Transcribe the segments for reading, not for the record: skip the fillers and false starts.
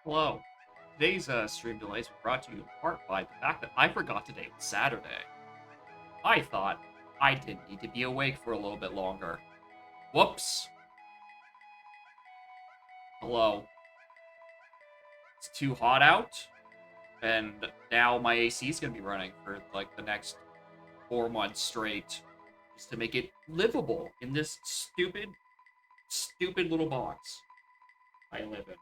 Hello. Today's stream delays were brought to you in part by the fact that I forgot today was Saturday. I thought I didn't need to be awake for a little bit longer. Whoops. Hello. It's too hot out, and now my AC is going to be running for like the next 4 months straight just to make it livable in this stupid little box I live in.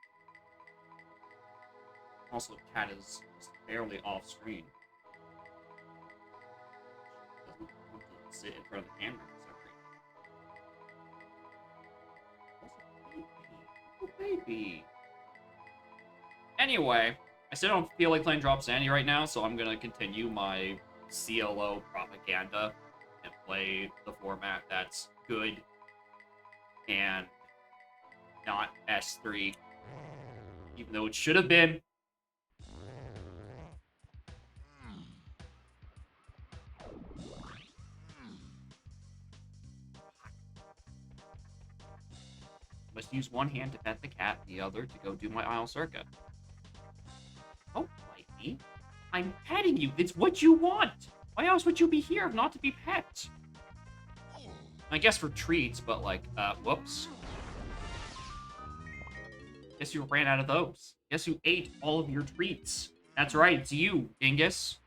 Also, the cat is just barely off screen. Doesn't want to sit in front of the camera for some reason. Also, baby. Anyway, I still don't feel like playing Drop Sandy right now, so I'm gonna continue my CLO propaganda and play the format that's good and not S3, even though it should have been. Must use one hand to pet the cat, the other to go do my aisle circuit. Don't bite me. I'm petting you. It's what you want. Why else would you be here if not to be pet? I guess for treats, but like, whoops. Guess you ran out of those. Guess you ate all of your treats. That's right, it's you, dingus.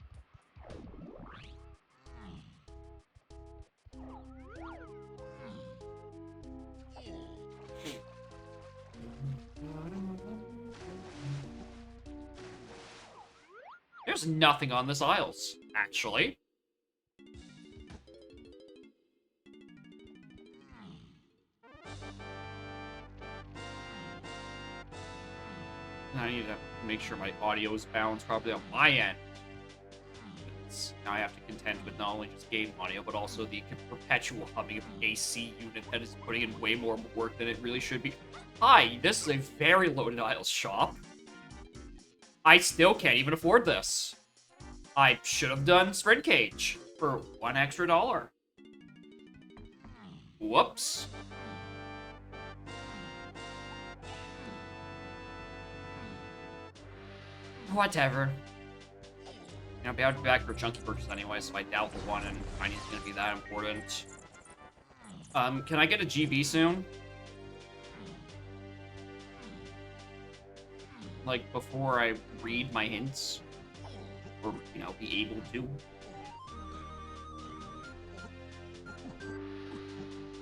There's nothing on this aisles, actually. I need to make sure my audio is balanced properly on my end. Now I have to contend with not only just game audio, but also the perpetual humming of the AC unit that is putting in way more work than it really should be. Hi, this is a very loaded aisles shop. I still can't even afford this. I should have done Sprint Cage for $1 extra. Whoops. Whatever. I'll be back for chunky purchase anyway, so I doubt the one in Tiny is gonna be that important. Can I get a GB soon? Like, before I read my hints? Or, you know, be able to?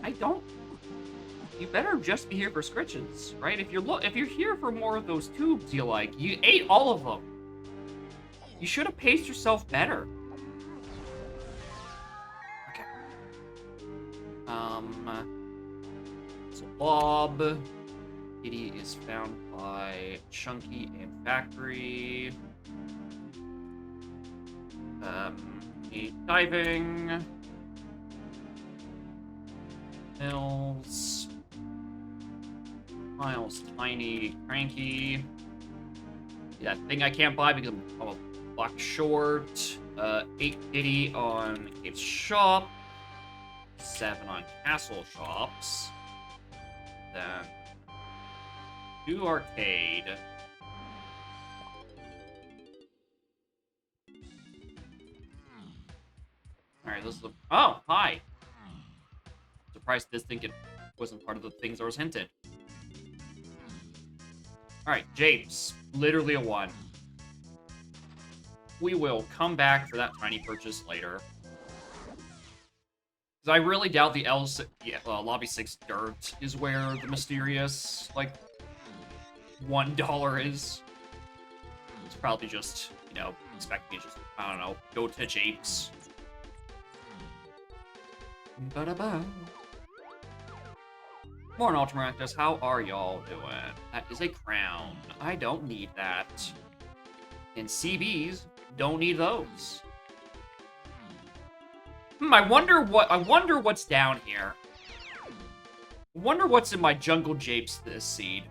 I don't... You better just be here for Scritches, right? If you're here for more of those tubes you like, you ate all of them. You should have paced yourself better. Okay. So Bob. Kitty is found by Chunky and Factory. Diving. Mills. Miles, Tiny, Cranky. That thing I can't buy because I'm a block short. 8 Kitty on Cave's Shop. 7 on Castle Shops. Then 2 Arcade. Alright, this is the... Oh, hi! Surprised this thing wasn't part of the things that was hinted. Alright, Japes. Literally a 1. We will come back for that tiny purchase later. Because I really doubt the Lobby 6 Dirt is where the mysterious, like, $1 is. It's probably just, you know, expect me to just, I don't know, go to Japes. Ba-da-ba. Morning, Ultramaractus. How are y'all doing? That is a crown. I don't need that. And CBs don't need those. I wonder what's down here. I wonder what's in my Jungle Japes this seed.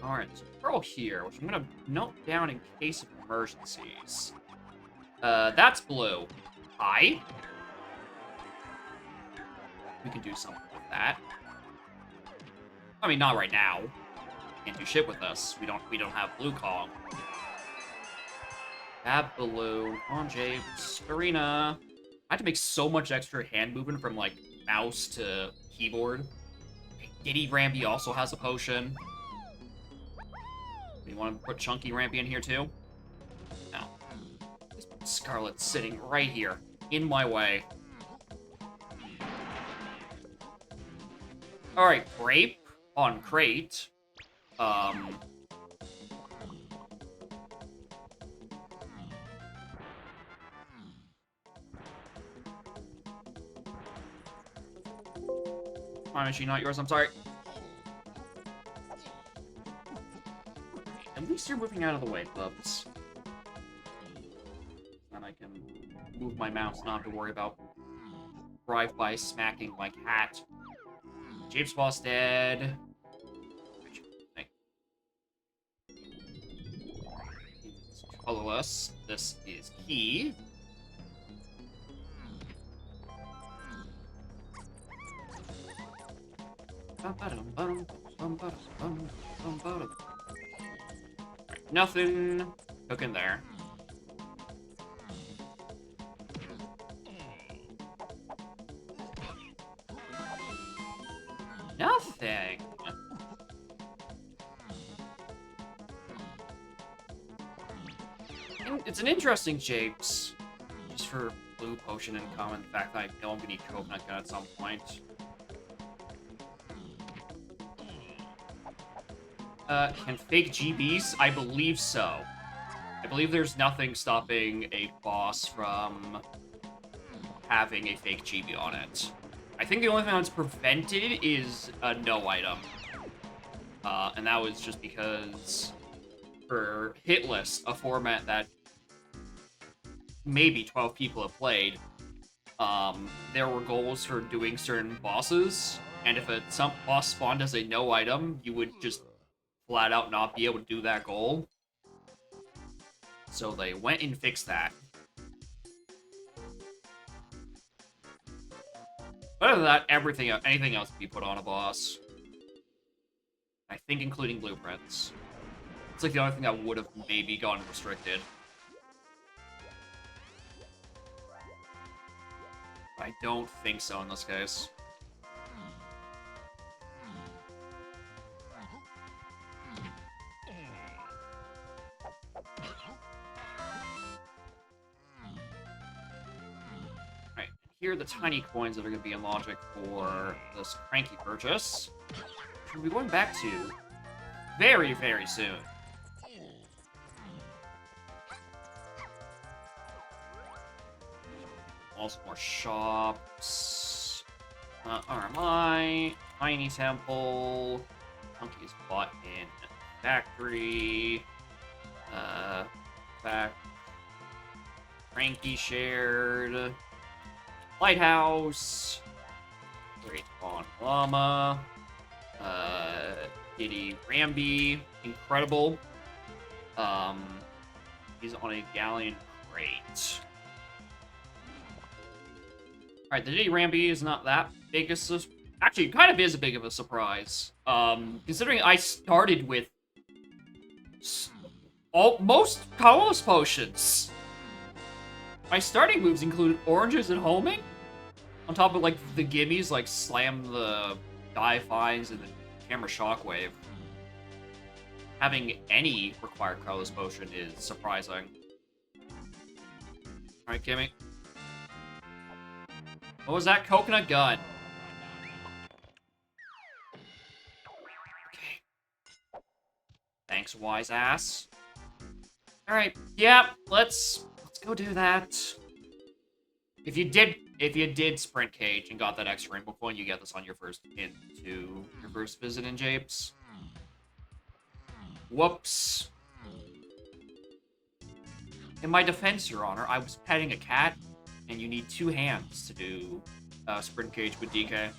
Alright, so Pearl here, which I'm gonna note down in case of emergencies. That's blue. Hi. we can do something with that. I mean, not right now. Can't do shit with us. We don't have Blue Kong. Bab Balloon on Japes. Arena. I had to make so much extra hand movement from like mouse to keyboard. Diddy Rambi also has a potion. You want to put Chunky Rambi in here too? No. Scarlet's sitting right here, in my way. Alright, Grape on Crate. My machine, not yours, I'm sorry. At least you're moving out of the way, Bubs. Then I can move my mouse, not have to worry about drive-by smacking my cat. Japes Boss dead. Colorless. This is Key. Nothing cooking there. Nothing. It's an interesting Japes. Just for blue potion and common. The fact that I know I'm gonna need coconut gun at some point. Can fake GBs? I believe so. I believe there's nothing stopping a boss from having a fake GB on it. I think the only thing that's prevented is a no item. And that was just because for Hit List, a format that maybe 12 people have played, there were goals for doing certain bosses, and if some boss spawned as a no item, you would just flat out not be able to do that goal. So they went and fixed that. But other than that, anything else can be put on a boss. I think including blueprints. It's like the only thing that would have maybe gotten restricted. I don't think so in this case. Alright, here are the tiny coins that are going to be in logic for this Cranky purchase. We'll be going back to very, very soon. Also more shops. RMI, Tiny Temple, Monkey's bought in Factory, Cranky shared, Lighthouse, Great on Llama, Diddy Rambi, incredible. He's on a Galleon Crate. Alright, the Diddy Rambi is not that big a actually, it kind of is a big of a surprise. Considering I started with most colorless potions. My starting moves included oranges and homing, on top of like the gimmies like slam the die fines and the camera shockwave. Having any required colorless potion is surprising. Alright, Kimmy. What was that? Coconut gun. Okay. Thanks, wise ass. Alright, yeah, let's go do that. If you did sprint cage and got that extra rainbow coin, you get this on your first visit in Japes. Whoops. In my defense, Your Honor, I was petting a cat, and you need 2 hands to do sprint cage with DK.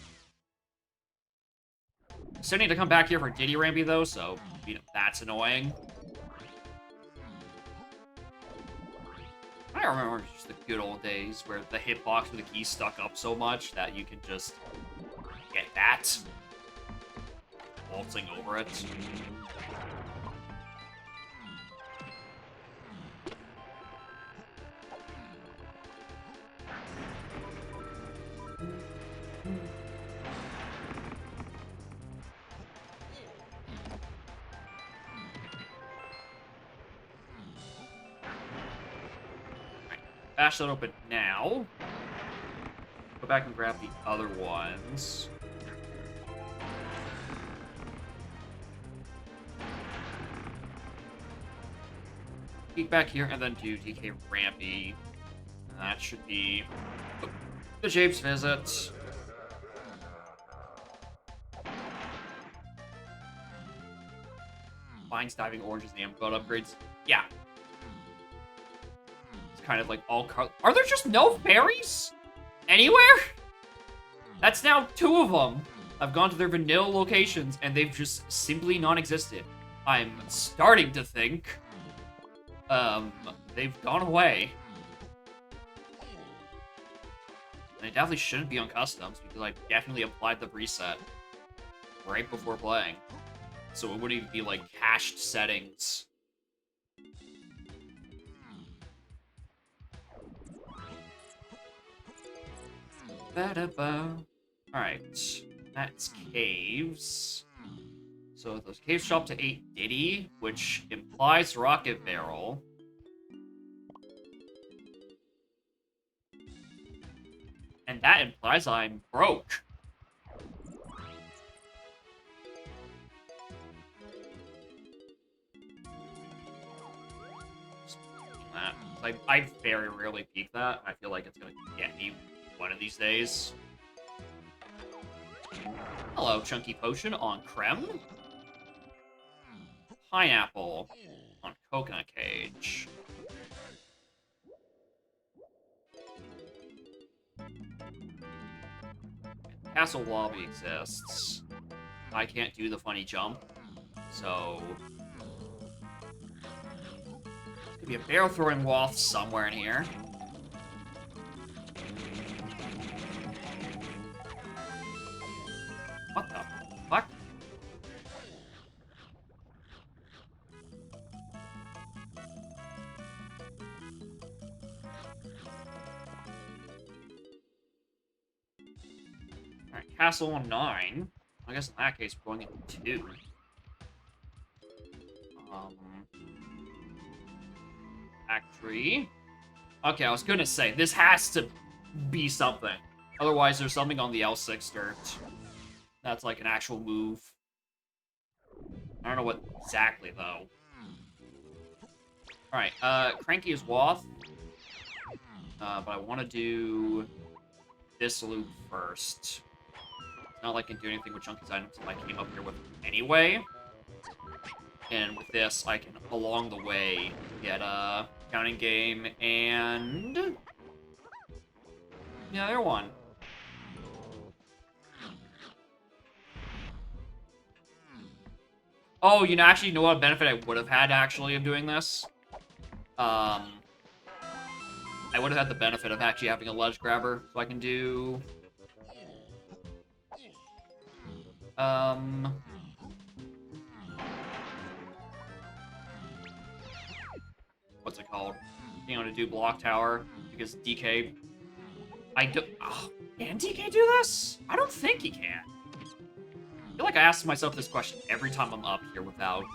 Still need to come back here for Diddy Rambi, though, so, you know, that's annoying. I remember just the good old days where the hitbox with the key stuck up so much that you can just get that. Waltzing over it. Bash that open now. Go back and grab the other ones. Peek back here and then do DK Rampy. That should be the Jape's visit. Vines, diving, oranges, and amber upgrades. Yeah. It's kind of like all are there just no fairies? Anywhere? That's now 2 of them. I've gone to their vanilla locations and they've just simply non-existed. I'm starting to think they've gone away. They definitely shouldn't be on customs because I definitely applied the reset right before playing. So it wouldn't even be like cached settings. Alright, that's caves. So those caves shop to 8 Diddy, which implies Rocket Barrel. And that implies I'm broke. I very rarely peek that. I feel like it's gonna get me one of these days. Hello, Chunky Potion on Creme. Pineapple on Coconut Cage. Castle Lobby exists. I can't do the funny jump, so there's gonna be a barrel throwing waft somewhere in here. What the fuck? Alright, Castle on 9. I guess in that case, we're going into 2. Factory. Okay, I was gonna say, this has to be something. Otherwise, there's something on the L6 dirt. That's like an actual move. I don't know what exactly, though. Alright, Cranky is Wath. But I want to do this loop first. It's not like I can do anything with Chunky's items that I came up here with anyway. And with this, I can, along the way, get a counting game and the other one. Oh, you know, actually, you know what benefit I would have had, actually, of doing this? I would have had the benefit of actually having a ledge grabber, so I can do what's it called? Being able to do block tower, because DK... Oh, can DK do this? I don't think he can. I feel like I ask myself this question every time I'm up here without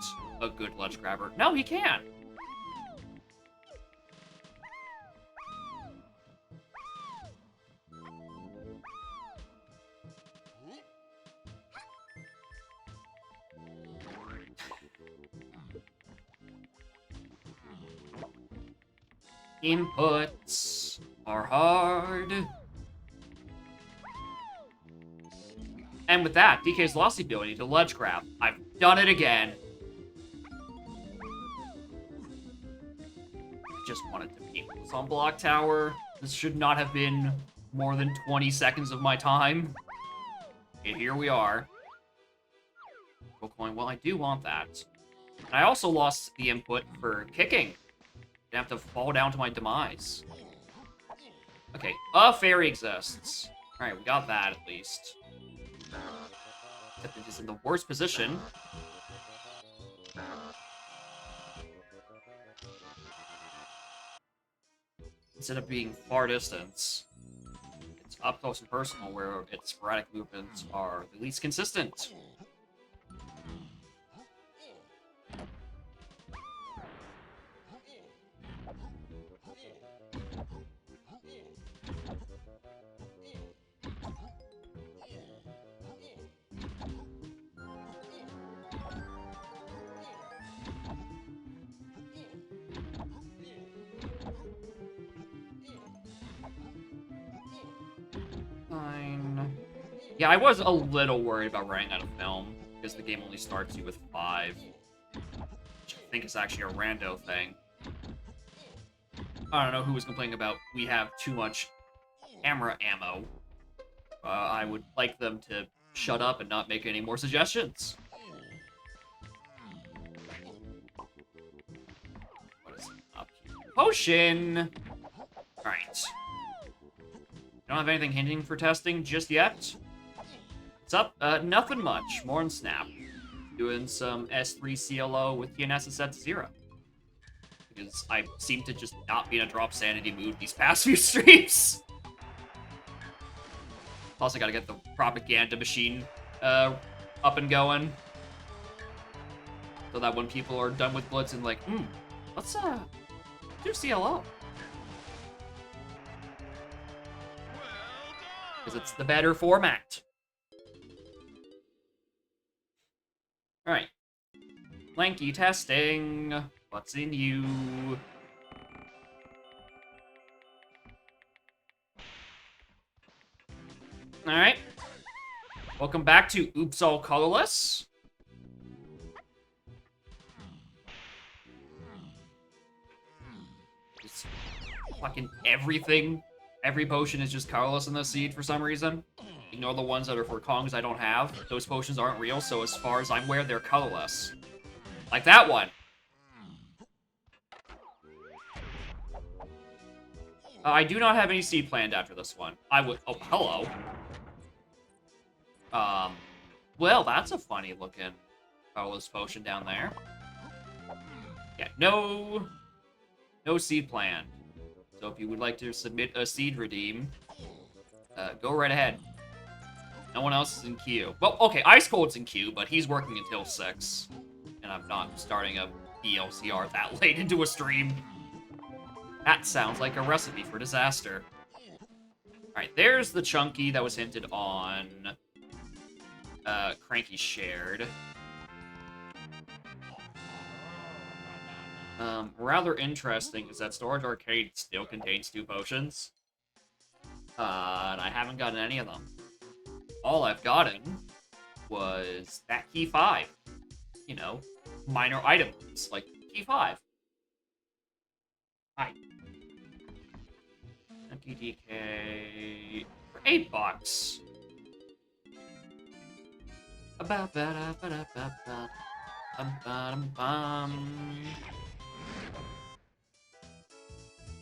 a good ledge grabber. No, he can. Inputs are hard. And with that, DK's lost the ability to ledge grab. I've done it again. I just wanted to be on block tower. This should not have been more than 20 seconds of my time. And here we are. Gold coin. Well, I do want that. And I also lost the input for kicking. Gonna have to fall down to my demise. Okay, a fairy exists. Alright, we got that at least. Except it is in the worst position. Instead of being far distance, it's up close and personal where its sporadic movements are the least consistent. Fine. Yeah, I was a little worried about running out of film, because the game only starts you with 5. Which I think is actually a rando thing. I don't know who was complaining about we have too much camera ammo. I would like them to shut up and not make any more suggestions. What is up here? Potion! Alright. Don't have anything hinting for testing just yet. What's up? Nothing much. More on Snap. Doing some S3 CLO with DNS set to 0. Because I seem to just not be in a drop sanity mood these past few streams. Plus, I gotta get the propaganda machine up and going. So that when people are done with Blitz and like, let's do CLO. Because it's the better format. Alright. Lanky testing. What's in you? Alright. Welcome back to Oops All Colorless. Just fucking everything. Every potion is just colorless in this seed for some reason. Ignore the ones that are for Kongs I don't have. Those potions aren't real, so as far as I'm aware, they're colorless. Like that one. I do not have any seed planned after this one. I would... Oh, hello. Well, that's a funny looking colorless potion down there. Yeah, no seed planned. So if you would like to submit a seed redeem, go right ahead. No one else is in queue. Well, okay, Ice Cold's in queue, but he's working until 6. And I'm not starting a BLCR that late into a stream. That sounds like a recipe for disaster. Alright, there's the Chunky that was hinted on. Cranky shared. Rather interesting is that Storage Arcade still contains 2 potions. And I haven't gotten any of them. All I've gotten was that key 5. You know, minor items, like key 5. Hi. DK for $8.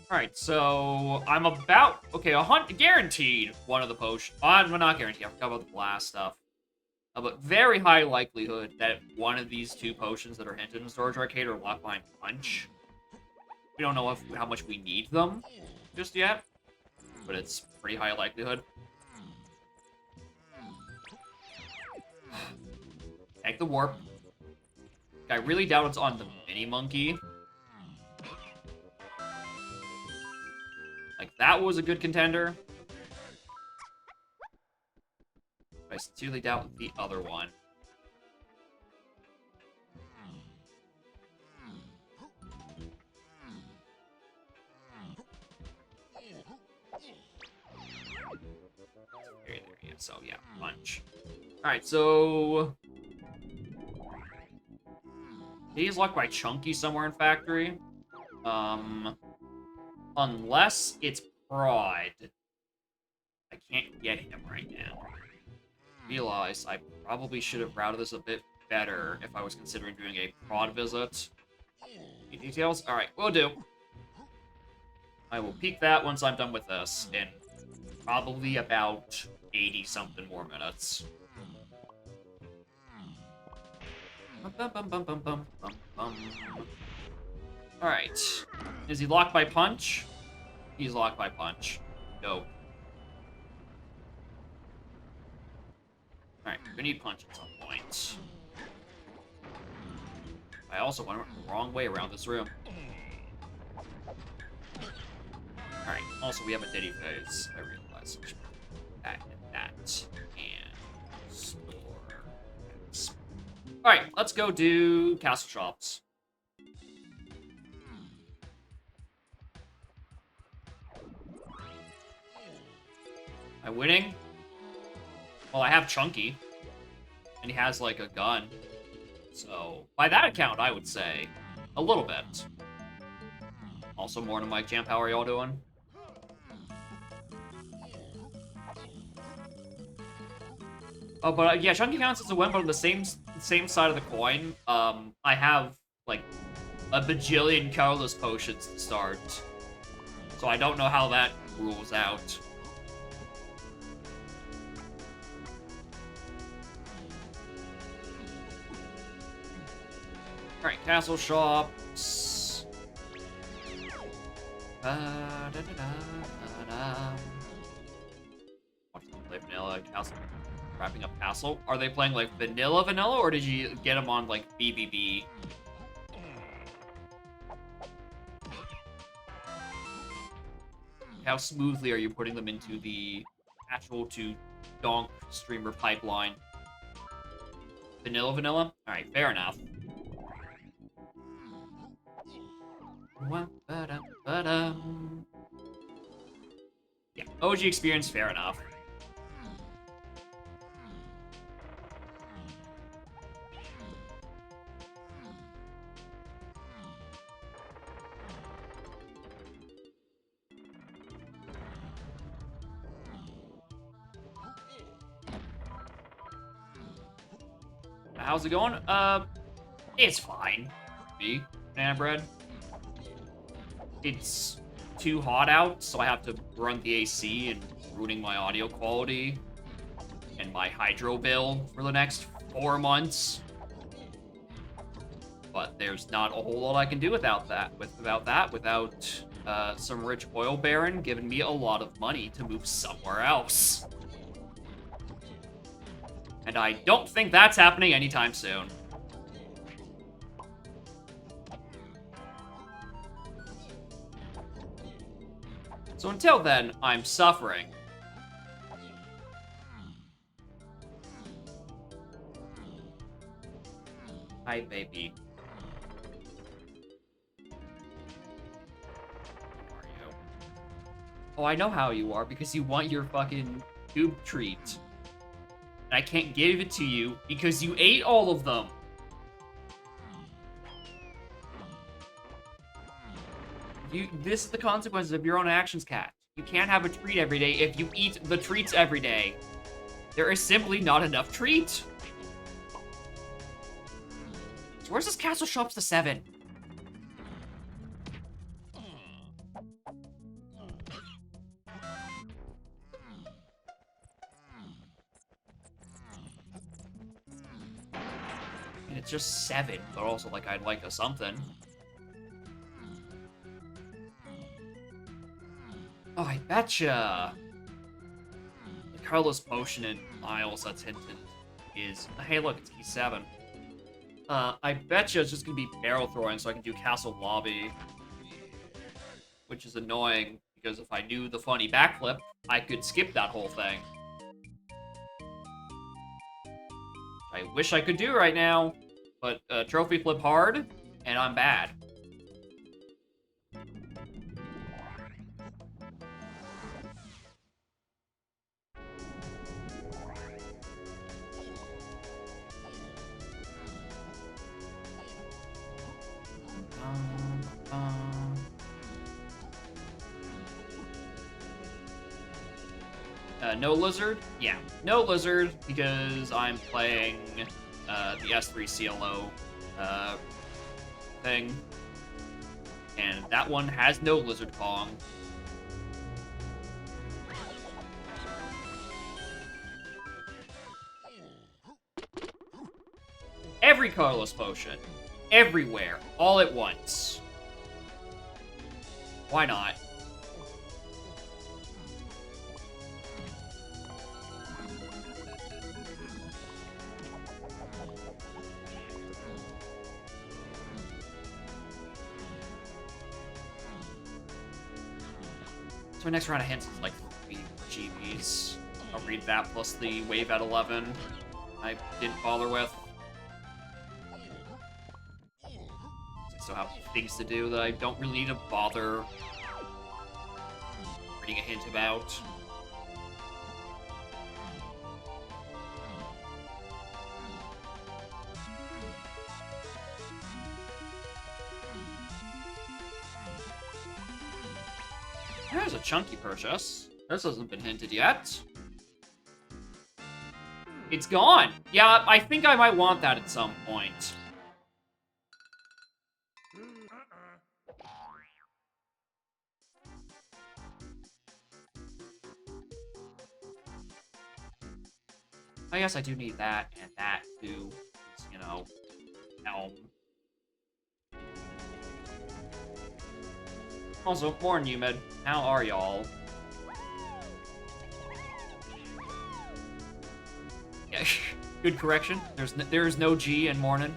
Alright, so I'm about... Okay, guaranteed one of the potions... well, not guaranteed, I forgot about the blast stuff. But very high likelihood that one of these 2 potions that are hinted in Storage Arcade are Lockline Punch. We don't know how much we need them just yet, but it's pretty high likelihood. Take the warp. I really doubt it's on the mini monkey. Like, that was a good contender. But I sincerely doubt the other one. There, yeah, so yeah, punch. Alright, so... He's locked by Chunky somewhere in Factory. Unless it's Prod. I can't get him right now. Realize I probably should have routed this a bit better if I was considering doing a Prod visit. Any details? Alright, will do. I will peek that once I'm done with this in probably about 80-something more minutes. Alright. Is he locked by punch? He's locked by punch. Dope. Alright, we need punch at some point. I also went the wrong way around this room. Alright, also we have a Diddy phase, I realized. That and that. And store. Alright, let's go do Castle Shops. Am I winning? Well, I have Chunky. And he has, like, a gun. So, by that account, I would say a little bit. Also, more to Mike Champ, how are y'all doing? Oh, but yeah, Chunky counts as a win, but on the same side of the coin, I have, like, a bajillion colorless potions to start. So I don't know how that rules out. Alright, Castle Shops. Watch them play vanilla Castle. Wrapping up Castle. Are they playing like vanilla, or did you get them on like BBB? How smoothly are you putting them into the actual to donk streamer pipeline? Vanilla? Alright, fair enough. Yeah, OG experience, fair enough. How's it going? It's fine. Me, banana bread. It's too hot out, so I have to run the AC and ruining my audio quality and my hydro bill for the next 4 months. But there's not a whole lot I can do without some rich oil baron giving me a lot of money to move somewhere else. And I don't think that's happening anytime soon. So until then, I'm suffering. Hi, baby. How are you? Oh, I know how you are, because you want your fucking tube treat. And I can't give it to you, because you ate all of them. This is the consequences of your own actions, Cat. You can't have a treat every day if you eat the treats every day. There is simply not enough treat. So where's this Castle Shops to 7? And it's just 7, but also, like, I'd like a something. Oh, I betcha! The colorless potion in Isles that's hinted is... Hey, look, it's E7. I betcha it's just gonna be barrel throwing so I can do Castle Lobby. Which is annoying, because if I knew the funny backflip, I could skip that whole thing. I wish I could do right now, but trophy flip hard, and I'm bad. No Lizard? Yeah, no Lizard, because I'm playing the S3 CLO thing. And that one has no Lizard Kong. every colorless potion. Everywhere. All at once. Why not? So my next round of hints is like 3 GBs. I'll read that plus the wave at 11 I didn't bother with. I still have things to do that I don't really need to bother reading a hint about. There's a chunky purchase. This hasn't been hinted yet. It's gone. Yeah, I think I might want that at some point. I guess I do need that and that too. You know, Elm. Also, more Numid. How are y'all? Yeah, good correction. There is no G in morning.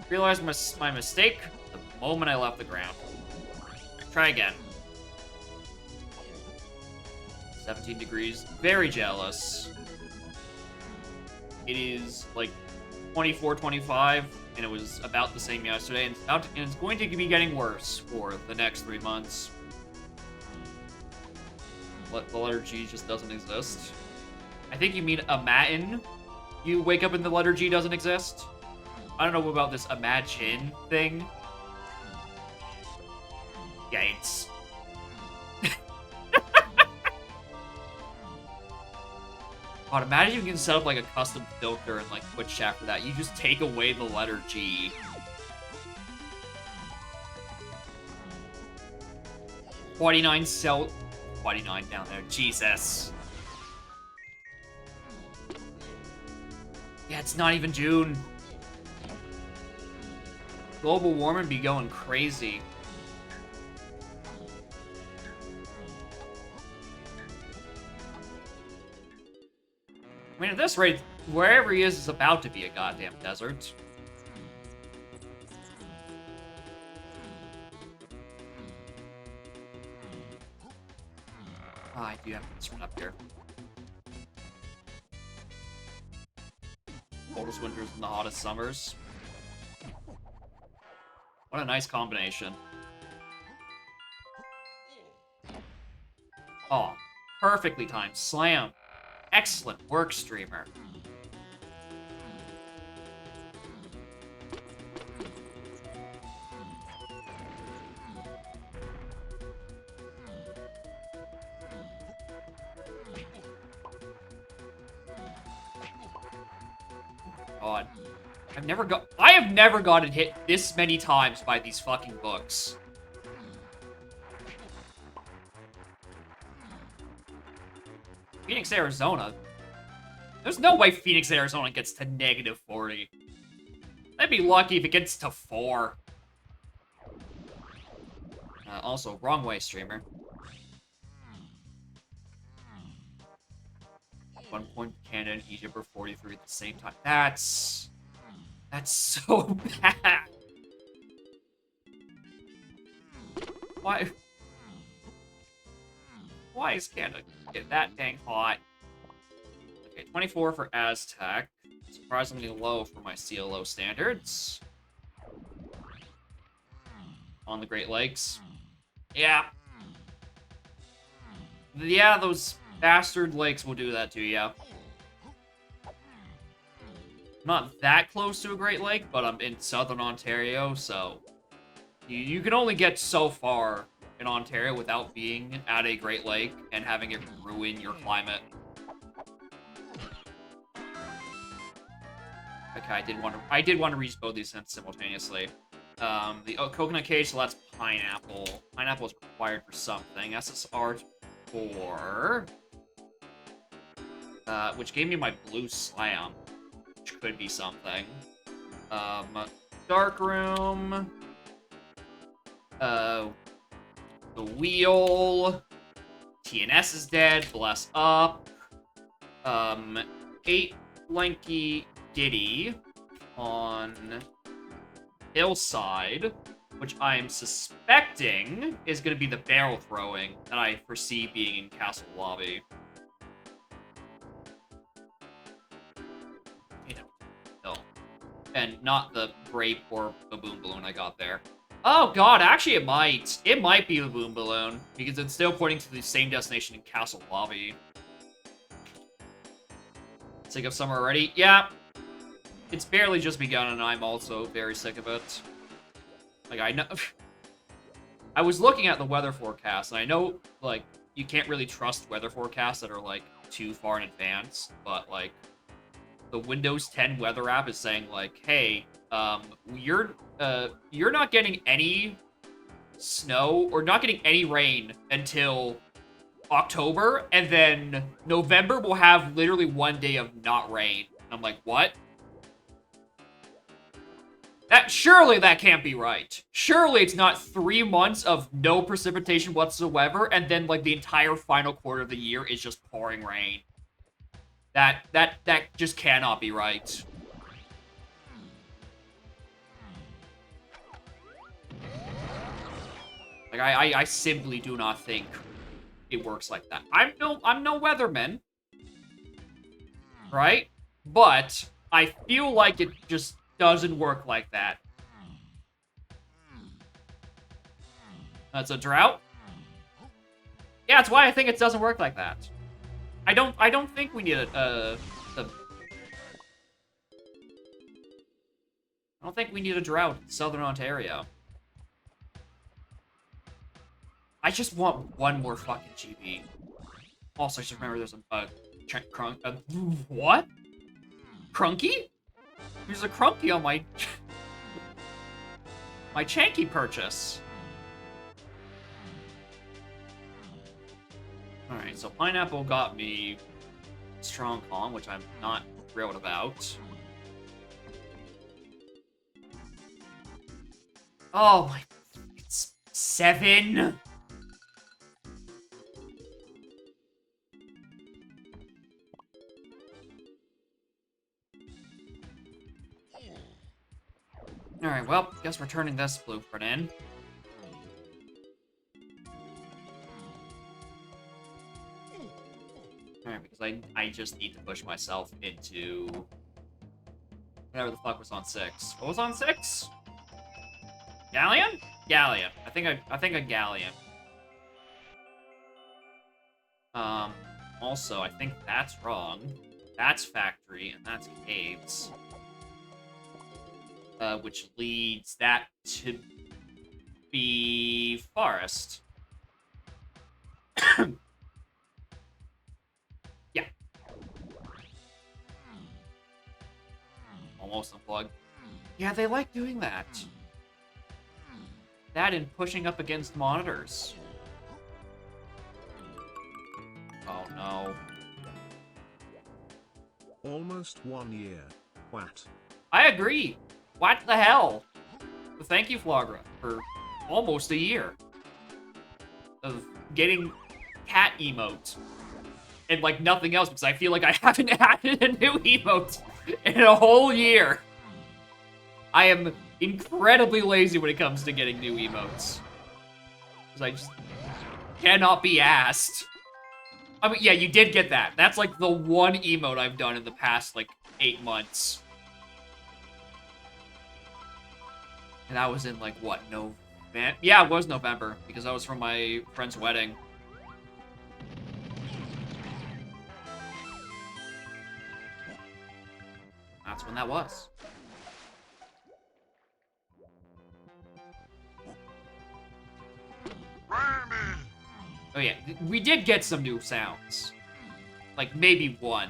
Realized my mistake the moment I left the ground. Try again. 17 degrees. Very jealous. It is like 24, 25, and it was about the same yesterday, and it's going to be getting worse for the next 3 months. The letter G just doesn't exist. I think you mean Imagine. You wake up and the letter G doesn't exist. I don't know about this imagine thing. Yikes. God, imagine you can set up like a custom filter and like Twitch chat for that. You just take away the letter G. $29 down there. Jesus. Yeah, it's not even June. Global warming be going crazy. I mean, at this rate, wherever he is about to be a goddamn desert. Oh, I do have this one up here. Coldest winters and the hottest summers. What a nice combination. Oh, perfectly timed. Slam. Excellent work, streamer. God. I have never gotten hit this many times by these fucking books. Phoenix, Arizona? There's no way Phoenix, Arizona gets to -40. I'd be lucky if it gets to 4. Also, wrong way, streamer. 1 point Canada and Egypt are 43 at the same time. That's so bad. Why is Canada get that dang hot? Okay, 24 for Aztec. Surprisingly low for my CLO standards. On the Great Lakes. Yeah. Yeah, those bastard lakes will do that to you. I'm not that close to a Great Lake, but I'm in southern Ontario, so you can only get so far in Ontario without being at a Great Lake and having it ruin your climate. Okay, I did want to reach both these simultaneously. The coconut cage, so that's pineapple. Pineapple is required for something. SSR 4. Which gave me my blue slam, which could be something. Dark room. The wheel. TNS is dead. Bless up. 8 lanky Diddy on Hillside, which I am suspecting is going to be the barrel throwing that I foresee being in Castle Lobby. No. And not the grape or baboon balloon I got there. Oh god, actually it might. It might be the baboon balloon, because it's still pointing to the same destination in Castle Lobby. Sick of summer already? Yeah. It's barely just begun, and I'm also very sick of it. Like, I know... I was looking at the weather forecast, and I know, like, you can't really trust weather forecasts that are, like, too far in advance, but, like, the Windows 10 weather app is saying, like, hey, you're not getting any snow, or not getting any rain until October, and then November will have literally one day of not rain. And I'm like, what? Surely that can't be right. Surely it's not 3 months of no precipitation whatsoever, and then, like, the entire final quarter of the year is just pouring rain. That just cannot be right. Like, I simply do not think it works like that. I'm no weatherman, right? But I feel like it just doesn't work like that. That's a drought? Yeah, that's why I think it doesn't work like that. I don't think we need I don't think we need a drought in Southern Ontario. I just want one more fucking GB. Also, I just remember there's what? Crunky? There's a Crunky on my my Chanky purchase. Alright, so Pineapple got me Strong Kong, which I'm not thrilled about. Oh my... It's 7? Alright, well, guess we're turning this blueprint in. Alright, because I just need to push myself into whatever the fuck was on 6. What was on 6? Galleon? Galleon. I think a Galleon. Also, I think that's wrong. That's Factory, and that's Caves. Which leads that to be Forest. Yeah. Almost unplugged. Yeah, they like doing that. That and pushing up against monitors. Oh no. Almost 1 year. What? I agree. What the hell? But thank you, Flagra, for almost a year of getting cat emote. And, like, nothing else, because I feel like I haven't added a new emote in a whole year. I am incredibly lazy when it comes to getting new emotes. Because I just cannot be asked. I mean, yeah, you did get that. That's, like, the one emote I've done in the past, like, 8 months. And that was in, like, what, November? Yeah, it was November, because that was from my friend's wedding. That's when that was. Oh yeah, we did get some new sounds. Like, maybe one.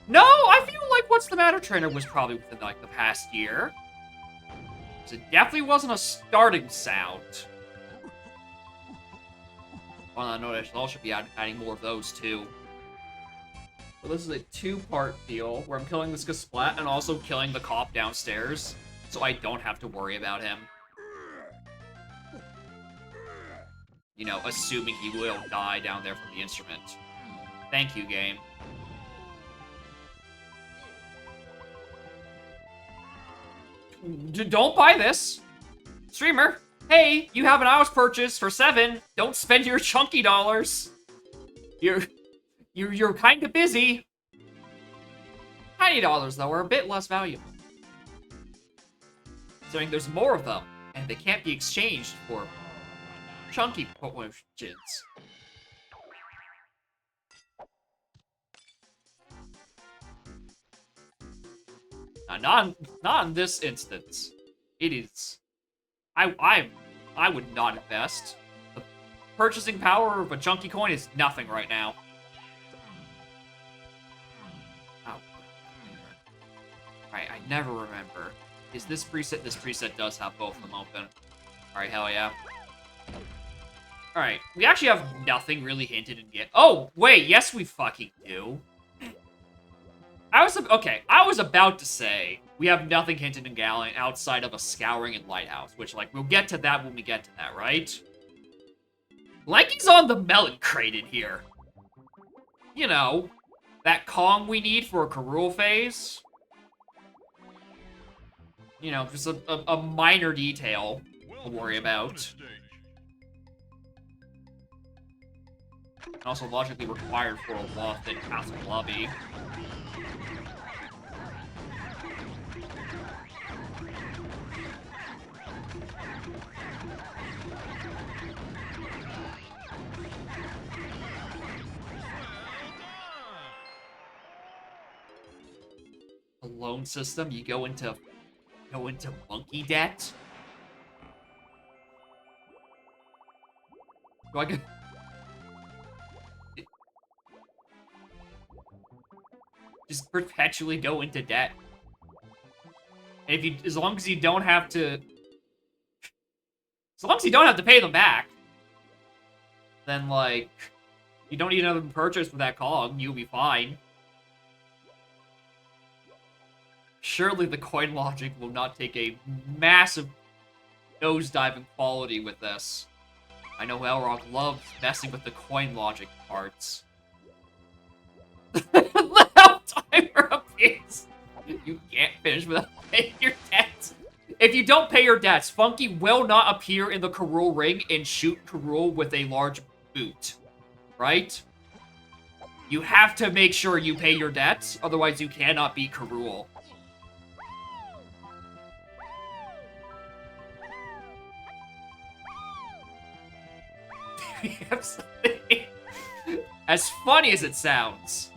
No, I feel like What's the Matter Trainer was probably within, like, the past year. It definitely wasn't a starting sound. On that note, I should be adding more of those, too. Well, this is a two-part deal, where I'm killing this Kasplat and also killing the cop downstairs, so I don't have to worry about him. You know, assuming he will die down there from the instrument. Thank you, game. Don't buy this! Streamer, hey, you have an hour's purchase for 7. Don't spend your chunky dollars. You're kind of busy. Tiny dollars, though, are a bit less valuable. So there's more of them, and they can't be exchanged for chunky potions. Not in this instance. It is. I would not invest. The purchasing power of a chunky coin is nothing right now. Oh. Alright, I never remember. Is this preset? This preset does have both of them open. Alright, hell yeah. Alright, we actually have nothing really hinted in yet. Oh, wait, yes we fucking do. I was about to say we have nothing hinted in Gallant outside of a Scouring and Lighthouse, which, like, we'll get to that when we get to that, right? Lanky's on the melon crate in here. You know, that Kong we need for a Karul phase. You know, just a minor detail to worry about. And also logically required for a loft in Castle Lobby. A loan system, you go into monkey debt? Do I get... Just perpetually go into debt. And if you, as long as you don't have to pay them back, then, like, you don't need another purchase for that Kong, you'll be fine. Surely the coin logic will not take a massive nosedive in quality with this. I know Elrog loves messing with the coin logic parts. The help timer appears. You can't finish without paying your debts. If you don't pay your debts, Funky will not appear in the Karul ring and shoot Karul with a large boot. Right? You have to make sure you pay your debts, otherwise you cannot beat Karul. As funny as it sounds,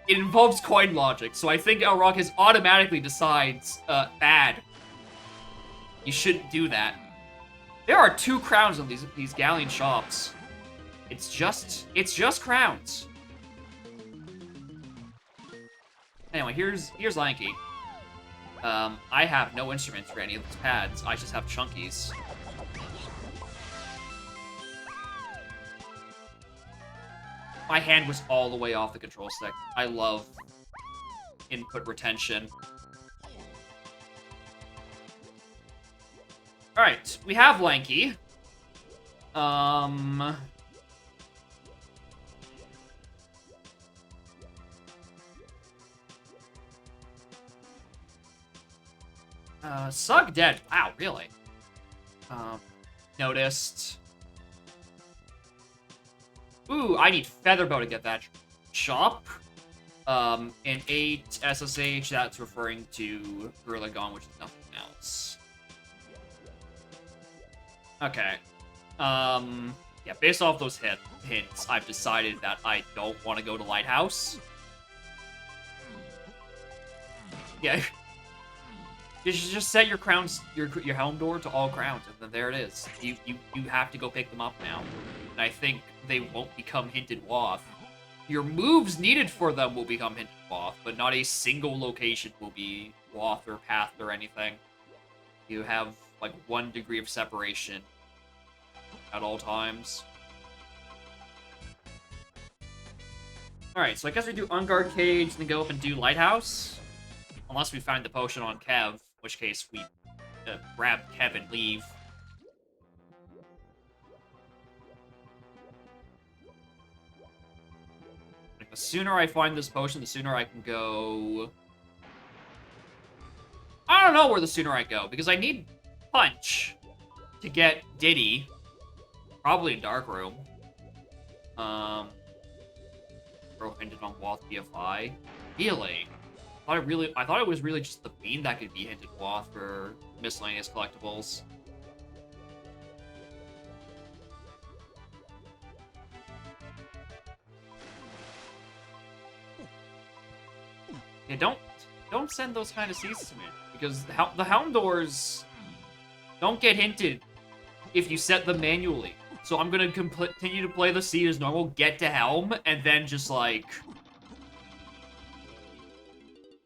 it involves coin logic, so I think Elrog has automatically decides, bad. You shouldn't do that. There are 2 crowns on these galleon shops. It's just crowns. Anyway, here's Lanky. I have no instruments for any of these pads. I just have chunkies. My hand was all the way off the control stick. I love input retention. Alright, we have Lanky. Sug dead. Wow, really? Noticed. Ooh, I need Featherbow to get that shop. And 8 SSH, that's referring to Gorilla Gone, which is nothing else. Okay. Yeah, based off those hints, I've decided that I don't want to go to Lighthouse. Yeah. You should just set your crowns, your helm door to all crowns, and then there it is. You have to go pick them up now. and I think they won't become Hinted Waff. Your moves needed for them will become Hinted Waff, but not a single location will be Waff or Path or anything. You have, like, 1 degree of separation at all times. Alright, so I guess we do Unguard Cage, then go up and do Lighthouse. Unless we find the potion on Kev, in which case we grab Kev and leave. Like, the sooner I find this potion, the sooner I can go... I don't know where the sooner I go, because I need Punch to get Diddy. Probably Dark Room. Throw Hinted on Waff BFI. Really? I thought it was really just the Bean that could be Hinted Waff for miscellaneous collectibles. Yeah, don't send those kind of seeds to me, because the Houndours don't get hinted if you set them manually. So I'm gonna continue to play the seed as normal, get to Helm, and then just like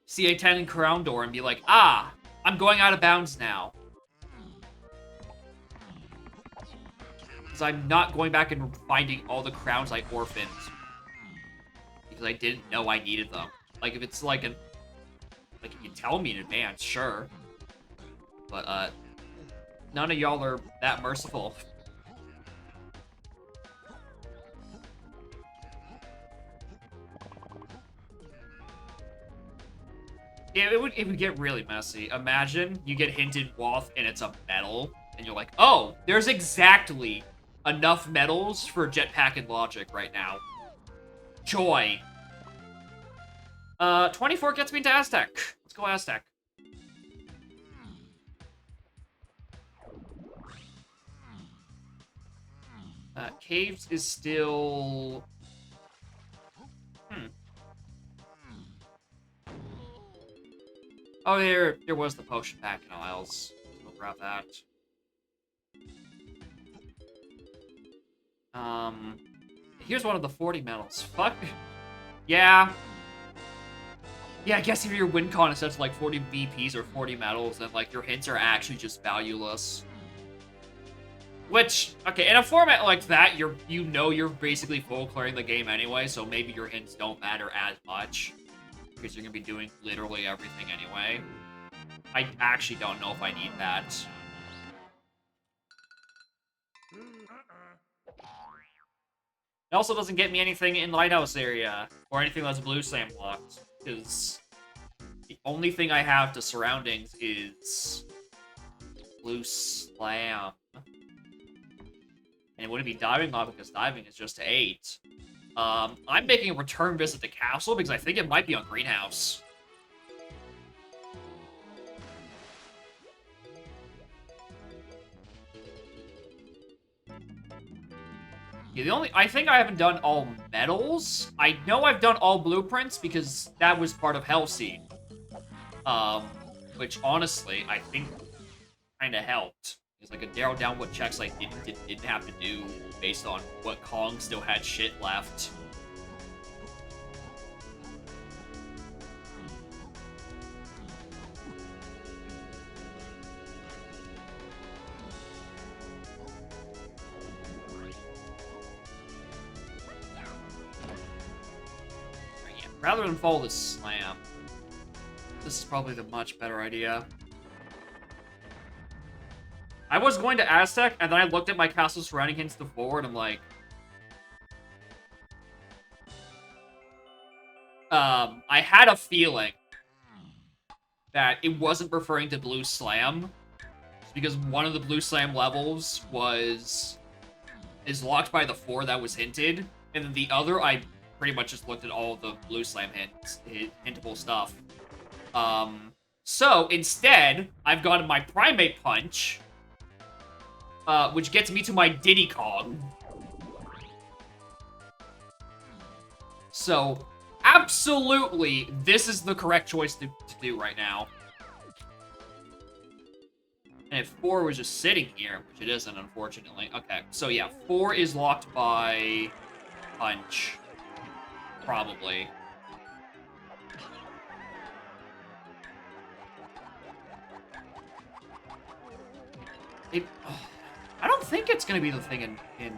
CA10 and Crown Door and be like, ah, I'm going out of bounds now. Because I'm not going back and finding all the crowns I orphaned. Because I didn't know I needed them. Like, if it's like like, if you tell me in advance, sure. But, none of y'all are that merciful. Yeah, it would get really messy. Imagine you get Hinted Waff and it's a medal, and you're like, oh, there's exactly enough medals for Jetpack and Logic right now. Joy. 24 gets me into Aztec. Let's go Aztec. Caves is still... Oh, there was the potion pack in Isles. We'll grab that. Here's one of the 40 medals. Fuck. Yeah. Yeah, I guess if your win con is such like 40 VPs or 40 medals, then like your hints are actually just valueless. Which, okay, in a format like that, you know you're basically full clearing the game anyway, so maybe your hints don't matter as much. Because you're going to be doing literally everything anyway. I actually don't know if I need that. It also doesn't get me anything in Lighthouse area, or anything that's Blue Slam blocked, because the only thing I have to surroundings is Blue Slam. And it wouldn't be Diving Mob, because Diving is just 8. I'm making a return visit to Castle because I think it might be on Greenhouse. Yeah, I think I haven't done all medals. I know I've done all blueprints because that was part of Hellseed. Which honestly, I think kind of helped. Because I could narrow down what checks I didn't have to do based on what Kong still had shit left. Rather than follow the slam, this is probably the much better idea. I was going to Aztec, and then I looked at my castle surrounding hints to the forward, and I'm like... I had a feeling that it wasn't referring to Blue Slam, because one of the Blue Slam levels is locked by the 4 that was hinted, and then the other, I pretty much just looked at all of the Blue Slam hintable stuff. So, instead, I've gotten my Primate Punch, which gets me to my Diddy Kong. So, absolutely, this is the correct choice to do right now. And if 4 was just sitting here, which it isn't, unfortunately. Okay, so yeah, 4 is locked by punch. Probably. I don't think it's going to be the thing in the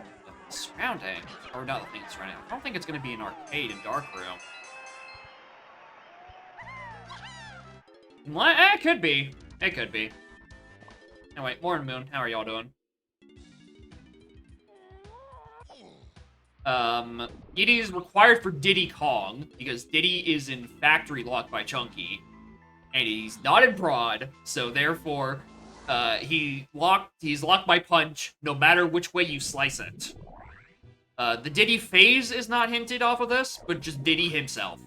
surrounding. Or not the thing in surrounding. I don't think it's going to be an arcade in Dark Room. It could be. It could be. Anyway, Morning Moon, how are y'all doing? It is required for Diddy Kong, because Diddy is in factory locked by Chunky, and he's not in Prod, so therefore, he's locked by punch, no matter which way you slice it. The Diddy phase is not hinted off of this, but just Diddy himself.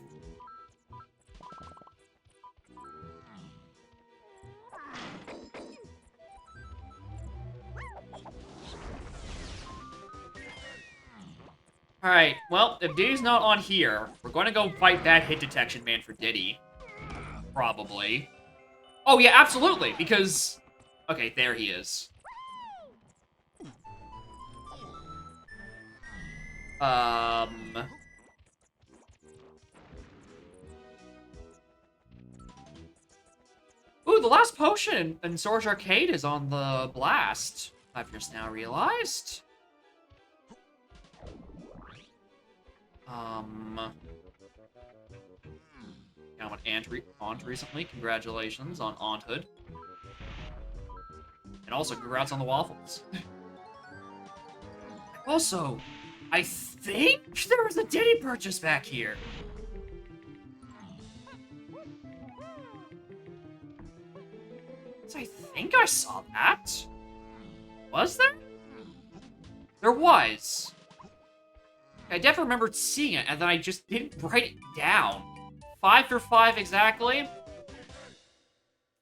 Alright, well, if Diddy's not on here, we're going to go fight that hit detection man for Diddy. Probably. Oh, yeah, absolutely, because... Okay, there he is. Ooh, the last potion in Storage Arcade is on the blast. I've just now realized. Got an aunt recently. Congratulations on aunthood. And also, congrats on the waffles. Also, I think there was a Diddy purchase back here. I think I saw that. Was there? There was. I definitely remembered seeing it, and then I just didn't write it down. 5 for 5 exactly.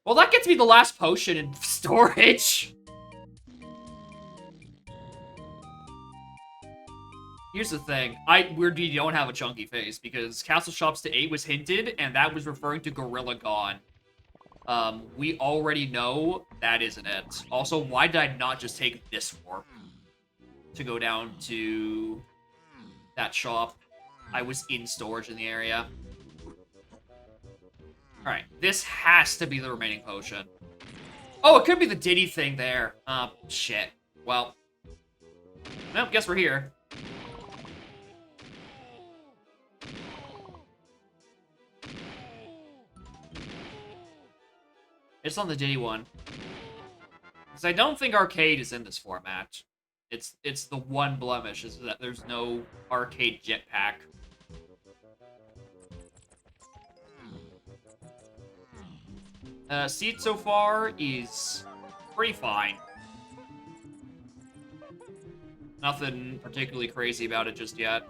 Well, that gets me the last potion in storage. Here's the thing. Weirdly don't have a chunky face, because Castle Shops to 8 was hinted, and that was referring to Gorilla Gone. We already know that isn't it. Also, why did I not just take this warp to go down to that shop? I was in storage in the area. Alright, this has to be the remaining potion. Oh, it could be the Diddy thing there. Shit. Well, guess we're here. It's on the Diddy one. Because I don't think arcade is in this format. It's the one blemish, is that there's no arcade jetpack. Seat so far is pretty fine. Nothing particularly crazy about it just yet.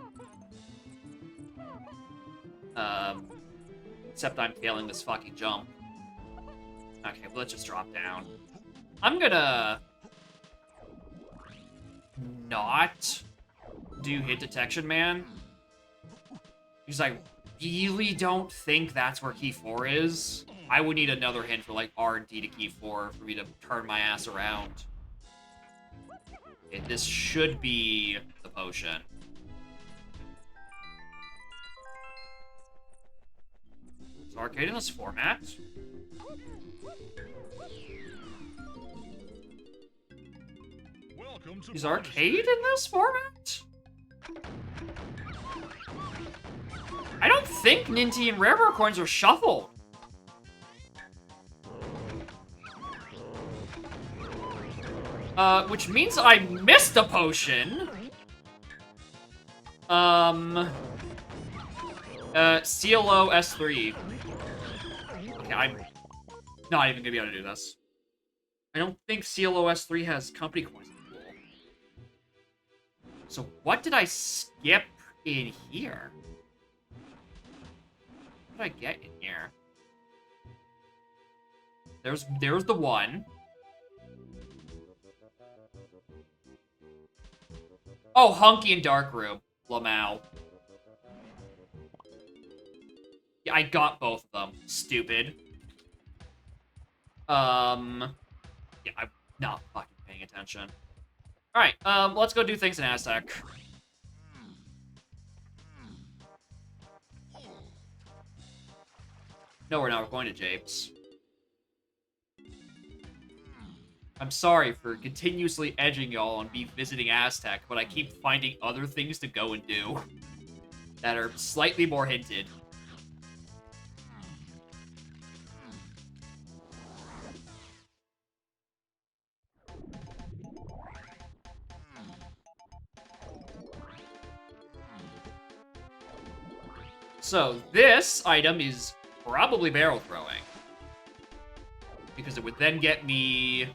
Except I'm failing this fucking jump. Okay, well, let's just drop down. I'm gonna not do hit detection, man. Because I really don't think that's where key 4 is. I would need another hint for, like, R&D to key 4 for me to turn my ass around. Okay, this should be the potion. Is arcade in this format? Is arcade in this format? I don't think Ninty and Rare coins are shuffled. Which means I missed a potion. CLO S3. Okay, I'm not even gonna be able to do this. I don't think CLO S3 has company coins. So what did I skip in here? What did I get in here? There's the one. Oh, Hunky and Dark Room. Lamau. Yeah, I got both of them. Stupid. Yeah, Yeah, I'm not fucking paying attention. Alright, let's go do things in Aztec. No, we're not. We're going to Japes. I'm sorry for continuously edging y'all on me visiting Aztec, but I keep finding other things to go and do that are slightly more hinted. So, this item is probably barrel throwing. Because it would then get me,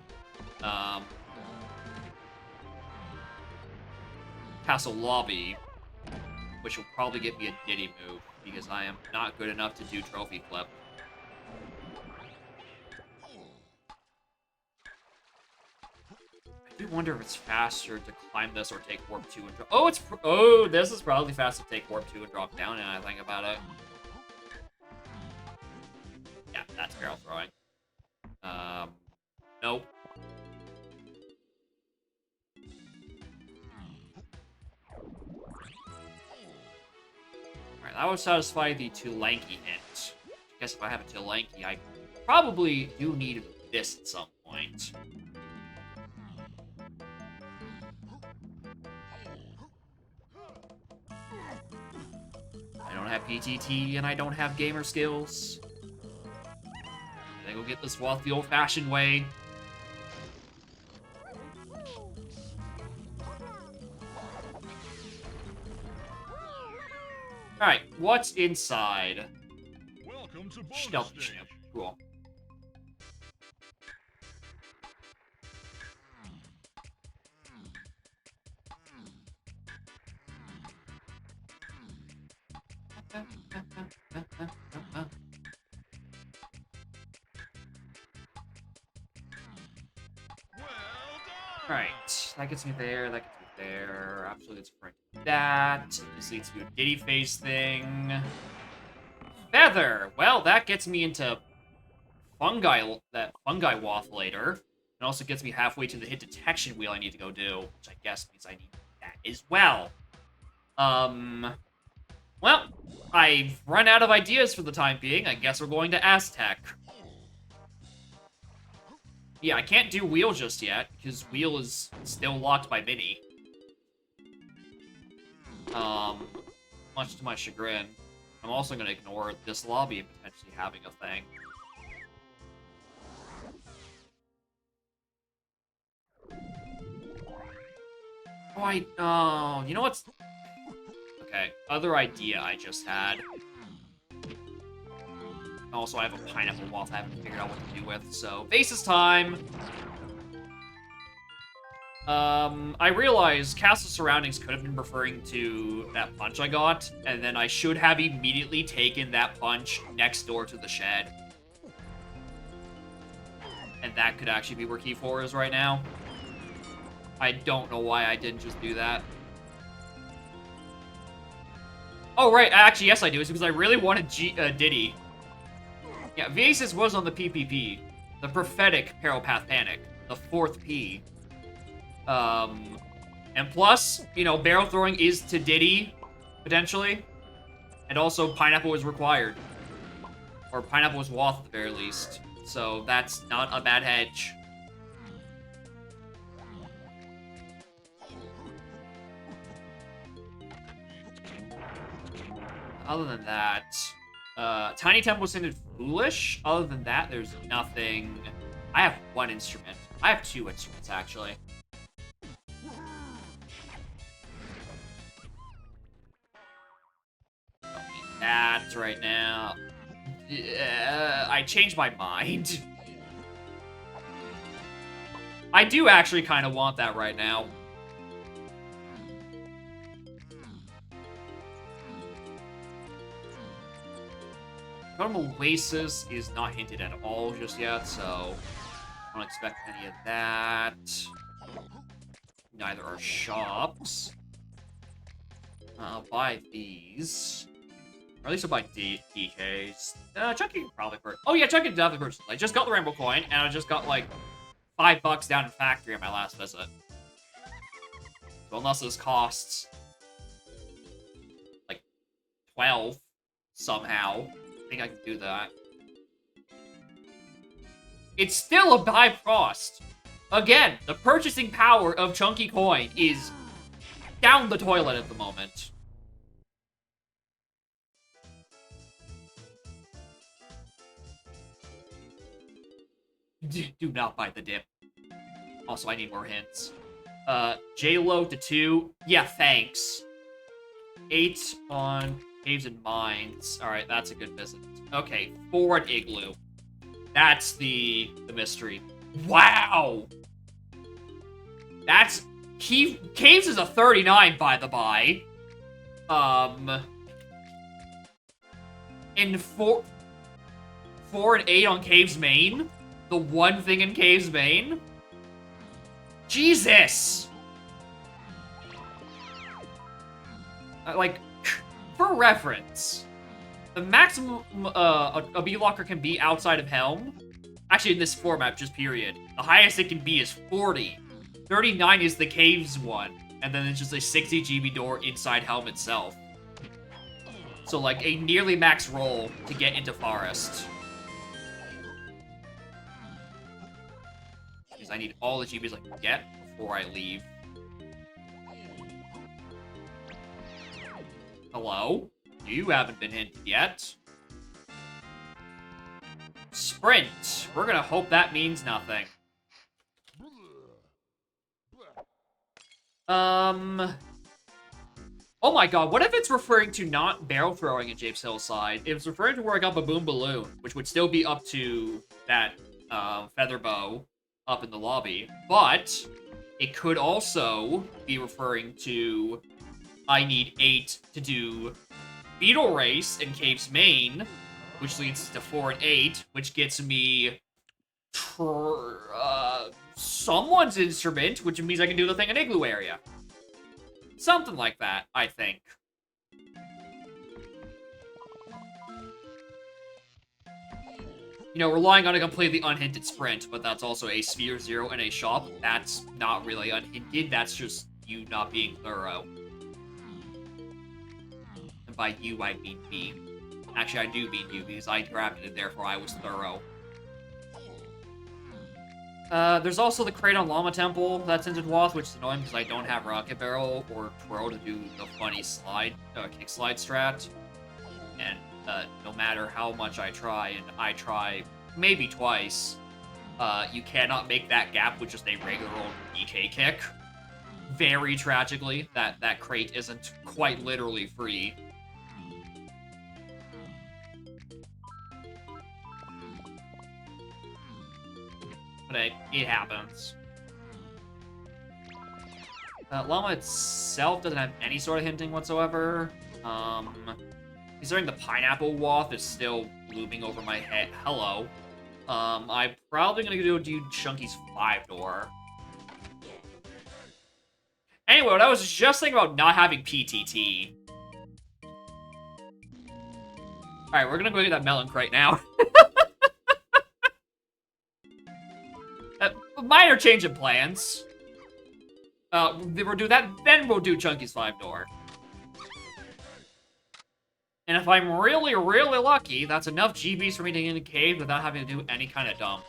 Castle Lobby, which will probably get me a Diddy move, because I am not good enough to do Trophy Flip. I do wonder if it's faster to climb this or take Warp 2 and drop. Oh, this is probably faster to take Warp 2 and drop down, and I think about it. Yeah, that's barrel throwing. Nope. Alright, that would satisfy the too lanky hint. I guess if I have it too lanky, I probably do need this at some point. I don't have PTT and I don't have gamer skills. I think we'll get this Woth the old-fashioned way. Alright, what's inside? Welcome to bonus Stealthy stage. Snoop. Cool. Well done. Alright, that gets me there, that gets me there. Absolutely, it's right to that. This leads to a Diddy Face thing. Feather! Well, that gets me into that fungi waff later. And also gets me halfway to the hit detection wheel I need to go do, which I guess means I need that as well. Well, I've run out of ideas for the time being. I guess we're going to Aztec. Yeah, I can't do wheel just yet, because wheel is still locked by Mini. Much to my chagrin. I'm also going to ignore this lobby and potentially having a thing. Oh, you know what's... Okay, other idea I just had. Also, I have a pineapple waff I haven't figured out what to do with, so... Faces time! I realize Castle Surroundings could have been referring to that punch I got, and then I should have immediately taken that punch next door to the shed. And that could actually be where Key 4 is right now. I don't know why I didn't just do that. Oh, right, actually, yes I do. It's because I really wanted Diddy. Yeah, Vasis was on the PPP. The Prophetic Parapath Panic. The 4th P. And plus, you know, barrel throwing is to Diddy, potentially. And also, Pineapple was required. Or Pineapple was Woth at the very least. So that's not a bad hedge. Other than that, Tiny Temple sounded foolish. Other than that, there's nothing. I have one instrument. I have 2 instruments, actually. Don't need that right now. I changed my mind. I do actually kind of want that right now. Totem Oasis is not hinted at all just yet, so I don't expect any of that. Neither are shops. I'll buy these. Or at least I'll buy DKs. Chunky probably first. Oh yeah, Chunky definitely first. I just got the Rainbow Coin, and I just got, like, $5 down in factory on my last visit. So unless this costs like 12 somehow, I think I can do that. It's still a high cost. Again, the purchasing power of Chunky Coin is down the toilet at the moment. Do not buy the dip. Also, I need more hints. J-Lo to 2. Yeah, thanks. 8 on Caves and Mines. Alright, that's a good visit. Okay, 4 at Igloo. That's the mystery. Wow! That's... Caves is a 39, by the by. And 4 and 8 on Caves Main? The one thing in Caves Main? Jesus! Like, for reference, the maximum a B-Locker can be outside of Helm, actually in this format, just period, the highest it can be is 40. 39 is the Caves one, and then it's just a 60 GB door inside Helm itself. So, like, a nearly max roll to get into Forest. Because I need all the GBs I can get before I leave. Hello? You haven't been hinted yet. Sprint. We're gonna hope that means nothing. Oh my god, what if it's referring to not barrel throwing in Japes Hillside? If it's referring to where I got Baboon Balloon, which would still be up to that feather bow up in the lobby, but it could also be referring to I need 8 to do Beetle Race in Caves Main, which leads to 4 and 8, which gets me someone's instrument, which means I can do the thing in Igloo area. Something like that, I think. You know, relying on a completely unhinted sprint, but that's also a Sphere 0 and a shop. That's not really unhinted, that's just you not being thorough. And by you, I mean me. Actually, I do mean you, because I drafted it, therefore I was thorough. Therech also the crate on Llama Temple that's in Wath, which is annoying because I don't have Rocket Barrel or Twirl to do the funny slide, kick slide strat. And no matter how much I try, and I try maybe twice, you cannot make that gap with just a regular old DK kick. Very tragically, that crate isn't quite literally free. But it happens. Llama itself doesn't have any sort of hinting whatsoever. Considering the pineapple wath is still looming over my head. Hello. I'm probably gonna do Chunky's 5-door. Anyway, what I was just thinking about not having PTT. Alright, we're gonna go get that melon crate now. Minor change in plans. We'll do that, then we'll do Chunky's 5-door. And if I'm really, really lucky, that's enough GBs for me to get in the cave without having to do any kind of dump.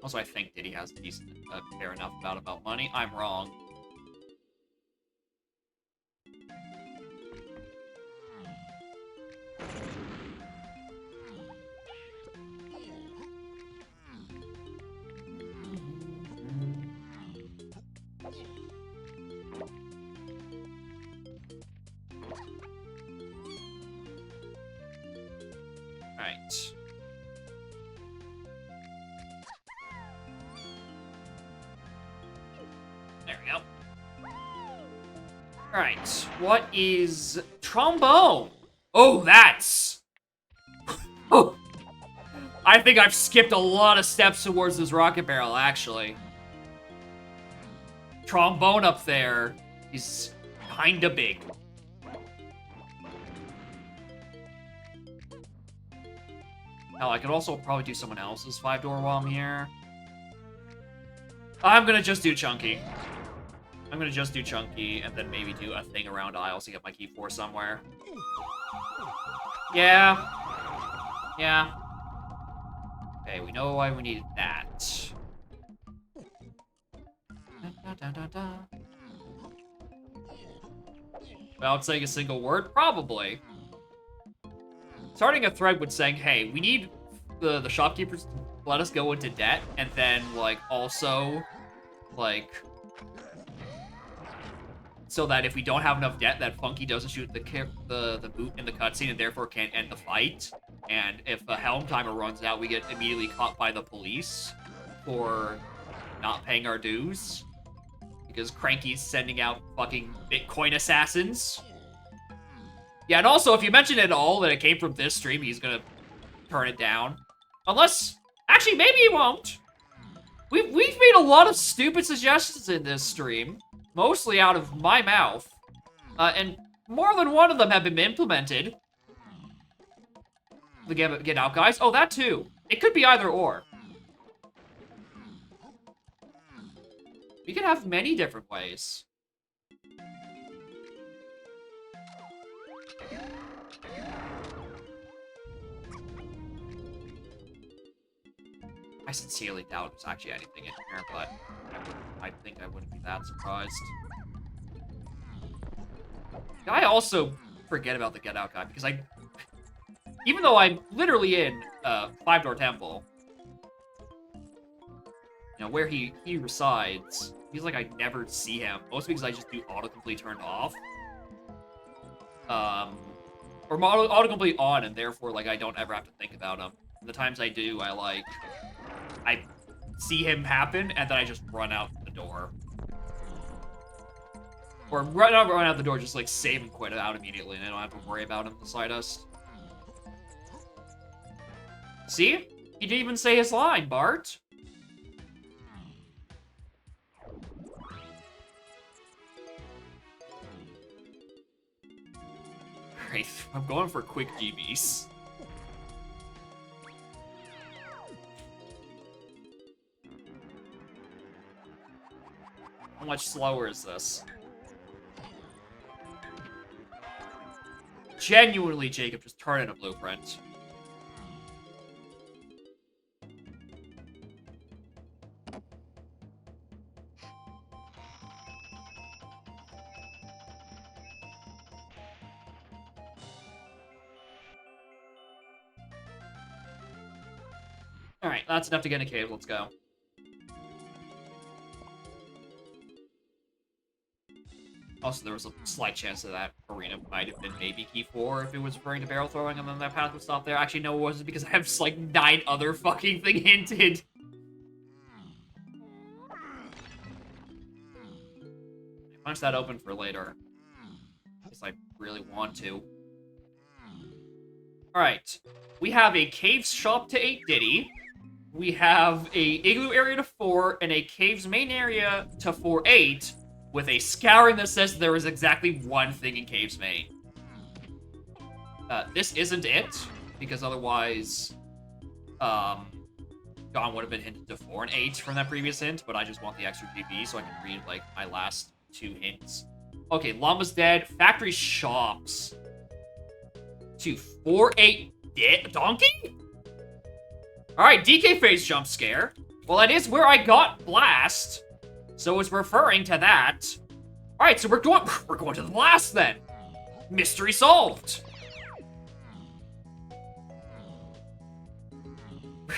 Also, I think Diddy has decent, care enough about money. I'm wrong. Right. There we go. Alright, what is trombone? Oh, that's... Oh. I think I've skipped a lot of steps towards this rocket barrel, actually. Trombone up there is kinda big. Hell, I could also probably do someone else's 5-door while I'm here. I'm gonna just do Chunky. I'm gonna just do Chunky, and then maybe do a thing around aisles to get my key 4 somewhere. Yeah. Yeah. Okay, we know why we needed that. Without saying a single word? Probably. Starting a thread with saying, hey, we need the shopkeepers to let us go into debt, and then, like, also, like, so that if we don't have enough debt, that Funky doesn't shoot the boot in the cutscene and therefore can't end the fight. And if the Helm timer runs out, we get immediately caught by the police for not paying our dues. Because Cranky's sending out fucking Bitcoin assassins. Yeah, and also, if you mention at all that it came from this stream, he's gonna turn it down. Unless... Actually, maybe he won't. We've made a lot of stupid suggestions in this stream. Mostly out of my mouth. And more than one of them have been implemented. The Get Out guys. Oh, that too. It could be either or. We could have many different ways. I sincerely doubt there's actually anything in here, but I think I wouldn't be that surprised. I also forget about the Get Out guy, because even though I'm literally in 5-door Temple, you know, where he resides, he's like I never see him. Mostly because I just do autocomplete turned off. Or autocomplete on, and therefore, like, I don't ever have to think about him. And the times I do, I see him happen, and then I just run out the door. Or run out the door, just, like, save and quit out immediately, and I don't have to worry about him the slightest. See? He didn't even say his line, Bart. Alright, I'm going for quick GBs. How much slower is this? Genuinely, Jacob, just turn in a blueprint. Alright, that's enough to get in a cave. Let's go. Also, there was a slight chance that that arena might have been maybe key 4 if it was referring to barrel throwing, and then that path would stop there. Actually, no, it wasn't, because I have just, like, 9 other fucking thing hinted. Punch that open for later. Because I really want to. Alright. We have a caves shop to 8 Diddy. We have a igloo area to 4, and a caves main area to 4-8. With a scouring that says there is exactly one thing in Caves Main. This isn't it, because otherwise, Dawn would have been hinted to 4 and 8 from that previous hint, but I just want the extra GB so I can read, like, my last 2 hints. Okay, Llama's dead. Factory shops. To 4-8 Donkey? Alright, DK face jump scare. Well, that is where I got Blast. So it's referring to that. Alright, so we're going to the blast then. Mystery solved. I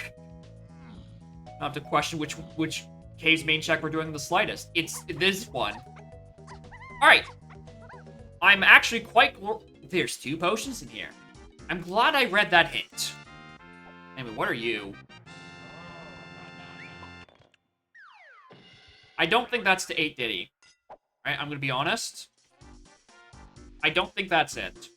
have to question which cave's main check we're doing the slightest. It's this one. Alright. I'm actually quite... There's 2 potions in here. I'm glad I read that hint. Anyway, what are you? I don't think that's to 8 Diddy. Right, I'm gonna be honest. I don't think that's it.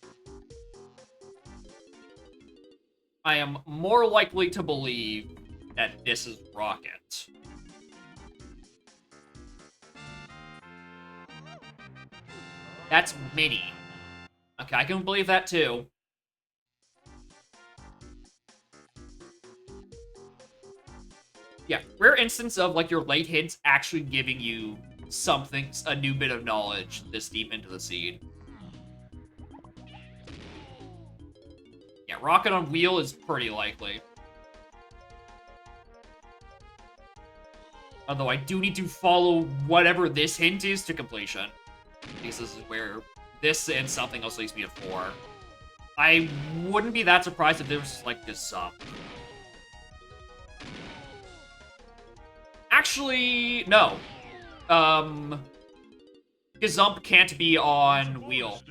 I am more likely to believe that this is Rocket. That's Minnie. Okay, I can believe that too. Yeah, rare instance of, like, your late hints actually giving you something, a new bit of knowledge this deep into the seed. Yeah, rocket on wheel is pretty likely. Although I do need to follow whatever this hint is to completion. Because this is where this and something else leads me to 4. I wouldn't be that surprised if there was, like, this Actually, no. Gazump can't be on wheel.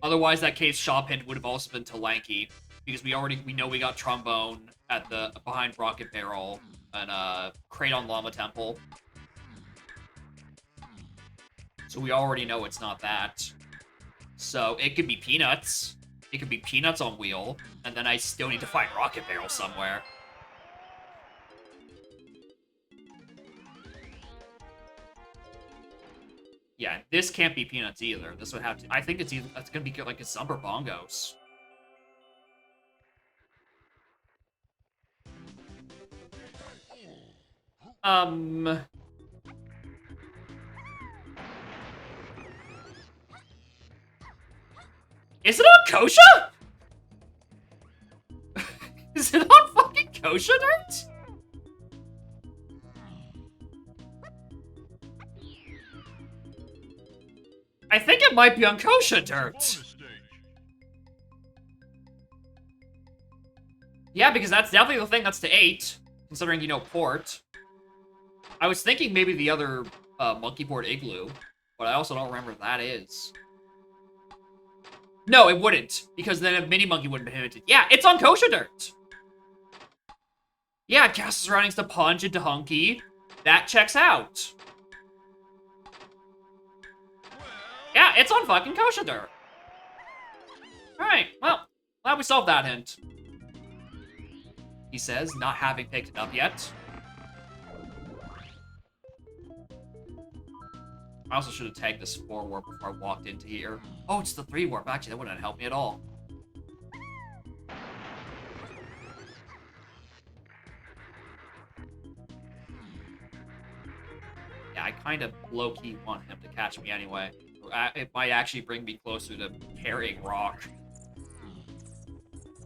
Otherwise, that case shop hint would have also been to Lanky. Because we know we got Trombone at the behind Rocket Barrel and Kraton Llama Temple. So we already know it's not that. So it could be Peanuts. It could be Peanuts on wheel, and then I still need to find Rocket Barrel somewhere. Yeah, this can't be Peanuts either. This would have to. I think it's gonna be like a Zumber Bongos. Is it on Kosha? Is it on fucking Kosha Dirt? I think it might be on Kosha Dirt. Yeah, because that's definitely the thing that's to 8, considering, you know, port. I was thinking maybe the other monkey board Igloo, but I also don't remember what that is. No, it wouldn't, because then a mini monkey wouldn't have hinted. Yeah, it's on Kosha Dirt. Yeah, cast surroundings to punch into Hunky. That checks out. Yeah, it's on fucking Kosha Dirt. Alright, well, glad we solved that hint. He says, not having picked it up yet. I also should have tagged this 4 warp before I walked into here. Oh, it's the 3 warp. Actually, that wouldn't have helped me at all. Yeah, I kind of low-key want him to catch me anyway. It might actually bring me closer to carrying Rock.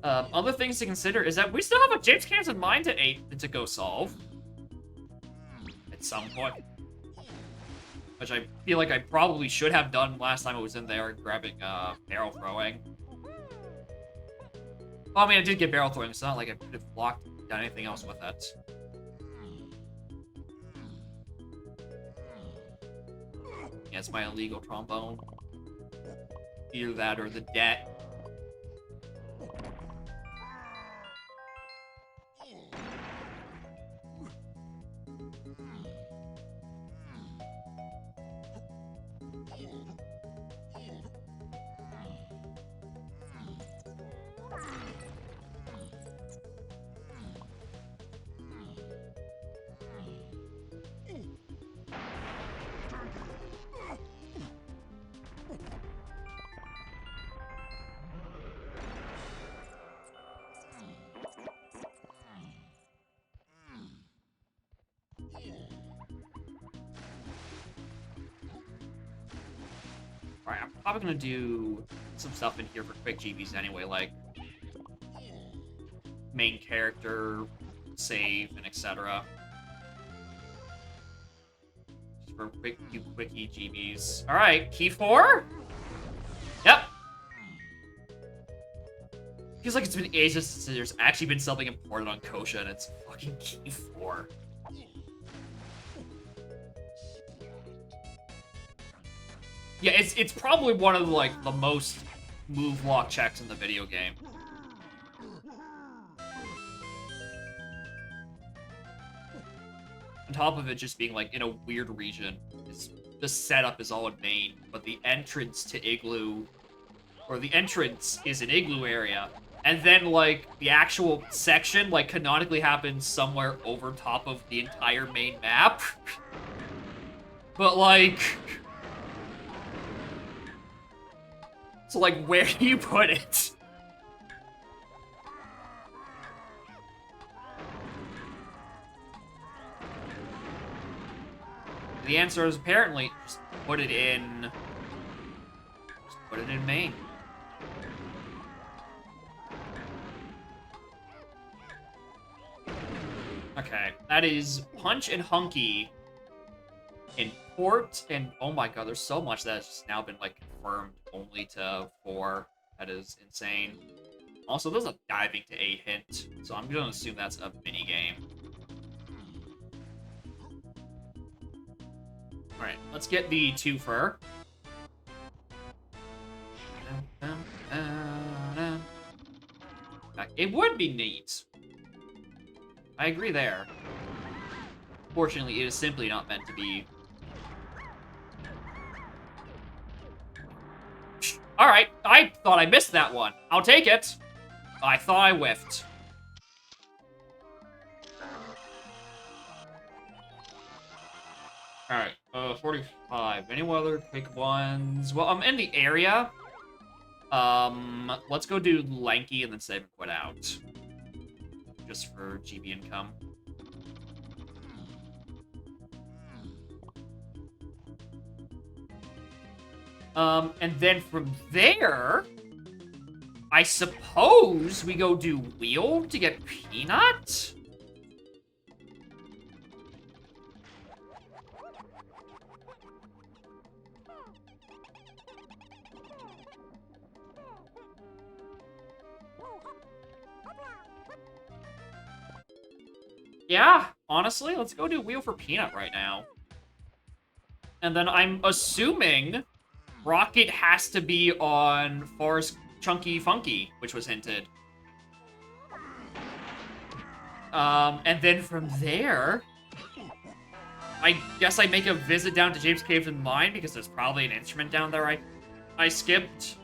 Other things to consider is that we still have a James Cannon mine to 8 to go solve. At some point. Which I feel like I probably should have done last time I was in there grabbing barrel throwing. Well, I mean, I did get barrel throwing. It's not like I could have done anything else with it. Yeah, it's my illegal trombone. Either that or the debt. Alright, I'm probably gonna do some stuff in here for quick GBs anyway, like main character, save, and etc. Just for few quickie GBs. Alright, key 4? Yep. Feels like it's been ages since there's actually been something important on Kosha, and it's fucking key 4. Yeah, it's probably one of the most move lock checks in the video game. On top of it just being like in a weird region, the setup is all in Maine, but the entrance to Igloo, or the entrance is an Igloo area, and then like the actual section like canonically happens somewhere over top of the entire main map. But like, so like where do you put it? The answer is apparently just put it in. Just put it in main. Okay, that is Punch and Hunky in port, and oh my god, there's so much that has just now been like confirmed only to 4. That is insane. Also, there's a diving to 8 hint, so I'm gonna assume that's a mini game. All right, let's get the twofer. It would be neat. I agree there. Fortunately, it is simply not meant to be. Alright, I thought I missed that one. I'll take it. I thought I whiffed. Alright, 45. Any other quick ones? Well, I'm in the area. Let's go do Lanky and then save and quit out. Just for GB income. And then from there, I suppose we go do Wheel to get Peanut? Yeah, honestly, let's go do Wheel for Peanut right now. And then I'm assuming Rocket has to be on Forest Chunky Funky, which was hinted. And then from there, I guess I make a visit down to James Cave's Mine because there's probably an instrument down there I skipped.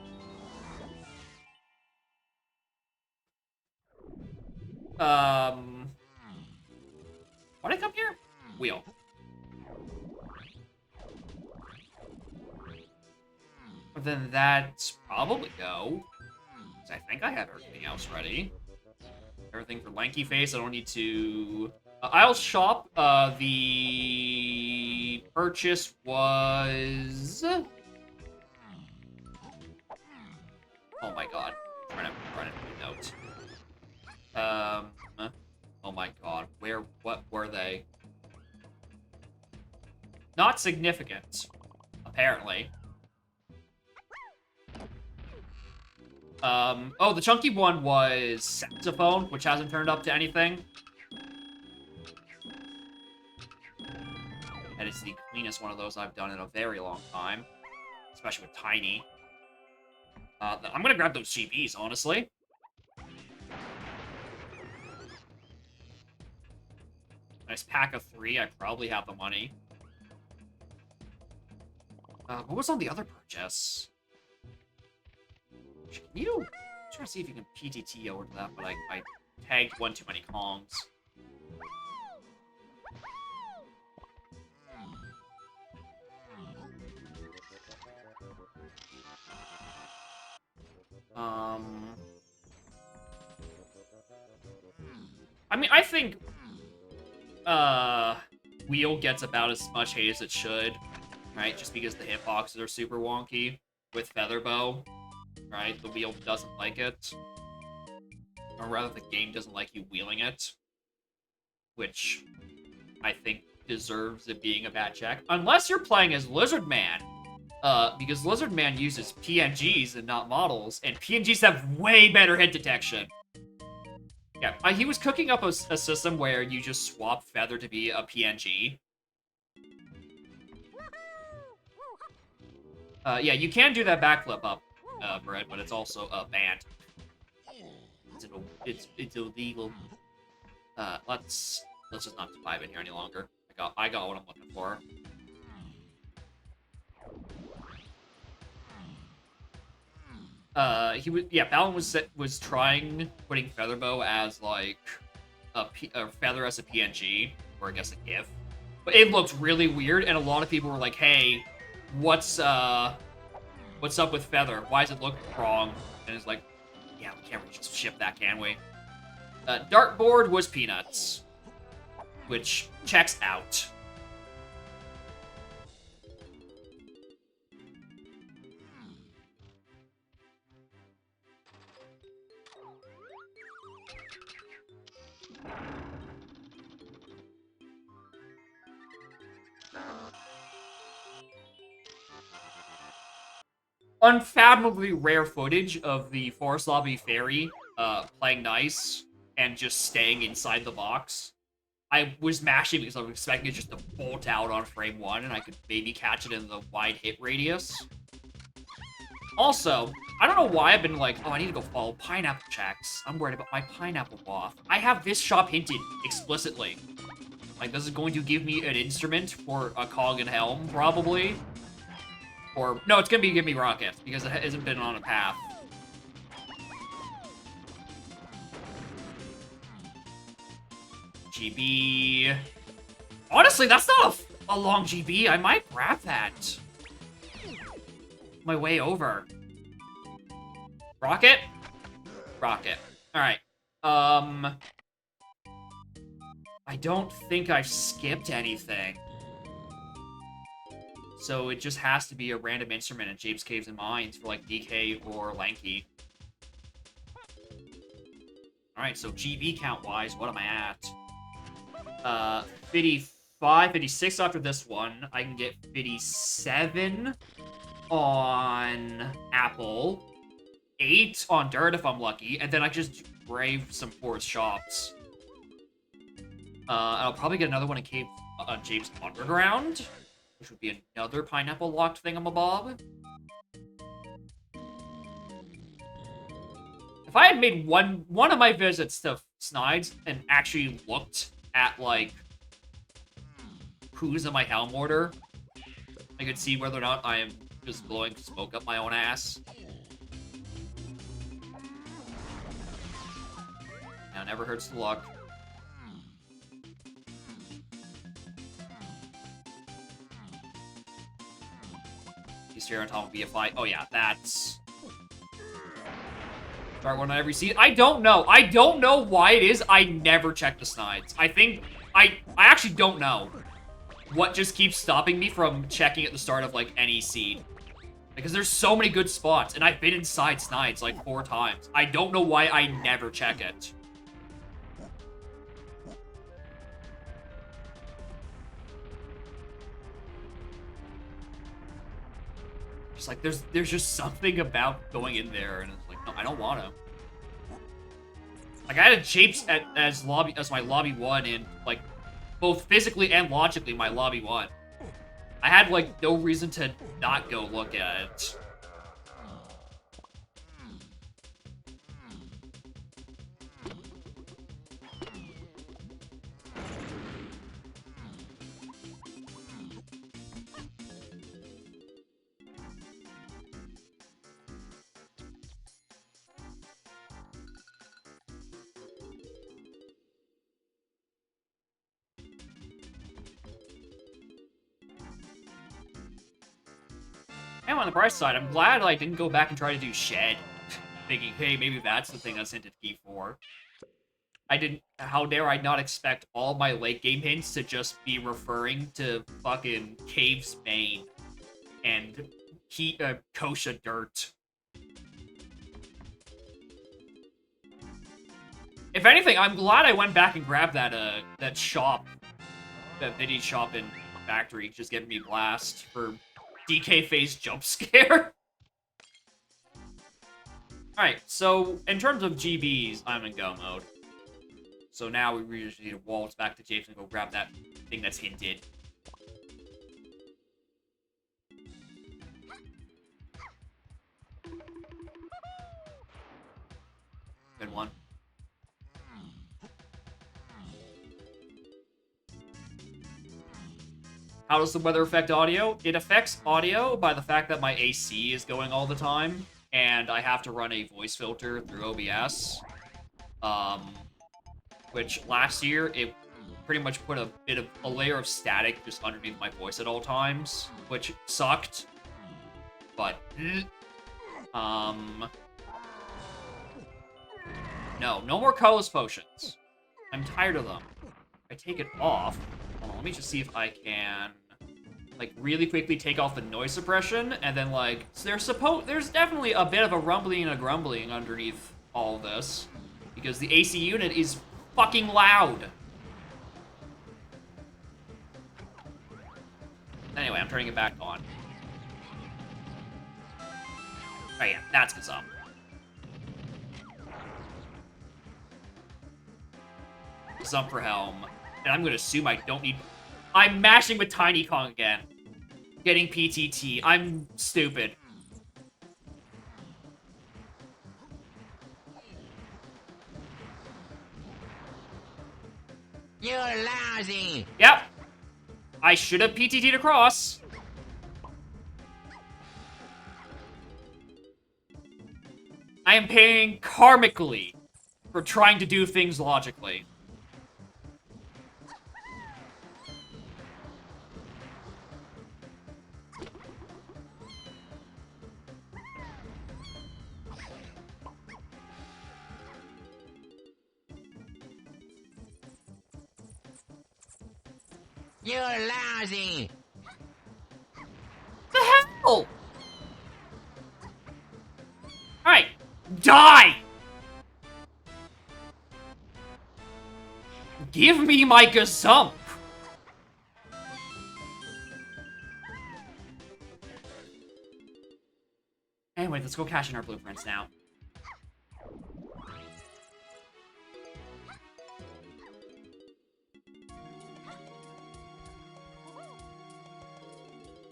Why'd I come here? Wheel. But then that's probably go. I think I have everything else ready. Everything for Lanky Face, I don't need to... I'll shop. The purchase was... Oh my god. I'm trying to run it in notes. Oh my god. What were they? Not significant, apparently. Oh, the chunky one was Saxophone, which hasn't turned up to anything. And it's the cleanest one of those I've done in a very long time. Especially with Tiny. I'm gonna grab those GBs, honestly. Nice pack of 3, I probably have the money. What was on the other purchase? Can you... I'm trying to see if you can PTT over to that, but I tagged one too many Kongs. I mean, I think Wheel gets about as much hate as it should, right? Just because the hitboxes are super wonky with Featherbow, right? The Wheel doesn't like it. Or rather, the game doesn't like you wheeling it. Which I think deserves it being a bad check. Unless you're playing as Lizard Man. Because Lizard Man uses PNGs and not models, and PNGs have way better hit detection. Yeah, he was cooking up a system where you just swap Feather to be a PNG. Yeah, you can do that backflip up, Brett, but it's also banned. It's illegal. Let's just not vibe in here any longer. I got what I'm looking for. Balin was trying putting Featherbow as like a Feather as a PNG, or I guess a GIF, but it looked really weird, and a lot of people were like, "Hey, what's up with Feather? Why does it look wrong?" And it's like, yeah, we can't really just ship that, can we? Dartboard was Peanuts, which checks out. unfathomably rare footage of the Forest Lobby Fairy playing nice and just staying inside the box. I was mashing because I was expecting it just to bolt out on frame 1, and I could maybe catch it in the wide hit radius. Also, I don't know why I've been like, oh, I need to go follow pineapple checks. I'm worried about my pineapple waff. I have this shop hinted explicitly. Like, this is going to give me an instrument for a cog and helm, probably. Or, no, it's gonna be give me rocket, because it hasn't been on a path. GB. Honestly, that's not a long GB. I might grab that. My way over. Rocket? Rocket. Alright. I don't think I've skipped anything. So it just has to be a random instrument in Japes Caves and Mines for like DK or Lanky. Alright, so GB count-wise, what am I at? 55, 56 after this one. I can get 57 on Apple. 8 on Dirt if I'm lucky. And then I just brave some forest shops. I'll probably get another one in Cave Japes Underground, which would be another pineapple locked thingamabob. If I had made one of my visits to Snides and actually looked at, like, who's in my helm order, I could see whether or not I am just blowing smoke up my own ass. Now, never hurts to luck. He's here on top of BFI. Oh yeah, that's... Start one on every seed. I don't know. I don't know why it is I never check the Snides. I think... I actually don't know what just keeps stopping me from checking at the start of, like, any seed. Because there's so many good spots, and I've been inside Snides, like, 4 times. I don't know why I never check it. Just like, there's just something about going in there, and it's like, no, I don't want to. Like, I had a Japes as my lobby 1 in, like, both physically and logically my lobby 1. I had, like, no reason to not go look at it. And on the bright side, I'm glad I didn't go back and try to do Shed. Thinking, hey, maybe that's the thing that's hinted key for. How dare I not expect all my late game hints to just be referring to fucking Cave's Bane and Kosha Dirt. If anything, I'm glad I went back and grabbed that shop, that video shop in Factory, just giving me blast for DK phase jump scare. Alright, so in terms of GBs, I'm in go mode. So now we really just need to waltz back to Japes and go grab that thing that's hinted. Good one. How does the weather affect audio? It affects audio by the fact that my AC is going all the time, and I have to run a voice filter through OBS. Which last year, it pretty much put a layer of static just underneath my voice at all times, which sucked. But, no more colorless potions. I'm tired of them. I take it off. Hold on, let me just see if I can, like, really quickly take off the noise suppression, and then, like, so there's definitely a bit of a rumbling and a grumbling underneath all of this, because the AC unit is fucking loud. Anyway, I'm turning it back on. Oh yeah, that's Gazum. Gazum for Helm. And I'm gonna assume I don't need... I'm mashing with Tiny Kong again. Getting PTT. I'm stupid. You're lousy. Yep. I should have PTT'd across. I am paying karmically for trying to do things logically. You're lousy. The hell? Alright. Die! Give me my Gazump! Anyway, let's go cash in our blueprints now.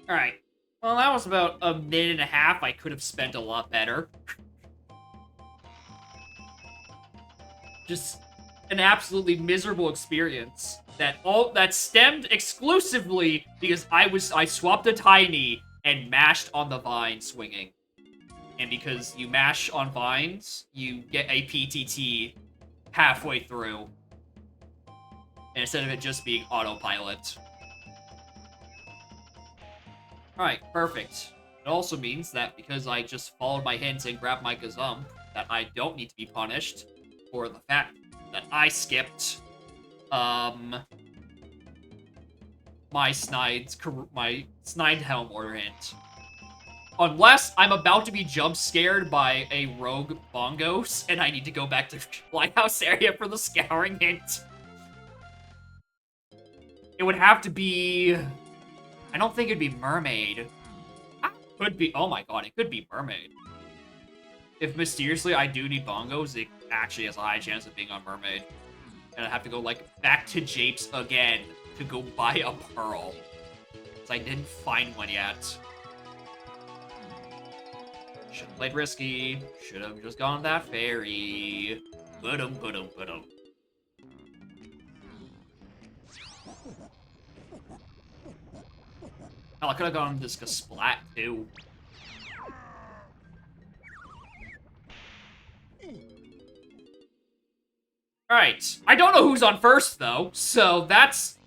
Alright. Well, that was about a minute and a half I could have spent a lot better. Just an absolutely miserable experience that stemmed exclusively because I swapped a Tiny and mashed on the vine swinging. And because you mash on vines, you get a PTT halfway through. And instead of it just being autopilot. Alright, perfect. It also means that because I just followed my hints and grabbed my Gazump, that I don't need to be punished for the fact that I skipped, my Snide Helm order hint. Unless I'm about to be jump scared by a rogue Bongos, and I need to go back to Lighthouse area for the scouring hint. It would have to be... I don't think it'd be Mermaid. Could be... Oh my god, it could be Mermaid. If mysteriously I do need Bongos, it actually has a high chance of being on Mermaid. And I have to go, like, back to Japes again to go buy a Pearl. Because I didn't find one yet. Should've played risky. Should've just gone that ferry. Ba-dum. Hell, I could've gone this Splat, too. Alright. I don't know who's on first, though, so that's...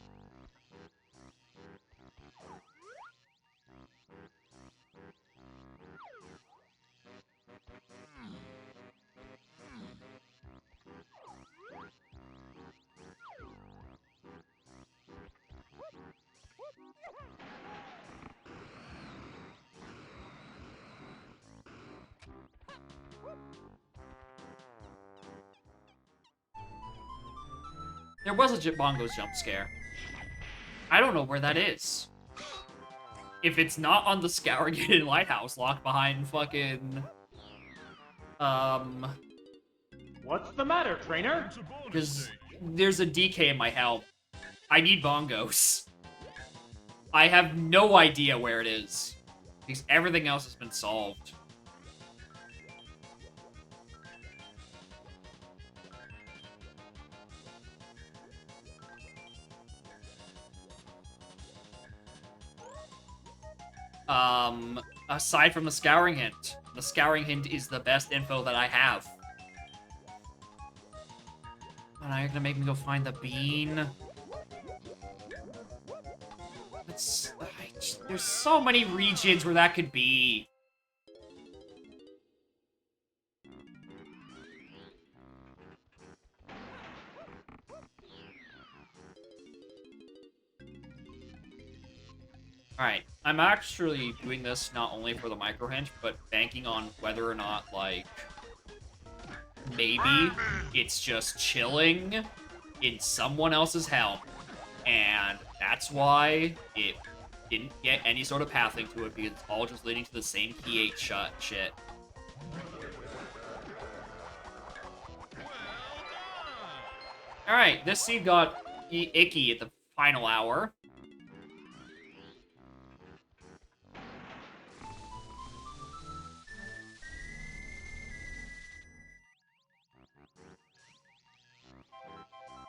There was a Bongos jump scare. I don't know where that is. If it's not on the Scourgated Lighthouse locked behind fucking... What's the matter, trainer? It's a bonus Because stage. there's a DK in my help. I need Bongos. I have no idea where it is. Because everything else has been solved. Aside from the Scouring Hint. The Scouring Hint is the best info that I have. And now you're gonna make me go find the bean. There's so many regions where that could be. Alright, I'm actually doing this not only for the micro hint, but banking on whether or not, like, maybe it's just chilling in someone else's helm. And that's why it didn't get any sort of pathing to it, because it's all just leading to the same P8 shit. Alright, this seed got icky at the final hour.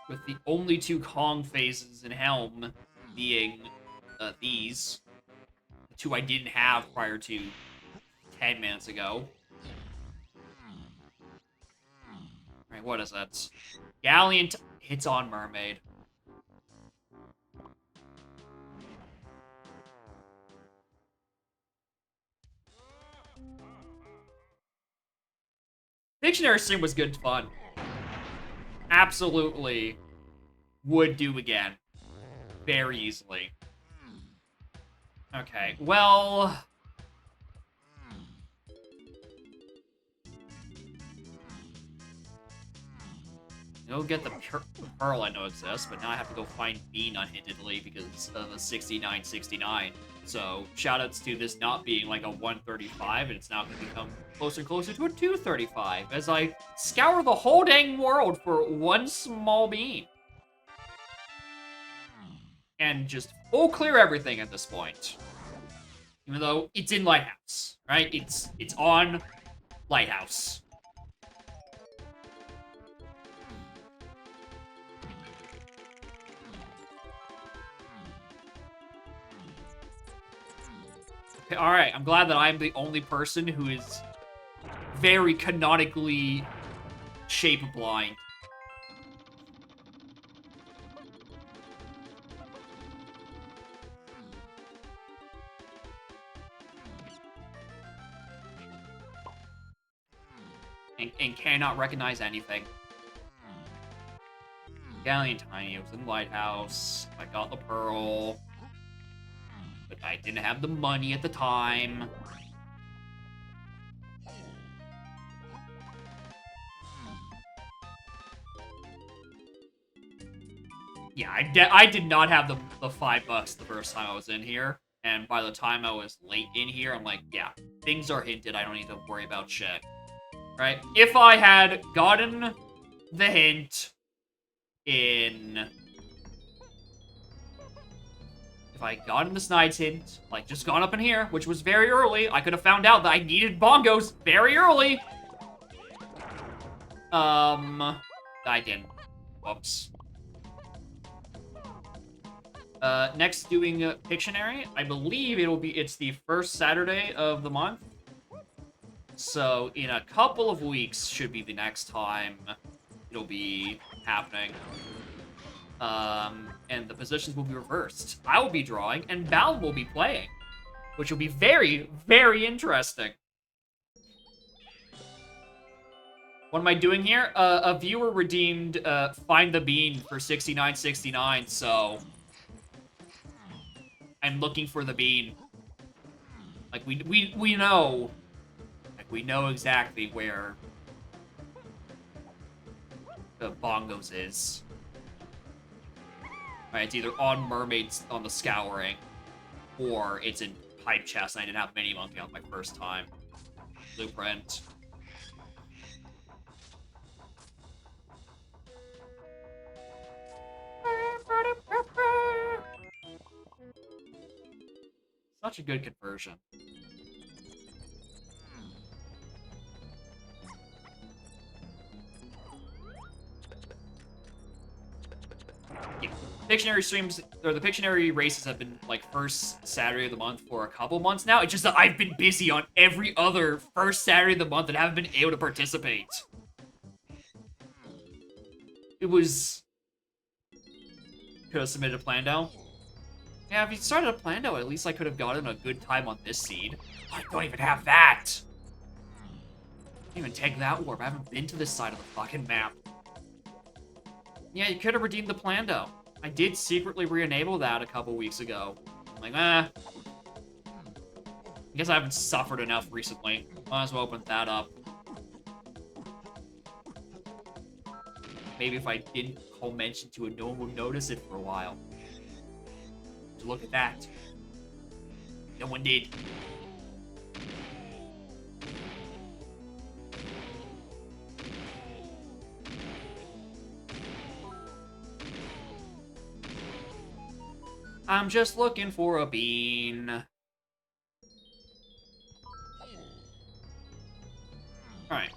With the only 2 Kong phases in Helm being these. The 2 I didn't have prior to 10 minutes ago. Alright, what is that? Galleon hits on Mermaid. Dictionary stream was good fun. Absolutely would do again. Very easily. Okay, well... Go get the Pearl I know exists, but now I have to go find Bean unhintedly because of a 6969. So, shoutouts to this not being like a 135, and it's now going to become closer and closer to a 235 as I scour the whole dang world for one small bean. And just full clear everything at this point. Even though it's in Lighthouse, right? It's on Lighthouse. Alright, I'm glad that I'm the only person who is very canonically shape blind. And cannot recognize anything. Galleon Tiny, I was in the Lighthouse, I got the Pearl. But I didn't have the money at the time. Yeah, I did not have the $5 the first time I was in here. And by the time I was late in here, I'm like, yeah, things are hinted. I don't need to worry about shit. Right? If I had gotten the hint in... If I got in the Snides hint, like just gone up in here, which was very early, I could have found out that I needed bongos very early. I didn't. Whoops. Next doing Pictionary. I believe it's the first Saturday of the month. So in a couple of weeks should be the next time it'll be happening. And the positions will be reversed. I will be drawing, and Val will be playing, which will be very, very interesting. What am I doing here? A viewer redeemed Find the Bean for 6969, so I'm looking for the bean. Like we know, like we know exactly where the bongos is. Right, it's either on Mermaids on the Scouring, or it's in Pipe Chest, and I didn't have Mini Monkey on my first time. Blueprint. Such a good conversion. Yeah. Pictionary streams, or the Pictionary races have been, like, first Saturday of the month for a couple months now. It's just that I've been busy on every other first Saturday of the month and haven't been able to participate. It was... Could have submitted a Plando. Yeah, if you started a Plando, at least I could have gotten a good time on this seed. I don't even have that! I can't even take that warp. I haven't been to this side of the fucking map. Yeah, you could have redeemed the Plando. I did secretly re-enable that a couple weeks ago. I'm like, I guess I haven't suffered enough recently. Might as well open that up. Maybe if I didn't call mention to it, no one would notice it for a while. So look at that. No one did. I'm just looking for a bean. Alright.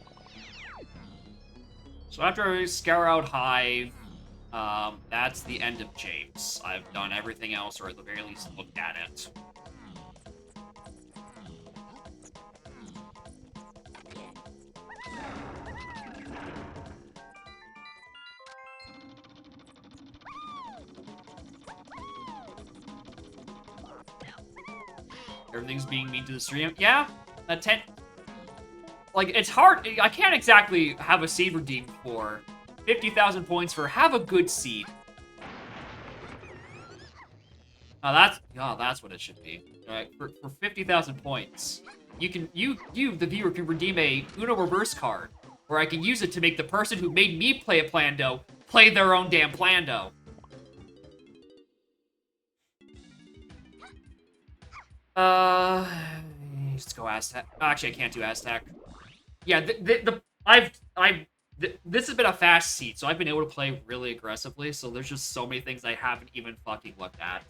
So after I scour out Hive, that's the end of Japes. I've done everything else, or at the very least looked at it. Everything's being mean to the stream. Yeah, a 10... Like, it's hard. I can't exactly have a seed redeemed for 50,000 points for have a good seed. That's what it should be. All right, for 50,000 points, you, the viewer, can redeem a Uno Reverse card, where I can use it to make the person who made me play a Plando play their own damn Plando. Let's go Aztec. Actually, I can't do Aztec. Yeah, this has been a fast seat, so I've been able to play really aggressively, so there's just so many things I haven't even fucking looked at.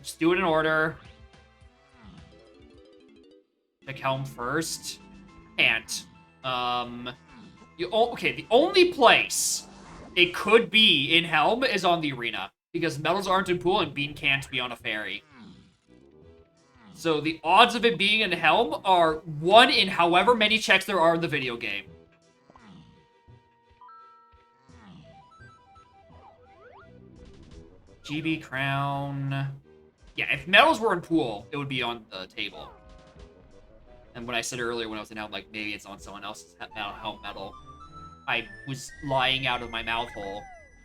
Just do it in order. Pick Helm first. Can't. Okay, the only place it could be in Helm is on the arena, because metals aren't in pool and Bean can't be on a ferry. So the odds of it being in Helm are 1 in however many checks there are in the video game. GB Crown... Yeah, if metals were in pool, it would be on the table. And when I said earlier when I was in Helm, like, maybe it's on someone else's Helm medal, I was lying out of my mouth hole,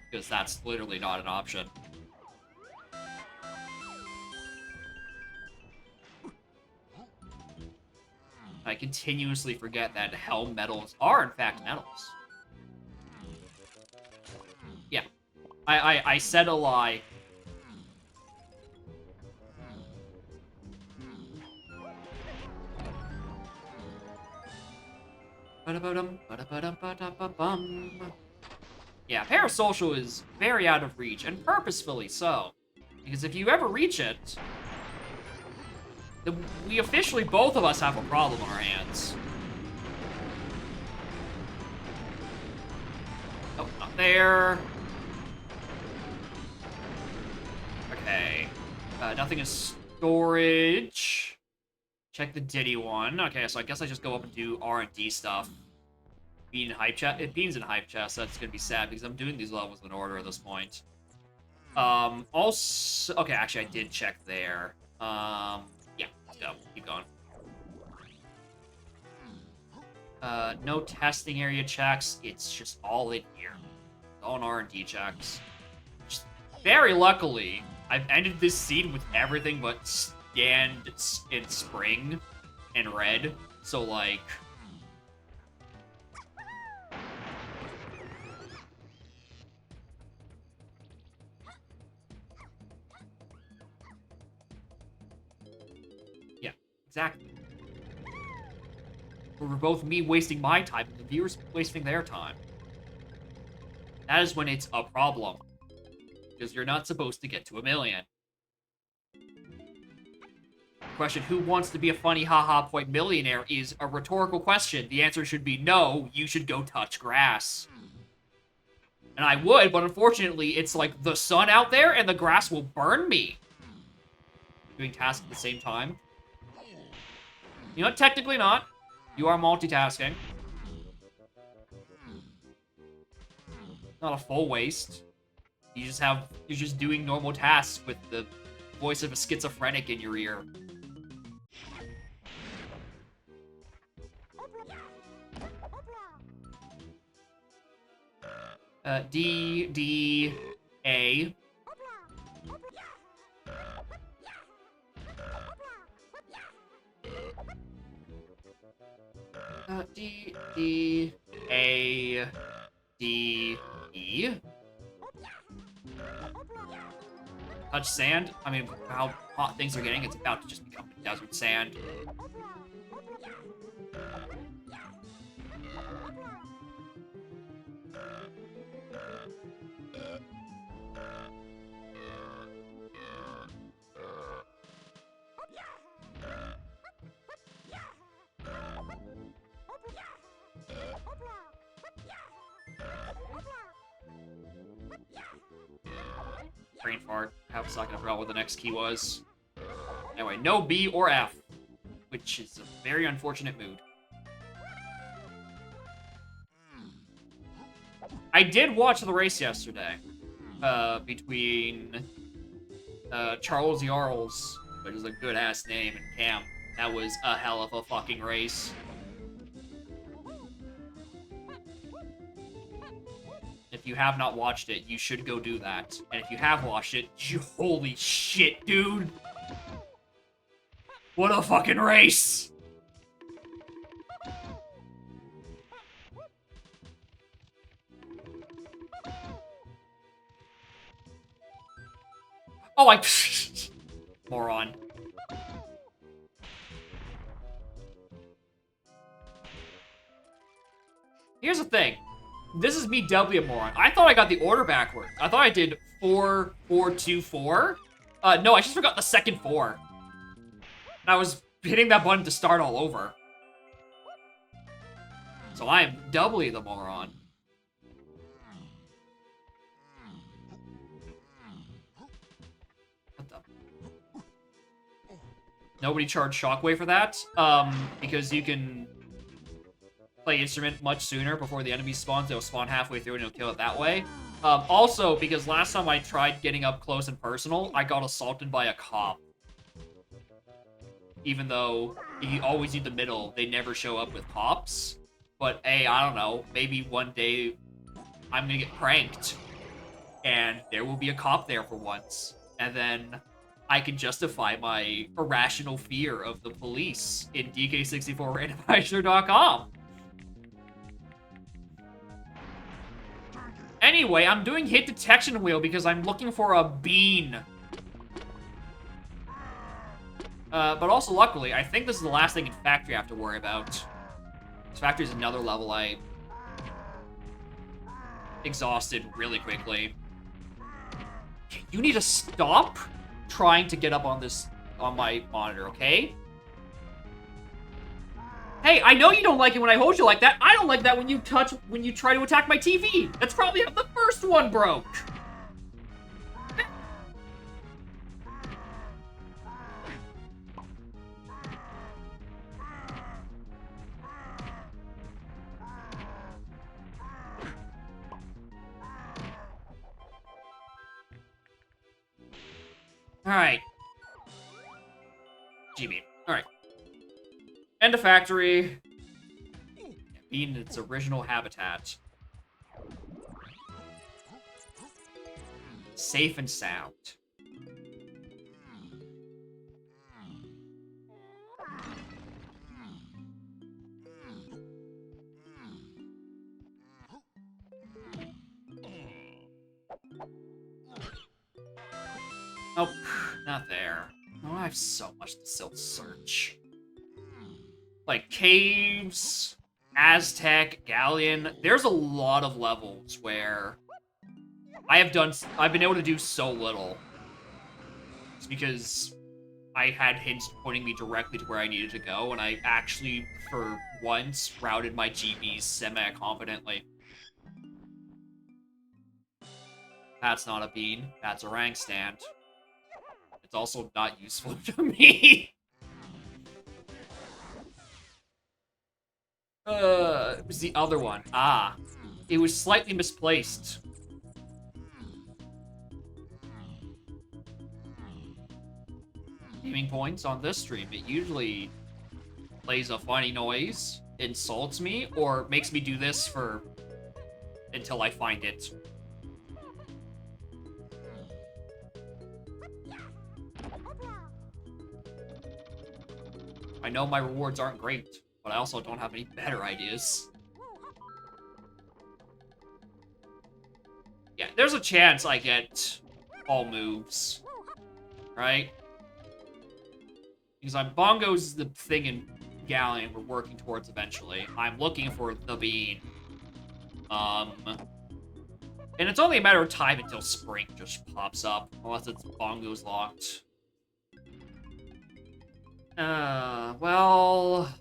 because that's literally not an option. I continuously forget that Helm medals are, in fact, medals. Yeah. I said a lie. Yeah, Parasocial is very out of reach, and purposefully so. Because if you ever reach it, we officially, both of us, have a problem on our hands. Oh, not there. Okay. Nothing in storage. Check the Diddy one. Okay, so I guess I just go up and do R&D stuff. Bean in hype chest. Bean's in hype chest, so that's gonna be sad because I'm doing these levels in order at this point. Also, okay, actually I did check there. Yeah, let's go. Keep going. No testing area checks. It's just all in here. All in R&D checks. Just very luckily, I've ended this seed with everything but stand in spring and red. So, like... Yeah, exactly. We're both me wasting my time and the viewers wasting their time. That is when it's a problem. Because you're not supposed to get to 1 million. Question, who wants to be a funny haha point millionaire is a rhetorical question. The answer should be no, you should go touch grass. And I would, but unfortunately it's like the sun out there and the grass will burn me. Doing tasks at the same time. You know what, technically not. You are multitasking. Not a full waste. You're just doing normal tasks with the voice of a schizophrenic in your ear. D, D, A. D, D, A, D, E. Touch sand. I mean, how hot things are getting, it's about to just become desert sand. Brain fart. Half a second, I forgot what the next key was. Anyway, no B or F, which is a very unfortunate mood. I did watch the race yesterday, between Charles Yarls, which is a good-ass name, and Cam. That was a hell of a fucking race. If you have not watched it, you should go do that. And if you have watched it, holy shit, dude! What a fucking race! Oh, I... Moron. Here's the thing. This is me doubly a moron. I thought I got the order backwards. I thought I did 4, 4, 2, 4. No, I just forgot the second 4. And I was hitting that button to start all over. So I am doubly the moron. What the? Nobody charged Shockwave for that. Because you can play instrument much sooner before the enemy spawns. They'll spawn halfway through and you'll kill it that way. Also, because last time I tried getting up close and personal, I got assaulted by a cop. Even though you always need the middle, they never show up with cops. But hey, I don't know, maybe one day I'm gonna get pranked and there will be a cop there for once. And then I can justify my irrational fear of the police in DK64randomizer.com. Anyway, I'm doing hit detection wheel because I'm looking for a bean. But also, luckily, I think this is the last thing in Factory I have to worry about. This Factory is another level I exhausted really quickly. You need to stop trying to get up on this, on my monitor, okay? Hey, I know you don't like it when I hold you like that. I don't like that when you try to attack my TV. That's probably how the first one broke. Alright. GB. Alright. End of Factory. Be in its original habitat. Safe and sound. Nope, not there. Oh, I have so much to still search. Like caves, Aztec, Galleon. There's a lot of levels where I've been able to do so little. It's because I had hints pointing me directly to where I needed to go, and I actually, for once, routed my GBs semi-confidently. That's not a bean. That's a rank stand. It's also not useful to me. It was the other one. Ah. It was slightly misplaced. Gaming points on this stream. It usually plays a funny noise, insults me, or makes me do this for until I find it. I know my rewards aren't great, but I also don't have any better ideas. Yeah, there's a chance I get all moves, right? Because Bongo's the thing in Galleon we're working towards eventually. I'm looking for the bean. And it's only a matter of time until spring just pops up, unless it's Bongo's locked. Well...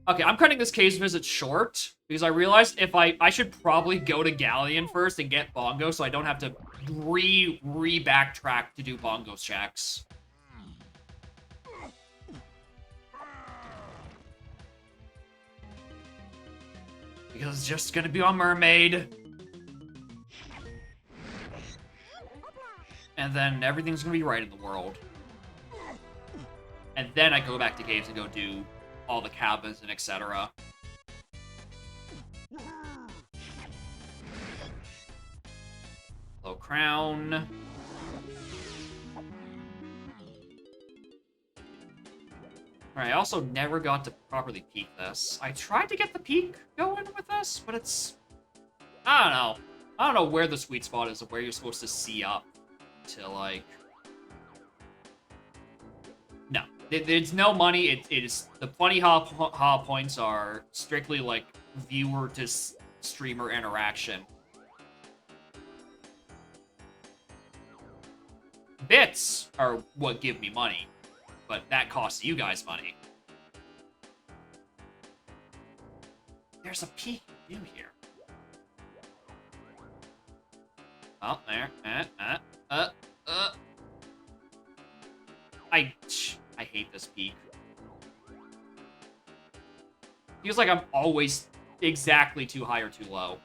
Okay, I'm cutting this case visit short because I realized if I should probably go to Galleon first and get Bongo so I don't have to backtrack to do Bongo checks. Because it's just gonna be on Mermaid. And then everything's gonna be right in the world. And then I go back to caves and go do all the cabins and etc. Low crown. Alright, I also never got to properly peek this. I tried to get the peek going with this, but it's... I don't know. I don't know where the sweet spot is of where you're supposed to see up to, like... No. There's no money. It is... The Funny Ha points are strictly, like, viewer to streamer interaction. Bits are what give me money. But that costs you guys money. There's a peak view here. Oh, there. I hate this peak. Feels like I'm always exactly too high or too low.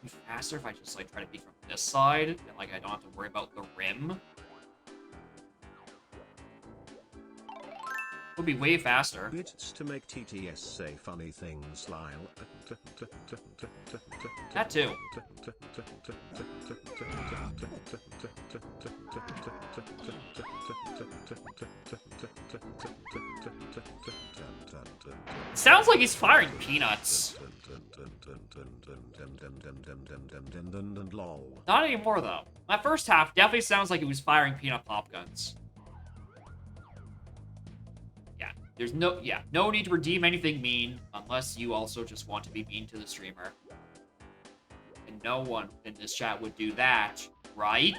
Be faster if I just like try to peek from this side, and like I don't have to worry about the rim. Would be way faster. Bits to make TTS say funny things, Lyle. That too. Sounds like he's firing peanuts. Not anymore, though. That first half definitely sounds like he was firing peanut pop guns. Yeah, there's no need to redeem anything mean unless you also just want to be mean to the streamer. And no one in this chat would do that, right?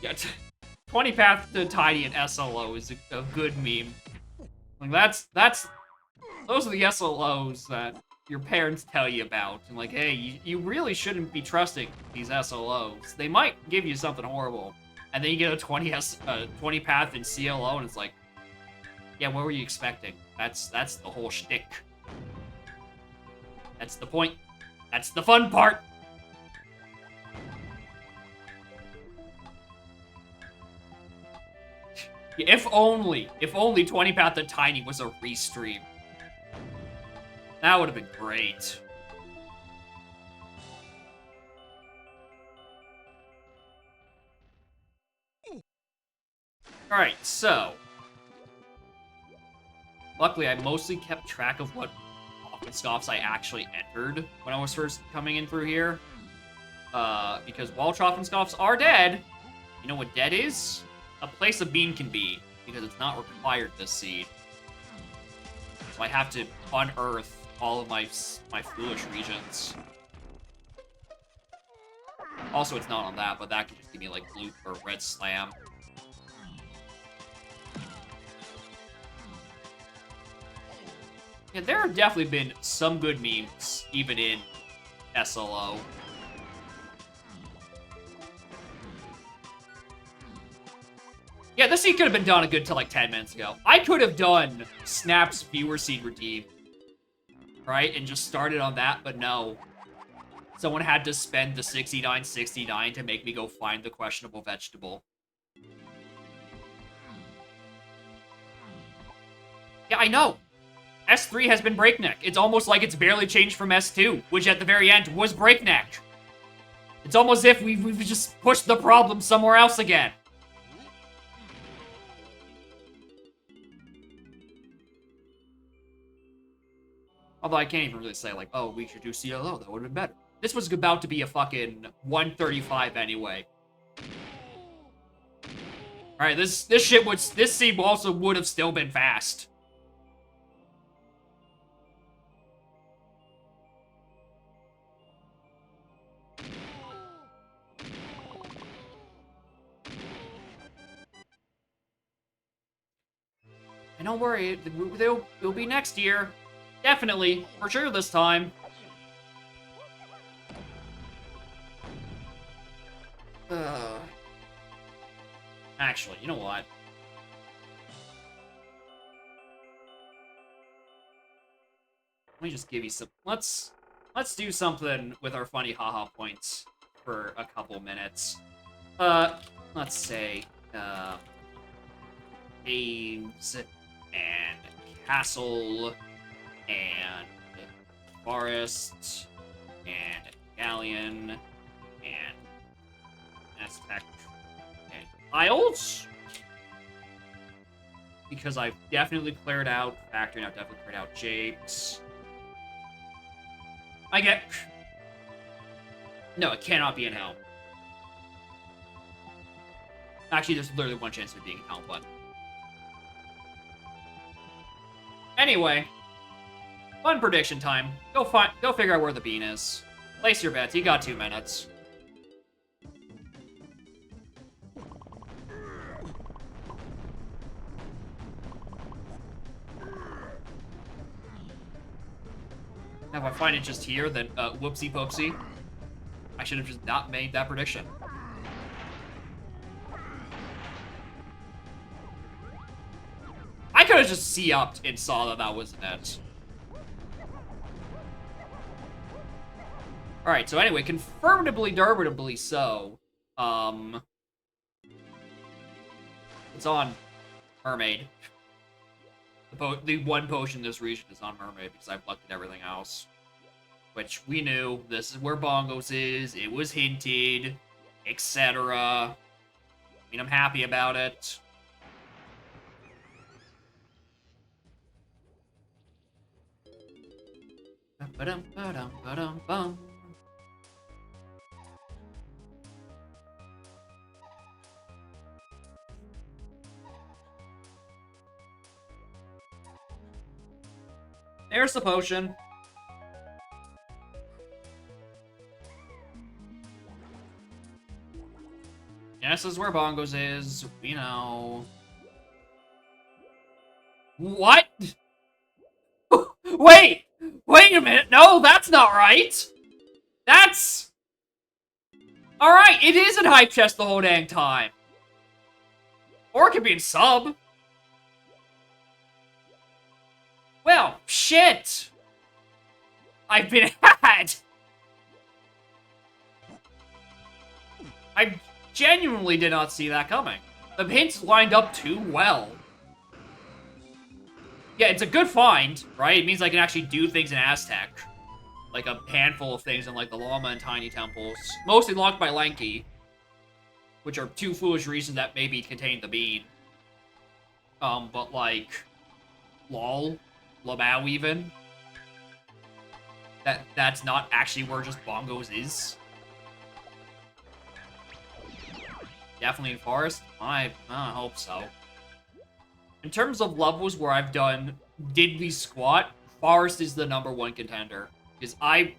Yeah, 20 Path to Tiny and SLO is a good meme. Like those are the SLOs that your parents tell you about. And like, hey, you really shouldn't be trusting these SLOs. They might give you something horrible. And then you get a 20 Path in CLO and it's like, yeah, what were you expecting? That's the whole shtick. That's the point. That's the fun part. If only 20 Path to Tiny was a restream. That would have been great. Alright, so. Luckily, I mostly kept track of what Trophenskoffs I actually entered when I was first coming in through here. Because while Trophenskoffs are dead, you know what dead is? A place a bean can be, because it's not required this seed. So I have to unearth all of my foolish regions. Also, it's not on that, but that could just give me, like, blue or red slam. Yeah, there have definitely been some good memes, even in SLO. Yeah, this seed could have been done a good till like 10 minutes ago. I could have done Snap's viewer seed redeem, right? And just started on that, but no. Someone had to spend the 69.69 to make me go find the questionable vegetable. Yeah, I know. S3 has been breakneck. It's almost like it's barely changed from S2, which at the very end was breakneck. It's almost as if we've just pushed the problem somewhere else again. Although I can't even really say, like, oh, we should do CLO. That would have been better. This was about to be a fucking 135 anyway. Alright, this scene also would have still been fast. And don't worry, it'll be next year. Definitely, for sure this time. Actually, you know what? Let me just give you some... Let's do something with our funny haha points for a couple minutes. Let's say, Caves, and Castle, and Forest, and Galleon, and Aztec, and Isles. Because I've definitely cleared out Factory, and I've definitely cleared out Japes. No, it cannot be in Hell. Actually, there's literally one chance of it being in Hell, but... Anyway, fun prediction time. Go figure out where the bean is. Place your bets. You got 2 minutes. Now, if I find it just here, then whoopsie poopsie. I should have just not made that prediction. I could have just C-upped and saw that that was it. Alright, so anyway, confirmatively, derbitably so. It's on Mermaid. The one potion in this region is on Mermaid because I've looked at everything else. Which we knew. This is where Bongos is. It was hinted. Etc. I mean, I'm happy about it. Ba-dum-ba-dum-ba-dum-bum. There's the potion. Yes, this is where Bongos is. We know. What? Wait! Wait a minute! No, that's not right! That's... Alright, it is in Hype Chest the whole dang time. Or it could be in Sub. Well, shit! I've been had! I genuinely did not see that coming. The hints lined up too well. Yeah, it's a good find, right? It means I can actually do things in Aztec. Like a handful of things in like the Llama and Tiny Temples. Mostly locked by Lanky. Which are 2 foolish reasons that maybe contain the bean. But like... LOL. Lamau even. That's not actually where just Bongos is. Definitely in Forest? I hope so. In terms of levels where I've done diddly squat, Forest is the #1 contender. Because I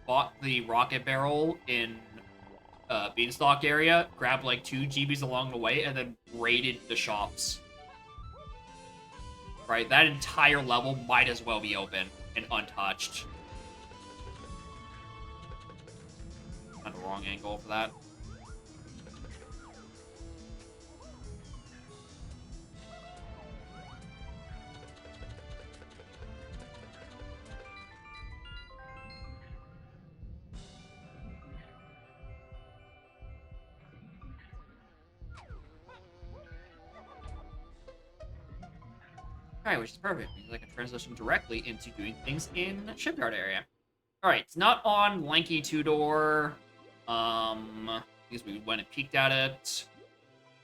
bought the rocket barrel in Beanstalk area, grabbed like 2 GBs along the way, and then raided the shops. Right? That entire level might as well be open and untouched. Kind of wrong angle for that. Alright, which is perfect, because I can transition directly into doing things in Shipyard area. Alright, it's not on Lanky 2-door, because we went and peeked at it.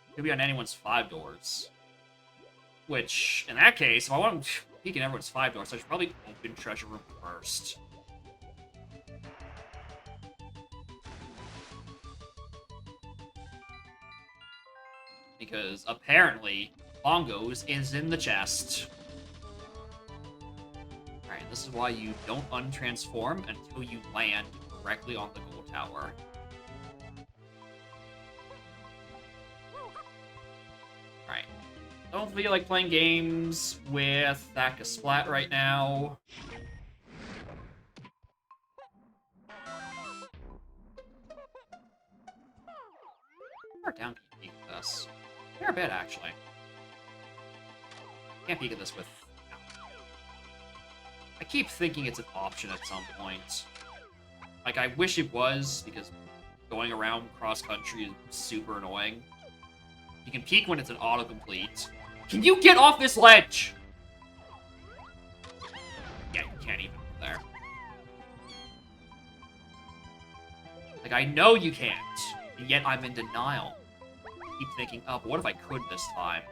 It could be on anyone's 5 doors. Which, in that case, if I want to peeking everyone's 5 doors, so I should probably open treasure room first. Because apparently, Bongos is in the chest. Alright, this is why you don't untransform until you land directly on the gold tower. Alright. Don't feel like playing games with Thaka Splat right now. How far down can you peek with this? Fair bit, actually. Can't peek at this with... I keep thinking it's an option at some point. Like, I wish it was, because going around cross-country is super annoying. You can peek when it's an autocomplete. Can you get off this ledge? Yeah, you can't even from there. Like, I know you can't, and yet I'm in denial. Keep thinking, oh, but what if I could this time?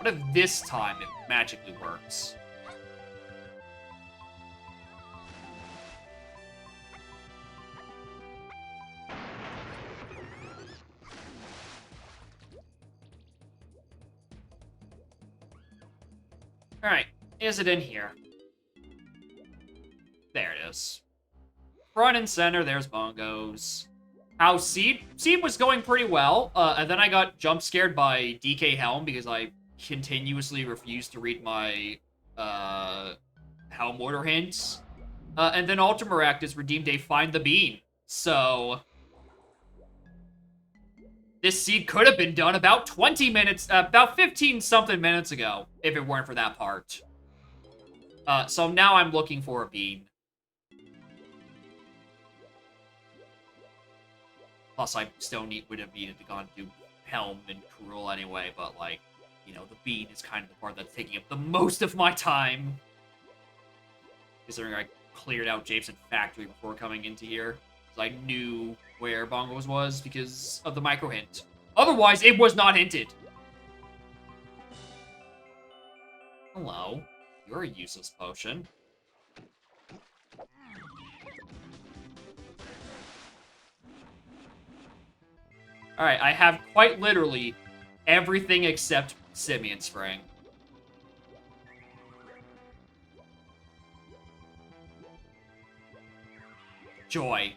What if this time it magically works? Alright, is it in here? There it is. Front and center, there's Bongos. How Seed was going pretty well, and then I got jump scared by DK Helm because I continuously refused to read my Helm order hints. And then Ultramaractus redeemed a Find the Bean. So this seed could have been done about 20 minutes, about 15-something minutes ago, if it weren't for that part. So now I'm looking for a bean. Plus, I still would have needed to gone do Helm and Cruel anyway, but, like, you know, the bean is kind of the part that's taking up the most of my time. Considering I cleared out Jameson Factory before coming into here. I knew where Bongos was because of the micro hint. Otherwise, it was not hinted. Hello. You're a useless potion. Alright, I have quite literally everything except Simian Spring. Joy.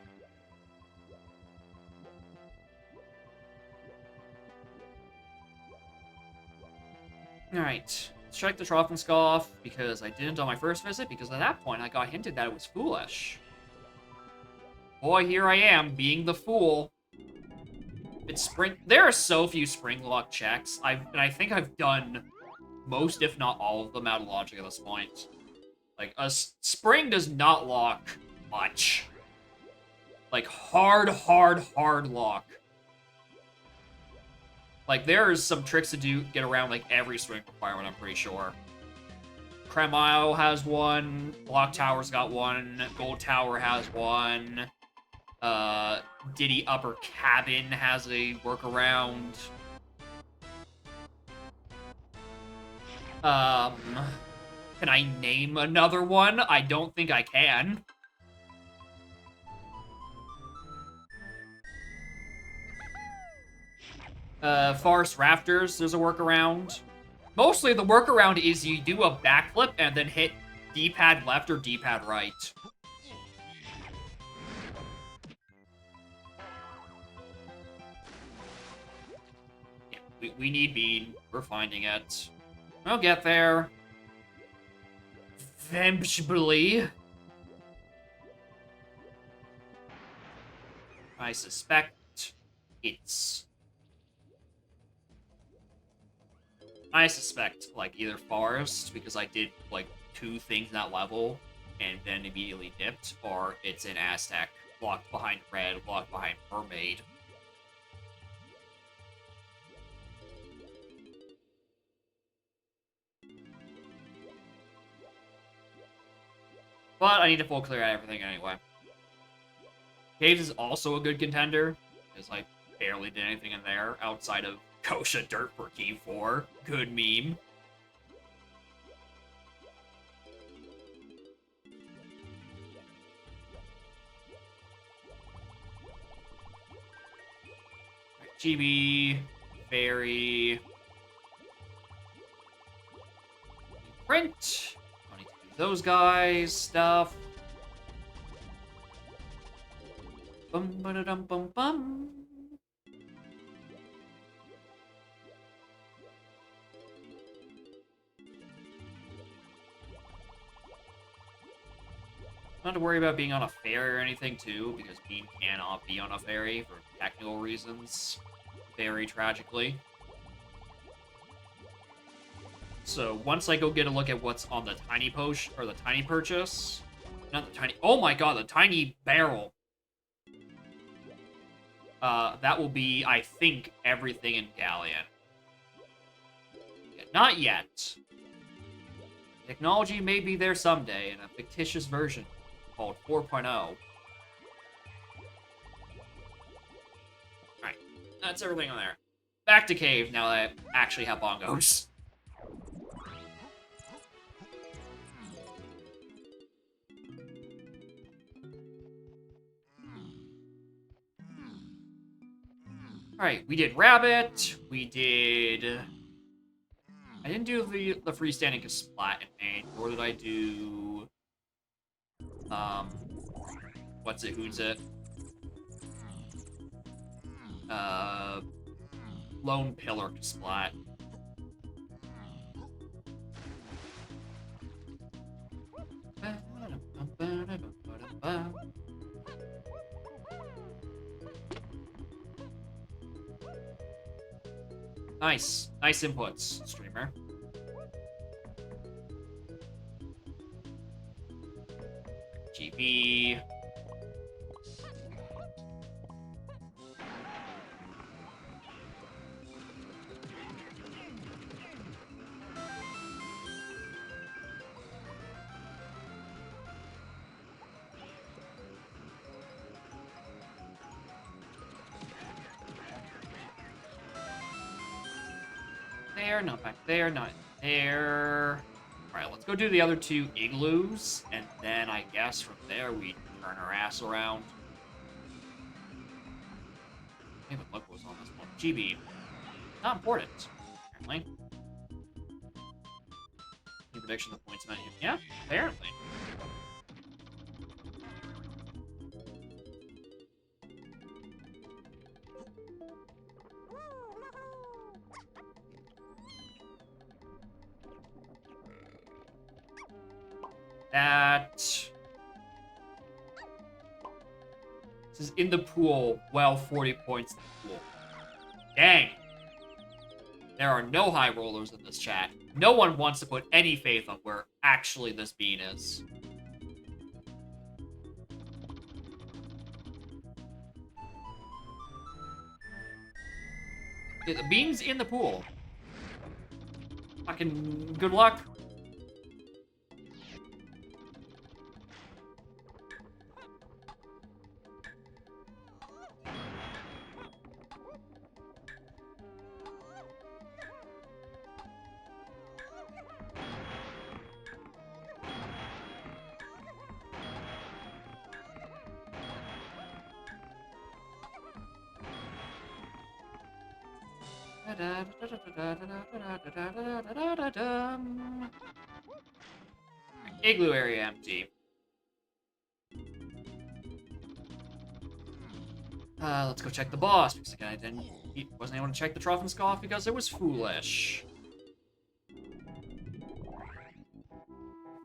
Alright, let's check the Trophenskoff, because I didn't on my first visit, because at that point I got hinted that it was foolish. Boy, here I am, being the fool. It's spring. There are so few spring lock checks. I think I've done most, if not all of them, out of logic at this point. Like, spring does not lock much. Like, hard lock. Like, there's some tricks to get around, like, every spring requirement, I'm pretty sure. Cremile has one. Block Tower's got one. Gold Tower has one. Diddy Upper Cabin has a workaround. Can I name another one? I don't think I can. Forest Rafters, there's a workaround. Mostly the workaround is you do a backflip and then hit D-pad left or D-pad right. Yeah, we need Bean. We're finding it. We'll get there. Eventually. I suspect it's... like, either Forest, because I did, like, 2 things in that level, and then immediately dipped, or it's an Aztec, blocked behind Red, blocked behind Mermaid. But I need to full clear out everything anyway. Caves is also a good contender, because I barely did anything in there outside of Kosha dirt for key 4. Good meme. GB, Fairy, Print. Don't need to do those guys stuff. Bum ba da dum bum bum. Not to worry about being on a ferry or anything too, because Bean cannot be on a ferry for technical reasons. Very tragically. So once I go get a look at what's on the tiny potion or the tiny purchase, not the tiny. Oh my god, the tiny barrel. That will be, I think, everything in Galleon. Yeah, not yet. Technology may be there someday in a fictitious version called 4.0. Alright, that's everything on there. Back to cave now that I actually have bongos. Alright, we did rabbit, we did... I didn't do the freestanding splat in main, nor did I do... what's it, who's it? Lone Pillar splat. Nice. Nice inputs, streamer. GB. There, not back there, not there. Alright, let's go do the other 2 igloos, and then I guess from there we turn our ass around. I don't even look what was on this one. GB. Not important, apparently. Any prediction of the points menu? Yeah, apparently. That... This is in the pool. Well, 40 points in the pool. Dang. There are no high rollers in this chat. No one wants to put any faith on where actually this bean is. Yeah, the bean's in the pool. Fucking good luck. Igloo area empty. Let's go check the boss, because the guy wasn't able to check the Trophenscoff because it was foolish.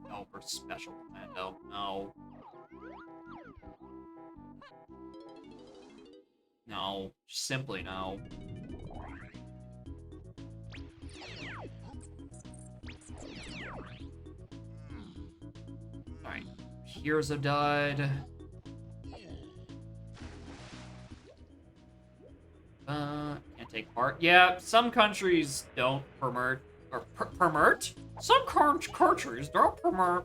No, for special commando. No. No. Simply no. Alright. Here's a dud. Can't take part. Yeah, some countries don't permit, or permit? Some countries don't permit.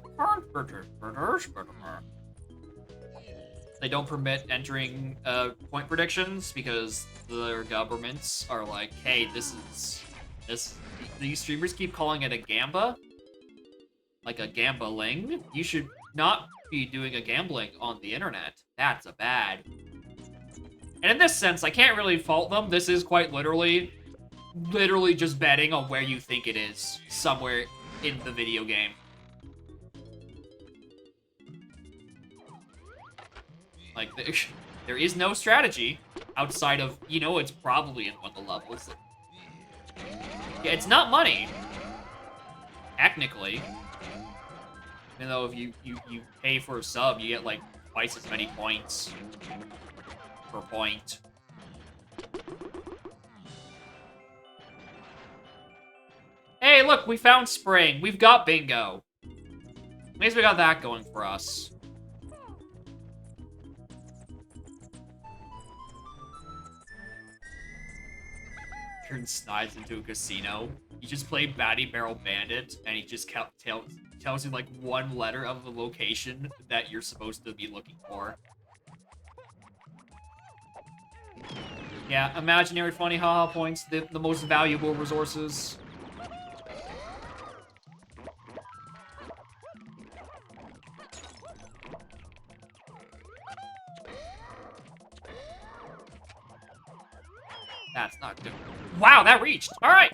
they don't permit entering point predictions because their governments are like, hey, these streamers keep calling it a gamba, like a gambling. You should not be doing a gambling on the internet. That's a bad. And in this sense, I can't really fault them. This is quite literally just betting on where you think it is somewhere in the video game. Like, there is no strategy outside of, you know, it's probably in one of the levels. Yeah, it's not money. Technically. Even though if you pay for a sub, you get, like, twice as many points per point. Hey, look, we found spring. We've got bingo. At least we got that going for us. Turns Snides into a casino. You just play Batty Barrel Bandit, and he just tells you, like, one letter of the location that you're supposed to be looking for. Yeah, imaginary funny haha points, the most valuable resources. That's not good. Wow, that reached! Alright!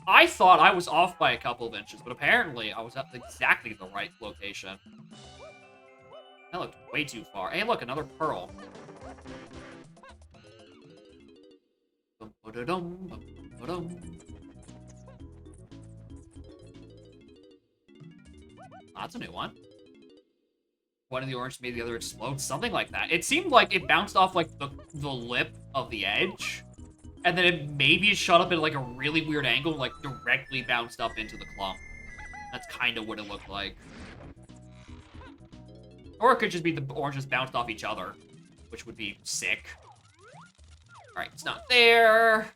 I thought I was off by a couple of inches, but apparently I was at exactly the right location. That looked way too far. Hey, look, another pearl. That's a new one. One of the orange made the other explode. Something like that. It seemed like it bounced off, like, the lip of the edge. And then it maybe shot up at, like, a really weird angle and, like, directly bounced up into the clump. That's kind of what it looked like. Or it could just be the oranges bounced off each other, which would be sick. Alright, it's not there.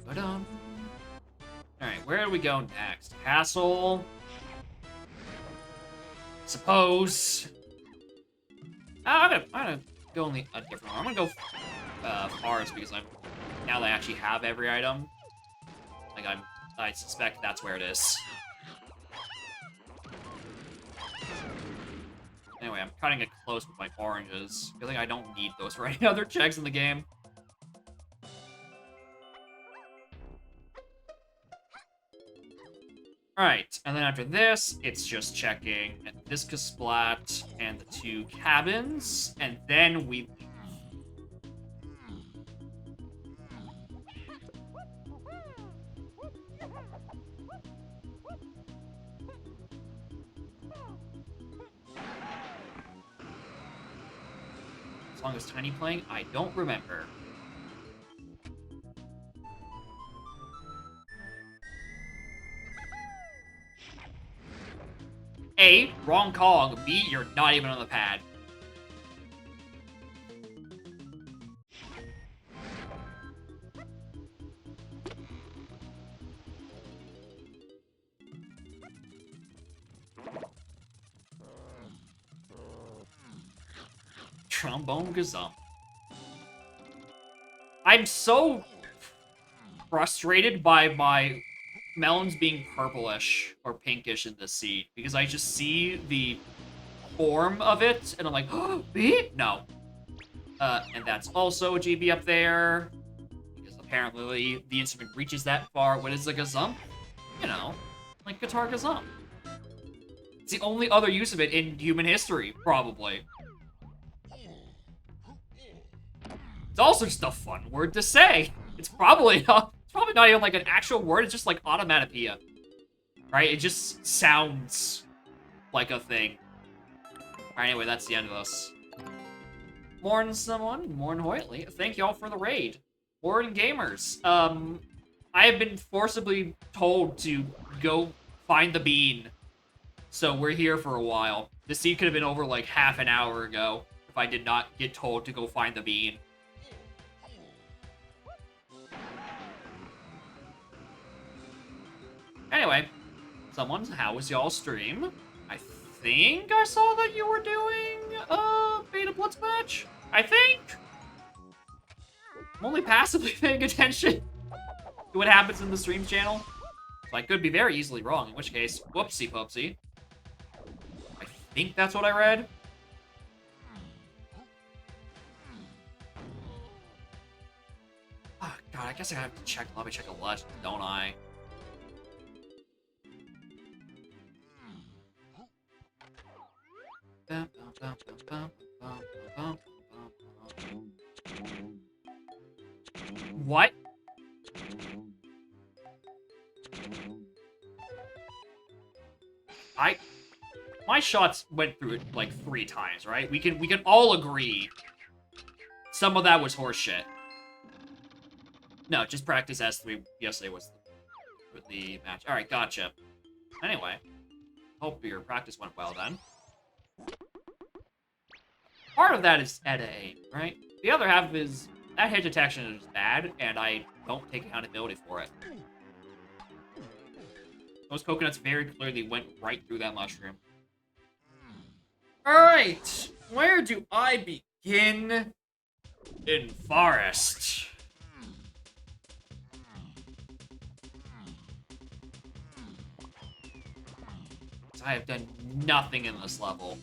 Alright, where do we go next? Castle? Suppose. I'm gonna go in a different one. I'm gonna go forest because now that I actually have every item. Like I suspect that's where it is. Anyway, I'm cutting it close with my oranges. I feel like I don't need those for any other checks in the game. Alright, and then after this, it's just checking Viscous Splat and the 2 cabins, and then we... As long as Tiny playing, I don't remember. A, wrong call. B, you're not even on the pad. Trombone Gazump. I'm so frustrated by my melons being purplish or pinkish in this seed because I just see the form of it and I'm like, oh, B? No. And that's also a GB up there because apparently the instrument reaches that far. What is a Gazump? You know, like Guitar Gazump. It's the only other use of it in human history, probably. It's also just a fun word to say. It's probably not even like an actual word. It's just like onomatopoeia, right? It just sounds like a thing. All right, anyway, that's the end of this. Morn someone, Morn Hoytley. Thank y'all for the raid. Morn gamers. I have been forcibly told to go find the bean, so we're here for a while. The seed could have been over like half an hour ago if I did not get told to go find the bean. Anyway, Someone's, how was y'all stream? I think I saw that you were doing a Beta Blitz match. I think. I'm only passively paying attention to what happens in the stream channel. So I could be very easily wrong, in which case, whoopsie poopsie. I think that's what I read. Oh, God, I guess I have to check. Let me check a legend, don't I? What? My shots went through it like 3 times, right? We can all agree some of that was horseshit. No, just practice S3 yesterday was the match. Alright, gotcha. Anyway, hope your practice went well then. Part of that is ETA aim, right? The other half is that hit detection is bad, and I don't take accountability for it. Those coconuts very clearly went right through that mushroom. Alright, where do I begin? In Forest. I have done nothing in this level.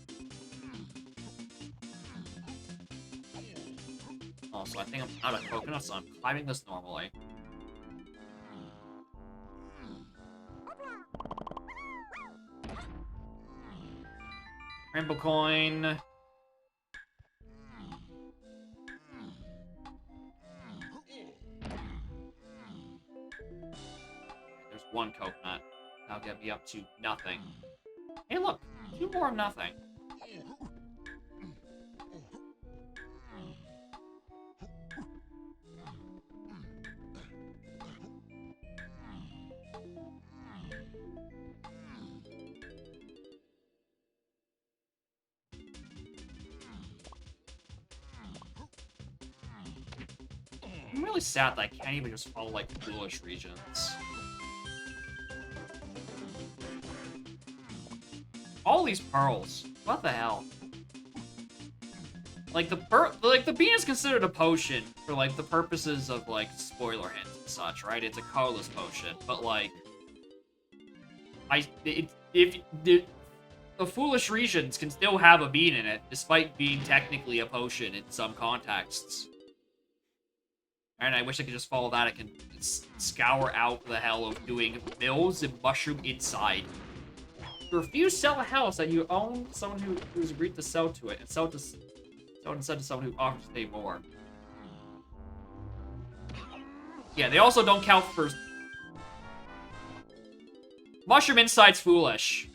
Also, I think I'm out of coconuts, so I'm climbing this normally. Rainbow coin. There's 1 coconut. That'll get me up to nothing. Hey, look! 2 more of nothing. I'm really sad that I can't even just follow, like, foolish regions. All these pearls. What the hell? Like, the bean is considered a potion for, like, the purposes of, like, spoiler hints and such, right? It's a colorless potion, but, like... the foolish regions can still have a bean in it, despite being technically a potion in some contexts. And I wish I could just follow that. I can scour out the hell of doing mills and mushroom inside. You refuse to sell a house that you own someone who's agreed to sell to it, and sell instead to someone who offers to pay more. Yeah, they also don't count for... Mushroom inside's foolish.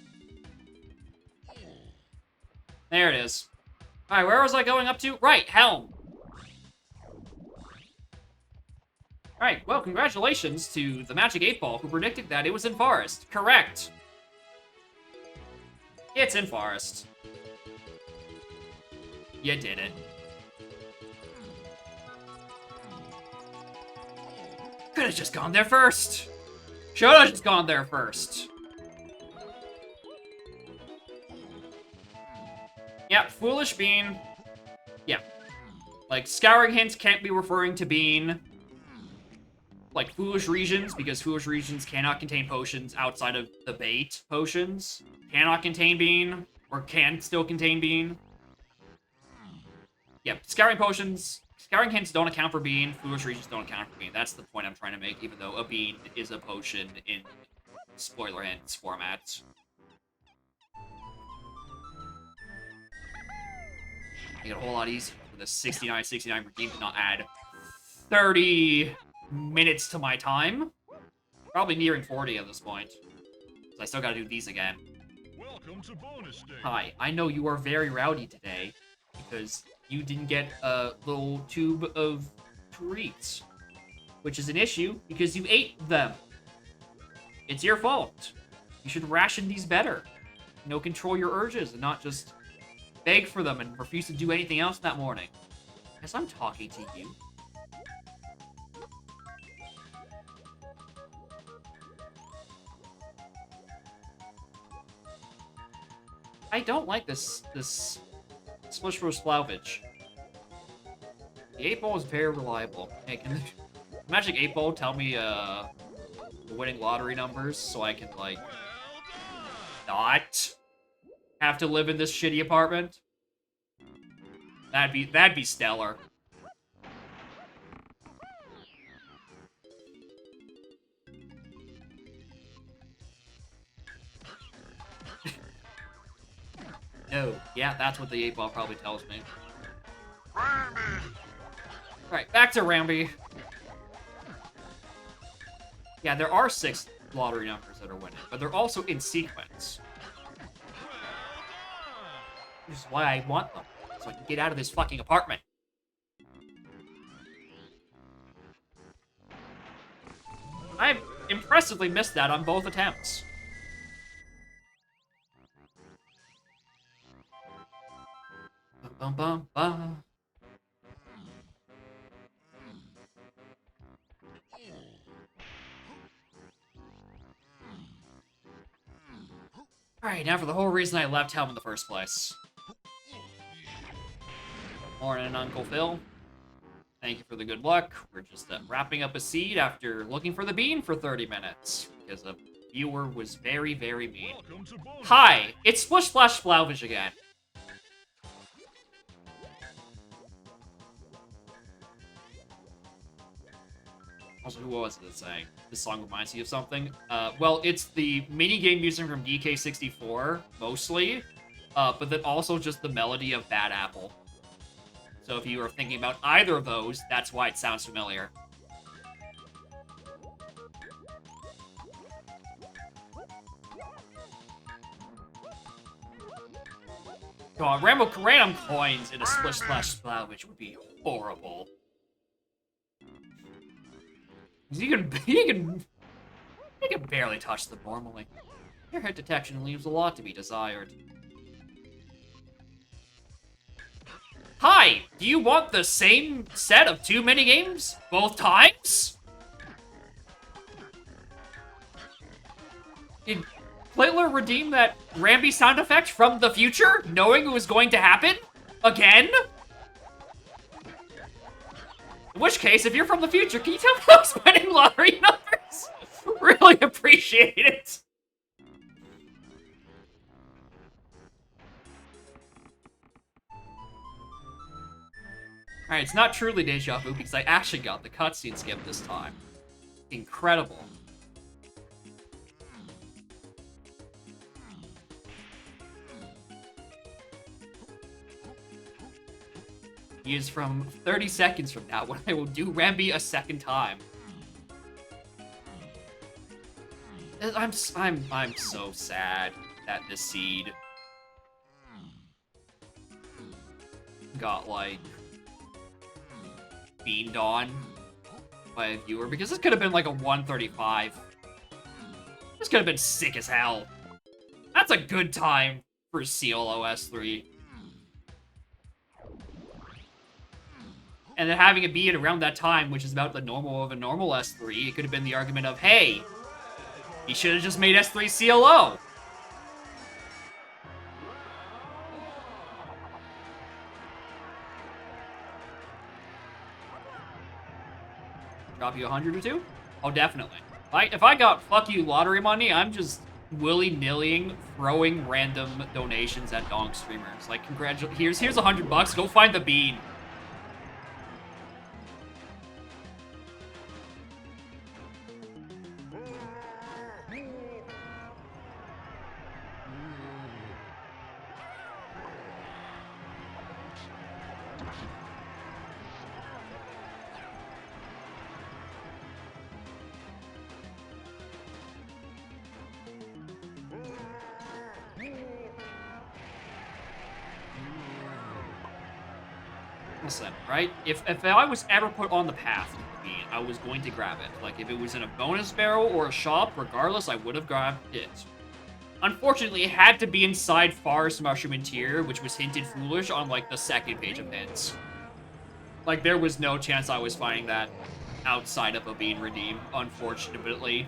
There it is. Alright, where was I going up to? Right, Helm. Alright, well, congratulations to the Magic 8-Ball who predicted that it was in Forest. Correct. It's in Forest. You did it. Could have just gone there first. Should have just gone there first. Yeah, Foolish Bean. Yeah. Like, Scouring Hints can't be referring to Bean. Like, Foolish Regions, because Foolish Regions cannot contain potions outside of the bait potions. Cannot contain Bean, or can still contain Bean. Yeah, Scouring Hints don't account for Bean, Foolish Regions don't account for Bean. That's the point I'm trying to make, even though a Bean is a potion in spoiler hints formats. Make it a whole lot easier for the 69 redeem to not add 30 minutes to my time. Probably nearing 40 at this point. So I still gotta do these again. Welcome to bonus stage. Hi, I know you are very rowdy today because you didn't get a little tube of treats, which is an issue because you ate them. It's your fault. You should ration these better. You know, control your urges and not just beg for them and refuse to do anything else that morning. As I'm talking to you. I don't like this Splish for Splavage. The 8-ball is very reliable. Hey, can the Magic 8-ball tell me the winning lottery numbers so I can like not have to live in this shitty apartment? That'd be stellar. No, yeah, that's what the 8-ball probably tells me. Alright, back to Rambi. Yeah, there are 6 lottery numbers that are winning, but they're also in sequence. Which is why I want them, so I can get out of this fucking apartment. I impressively missed that on both attempts. Bum, bum, bum. Alright, now for the whole reason I left home in the first place. Morning, Uncle Phil. Thank you for the good luck. We're just wrapping up a seed after looking for the bean for 30 minutes. Because a viewer was very, very mean. Welcome to bonus. Hi, it's Splish Splash Splavage again. Also, who was it saying? This song reminds you of something? Well, it's the minigame music from DK64, mostly. But then also just the melody of Bad Apple. So if you are thinking about either of those, that's why it sounds familiar. God, random coins in a Splish Splash Splavage would be horrible. He can barely touch them normally. Your hit detection leaves a lot to be desired. Hi! Do you want the same set of 2 minigames? Both times? Did Playler redeem that Rambi sound effect from the future, knowing it was going to happen? Again? In which case, if you're from the future, can you tell me those winning lottery numbers? Really appreciate it. Alright, it's not truly deja vu because I actually got the cutscene skip this time. Incredible. He is from 30 seconds from now when I will do Rambi a second time. I'm so sad that this seed got like beamed on by a viewer because this could have been like a 135. This could have been sick as hell. That's a good time for CLOS 3. And then having it be at around that time, which is about the normal of a normal S3, it could have been the argument of, hey, he should have just made S3 CLO. Drop you 100 or 2? Oh, definitely. If I got fuck you lottery money, I'm just willy-nillying throwing random donations at Donk streamers. Like, here's $100, go find the bean. Listen, right? If I was ever put on the path to the bean, I was going to grab it. Like, if it was in a bonus barrel or a shop, regardless, I would have grabbed it. Unfortunately, it had to be inside Forest Mushroom Interior, which was hinted foolish on, like, the second page of hints. Like, there was no chance I was finding that outside of a bean redeem, unfortunately.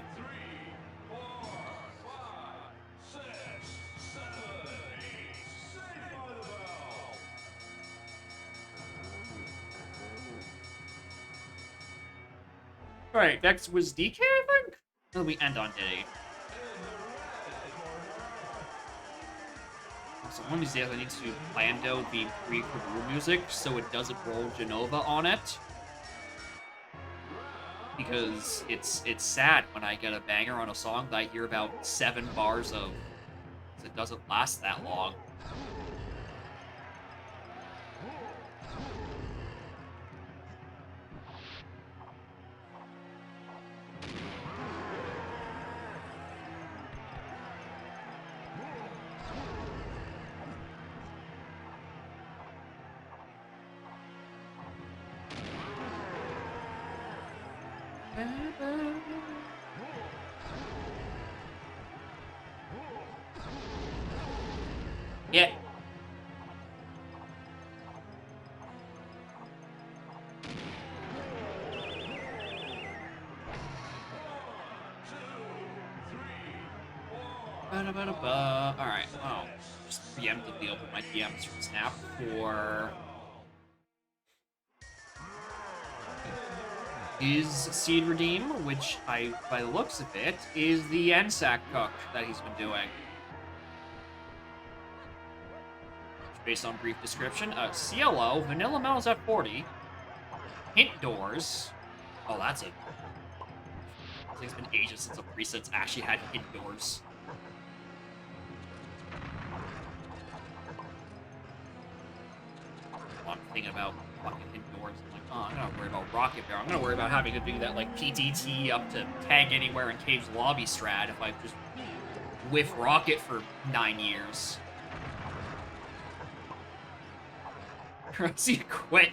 Alright, next was DK, I think? Then we end on Diddy. So one of these days I need to plan out the pre-Kabul music so it doesn't roll Genova on it. Because it's sad when I get a banger on a song that I hear about 7 bars of. It doesn't last that long. Yeah. Alright, well, just preemptively open my DMs from Snap for his Seed Redeem, which by the looks of it, is the NSAC cook that he's been doing. Based on brief description, CLO, Vanilla Melons at 40, Hint Doors. Oh, that's it. I think it's been ages since a preset's actually had Hint Doors. I'm thinking about fucking Hint Doors. I'm like, oh, I'm not worried about Rocket Bear. I'm gonna worry about having to do that, like, PTT up to tag anywhere in Cave's lobby strat if I just whiff Rocket for 9 years. See, quit.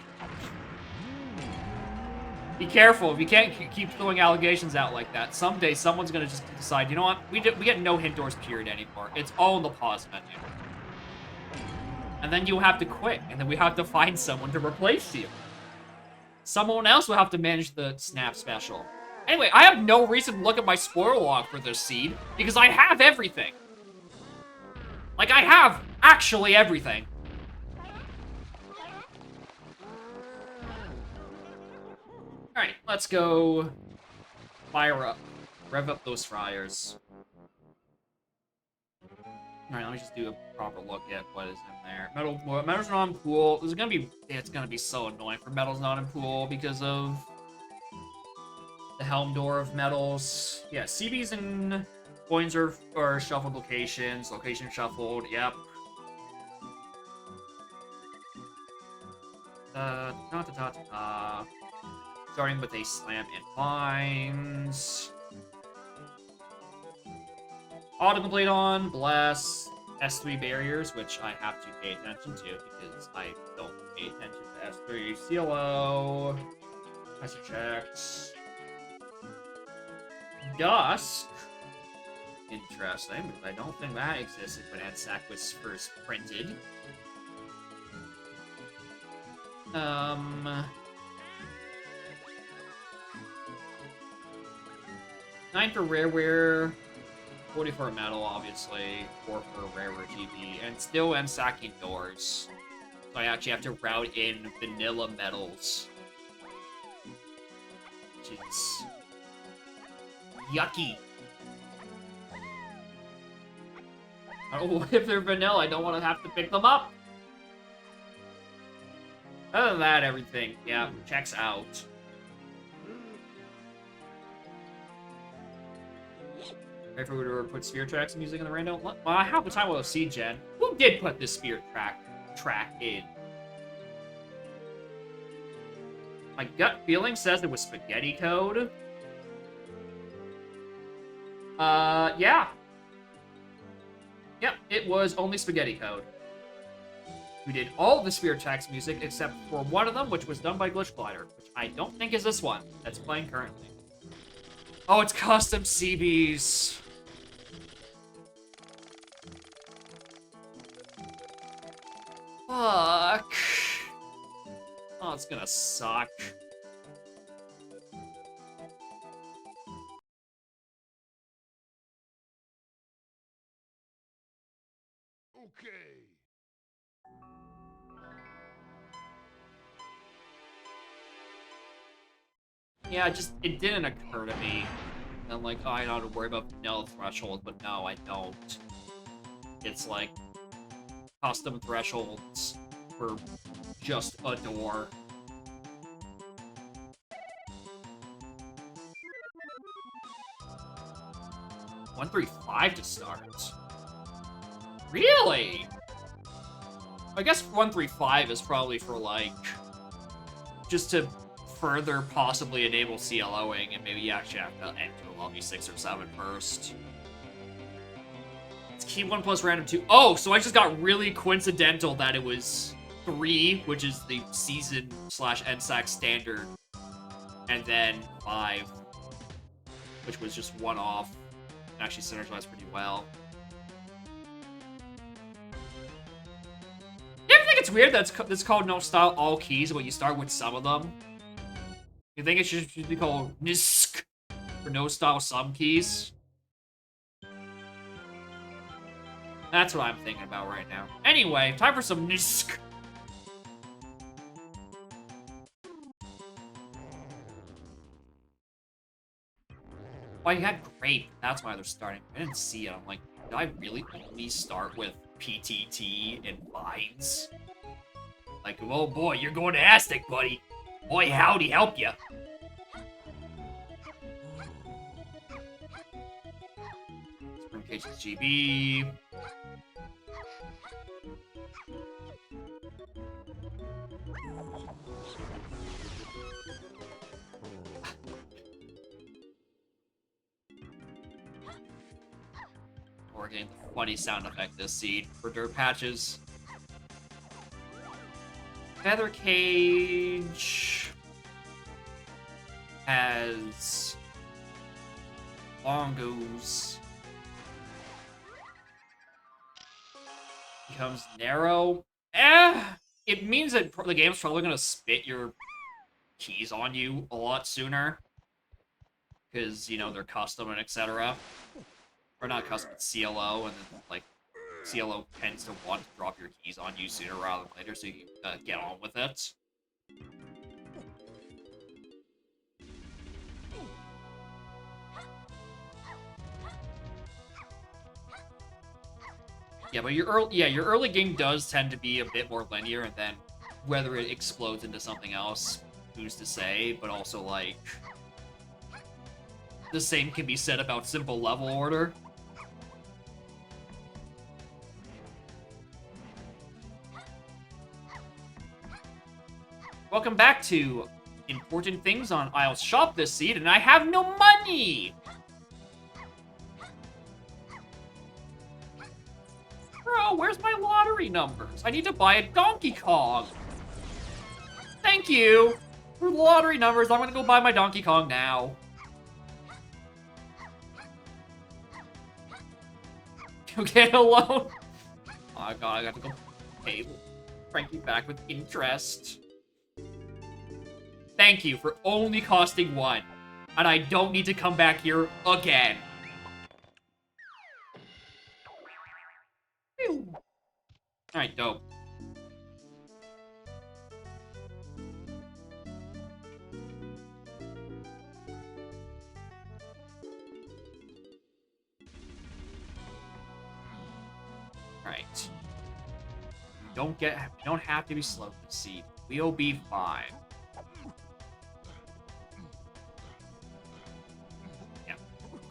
Be careful. You can't keep throwing allegations out like that. Someday, someone's gonna just decide, you know what? We get no Hint Doors period anymore. It's all in the pause menu. And then you have to quit, and then we have to find someone to replace you. Someone else will have to manage the Snap special. Anyway, I have no reason to look at my spoiler log for this seed, because I have everything. Like, I have actually everything. Alright, let's go fire up. Rev up those fryers. Alright, let me just do a proper look at what is in there. Metal's not in pool. It's gonna be so annoying for Metal's not in pool because of the Helm Door of Metals. Yeah, CBs and coins are shuffled locations. Location shuffled, yep. Starting with a Slam and Vines. Autocomplete on, Bless, S3 barriers, which I have to pay attention to because I don't pay attention to S3. CLO, Message checks. Dusk. Interesting, because I don't think that existed when NSAC was first printed. 9 for Rareware, 40 for Metal, obviously, 4 for Rareware GP, and still NSAC Doors. So I actually have to route in Vanilla Metals. Which is yucky. Oh, if they're vanilla, I don't want to have to pick them up. Other than that, everything, yeah, checks out. Ready for whoever put Spirit Tracks music in the random? Well, I have a time with a Seed Gen. Who did put this Spirit track in? My gut feeling says it was Spaghetti Code. Yeah. Yep, it was only Spaghetti Code. We did all the Spirit Tracks music except for one of them, which was done by Glitch Glider, which I don't think is this one that's playing currently. Oh, it's custom CBs. Fuck. Oh, it's gonna suck. Okay. Yeah, it didn't occur to me. I'm like, oh, I don't have to worry about vanilla threshold, but no, I don't. It's like custom thresholds for just a door. $135 to start. Really? I guess 135 is probably for like just to further possibly enable CLOing, and maybe you actually have to enter a lobby 6 or 7 first. It's key 1 plus random 2. Oh, so I just got really coincidental that it was 3, which is the season / NSAC standard, and then 5, which was just 1 off. Actually synergized pretty well. You ever think it's weird that it's called No Style All Keys, but you start with some of them? You think it should be called NISK for No Style Some Keys? That's what I'm thinking about right now. Anyway, time for some NISK. Oh, you had grape. That's why they're starting. I didn't see it. I'm like, did I really only start with PTT and vines? Like, oh boy, you're going to Aztec, buddy. Boy, howdy, help ya. Spring Cages GB. We're getting the funny sound effect this seed for dirt patches. Feather Cage has Longos. Becomes narrow. It means that the game's probably gonna spit your keys on you a lot sooner. Because, you know, they're custom and etc. Or not custom, it's CLO, and then, like, CLO tends to want to drop your keys on you sooner rather than later, so you can get on with it. Yeah, but your early game does tend to be a bit more linear, and then whether it explodes into something else, who's to say? But also, like, the same can be said about simple level order. Welcome back to Important Things on Isle's Shop this seed, and I have no money! Bro, where's my lottery numbers? I need to buy a Donkey Kong! Thank you! For the lottery numbers, I'm gonna go buy my Donkey Kong now. Okay, alone? Oh my god, I got to go pay Frankie back with interest. Thank you for only costing 1. And I don't need to come back here again. Alright, dope. Alright. You don't have to be slow to see. We'll be fine.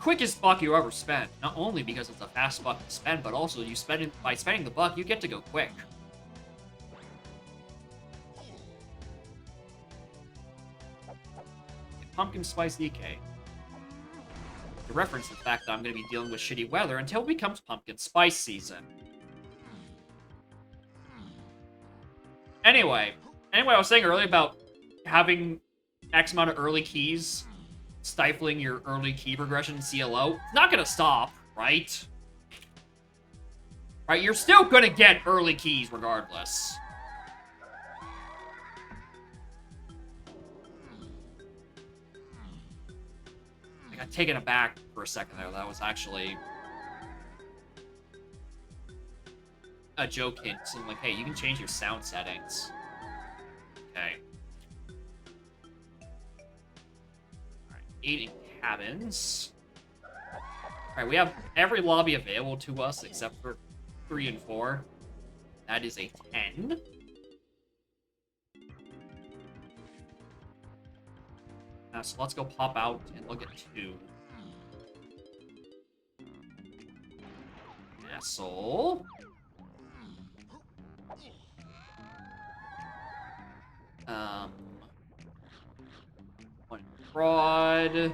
Quickest buck you ever spent. Not only because it's a fast buck to spend, but also by spending the buck, you get to go quick. Pumpkin Spice EK. To reference the fact that I'm going to be dealing with shitty weather until it becomes pumpkin spice season. Anyway, I was saying earlier about having X amount of early keys stifling your early key progression in CLO. It's not gonna stop, right? Right, you're still gonna get early keys regardless. I got taken aback for a second there. That was actually a joke hint. So I'm like, hey, you can change your sound settings. Okay. 8 in cabins. Alright, we have every lobby available to us except for 3 and 4. That is a 10. So let's go pop out and look at 2. Castle. One fraud.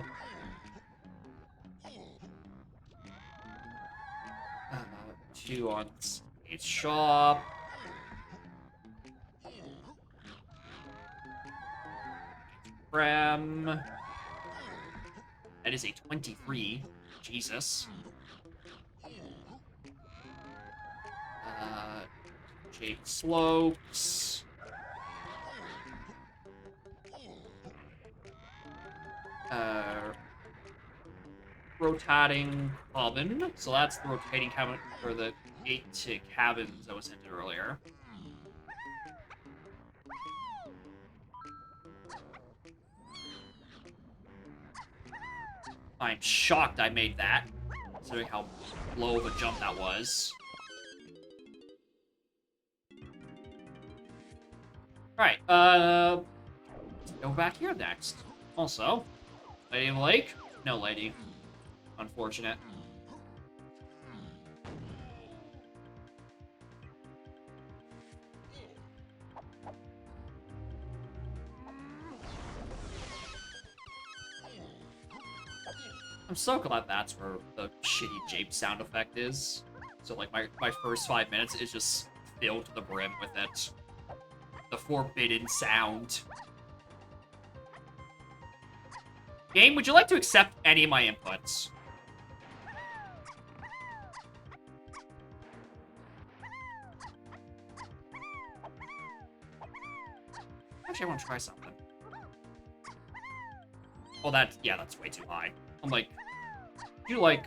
2 on its shop. Prem. That is a 23. Jesus. Jade Slopes. Rotating cabin. So that's the rotating cabin, or the 8 cabins that was hinted earlier. I'm shocked I made that, considering how low of a jump that was. Alright, go back here next. Also, Lady of the Lake? No lady. Unfortunate. I'm so glad that's where the shitty Jape sound effect is. So, like, my first 5 minutes is just filled to the brim with it. The forbidden sound. Game, would you like to accept any of my inputs? Actually, I want to try something. Oh, that's way too high. I'm like, you like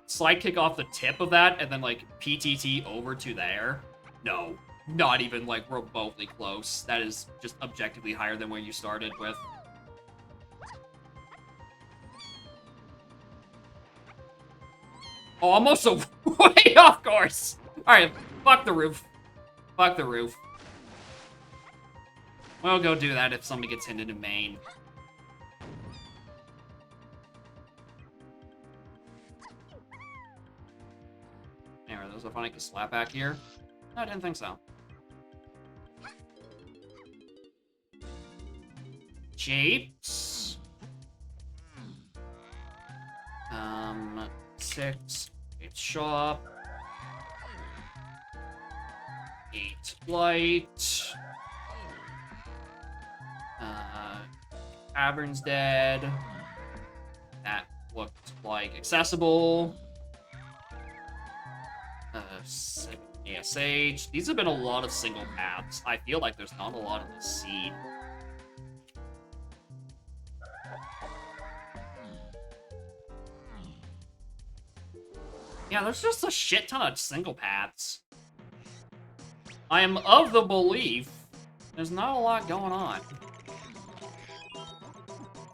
slide kick off the tip of that and then like PTT over to there? No, not even like remotely close. That is just objectively higher than where you started with. Oh, I'm also way off course. All right, fuck the roof. Fuck the roof. We'll go do that if somebody gets hinted in main. Anyway, there's a funny slap back here. No, I didn't think so. Japes. 6. 8 shop. 8 light. Tavern's dead. That looked like accessible. ASH. These have been a lot of single paths. I feel like there's not a lot of the seed. Yeah, there's just a shit ton of single paths. I am of the belief there's not a lot going on.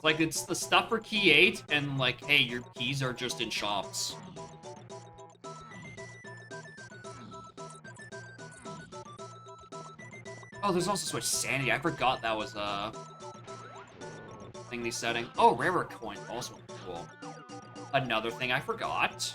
Like, it's the stuff for Key 8, and like, hey, your keys are just in shops. Oh, there's also Switch Sanity. I forgot that was a thingy setting. Oh, Rarer Coin, also cool. Another thing I forgot.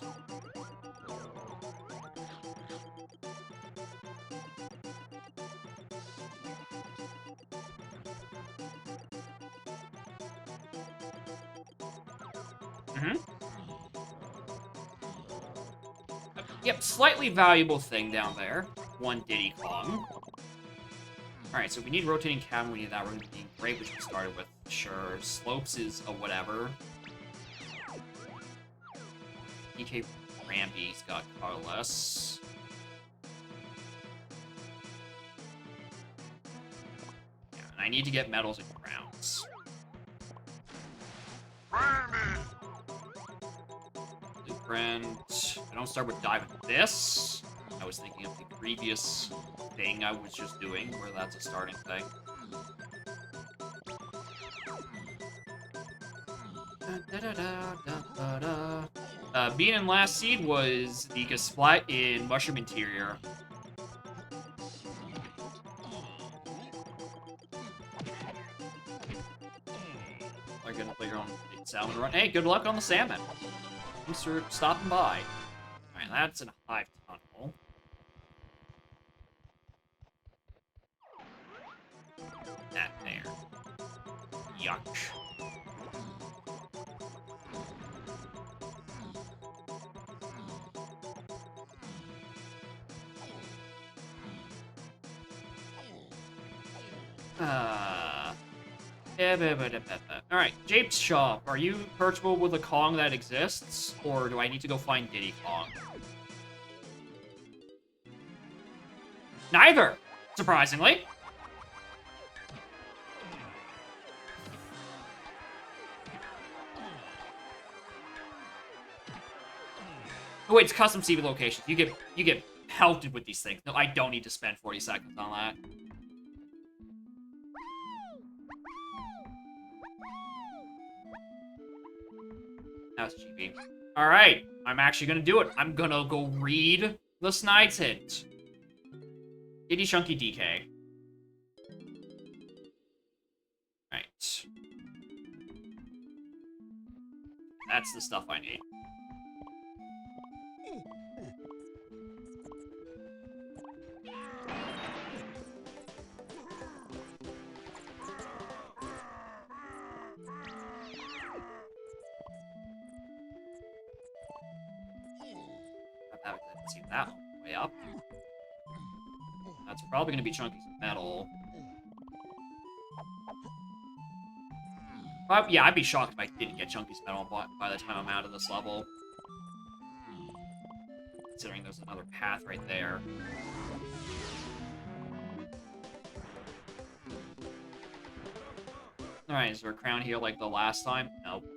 Yep, slightly valuable thing down there. 1 Diddy Kong. Alright, so we need rotating cabin, we need that rotating great, which we started with. Sure, Slopes is a whatever. DK Ramby's got Carlos. Yeah, and I need to get medals and crowns. Blueprint. I don't start with dive with this. I was thinking of the previous thing I was just doing, where that's a starting thing. Being in last seed was the Splat in Mushroom Interior. Are gonna play your own salmon run. Hey, good luck on the salmon. Thanks for stopping by. Alright, that's an hive tunnel. That there. Yuck. Alright, Jape's shop. Are you purchasable with a Kong that exists? Or do I need to go find Diddy Kong? Neither! Surprisingly. Oh, wait, it's custom CV locations. You get pelted with these things. No, I don't need to spend 40 seconds on that. That's GP. Alright, I'm actually gonna do it. I'm gonna go read the Snide's hint. Diddy Chunky DK. Right. That's the stuff I need. I didn't see that one way up. That's probably going to be Chunky's metal. Yeah, I'd be shocked if I didn't get Chunky's metal by the time I'm out of this level. Considering there's another path right there. Alright, is there a crown here like the last time? Nope.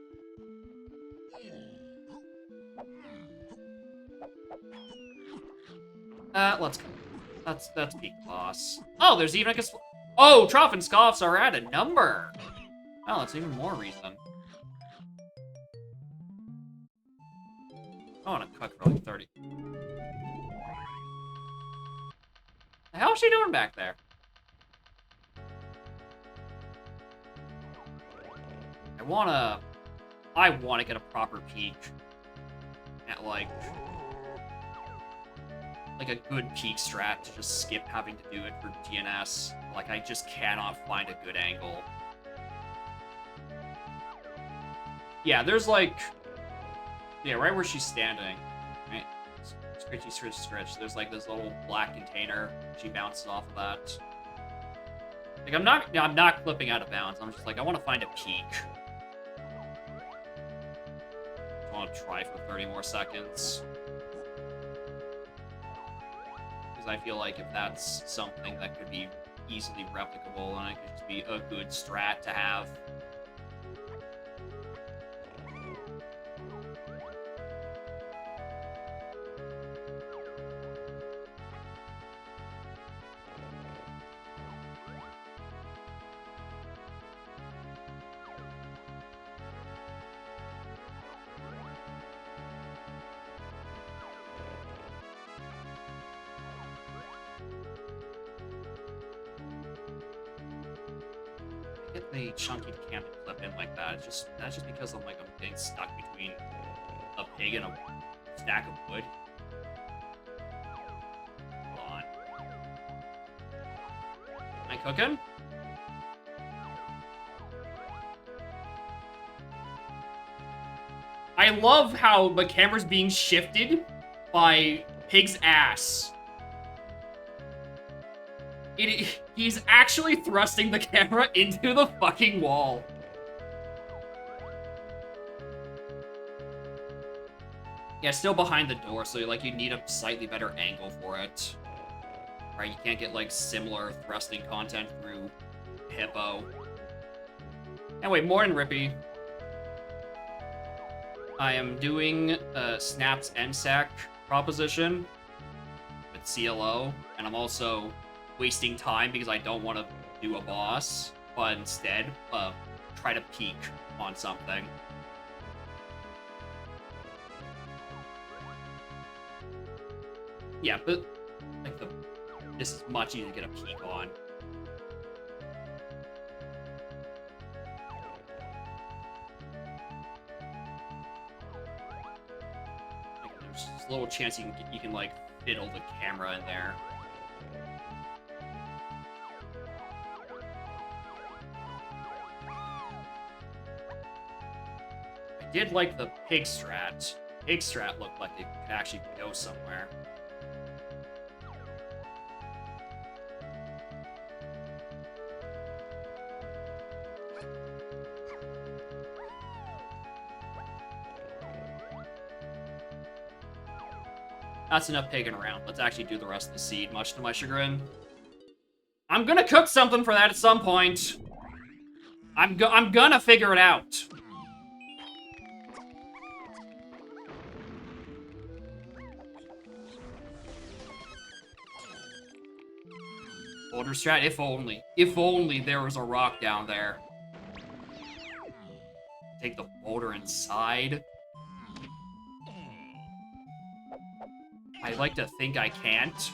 Let's go. That's peak boss. Oh, there's even a... Oh, Trough and Scoffs are at a number! Oh, that's even more reason. I want to cook for like 30. The hell is she doing back there? I wanna get a proper peek at like a good peak strat to just skip having to do it for DNS. Like, I just cannot find a good angle. Yeah, there's like... Yeah, right where she's standing. Right? Scritchy, scritch, scritch. There's like this little black container. She bounces off of that. Like, I'm not clipping out of bounds. I'm just like, I want to find a peak. I want to try for 30 more seconds. I feel like if that's something that could be easily replicable, and it could just be a good strat to have. Get the Chunky camp clip in like that. That's just because I'm getting stuck between a pig and a stack of wood. Hold on. Am I cooking? I love how the camera's being shifted by Pig's ass. He's actually thrusting the camera into the fucking wall. Yeah, still behind the door, so like you need a slightly better angle for it. Right, you can't get like similar thrusting content through Hippo. Anyway, more in Rippy. I am doing Snap's MSAC proposition with CLO, and I'm also wasting time because I don't want to do a boss, but instead try to peek on something. Yeah, but like this is much easier to get a peek on. Like, there's a little chance you can like fiddle the camera in there. I did like the pig strat. Pig strat looked like it could actually go somewhere. That's enough pigging around. Let's actually do the rest of the seed, much to my chagrin. I'm gonna cook something for that at some point. I'm gonna figure it out. Boulder strat, if only. If only there was a rock down there. Take the boulder inside. I'd like to think I can't.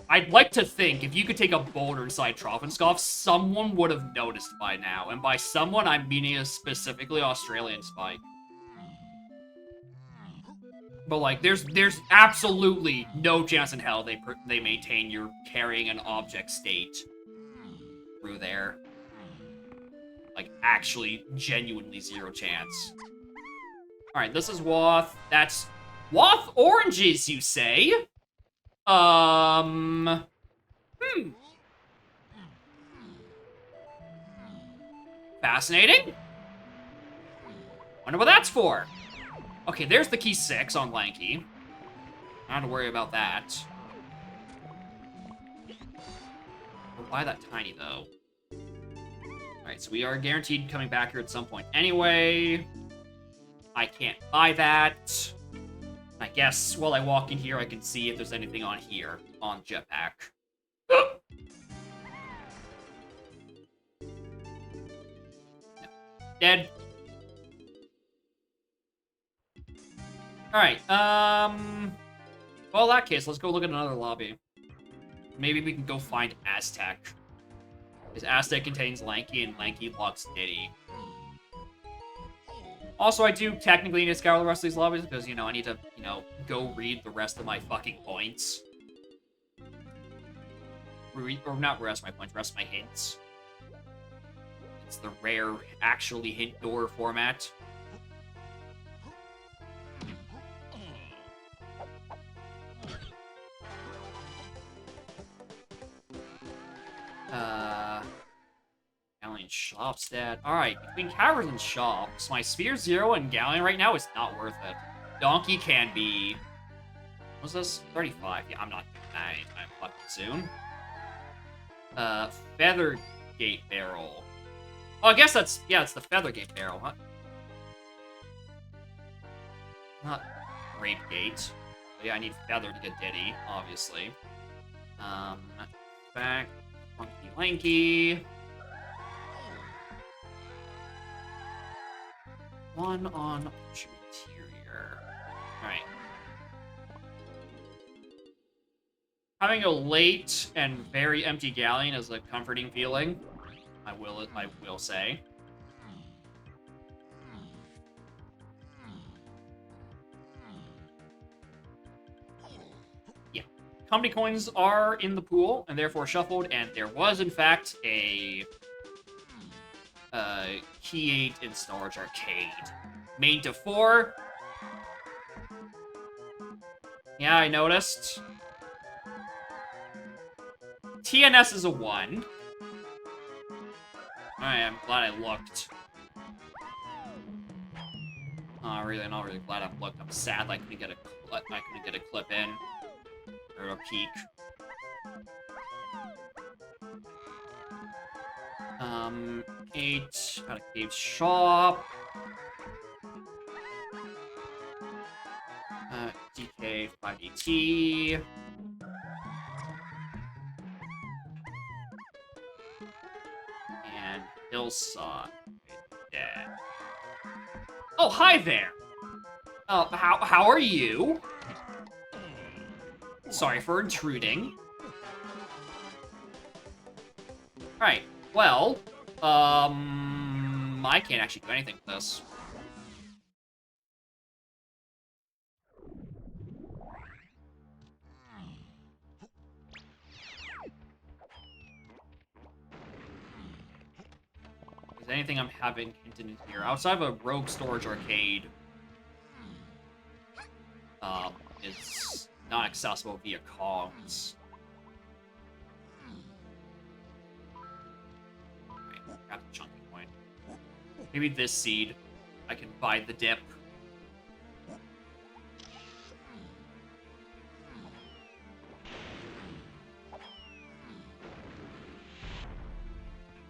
I'd like to think if you could take a boulder inside Trovenskov, someone would have noticed by now. And by someone, I'm meaning a specifically Australian Spike. But like, there's absolutely no chance in hell they maintain your carrying an object state through there. Like, actually, genuinely zero chance. All right, this is Woth. That's Woth oranges, you say? Fascinating. Wonder what that's for. Okay, there's the key 6 on Lanky. I don't have to worry about that. Why that tiny, though? Alright, so we are guaranteed coming back here at some point anyway. I can't buy that. I guess while I walk in here, I can see if there's anything on here on Jetpack. No. Dead. Alright, well, in that case, let's go look at another lobby. Maybe we can go find Aztec. Because Aztec contains Lanky, and Lanky locks Diddy. Also, I do technically need to scour the rest of these lobbies, because, you know, I need to, you know, go read the rest of my fucking points. Or not rest of my points, rest of my hints. It's the rare, actually hint door format. Galleon shop stat. Alright, between caverns and shops, my Sphere 0 and Galleon right now is not worth it. Donkey can be... What's this? 35. Yeah, I'm not doing that anytime fucking soon. Feathergate Barrel. Oh, I guess that's... Yeah, it's the Feathergate Barrel, huh? Not Grape Gate. But yeah, I need Feather to get Diddy, obviously. Back. Funky Lanky. One on Interior. Alright. Having a late and very empty Galleon is a comforting feeling. I will say. Yeah. Company coins are in the pool and therefore shuffled, and there was in fact a Key 8 in Storage Arcade. Main to 4. Yeah, I noticed. TNS is a 1. Alright, I'm glad I looked. I'm not really glad I looked. I'm sad I couldn't get a clip in. Or a peek. 8, got a cave shop. DK 5AT. And Hillsaw. Dead. Oh, hi there! How are you? Sorry for intruding. Alright, well, I can't actually do anything with this. Is there anything I'm having hinted in here? Outside of a rogue storage arcade, is not accessible via Kongs. Alright, grab the chunky coin. Maybe this seed. I can buy the dip.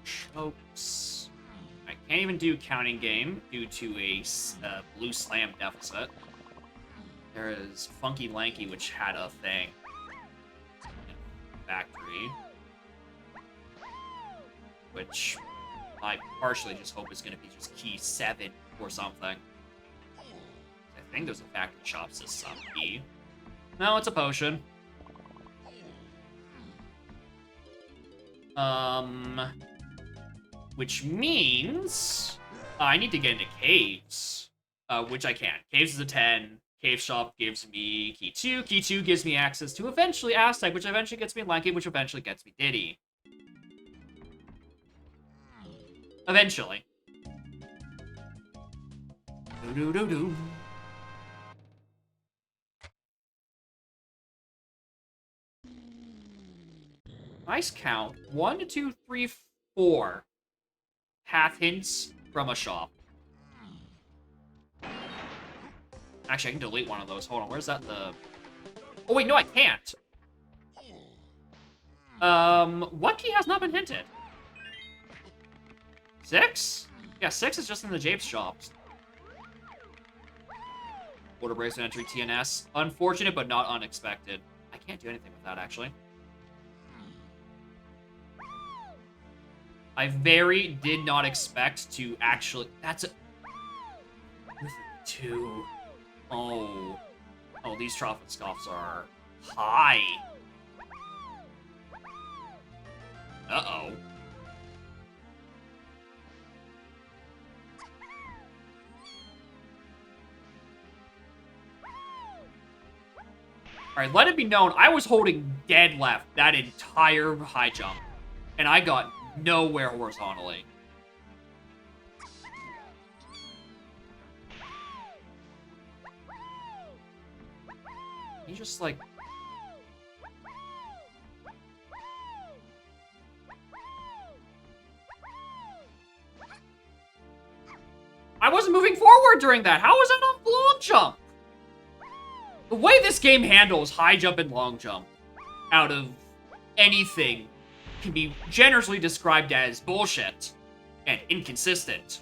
Chokes. I can't even do counting game due to a blue slam deficit. There is Funky Lanky, which had a thing. Factory. Which I partially just hope is going to be just key 7 or something. I think there's a factory shop system key. No, it's a potion. Which means I need to get into caves, which I can. Caves is a 10. Cave shop gives me key 2. Key 2 gives me access to eventually Aztec, which eventually gets me Lanky, which eventually gets me Diddy. Eventually. Do-do-do-do. Nice count. 1, 2, 3, 4 path hints from a shop. Actually, I can delete one of those. Hold on, where's that? Oh wait, no, I can't. What key has not been hinted? 6? Yeah, 6 is just in the Japes shops. Order bracelet entry TNS. Unfortunate, but not unexpected. I can't do anything with that, actually. I very did not expect to actually... That's a... 2. Oh. Oh, these Trophin Scoffs are high. Uh-oh. Alright, let it be known, I was holding dead left that entire high jump. And I got nowhere horizontally. He just, like... I wasn't moving forward during that! How was that not long jump? The way this game handles high jump and long jump out of anything can be generously described as bullshit and inconsistent.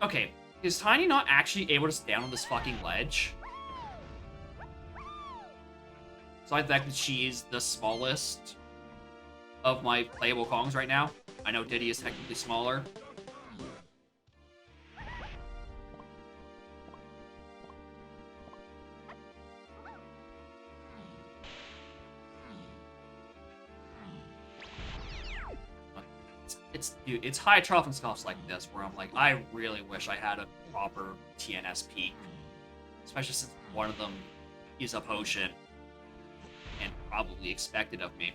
Okay, is Tiny not actually able to stand on this fucking ledge? So I think that she is the smallest of my playable Kongs right now. I know Diddy is technically smaller. Dude, it's high Trophin Scoffs like this where I'm like, I really wish I had a proper TNS peak. Especially since one of them is a potion and probably expected of me.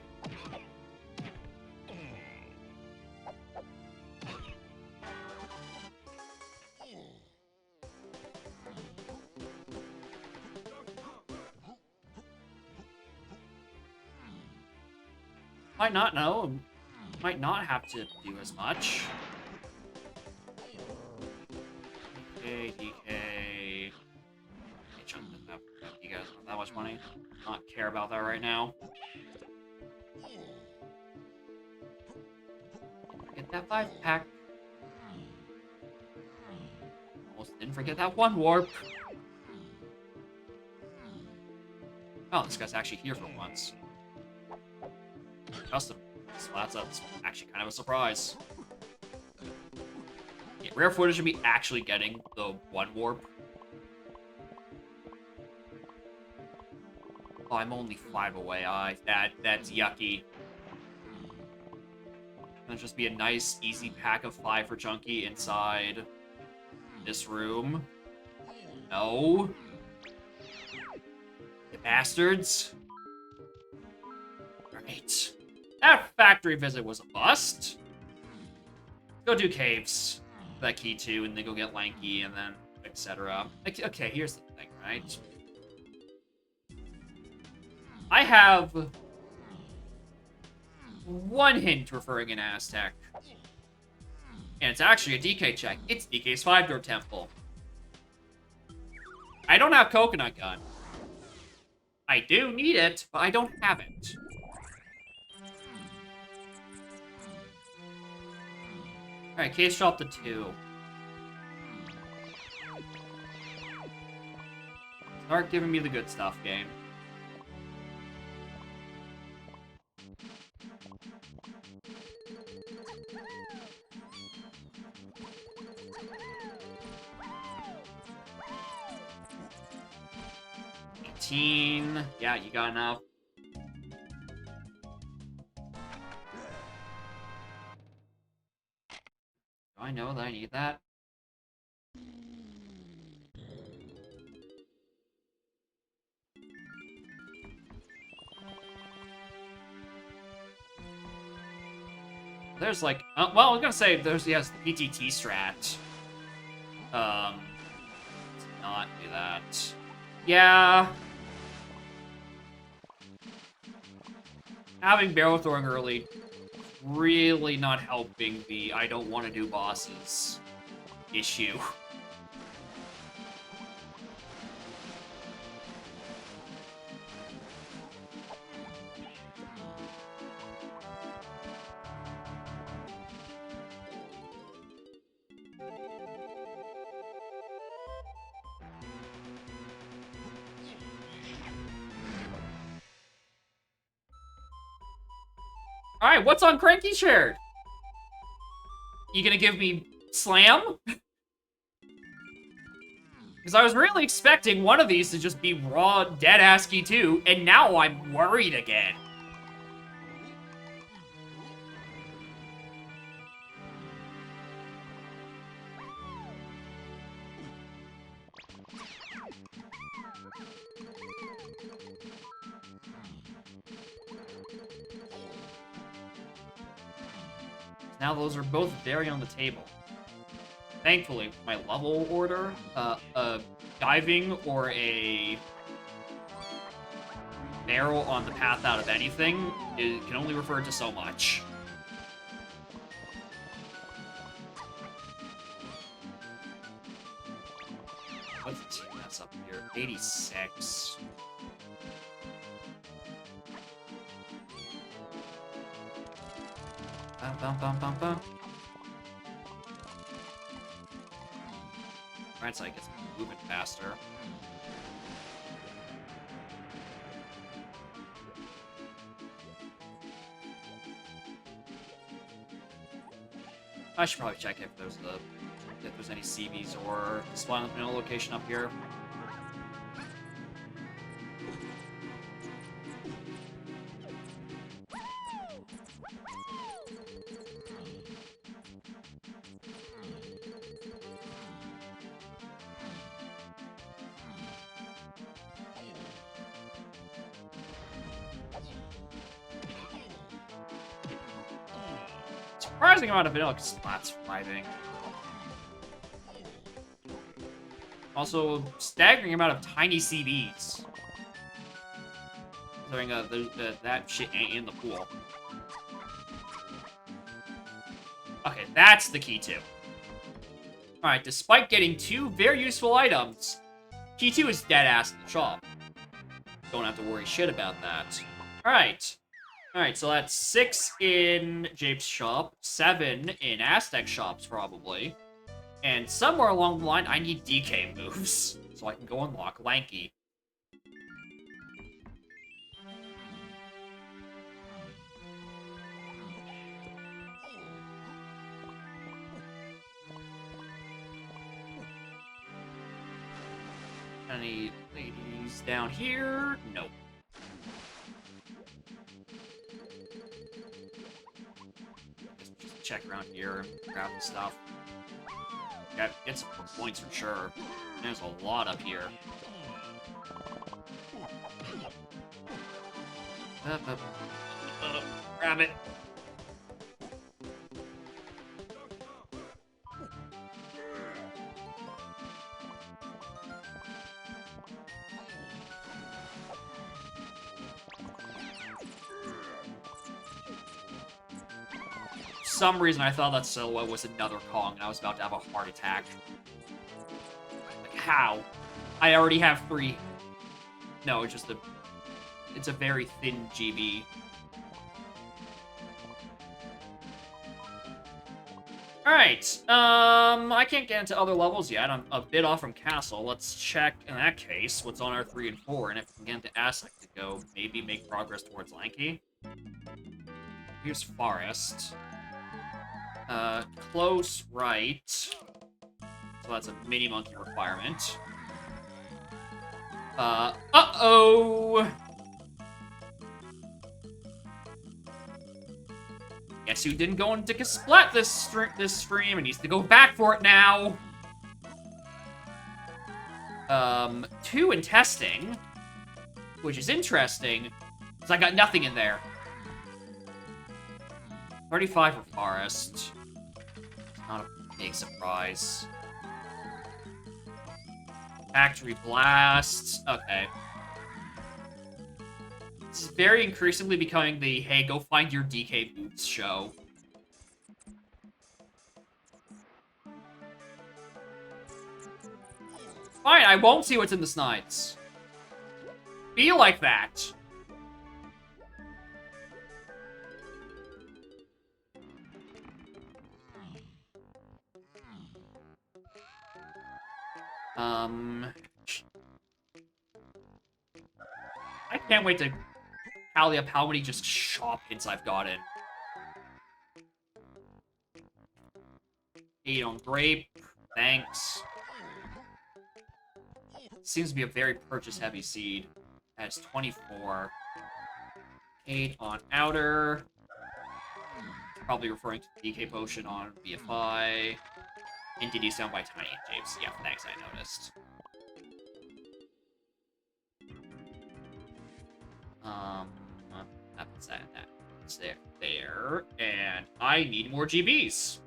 Might not know. Might not have to do as much. DK, DK. You guys want that much money? Not care about that right now. Get that 5-pack. Almost didn't forget that 1 warp. Oh, this guy's actually here for once. Custom. So that's actually kind of a surprise. Yeah, Rare footage of me actually getting the one warp. Oh, I'm only 5 away. That's yucky. Gonna just be a nice, easy pack of 5 for Chunky inside this room. No. You bastards. Alright. That factory visit was a bust. Go do caves. For that key too, and then go get Lanky, and then etc. Okay, here's the thing, right? I have one hint referring an Aztec. And it's actually a DK check. It's DK's 5-door temple. I don't have Coconut Gun. I do need it, but I don't have it. Alright, case shop to 2. Start giving me the good stuff, game. Yeah, you got enough. Do I know that I need that? There's like, well, I was gonna say there's, yes, the PTT strat. Let's not do that. Yeah. Having barrel throwing early, really not helping the I don't want to do bosses issue. Alright, what's on Cranky Shared? You gonna give me Slam? Because I was really expecting one of these to just be raw dead ASCII 2, and now I'm worried again. Now those are both very on the table. Thankfully, my level order, diving or a barrel on the path out of anything, it can only refer to so much. What's the TMS up here? 86. Bum, bum, bum, bum, bum. Right side gets moving faster. I should probably check if there's any CBs or spawn middle location up here. Surprising amount of vanilla spots surviving. Also, staggering amount of tiny CBs. Considering that shit ain't in the pool. Okay, that's the key 2. Alright, despite getting 2 very useful items, key 2 is dead ass in the shop. Don't have to worry shit about that. Alright. Alright, so that's 6 in Jape's shop, 7 in Aztec shops, probably. And somewhere along the line, I need DK moves, so I can go unlock Lanky. Any ladies down here? Nope. Just check around here and grab the stuff. Get some points for sure. There's a lot up here. Grab it. For some reason, I thought that silhouette was another Kong, and I was about to have a heart attack. Like, how? I already have 3. No, it's just it's a very thin GB. Alright, I can't get into other levels yet. I'm a bit off from Castle. Let's check, in that case, what's on our 3 and 4, and if we can get into Aztec to go, maybe make progress towards Lanky. Here's Forest. Close right. So that's a mini monkey requirement. Uh-oh! Guess who didn't go into Splat this stream and needs to go back for it now. 2 in testing, which is interesting, because I got nothing in there. 35 for Forest. Not a big surprise. Factory Blast. Okay. This is very increasingly becoming the, hey, go find your DK Boots show. Fine, I won't see what's in the Snides. Be like that. I can't wait to tally up how many just shop hits I've gotten. 8 on Grape. Thanks. Seems to be a very purchase-heavy seed. That's 24. 8 on Outer. Probably referring to the DK Potion on BFI. And DD Sound by Tiny and James. Yeah, thanks, I noticed. That's there. And I need more GBs.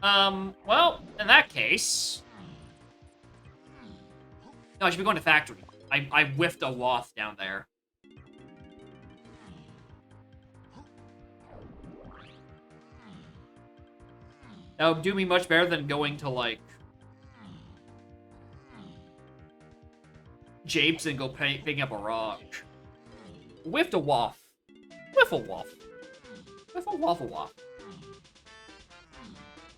Well, in that case... No, I should be going to Factory. I whiffed a waft down there. That would do me much better than going to, like... Japes and go picking up a rock. Whiffed a waff. Whiffle waff. Whiffle waffle waff.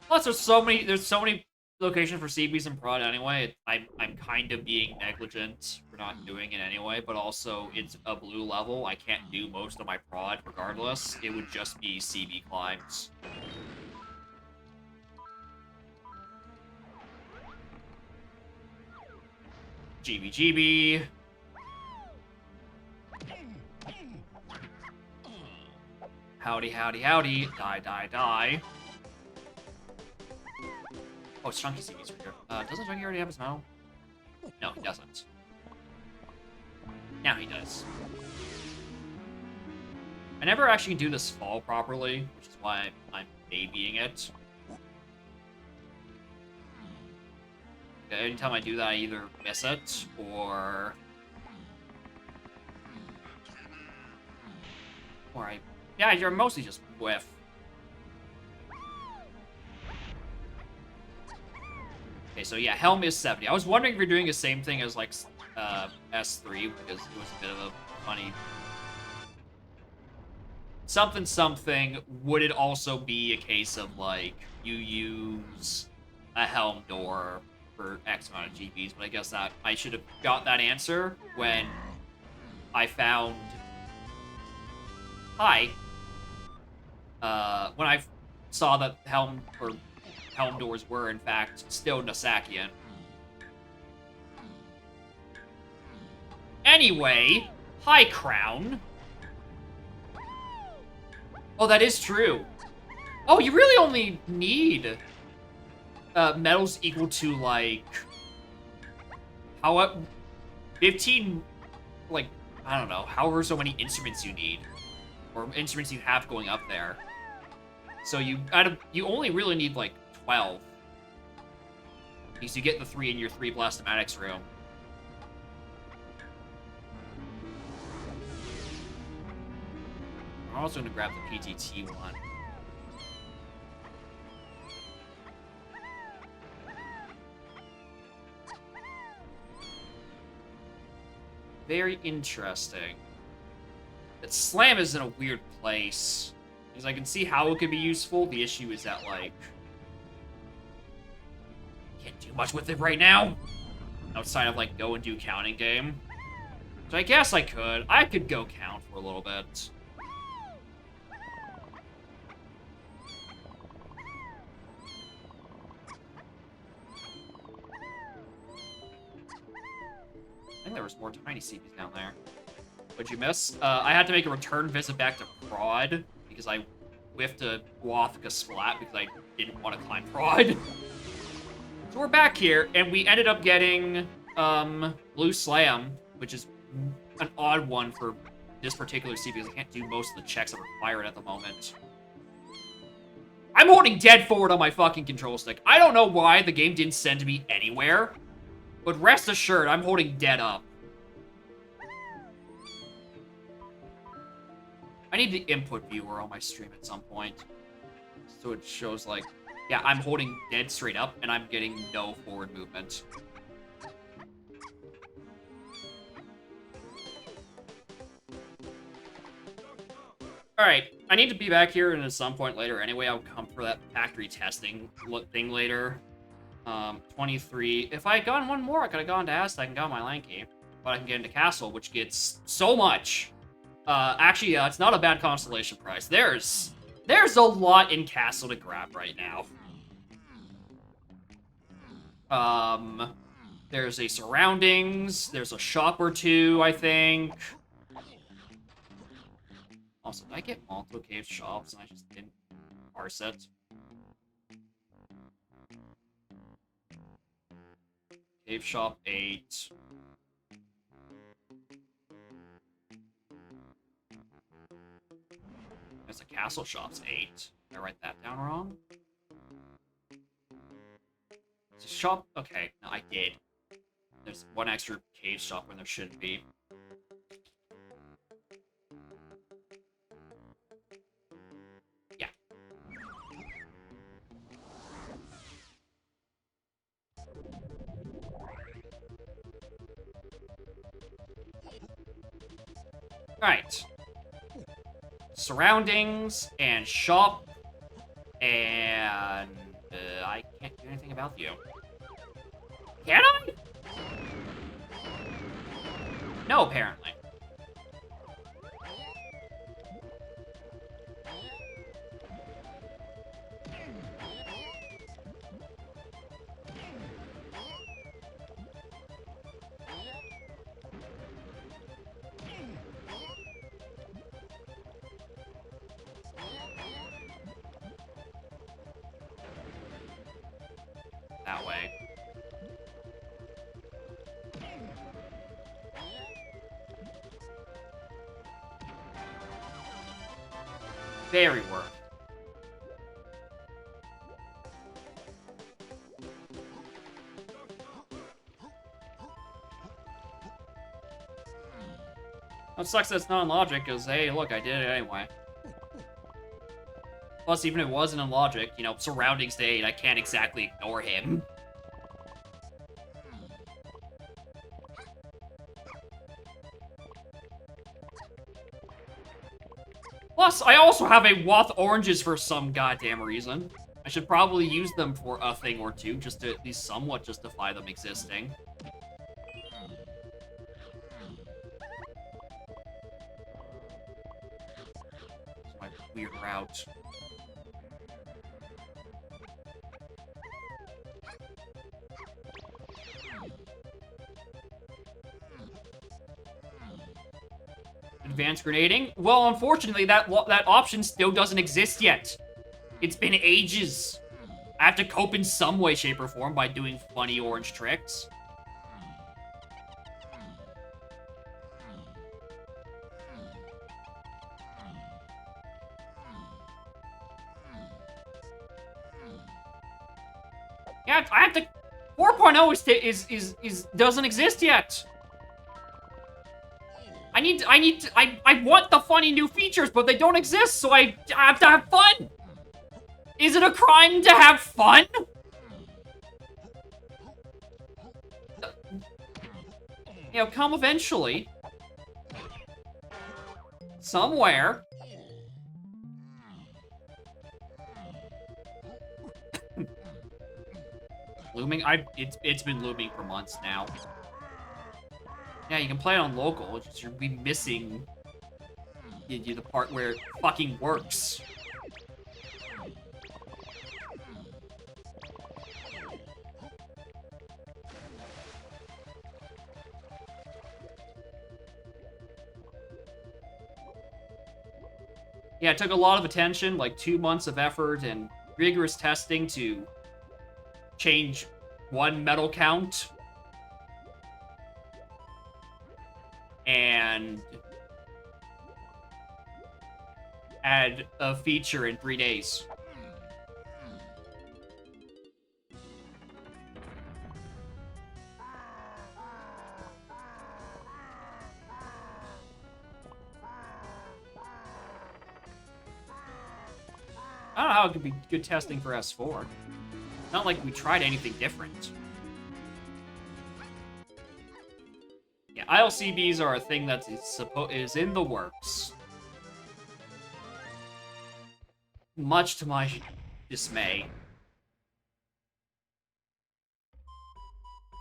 Plus, there's so many locations for CBs and prod anyway. I'm kind of being negligent for not doing it anyway, but also it's a blue level. I can't do most of my prod regardless. It would just be CB climbs. GB. Howdy, howdy, howdy. Die. Oh, it's Chunky CB's right here. Doesn't Chunky already have his medal? No, he doesn't. Now he does. I never actually do this fall properly, which is why I'm babying it. Anytime I do that, I either miss it, or you're mostly just whiff. Okay, so yeah, Helm is 70. I was wondering if you're doing the same thing as, like, S3, because it was a bit of a funny... Something, would it also be a case of, like, you use a Helm door for X amount of GPs, but I guess that I should have got that answer when I found... Hi. When I saw that Helm doors were, in fact, still Nasakian. Anyway, High Crown. Oh, that is true. Oh, you really only need medals equal to, like, how 15, like, I don't know, however so many instruments you need, or instruments you have going up there. So you only really need like 12, because you get the 3 in your 3 Blastomatics room. I'm also gonna grab the PTT one. Very interesting. That Slam is in a weird place. Because I can see how it could be useful. The issue is that, like, can't do much with it right now. Outside of, like, go and do counting game. So I guess I could. I could go count for a little bit. I think there was more tiny CPs down there. What'd you miss? I had to make a return visit back to Prod because I whiffed a Guathka splat because I didn't want to climb Prod. So we're back here, and we ended up getting Blue Slam, which is an odd one for this particular CP because I can't do most of the checks that require it at the moment. I'm holding dead forward on my fucking control stick. I don't know why the game didn't send me anywhere. But rest assured, I'm holding dead up. I need the input viewer on my stream at some point. So it shows like, yeah, I'm holding dead straight up and I'm getting no forward movement. Alright, I need to be back here and at some point later anyway. I'll come for that factory testing thing later. 23. If I had gotten one more, I could have gone to Aztec and got my Lanky. But I can get into Castle, which gets so much. Actually, it's not a bad constellation price. There's a lot in Castle to grab right now. There's a Surroundings. There's a shop or two, I think. Also, did I get multiple cave shops and I just didn't parse it? Cave shop 8. There's a castle shop's 8. Did I write that down wrong? It's a shop. Okay, no, I did. There's one extra cave shop when there shouldn't be. Yeah. Alright. Surroundings, and shop, and I can't do anything about you. Can I? No, apparently. That way. Very worth. It sucks that it's not in logic, because, hey, look, I did it anyway. Plus, even if it wasn't in logic, you know, surroundings to 8, I can't exactly ignore him. Plus, I also have a Wath Oranges for some goddamn reason. I should probably use them for a thing or two, just to at least somewhat justify them existing. It's my weird route. advanced grenading? Well, unfortunately, that option still doesn't exist yet. It's been ages. I have to cope in some way, shape, or form by doing funny orange tricks. Yeah, I have to. 4.0 is doesn't exist yet. I want the funny new features, but they don't exist, so I have to have fun. Is it a crime to have fun? You know, come eventually. Somewhere. Looming? It's been looming for months now. Yeah, you can play it on local, it's just you'll be missing the part where it fucking works. Yeah, it took a lot of attention, like 2 months of effort and rigorous testing to change one medal count. And add a feature in 3 days. I don't know how it could be good testing for S4. Not like we tried anything different. Yeah, ILCBs are a thing that is in the works. Much to my dismay.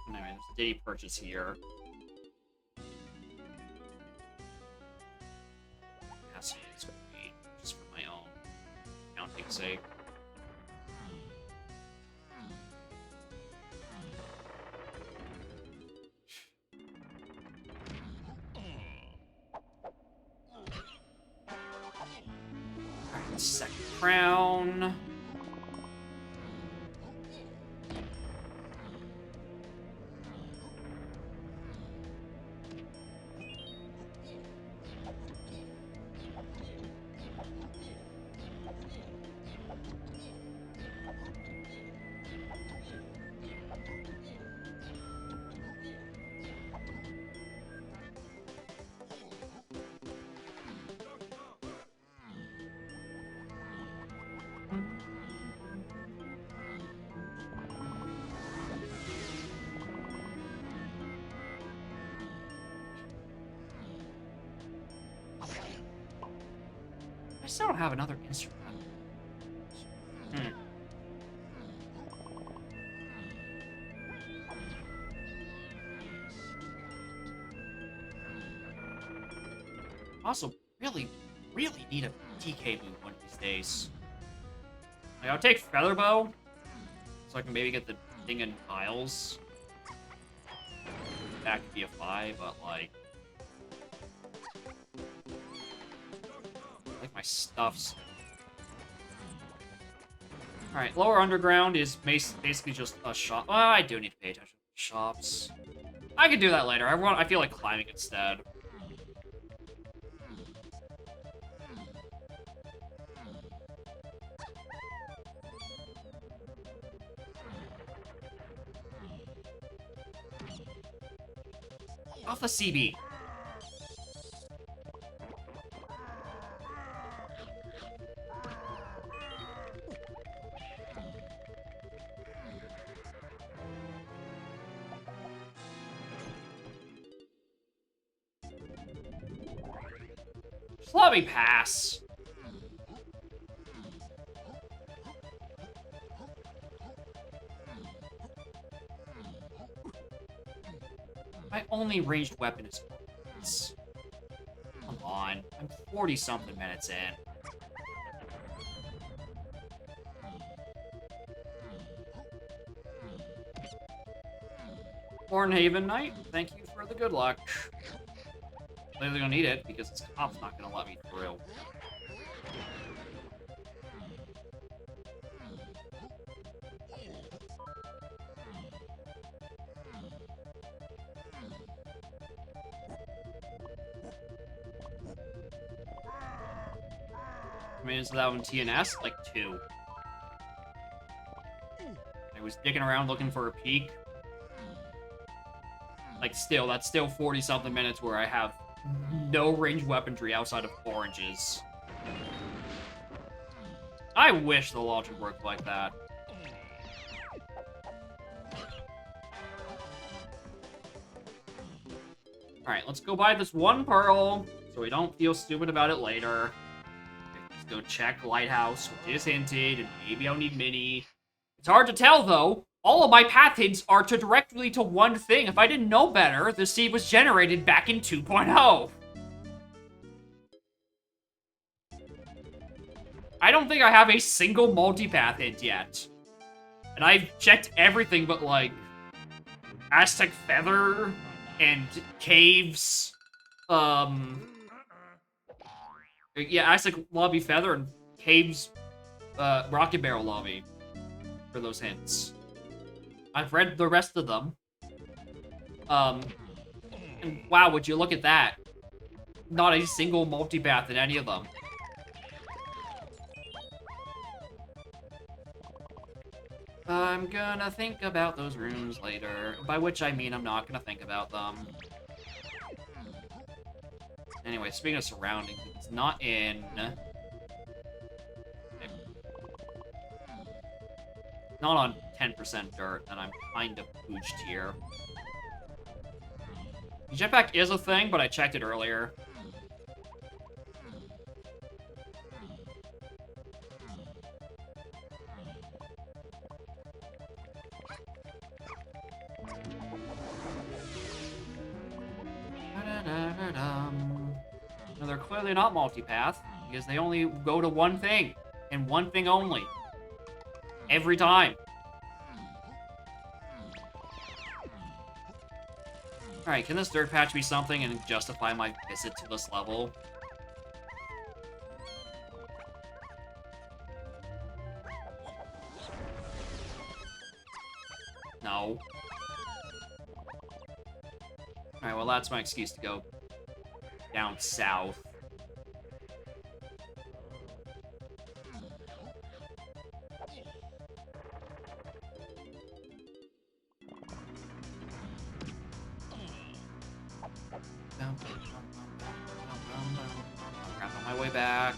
Anyway, there's a daily purchase here. Has to be just for my own counting sake. Second crown. I still don't have another instrument. Also, really need a DK move one of these days. Like, I'll take Featherbow, so I can maybe get the thing in piles. That could be a 5, but like... my stuffs. Alright, lower underground is basically just a shop. Well, I do need to pay attention to shops. I can do that later. I feel like climbing instead. Alpha CB. Let me pass. My only ranged weapon is bullets. Come on, I'm 40-something minutes in. Hornhaven Knight, thank you for the good luck. Clearly gonna need it, because this cop's not gonna let me through. I mean, is that one TNS? Like 2. I was digging around looking for a peak. Like, still, that's still 40-something minutes where I have no ranged weaponry outside of oranges. I wish the logic worked like that. Alright, let's go buy this one pearl, so we don't feel stupid about it later. Let's go check Lighthouse, which is hinted, and maybe I'll need Mini. It's hard to tell, though. All of my path hints are directly to one thing. If I didn't know better, the seed was generated back in 2.0. I don't think I have a single multipath hint yet. And I've checked everything but, like, Aztec Feather and Caves. Yeah, Aztec Lobby Feather and Caves, Rocket Barrel Lobby for those hints. I've read the rest of them. And wow, would you look at that? Not a single multipath in any of them. I'm gonna think about those rooms later. By which I mean I'm not gonna think about them. Anyway, speaking of surroundings, it's not in... Not on 10% dirt, and I'm kind of pooched here. Jetpack is a thing, but I checked it earlier. No, they're clearly not multipath, because they only go to one thing, and one thing only. Every time. Alright, can this dirt patch be something and justify my visit to this level? No. Alright, well that's my excuse to go down south. Crap on my way back.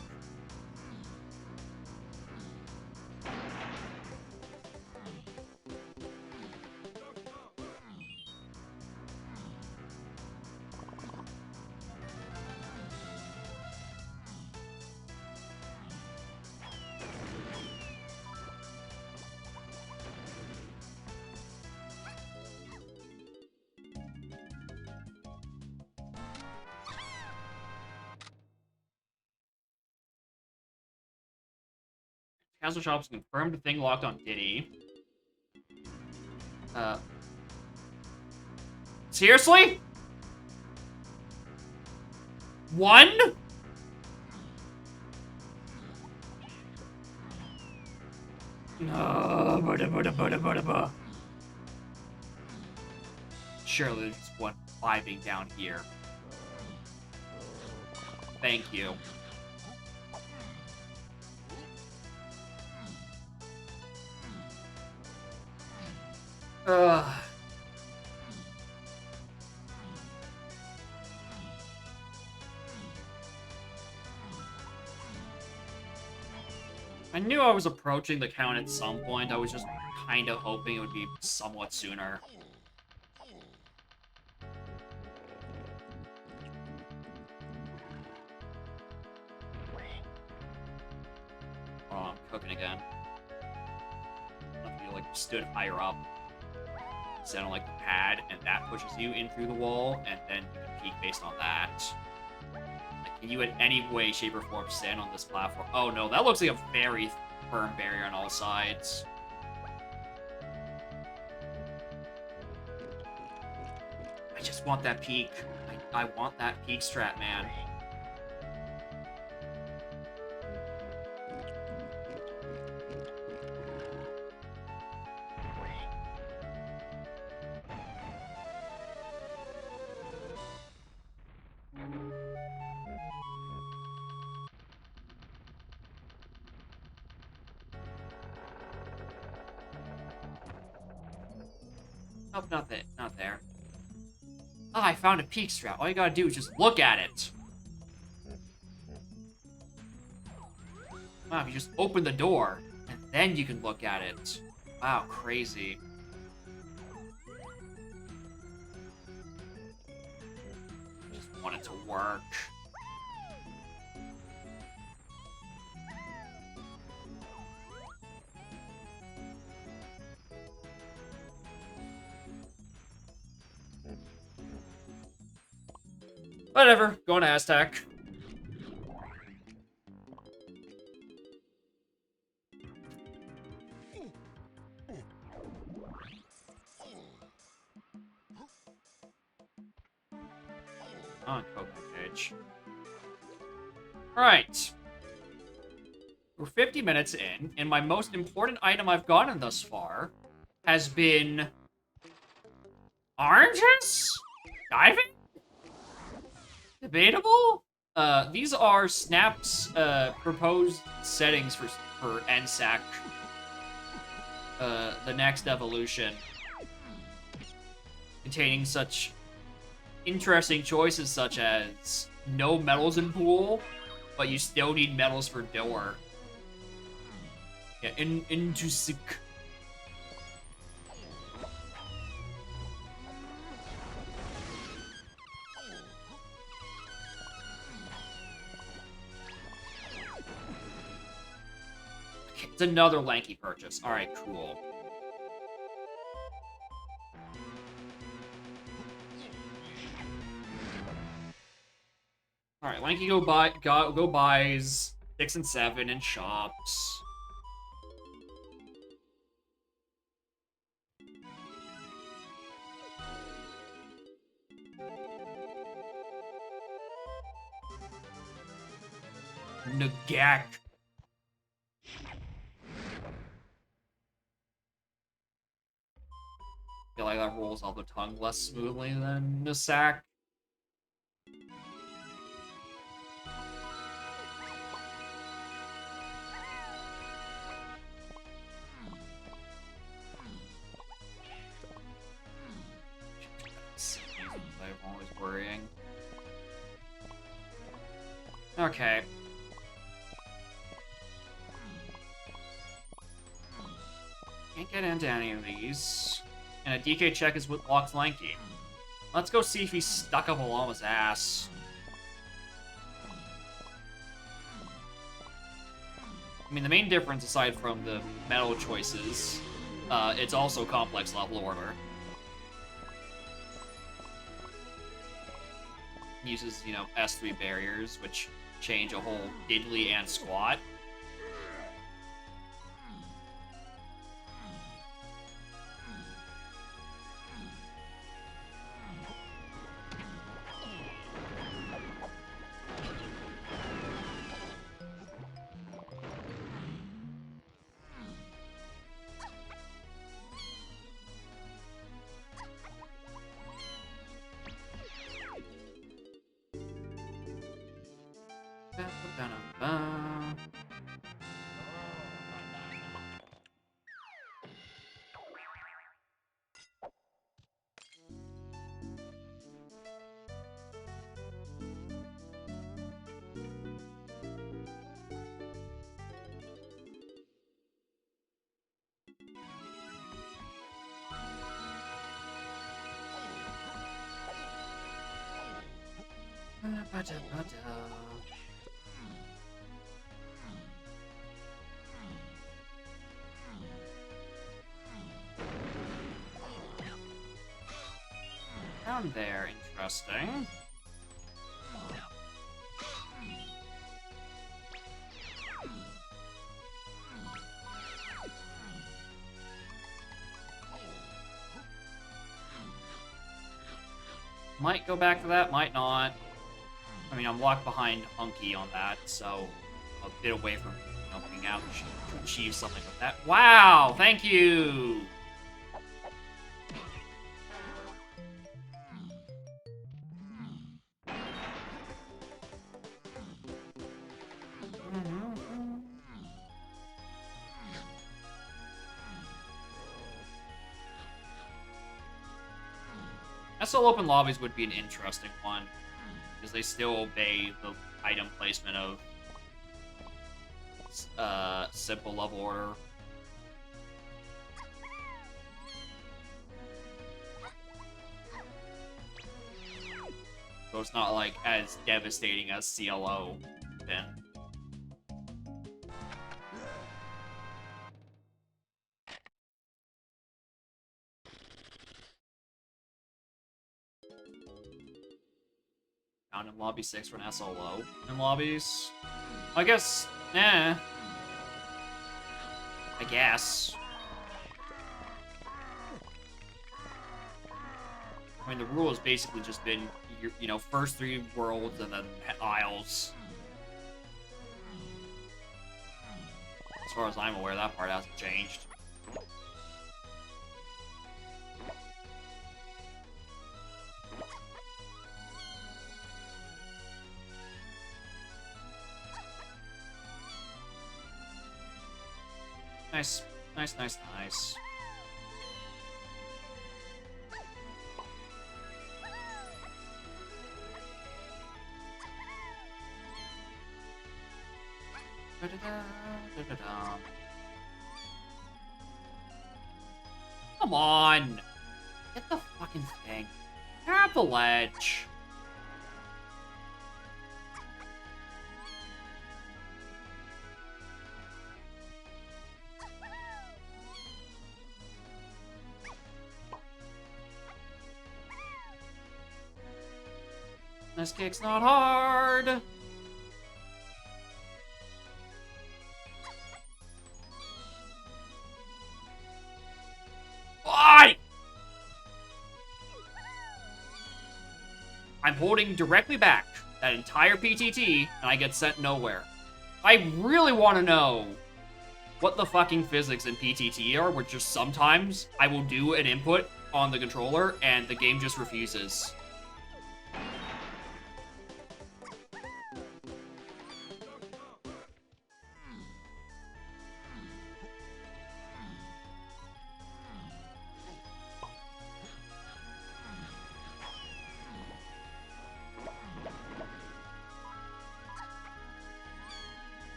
Castle Shop's confirmed thing locked on Diddy. Seriously? One? Surely there's just one vibing down here. Thank you. I knew I was approaching the count at some point. I was just kind of hoping it would be somewhat sooner. Oh, I'm cooking again. You like stood higher up. Set on like the pad, and that pushes you in through the wall, and then you can peek based on that. Like, can you in any way, shape, or form stand on this platform? Oh no, that looks like a very firm barrier on all sides. I just want that peak. I I want that peak strat, man. Nope, not there. Ah, I found a peak strat. All you gotta do is just look at it. Wow, if you just open the door, and then you can look at it. Wow, crazy. Just want it to work. Whatever, going to Aztec. On Coco Page. Alright. We're 50 minutes in, and my most important item I've gotten thus far has been... oranges? Diving? Debatable? These are Snap's proposed settings for NSAC. The next evolution. Containing such interesting choices such as no medals in pool, but you still need medals for door. Yeah, into sick. It's another lanky purchase. Alright, cool. Alright, Lanky go buys 6 and 7 in shops. Nagak. I feel like that rolls off the tongue less smoothly than Nasak. I'm always worrying. Okay. Can't get into any of these. And a DK check is what locks Lanky. Let's go see if he's stuck up a llama's ass. I mean, the main difference, aside from the metal choices, it's also complex level order. Uses, you know, S3 barriers, which change a whole diddly and squat. Down there, interesting. Might go back to that, might not. I mean, I'm locked behind Hunky on that, so a bit away from being out to achieve something with that. Wow, thank you! SL open lobbies would be an interesting one, because they still obey the item placement of simple level order. So it's not like as devastating as CLO then. Down in lobby 6 for an SLO in lobbies. I guess, I guess. I mean, the rule has basically just been, first 3 worlds and then Isles. As far as I'm aware, that part hasn't changed. Nice. Nice. Come on! Get the fucking thing. Grab the ledge. This kick's not hard. Why? I'm holding directly back that entire PTT, and I get sent nowhere. I really want to know what the fucking physics in PTT are, where just sometimes I will do an input on the controller, and the game just refuses.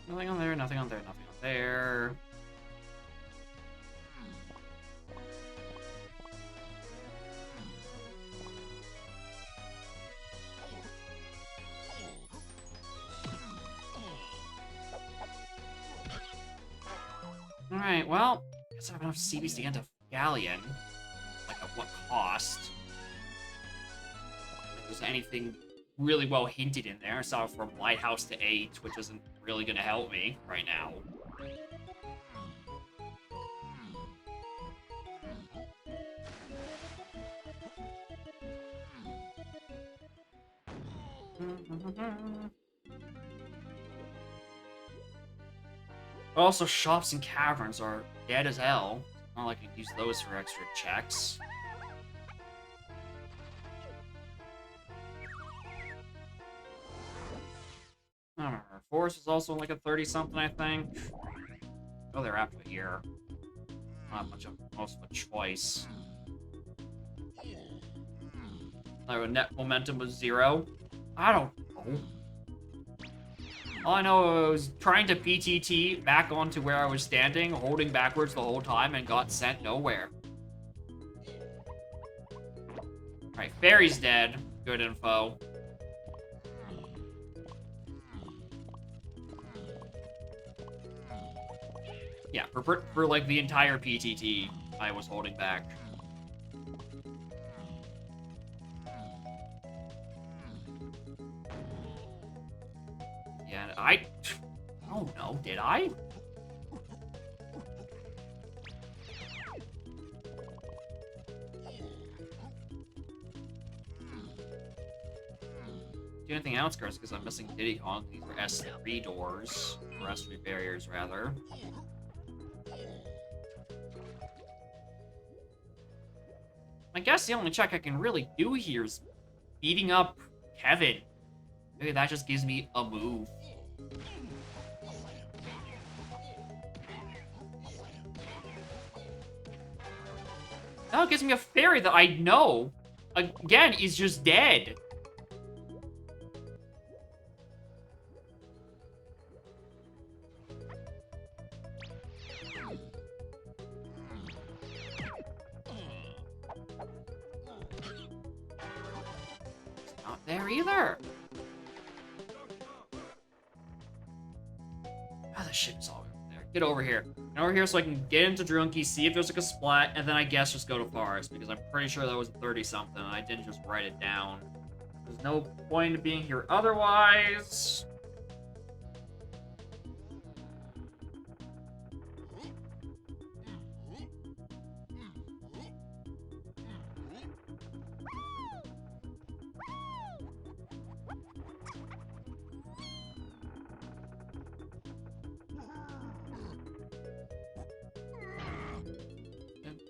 Nothing on there, nothing on there, nothing on there. Alright, well, I guess I have enough CBs to get into Galleon. Like, at what cost? If there's anything really well hinted in there, aside from Lighthouse to 8, which isn't really gonna help me right now. Also, shops and caverns are dead as hell. Not like I can use those for extra checks. I don't remember. Forest is also like a 30-something, I think. Oh, they're after here. Not much of a choice. Net momentum was 0. I don't know. All I know, I was trying to PTT back onto where I was standing, holding backwards the whole time, and got sent nowhere. Alright, Fairy's dead. Good info. Yeah, for like the entire PTT, I was holding back. Yeah, I don't know, did I? do anything outskirts because I'm missing Diddy Kong. These are S3 doors. Or S3 barriers, rather. I guess the only check I can really do here is beating up Kevin. Maybe that just gives me a move. Now it gives me a fairy that I know, again, is just dead. It's not there either. Oh, this shit is all over there. Get over here. Get over here so I can get into Drunky, see if there's like a splat, and then I guess just go to Forest, because I'm pretty sure that was 30-something, and I didn't just write it down. There's no point in being here otherwise.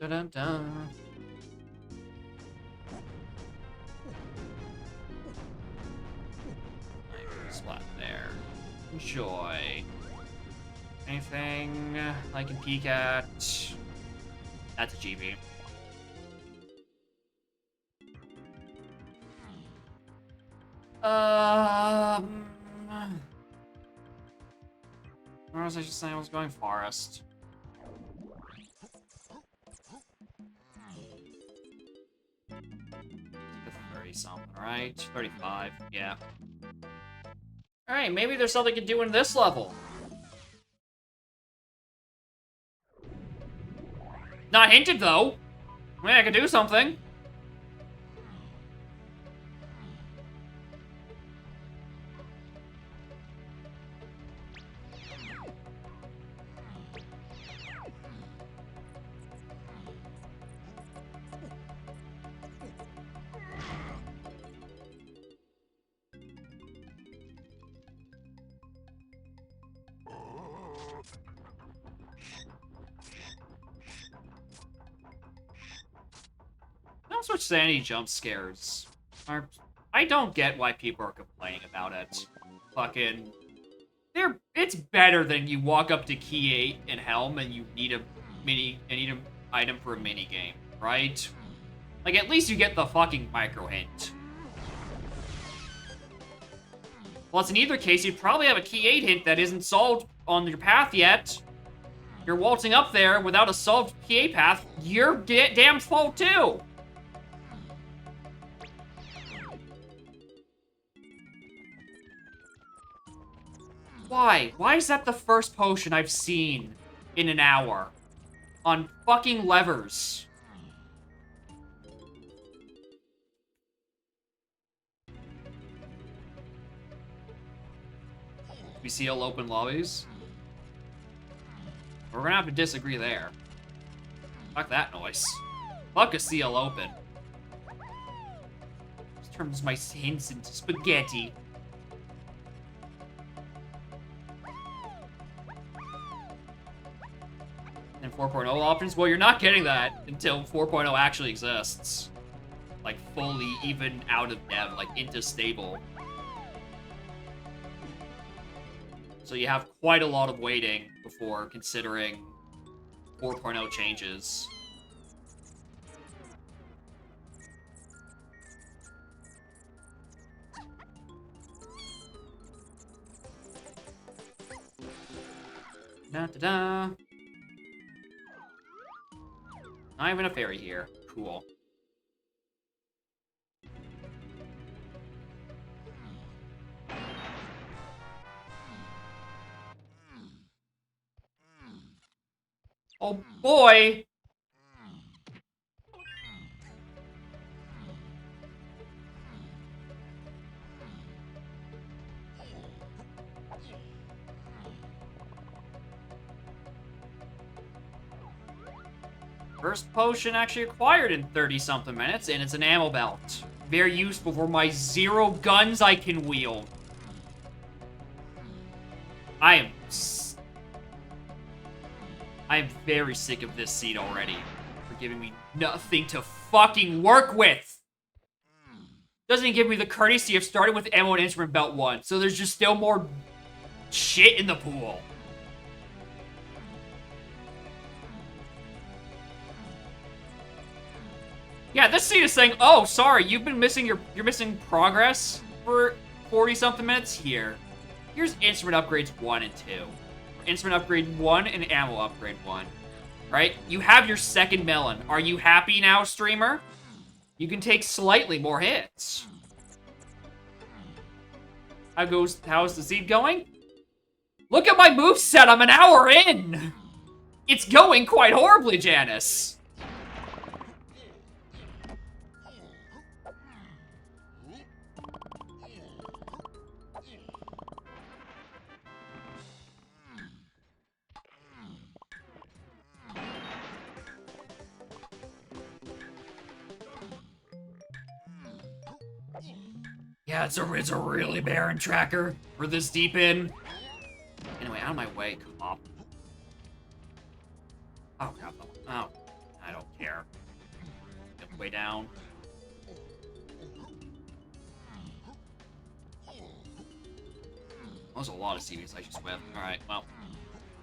Dun, dun, dun. Splat there. Enjoy. Anything I can peek at? That's a GB. Where was I just saying I was going Forest? 30-something, right? 35, yeah. Alright, maybe there's something to do in this level. Not hinted, though. Maybe I could do something. Not so much sanity jump scares. I don't get why people are complaining about it. Fucking... It's better than you walk up to Key 8 in Helm and you need an item for a mini game, right? Like, at least you get the fucking micro hint. Plus, in either case, you'd probably have a Key 8 hint that isn't solved on your path yet. You're waltzing up there without a solved Key 8 path, you're damn fault too! Why? Why is that the first potion I've seen in an hour? On fucking levers. We see all open lobbies? We're gonna have to disagree there. Fuck that noise. Fuck a CL open. This turns my hints into spaghetti. And 4.0 options? Well, you're not getting that until 4.0 actually exists. Like, fully, even out of dev, like, into stable. So you have quite a lot of waiting before considering 4.0 changes. Da-da-da. Not even a fairy here. Cool. Oh boy! First potion actually acquired in 30-something minutes, and it's an ammo belt. Very useful for my 0 guns I can wield. I am very sick of this seat already. For giving me nothing to fucking work with. Doesn't even give me the courtesy of starting with ammo and instrument belt 1. So there's just still more shit in the pool. Yeah, this seat is saying, oh, sorry, you've been missing you're missing progress for 40-something minutes here. Here's instrument upgrades 1 and 2. Instrument upgrade 1 and ammo upgrade 1. Right? You have your second melon. Are you happy now, streamer? You can take slightly more hits. How's the seed going? Look at my moveset, I'm an hour in! It's going quite horribly, Janice. Yeah, it's a really barren tracker for this deep in. Anyway, out of my way, cop. Oh, crap. Oh, I don't care. Get way down. There's a lot of CVs I just whipped. Alright, well.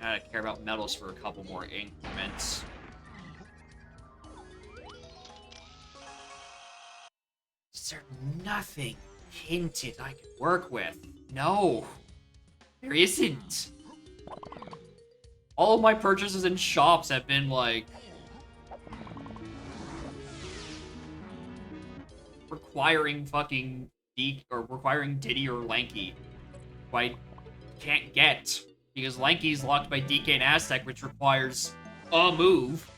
I gotta care about metals for a couple more increments. Is there nothing hinted I can work with? No. There isn't. All of my purchases in shops have been, like, requiring fucking requiring Diddy or Lanky. Who I can't get. Because Lanky's locked by DK and Aztec, which requires a move.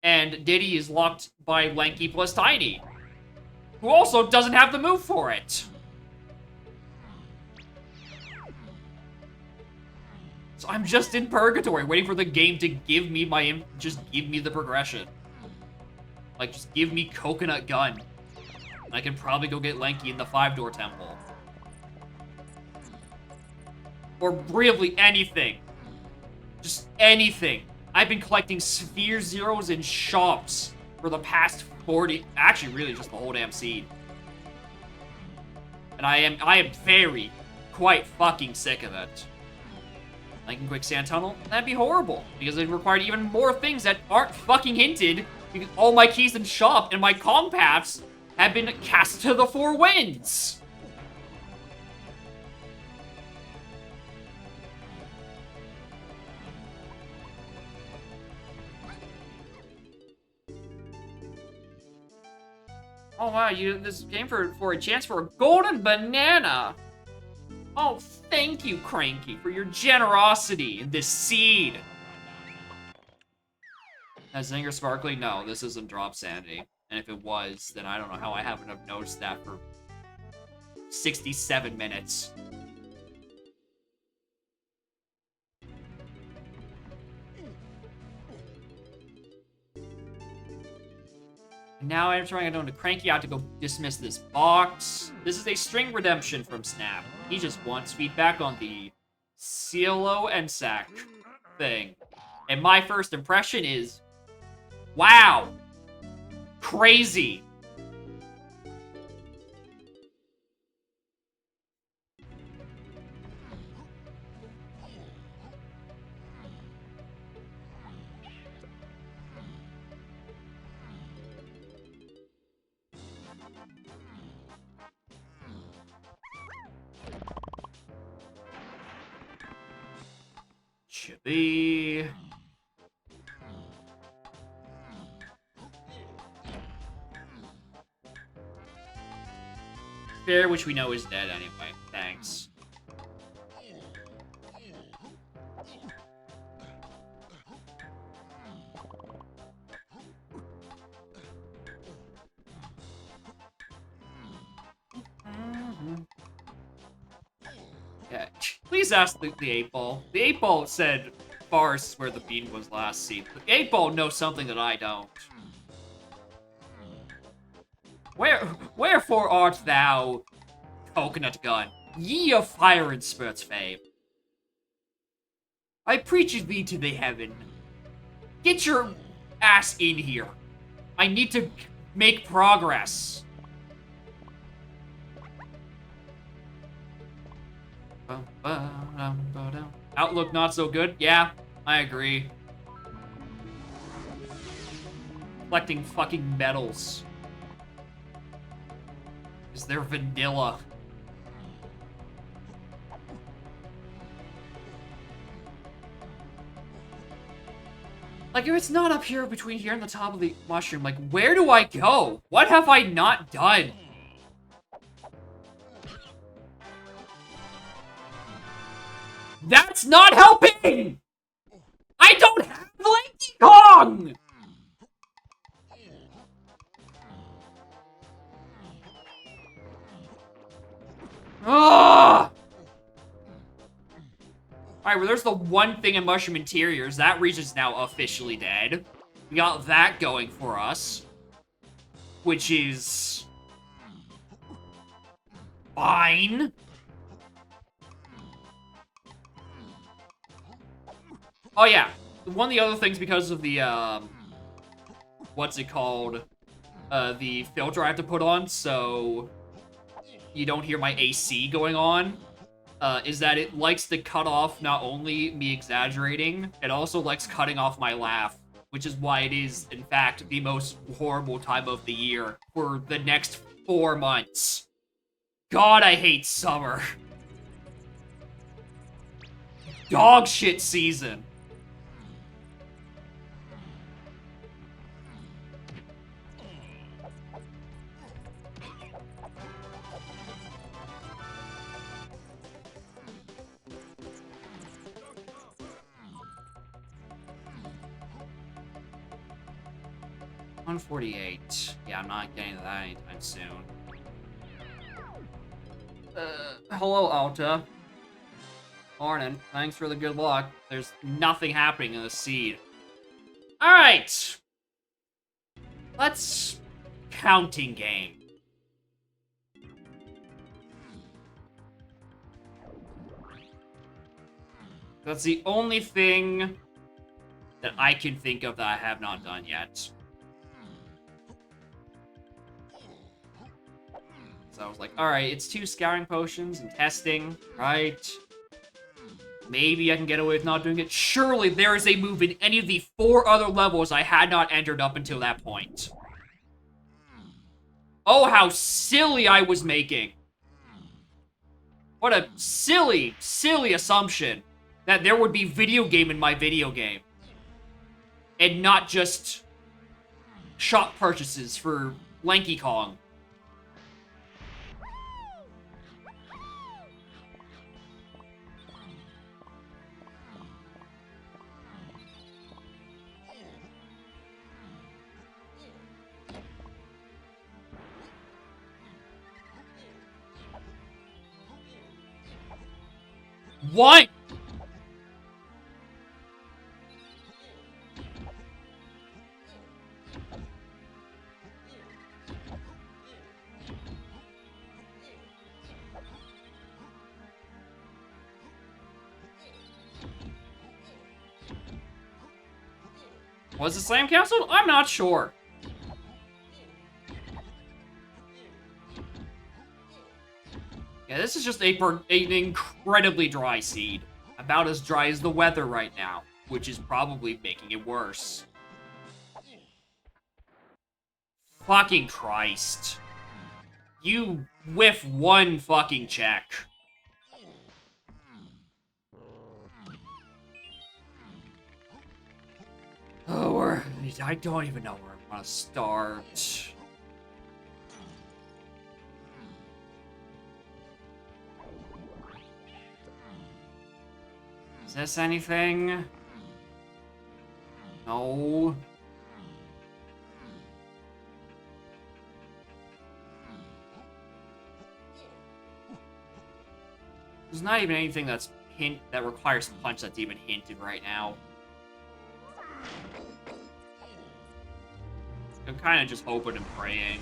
And Diddy is locked by Lanky plus Tiny, who also doesn't have the move for it. So I'm just in purgatory, waiting for the game to give me just give me the progression. Like, just give me Coconut Gun. And I can probably go get Lanky in the 5-door temple. Or really anything. Just anything. I've been collecting Sphere Zeros in shops for the past 40... Actually, really, just the whole damn seed. And I am very, quite fucking sick of it. Like Quicksand Tunnel, that'd be horrible. Because it required even more things that aren't fucking hinted. Because all my keys in shop and my comm paths have been cast to the 4 winds. Oh wow, this game for a chance for a golden banana. Oh, thank you, Cranky, for your generosity in this seed. Has Zinger Sparkly? No, this isn't Drop Sanity. And if it was, then I don't know how I haven't have noticed that for 67 minutes. Now I'm trying to Cranky out to go dismiss this box. This is a string redemption from Snap. He just wants feedback on the Cielo and Sack thing. And my first impression is, wow, crazy. Chibi. Fair, which we know is dead anyway. Thanks. Yeah, please ask the 8-ball. The 8-ball said Forest where the bean was last seen. The 8-ball knows something that I don't. Wherefore art thou, coconut gun, ye of fire and spurts fame? I preach thee to the heaven. Get your ass in here. I need to make progress. Outlook not so good? Yeah, I agree. Collecting fucking medals. Is there vanilla? Like, if it's not up here between here and the top of the mushroom, like, where do I go? What have I not done? That's not helping! I don't have Lanky Kong! Ugh! Alright, well, there's the one thing in Mushroom Interiors. That region's now officially dead. We got that going for us. Which is... fine. Oh, yeah. One of the other things, because of the, what's it called? The filter I have to put on, so you don't hear my AC going on. Is that it likes to cut off not only me exaggerating, it also likes cutting off my laugh, which is why it is, in fact, the most horrible time of the year for the next 4 months. God, I hate summer. Dog shit season. $148. Yeah, I'm not getting to that anytime soon. Hello, Alta. Morning. Thanks for the good luck. There's nothing happening in the seed. Alright! Let's... counting game. That's the only thing that I can think of that I have not done yet. So I was like, alright, it's 2 scouring potions and testing, right? Maybe I can get away with not doing it. Surely there is a move in any of the 4 other levels I had not entered up until that point. Oh, how silly I was making. What a silly, silly assumption that there would be video game in my video game. And not just shop purchases for Lanky Kong. What? Was the slam canceled? I'm not sure. Yeah, this is just an incredibly dry seed. About as dry as the weather right now, which is probably making it worse. Fucking Christ. You whiff one fucking check. Oh, I don't even know where I'm gonna start. Is this anything? No. There's not even anything that requires punch that's even hinted right now. I'm kind of just hoping and praying.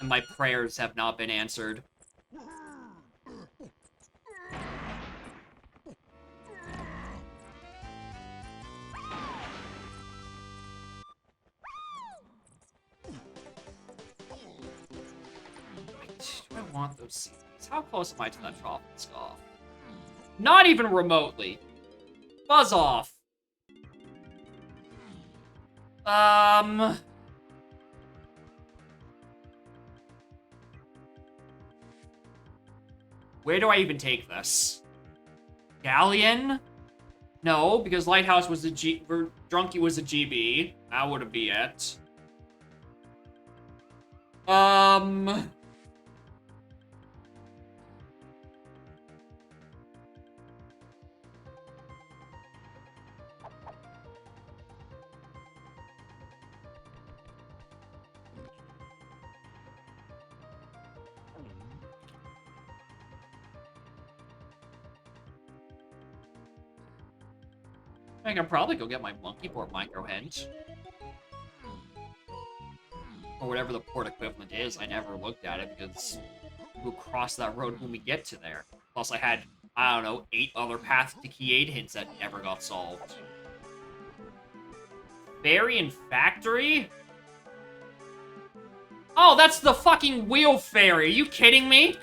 And my prayers have not been answered. Do I want those seeds? How close am I to that tropical scoff? Not even remotely. Buzz off. Where do I even take this? Galleon? No, because Lighthouse was a Drunky was a GB. That wouldn't be it. I can probably go get my monkey port micro hint. Or whatever the port equivalent is. I never looked at it because we'll cross that road when we get to there. Plus I had, I don't know, 8 other Path to Key 8 hints that never got solved. Fairy and Factory? Oh, that's the fucking Wheel Fairy. Are you kidding me?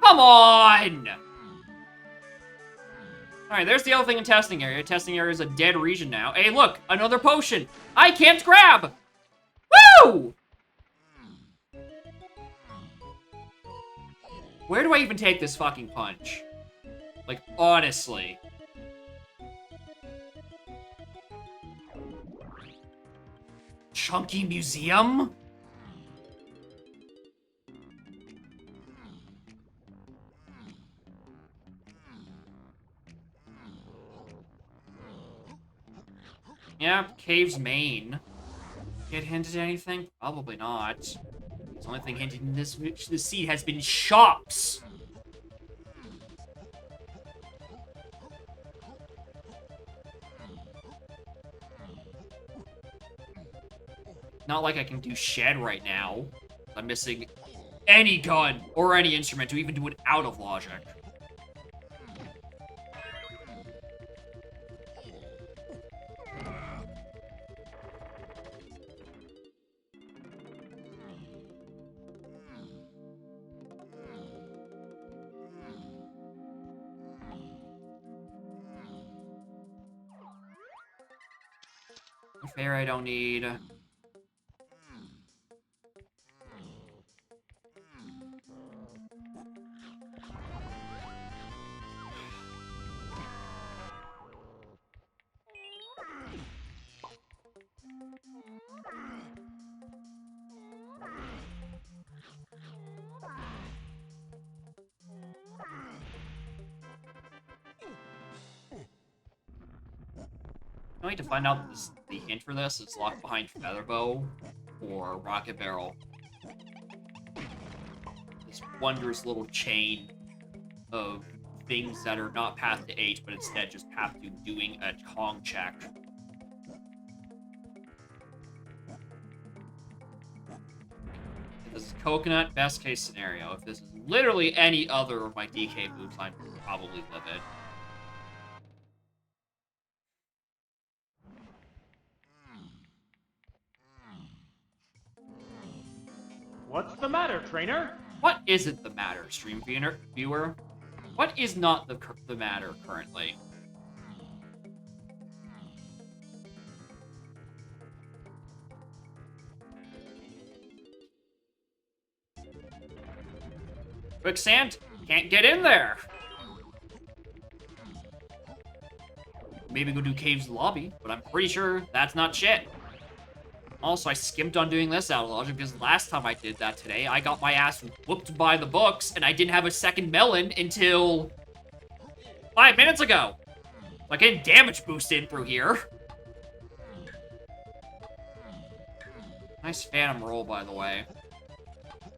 Come on! Alright, there's the other thing in testing area. Testing area is a dead region now. Hey, look! Another potion! I can't grab! Woo! Where do I even take this fucking punch? Like, honestly. Chunky Museum? Yeah, Cave's main. Get hinted at anything? Probably not. The only thing hinted in this seed has been shops. Not like I can do shed right now. I'm missing any gun or any instrument to even do it out of logic. Fair, I don't need. I need to find out the hint for this is locked behind Featherbow or Rocket Barrel. This wondrous little chain of things that are not path to H, but instead just path to doing a Kong check. If this is Coconut, best case scenario. If this is literally any other of my DK moves, I'm probably livid. What's the matter, trainer? What isn't the matter, stream viewer? What is not the matter currently? Quicksand? Can't get in there! Maybe go do Cave's lobby, but I'm pretty sure that's not shit. Also, I skimped on doing this out of logic because last time I did that today, I got my ass whooped by the books, and I didn't have a second melon until 5 minutes ago. So I get damage boost in through here. Nice Phantom roll, by the way.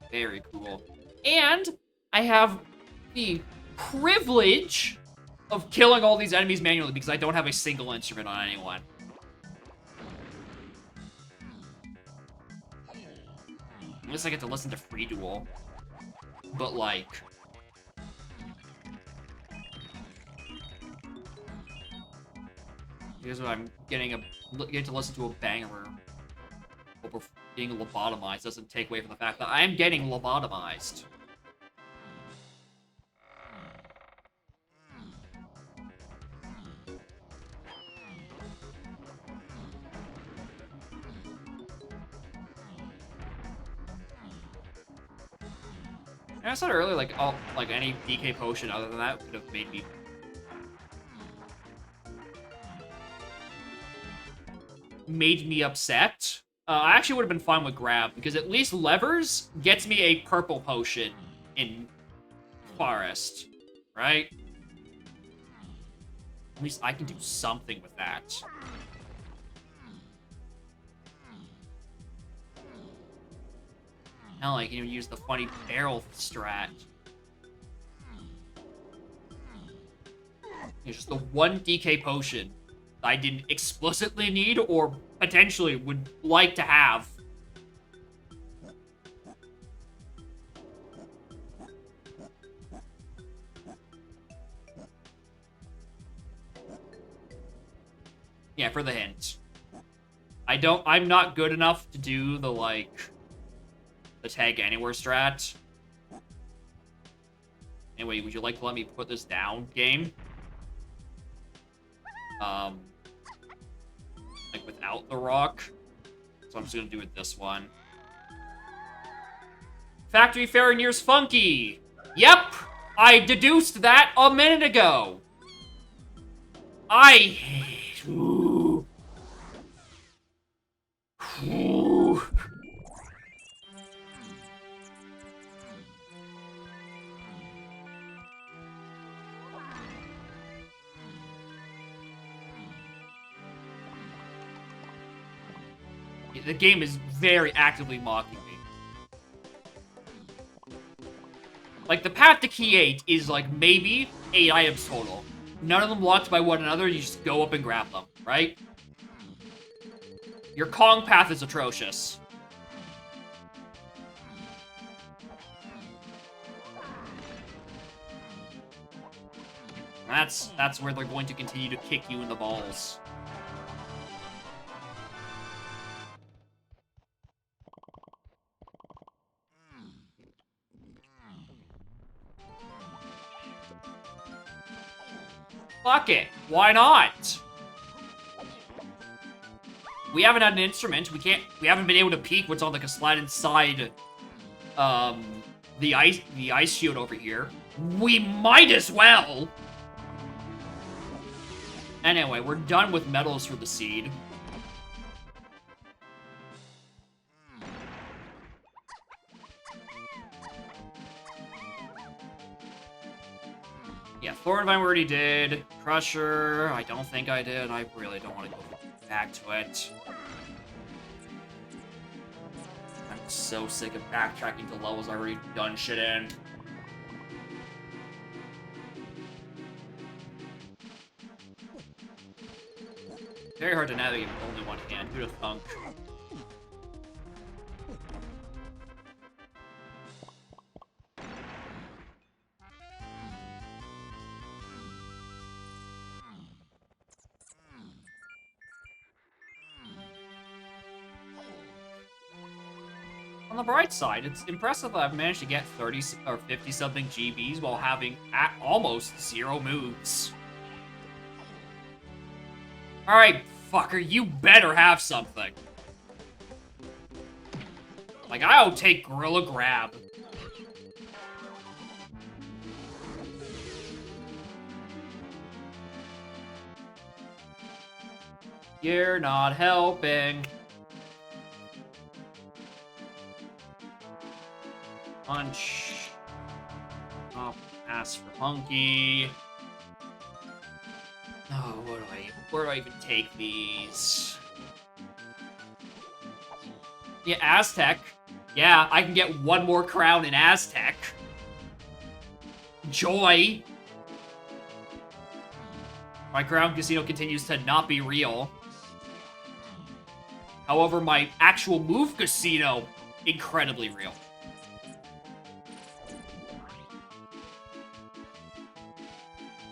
Very cool. And I have the privilege of killing all these enemies manually because I don't have a single instrument on anyone. At least I get to listen to Free Duel. But, like... Here's what I'm getting to listen to a banger. Over being lobotomized doesn't take away from the fact that I am getting lobotomized. And I said earlier, like, oh, like any DK potion other than that could have made me upset. I actually would have been fine with grab, because at least levers gets me a purple potion in Forest, right? At least I can do something with that. Hell, I can even use the funny barrel strat. It's just the one DK potion I didn't explicitly need or potentially would like to have. Yeah, for the hint. I'm not good enough to do the, like, the tag anywhere strat. Anyway, would you like to let me put this down, game? Like, without the rock. So I'm just gonna do it this one. Factory Farinier's funky! Yep! I deduced that a minute ago! I hate... Ooh. Ooh. The game is very actively mocking me. Like, the path to Key 8 is, like, maybe 8 items total. None of them locked by one another, you just go up and grab them, right? Your Kong path is atrocious. That's where they're going to continue to kick you in the balls. Fuck it. Why not? We haven't had an instrument. We haven't been able to peek what's on the slide inside the ice shield over here. We might as well. Anyway, we're done with medals for the seed. Yeah, Thornvine we already did. Crusher, I don't think I did. I really don't want to go back to it. I'm so sick of backtracking to levels I've already done shit in. Very hard to navigate with only one hand. Who'd have thunk? On the bright side, it's impressive that I've managed to get 30 or 50 something GBs while having almost 0 moves. Alright, fucker, you better have something. Like, I'll take Gorilla Grab. You're not helping. Punch. Oh, ask for Hunky. Oh, where do I even take these? Yeah, Aztec. Yeah, I can get one more crown in Aztec. Joy. My crown casino continues to not be real. However, my actual move casino incredibly real.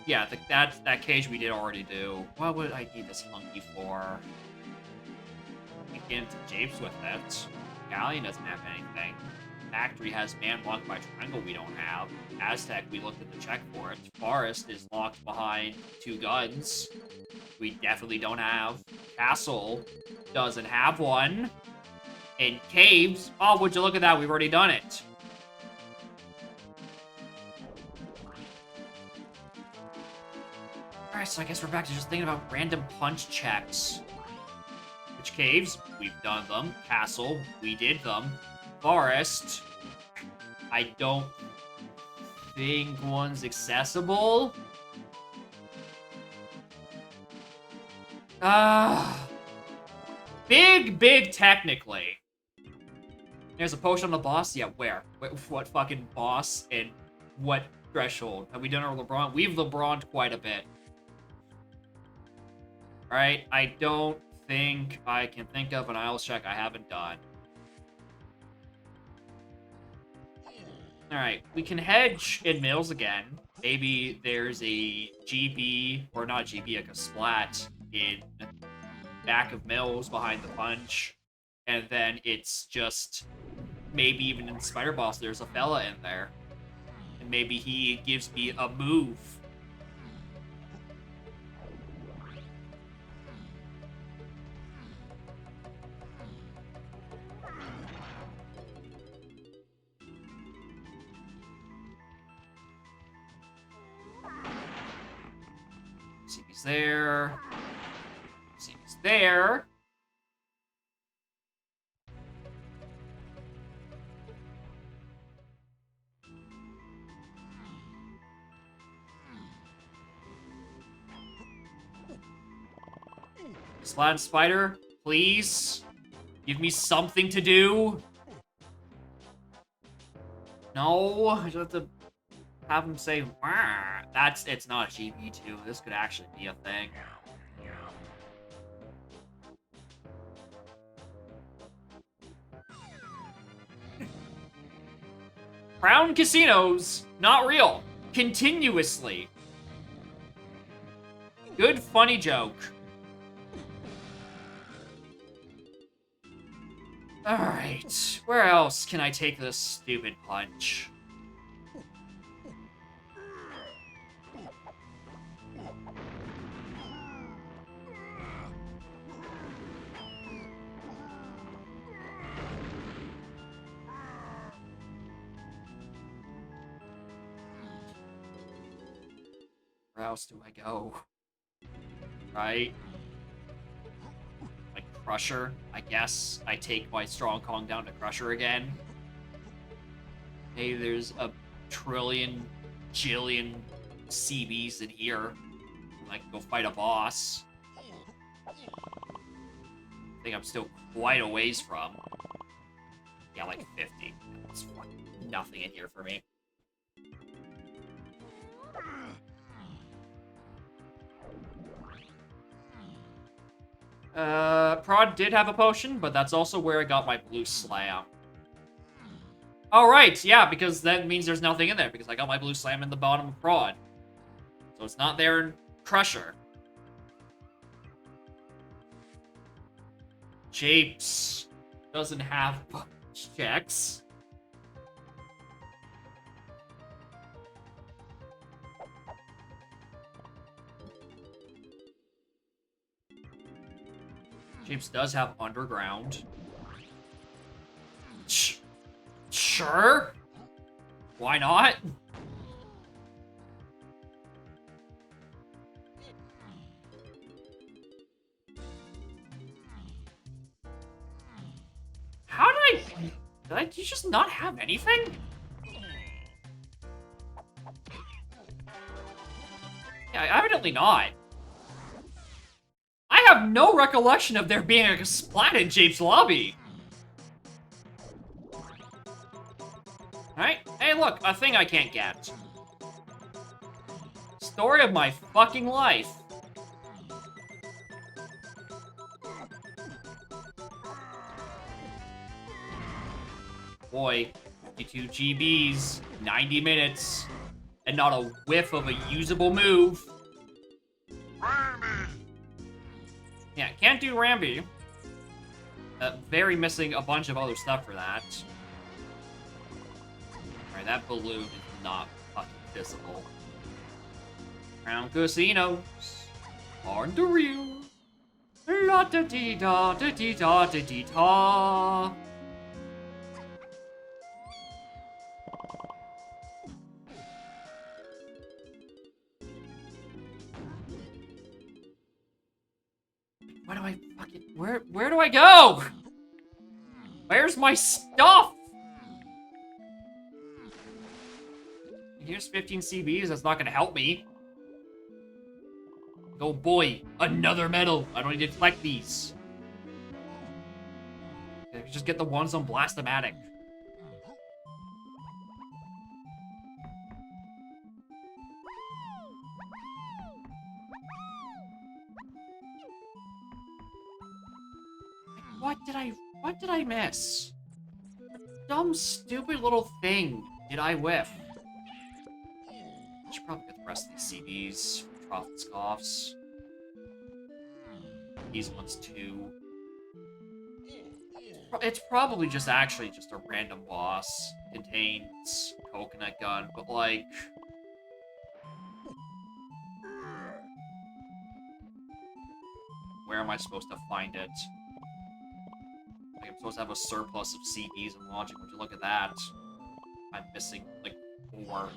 Yeah, that cage we did already do. What would I need this hunky for? We can get into Japes with it. Galleon doesn't have anything. Factory has man locked by triangle we don't have. Aztec, we looked at the check for it. Forest is locked behind 2 guns. We definitely don't have. Castle doesn't have one. And caves, oh, would you look at that? We've already done it. Alright, so I guess we're back to just thinking about random punch checks. Which caves? We've done them. Castle, we did them. Forest, I don't think one's accessible. Big technically. There's a potion on the boss? Yeah, where? What fucking boss and what threshold? Have we done our LeBron? We've LeBron'd quite a bit. Alright, I don't think I can think of an Isles check I haven't done. Alright, we can hedge in Mills again. Maybe there's a GB, or not GB, like a splat in back of Mills behind the punch. And then it's just, maybe even in Spider Boss there's a fella in there. And maybe he gives me a move. CB's there. CB's there. Slad Spider, please. Give me something to do. No, I just have to have him say, "Wah." It's not a GB2. This could actually be a thing. Crown casinos, not real. Continuously. Good funny joke. Alright, where else can I take this stupid punch? Where else do I go? Right? Like Crusher, I guess. I take my Strong Kong down to Crusher again. Hey, there's a jillion CBs in here. I can go fight a boss. I think I'm still quite a ways from. Yeah, like 50. It's fucking nothing in here for me. Prod did have a potion, but that's also where I got my blue slam. Oh, right, yeah, because that means there's nothing in there, because I got my blue slam in the bottom of Prod. So it's not there in Crusher. Japes doesn't have punch checks. Japes does have Underground. Sure? Why not? How did you just not have anything? Yeah, evidently not. I have no recollection of there being like a splat in Japes' lobby. Alright, hey look, a thing I can't get. Story of my fucking life. boy, 52 GBs, 90 minutes, and not a whiff of a usable move. Yeah, can't do Rambi. Very missing a bunch of other stuff for that. Alright, that balloon is not fucking visible. Crown casinos on the real. La da dee da da dee da da dee da. Where do I fucking where do I go? Where's my stuff? Here's 15 CBs, that's not gonna help me. Oh boy, another medal. I don't need to collect these. I can just get the ones on Blastomatic. What did I miss? Dumb, stupid little thing did I whiff? I should probably get the rest of these CBs. Profit scoffs. These ones too. It's probably just actually just a random boss. Contains coconut gun, but like... Where am I supposed to find it? Like, I'm supposed to have a surplus of CBs and launching. Would you look at that? I'm missing, like, 4.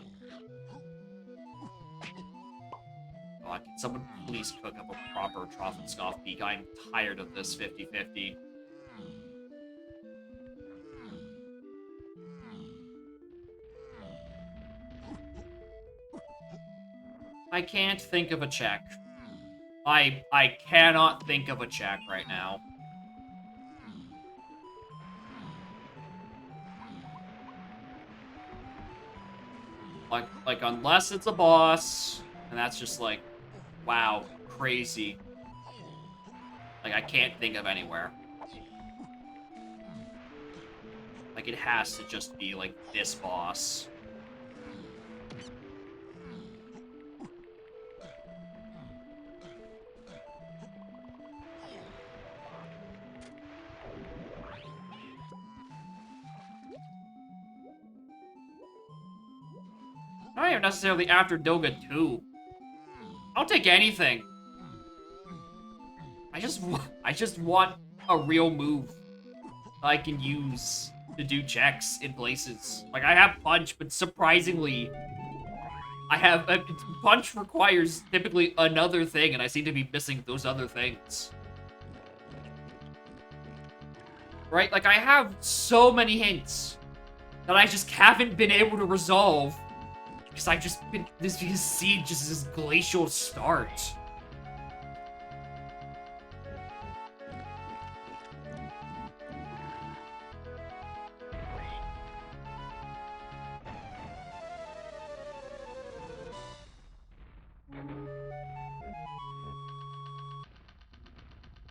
Oh, can someone please cook up a proper Troffenscoff peak? I'm tired of this 50-50. I can't think of a check. I cannot think of a check right now. Like unless it's a boss, and that's just like, wow, crazy. Like, I can't think of anywhere. Like, it has to just be, like, this boss. Not even necessarily after Doga 2. I'll take anything. I just want a real move that I can use to do checks in places. Like, I have Punch, but surprisingly, Punch requires typically another thing, and I seem to be missing those other things. Right? Like, I have so many hints that I just haven't been able to resolve because I've just been, this Siege just this glacial start.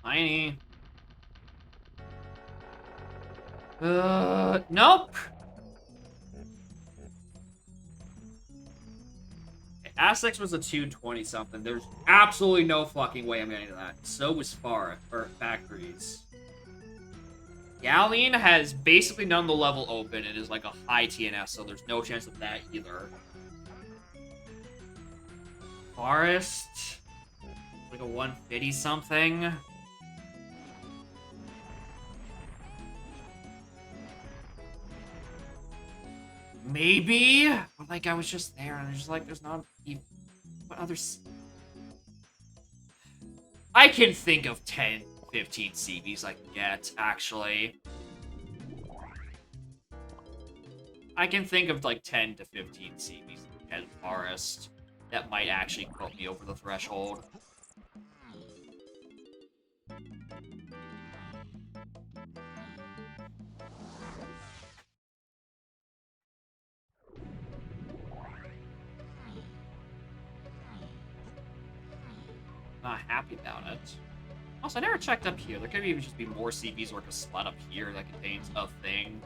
Tiny. Nope. Aztecs was a 220 something. There's absolutely no fucking way I'm getting to that. So was Factories. Galleon has basically none of the level open and is like a high TNS, so there's no chance of that either. Forest. Like a 150 something. Maybe? But like, I was just there and I was just like, there's not even... What others... I can think of 10, 15 CBs I can get, actually. I can think of like 10 to 15 CBs in Forest that might actually put me over the threshold. Not happy about it. Also, I never checked up here. There could even just be more CBs or like a spot up here that contains a thing.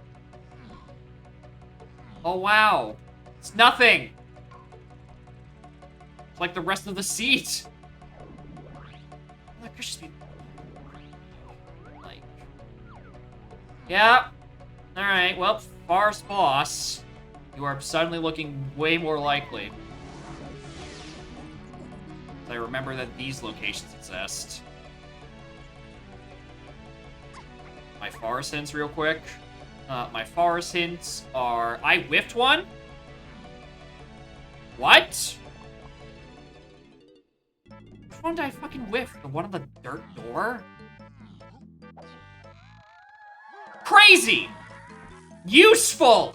Oh, wow. It's nothing. It's like the rest of the seat. That could just be... like... Yeah. Alright, well, Forest Boss. You are suddenly looking way more likely. I remember that these locations exist. My forest hints real quick. My forest hints are... I whiffed one? What? Which one did I fucking whiff? The one on the dirt door? Crazy! Useful!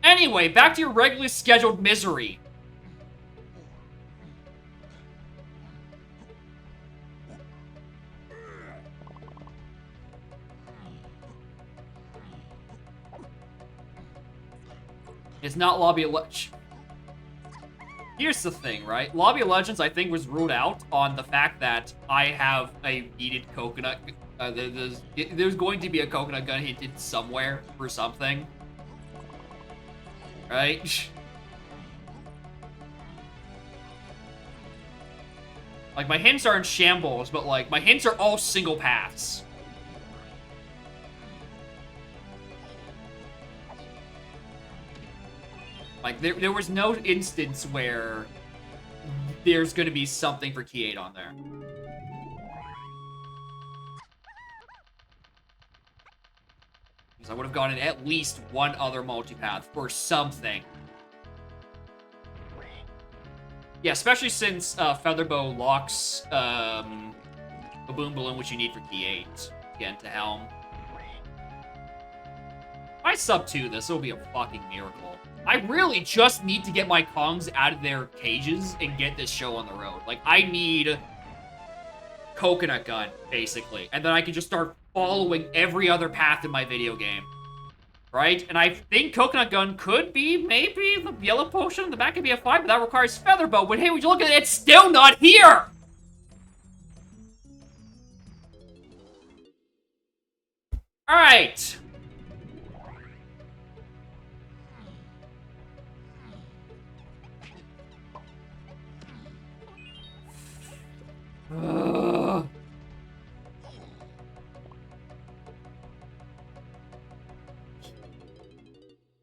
Anyway, back to your regularly scheduled misery. It's not Lobby of Legends. Here's the thing, right? Lobby of Legends, I think, was ruled out on the fact that I have a needed coconut. There's going to be a coconut gun hinted somewhere for something. Right? Like, my hints are in shambles, but, like, my hints are all single paths. Like, there was no instance where there's gonna be something for Key 8 on there. Because I would have gotten at least one other multipath for something. Yeah, especially since Featherbow locks a Boom Balloon, which you need for Key 8 to get into Helm. If I sub 2 this, it'll be a fucking miracle. I really just need to get my Kongs out of their cages and get this show on the road. Like, I need Coconut Gun, basically. And then I can just start following every other path in my video game. Right? And I think Coconut Gun could be, maybe, the yellow potion in the back of BF5, but that requires Featherbow. But hey, would you look at it? It's still not here! Alright.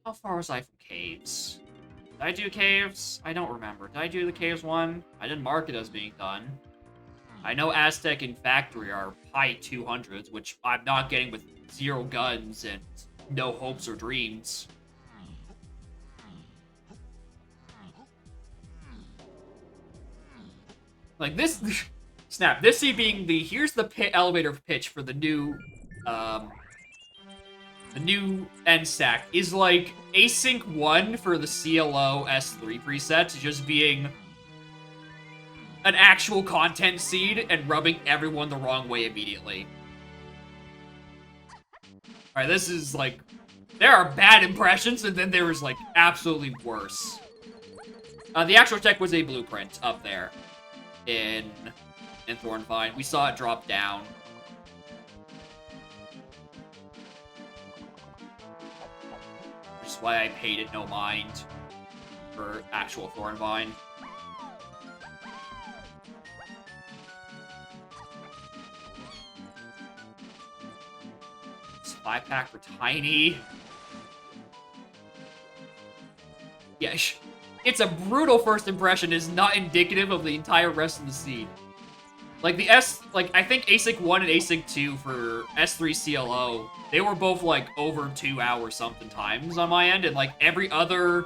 How far was I from caves? Did I do caves? I don't remember. Did I do the caves one? I didn't mark it as being done. I know Aztec and Factory are high 200s, which I'm not getting with 0 guns and no hopes or dreams. Like this... Snap. This being the... Here's the elevator pitch for the new... the new end stack is like Async 1 for the CLO S3 preset, just being an actual content seed and rubbing everyone the wrong way immediately. Alright, this is like... There are bad impressions, and then there is like absolutely worse. The actual tech was a blueprint up there in Thornvine. We saw it drop down. Which is why I paid it no mind for actual Thornvine. This 5-pack for Tiny. Yeah, it's a brutal first impression. Is not indicative of the entire rest of the scene. Like, I think Async 1 and Async 2 for S3 CLO, they were both, like, over 2 hour something times on my end, and, like, every other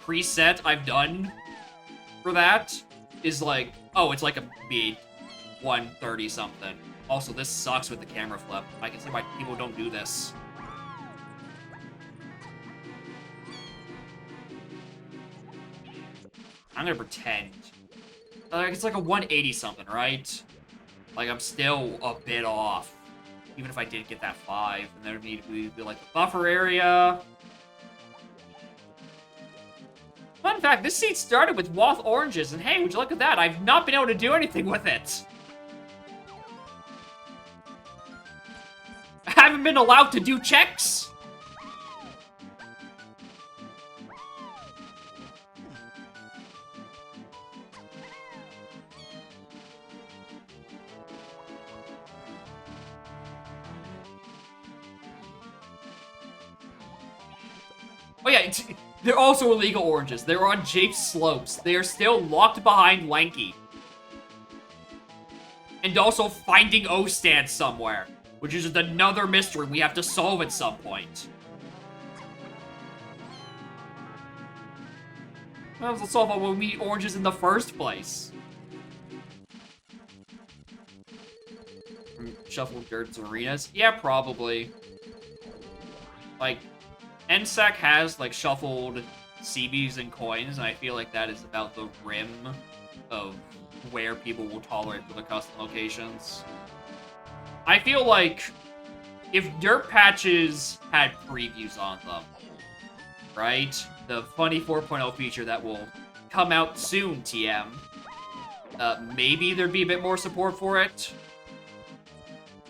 preset I've done for that is, like, oh, it's like a mid 130 something. Also, this sucks with the camera flip. I can see why people don't do this. I'm gonna pretend. It's like a 180 something, right? Like, I'm still a bit off. Even if I did get that 5. And then it'd be like the buffer area. Fun fact, this seed started with Woth oranges. And hey, would you look at that? I've not been able to do anything with it. haven't been allowed to do checks? Oh yeah, they're also illegal oranges. They're on Jape's slopes. They are still locked behind Lanky. And also finding O-Stand somewhere, which is just another mystery we have to solve at some point. Well, let's solve it when we eat oranges in the first place. Shuffled Dirt's arenas? Yeah, probably. Like, NSEC has, like, shuffled CBs and coins, and I feel like that is about the rim of where people will tolerate for the custom locations. I feel like if dirt patches had previews on them, right? The funny 4.0 feature that will come out soon, TM. Maybe there'd be a bit more support for it.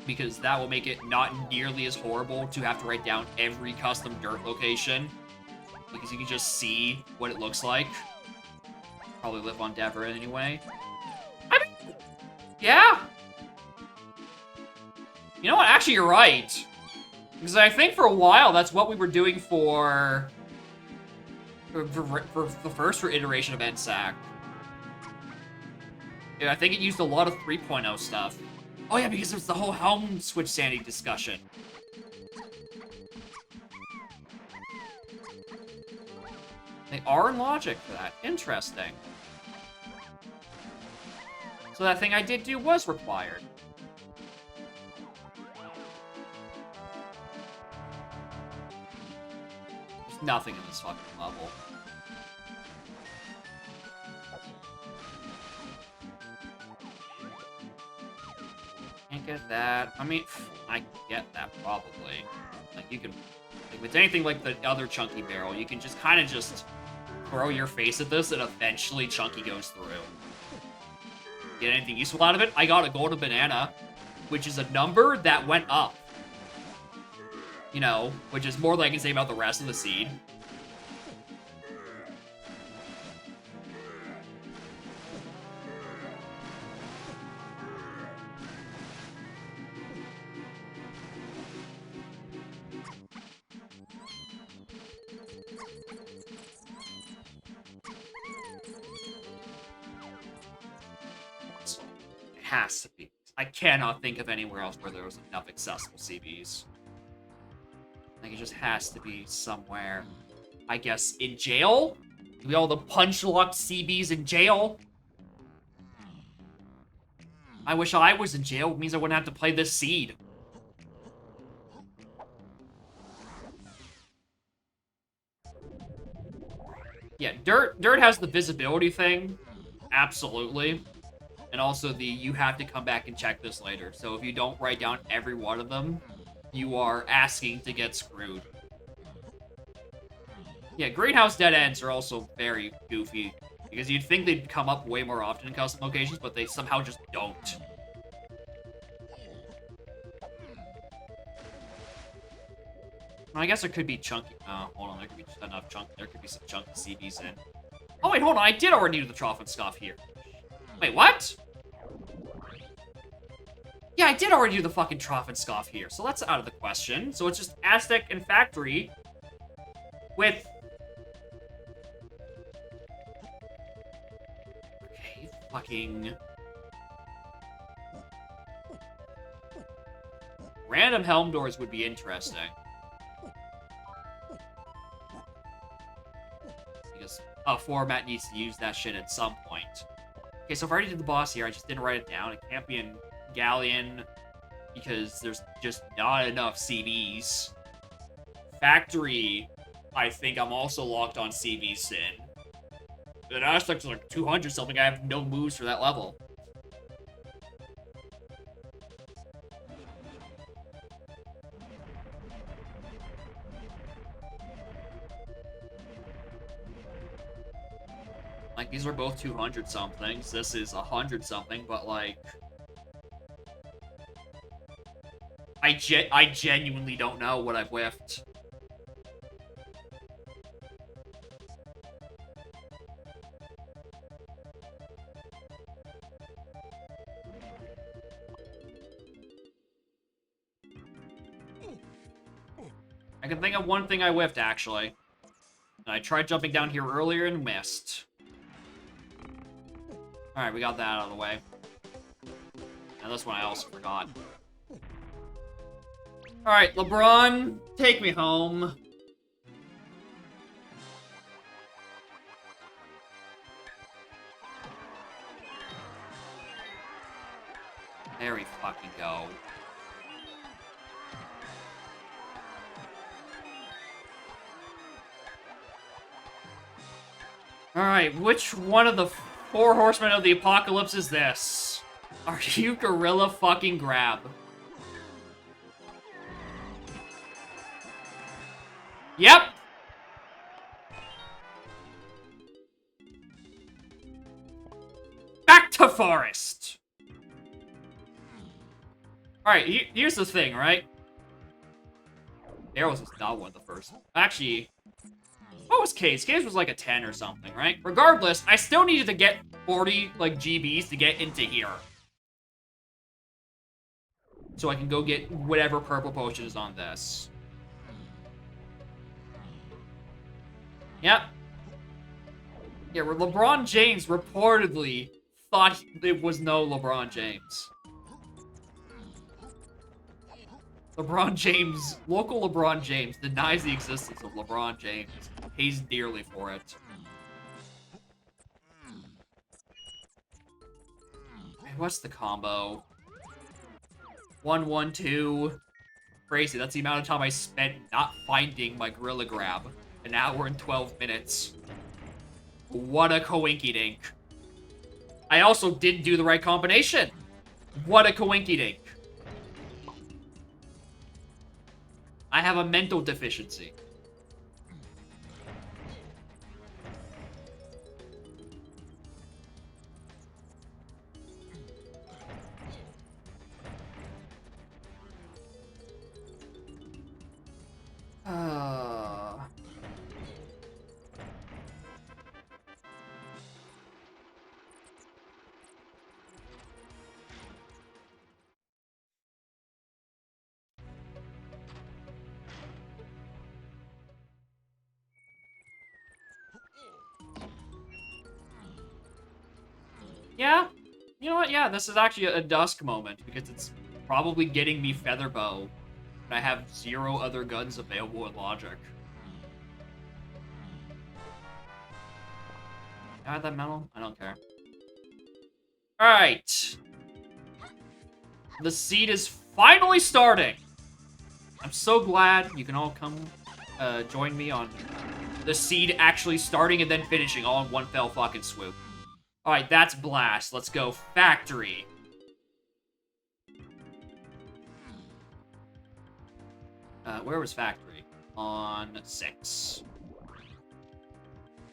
Because that will make it not nearly as horrible to have to write down every custom dirt location. Because you can just see what it looks like. Probably live on Dever anyway. I mean, yeah. You know what? Actually, you're right. Because I think for a while, that's what we were doing for the first iteration of NSAC. Yeah, I think it used a lot of 3.0 stuff. Oh yeah, because there's the whole helm switch sanity discussion. They are in logic for that. Interesting. So that thing I did do was required. There's nothing in this fucking level. Can't get that. I mean, I can get that probably. Like, you can... Like, with anything like the other Chunky barrel, you can just kind of just throw your face at this and eventually Chunky goes through. Get anything useful out of it? I got a golden banana, which is a number that went up. You know, which is more than I can say about the rest of the seed. Has to be. I cannot think of anywhere else where there was enough accessible CBs. Like, it just has to be somewhere. I guess in jail? We all the punch-locked CBs in jail? I wish I was in jail. It means I wouldn't have to play this seed. Yeah, Dirt has the visibility thing. Absolutely. And also the, you have to come back and check this later. So if you don't write down every one of them, you are asking to get screwed. Yeah, greenhouse dead ends are also very goofy. Because you'd think they'd come up way more often in custom locations, but they somehow just don't. I guess there could be chunky... hold on, there could be just enough chunk... There could be some chunky CBs in. Oh wait, hold on, I did already do the Trough and Scoff here. Wait, what? Yeah, I did already do the fucking Trough and Scoff here, so that's out of the question. So it's just Aztec and Factory with... Okay, fucking... Random Helm Doors would be interesting. Because a format needs to use that shit at some point. Okay, so if I already did the boss here, I just didn't write it down. It can't be in Galleon because there's just not enough CBs. Factory, I think I'm also locked on CB Sin. And Aztec's like 200 something. I have no moves for that level. Like, these are both 200 somethings. This is 100 something, but like... I genuinely don't know what I've whiffed. I can think of one thing I whiffed, actually. And I tried jumping down here earlier and missed. Alright, we got that out of the way. And this one I also forgot. Alright, LeBron, take me home. There we fucking go. Alright, which one of the four horsemen of the apocalypse is this? Are you Gorilla fucking Grab? Yep! Back to Forest! Alright, here's the thing, right? Arrows was not one of the first. Actually, what was Case? Case was like a 10 or something, right? Regardless, I still needed to get 40, like, GBs to get into here. So I can go get whatever purple potion is on this. Yep. Yeah, where LeBron James reportedly thought it was no LeBron James. LeBron James, local LeBron James, denies the existence of LeBron James. Pays dearly for it. Hey, what's the combo? 1-1-2. Crazy, that's the amount of time I spent not finding my Gorilla Grab. An hour and 12 minutes. What a coinky-dink. I also didn't do the right combination. What a coinky-dink. I have a mental deficiency. Yeah, you know what? Yeah, this is actually a Dusk moment, because it's probably getting me Featherbow, and I have 0 other guns available with Logic. Can I have that medal? I don't care. Alright. The seed is finally starting! I'm so glad you can all come join me on the seed actually starting and then finishing all in one fell fucking swoop. Alright, that's Blast. Let's go Factory. Where was Factory? On 6.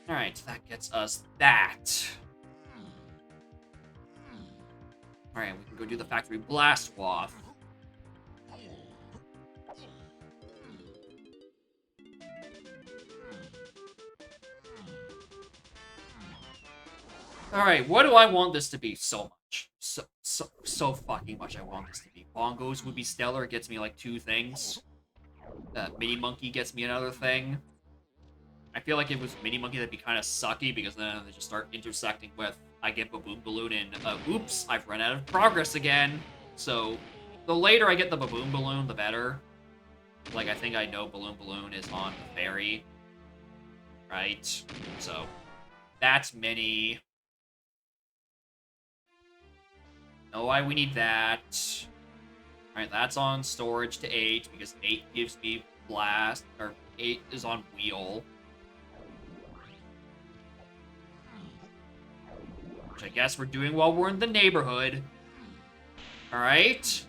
Alright, so that gets us that. Alright, we can go do the Factory Blast Waft. Alright, what do I want this to be? So much. So fucking much I want this to be. Bongos would be stellar. It gets me like 2 things. Mini Monkey gets me another thing. I feel like if it was Mini Monkey, that'd be kind of sucky, because then they just start intersecting with I get Baboon Balloon and, oops, I've run out of progress again. So, the later I get the Baboon Balloon, the better. Like, I think I know Balloon Balloon is on the ferry. Right? So, that's Mini. No, why we need that. Alright, that's on storage to 8, because 8 gives me Blast, or 8 is on Wheel. Which I guess we're doing while we're in the neighborhood. Alright.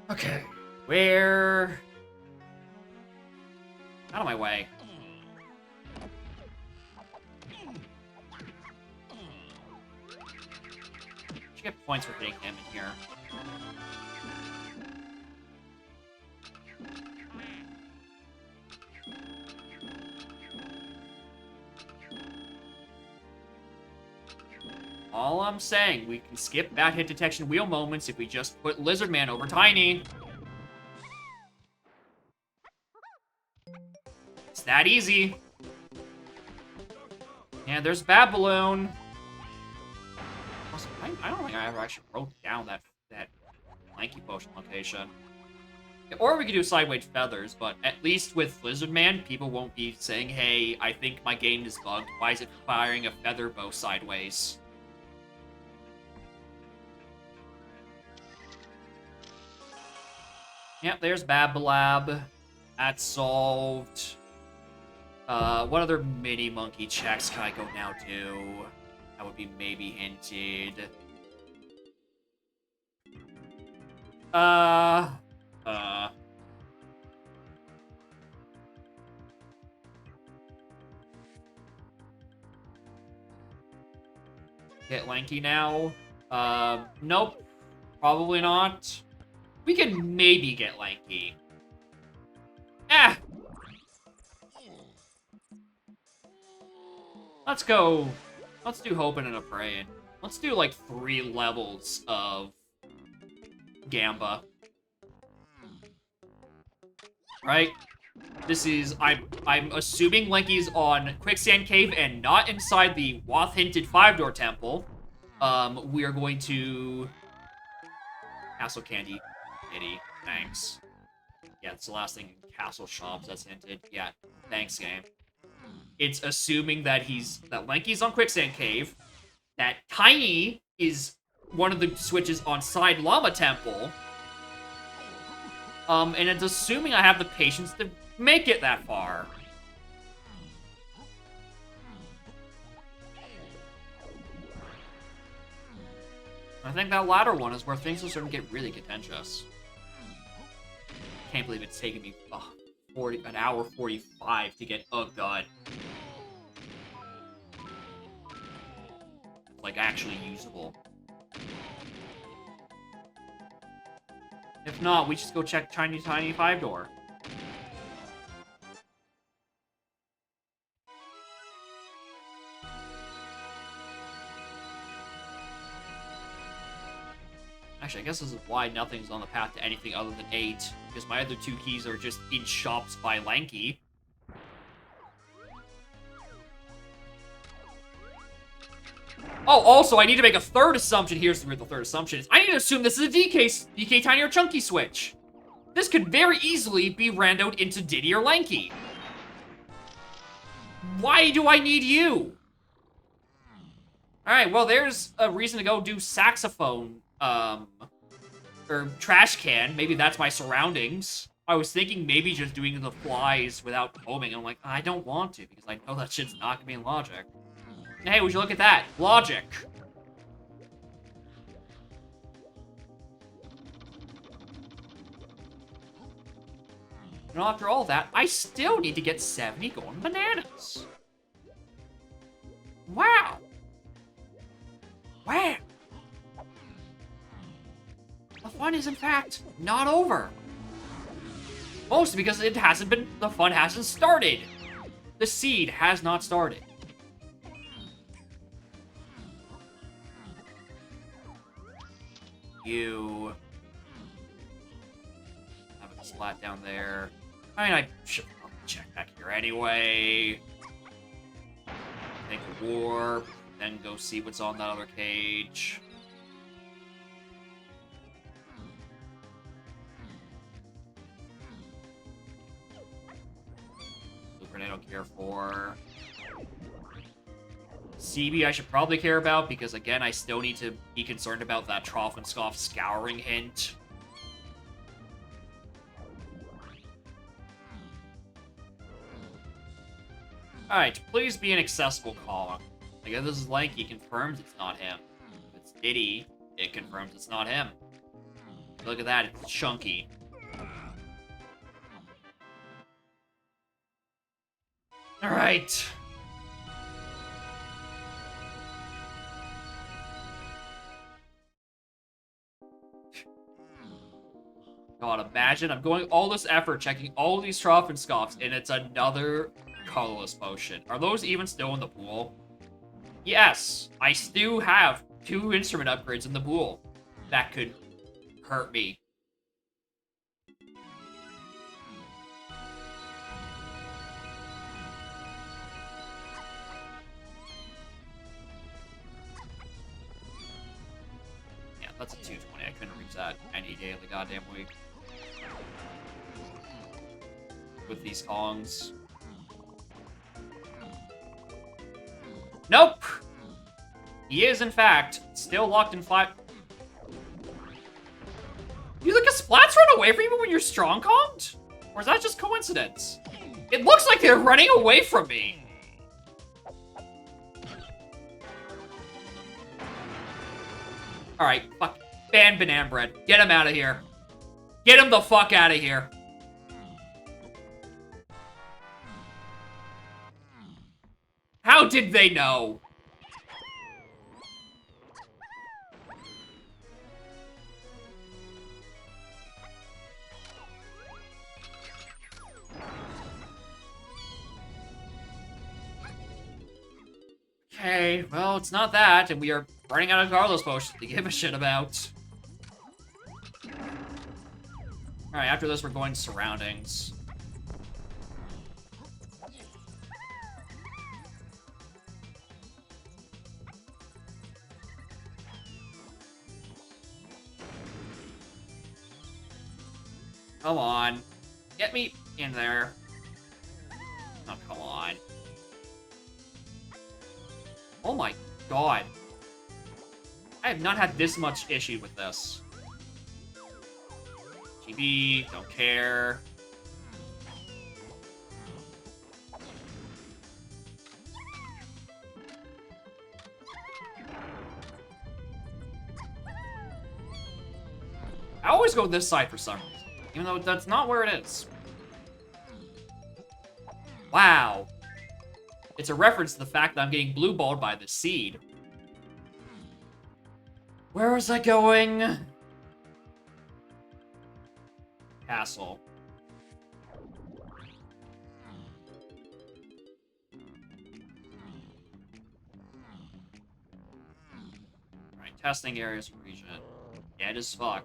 Okay. Where? Out of my way. Should get points for hitting him in here. All I'm saying, we can skip bad hit detection wheel moments if we just put Lizard Man over Tiny. It's that easy. And there's Babaloon. Also, I don't think I ever actually wrote down that Lanky Potion location. Or we could do Sideways Feathers, but at least with Lizard Man, people won't be saying, hey, I think my game is bugged. Why is it firing a feather bow sideways? Yep, there's Babalab. That's solved. What other mini monkey checks can I go now do? That would be maybe hinted. Get Lanky now? Nope. Probably not. We can maybe get Lanky. Ah! Let's go. Let's do Hopin' and a Prayin'. Let's do like 3 levels of Gamba. Right? This is, I'm assuming Lanky's on Quicksand Cave and not inside the Wath-hinted 5-door temple. We are going to... Castle Candy. Kitty. Thanks. Yeah, it's the last thing in Castle Shops that's hinted. Yeah, thanks, game. It's assuming that that Lanky's on Quicksand Cave, that Tiny is one of the switches on Side Llama Temple, and it's assuming I have the patience to make it that far. I think that latter one is where things are starting to get really contentious. Can't believe it's taken me an hour 45 to get a gun. Like, actually usable. If not, we just go check Tiny 5-door. Actually, I guess this is why nothing's on the path to anything other than 8, because my other 2 keys are just in shops by Lanky. Oh, also, I need to make a third assumption. Here's where the third assumption is. I need to assume this is a DK Tiny or Chunky switch. This could very easily be randoed into Diddy or Lanky. Why do I need you? Alright, well, there's a reason to go do saxophone, or trash can. Maybe that's my surroundings. I was thinking maybe just doing the flies without homing. I'm like, I don't want to, because I know that shit's not gonna be in logic. Hey, would you look at that? Logic. And after all that, I still need to get 70 golden bananas. Wow. Wow. The fun is, in fact, not over. Mostly because the fun hasn't started. The seed has not started. You have a splat down there. I mean, I should probably check back here anyway. Make a warp, then go see what's on that other cage. Blueprint I don't care for. CB I should probably care about, because again, I still need to be concerned about that Trough and Scoff scouring hint. Alright, please be an accessible column. Like, if this is Lanky, confirms it's not him. If it's Diddy, it confirms it's not him. Look at that, it's chunky. Alright. God, imagine I'm going all this effort checking all these Trophenskoffs, and it's another colorless potion. Are those even still in the pool? Yes, I still have 2 instrument upgrades in the pool. That could hurt me. Yeah, that's a 220. I couldn't reach that any day of the goddamn week. With these Kongs. Nope! He is, in fact, still locked in flat. You think a splats run away from you when you're strong Konged? Or is that just coincidence? It looks like they're running away from me. Alright, fuck. Ban Banana Bread. Get him out of here. Get him the fuck out of here. How did they know? Okay, well, it's not that, and we are running out of Carlos potions to give a shit about. Alright, after this, we're going to surroundings. Come on. Get me in there. Oh, come on. Oh my god. I have not had this much issue with this. GB, don't care. I always go this side for some reason, even though that's not where it is. Wow. It's a reference to the fact that I'm getting blue balled by the seed. Where was I going? Castle. Alright, testing areas for region. Dead as fuck.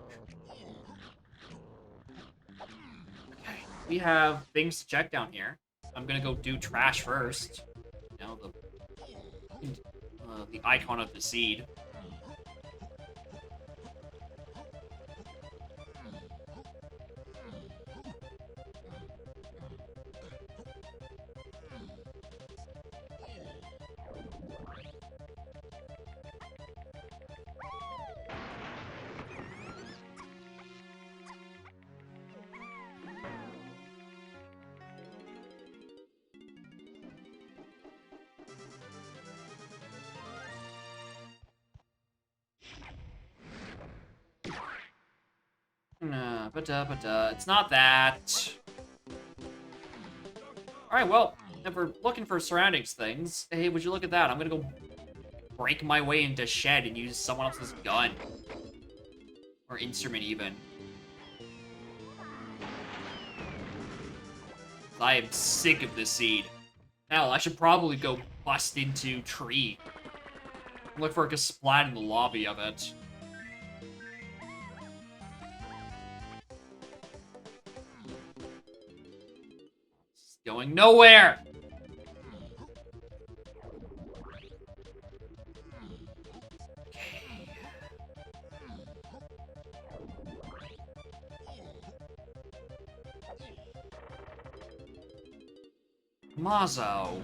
Okay, we have things to check down here. I'm gonna go do trash first. You know, the icon of the seed. It's not that. Alright, well, if we're looking for surroundings things, hey, would you look at that? I'm gonna go break my way into shed and use someone else's gun. Or instrument, even. I am sick of this seed. Hell, I should probably go bust into tree. Look for a splat in the lobby of it. Going nowhere! Okay. Mazo.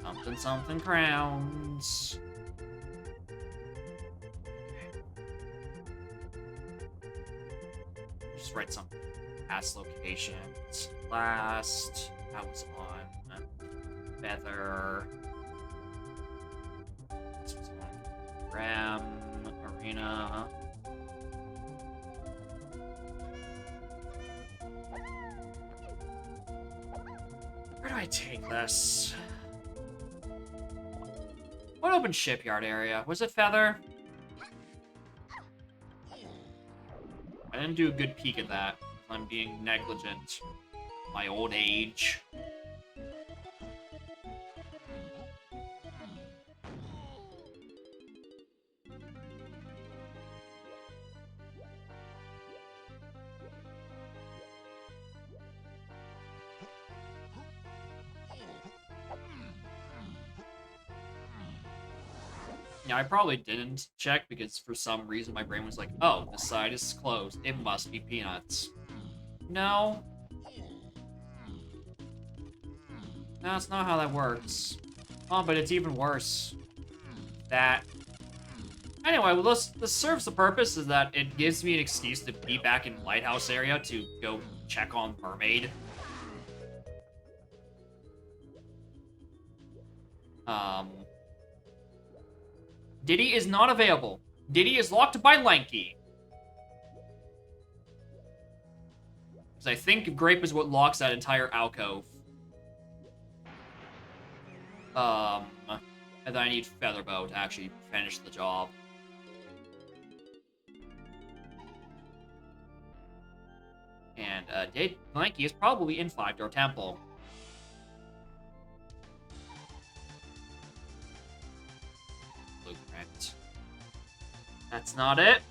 Something, something crowns. Just write something. Past locations. Last. That was on. Feather. This was on. Ram. Arena. Where do I take this? What open shipyard area? Was it Feather? I didn't do a good peek at that. I'm being negligent. My old age. Yeah, I probably didn't check because for some reason my brain was like, oh, this side is closed. It must be Peanuts. No. No, that's not how that works. Oh, but it's even worse. That. Anyway, well, this serves the purpose is that it gives me an excuse to be back in Lighthouse area to go check on Mermaid. Diddy is not available. Diddy is locked by Lanky. Because I think Grape is what locks that entire alcove. And then I need Featherbow to actually finish the job. And, Lanky is probably in Five Door Temple. Blueprint. That's not it.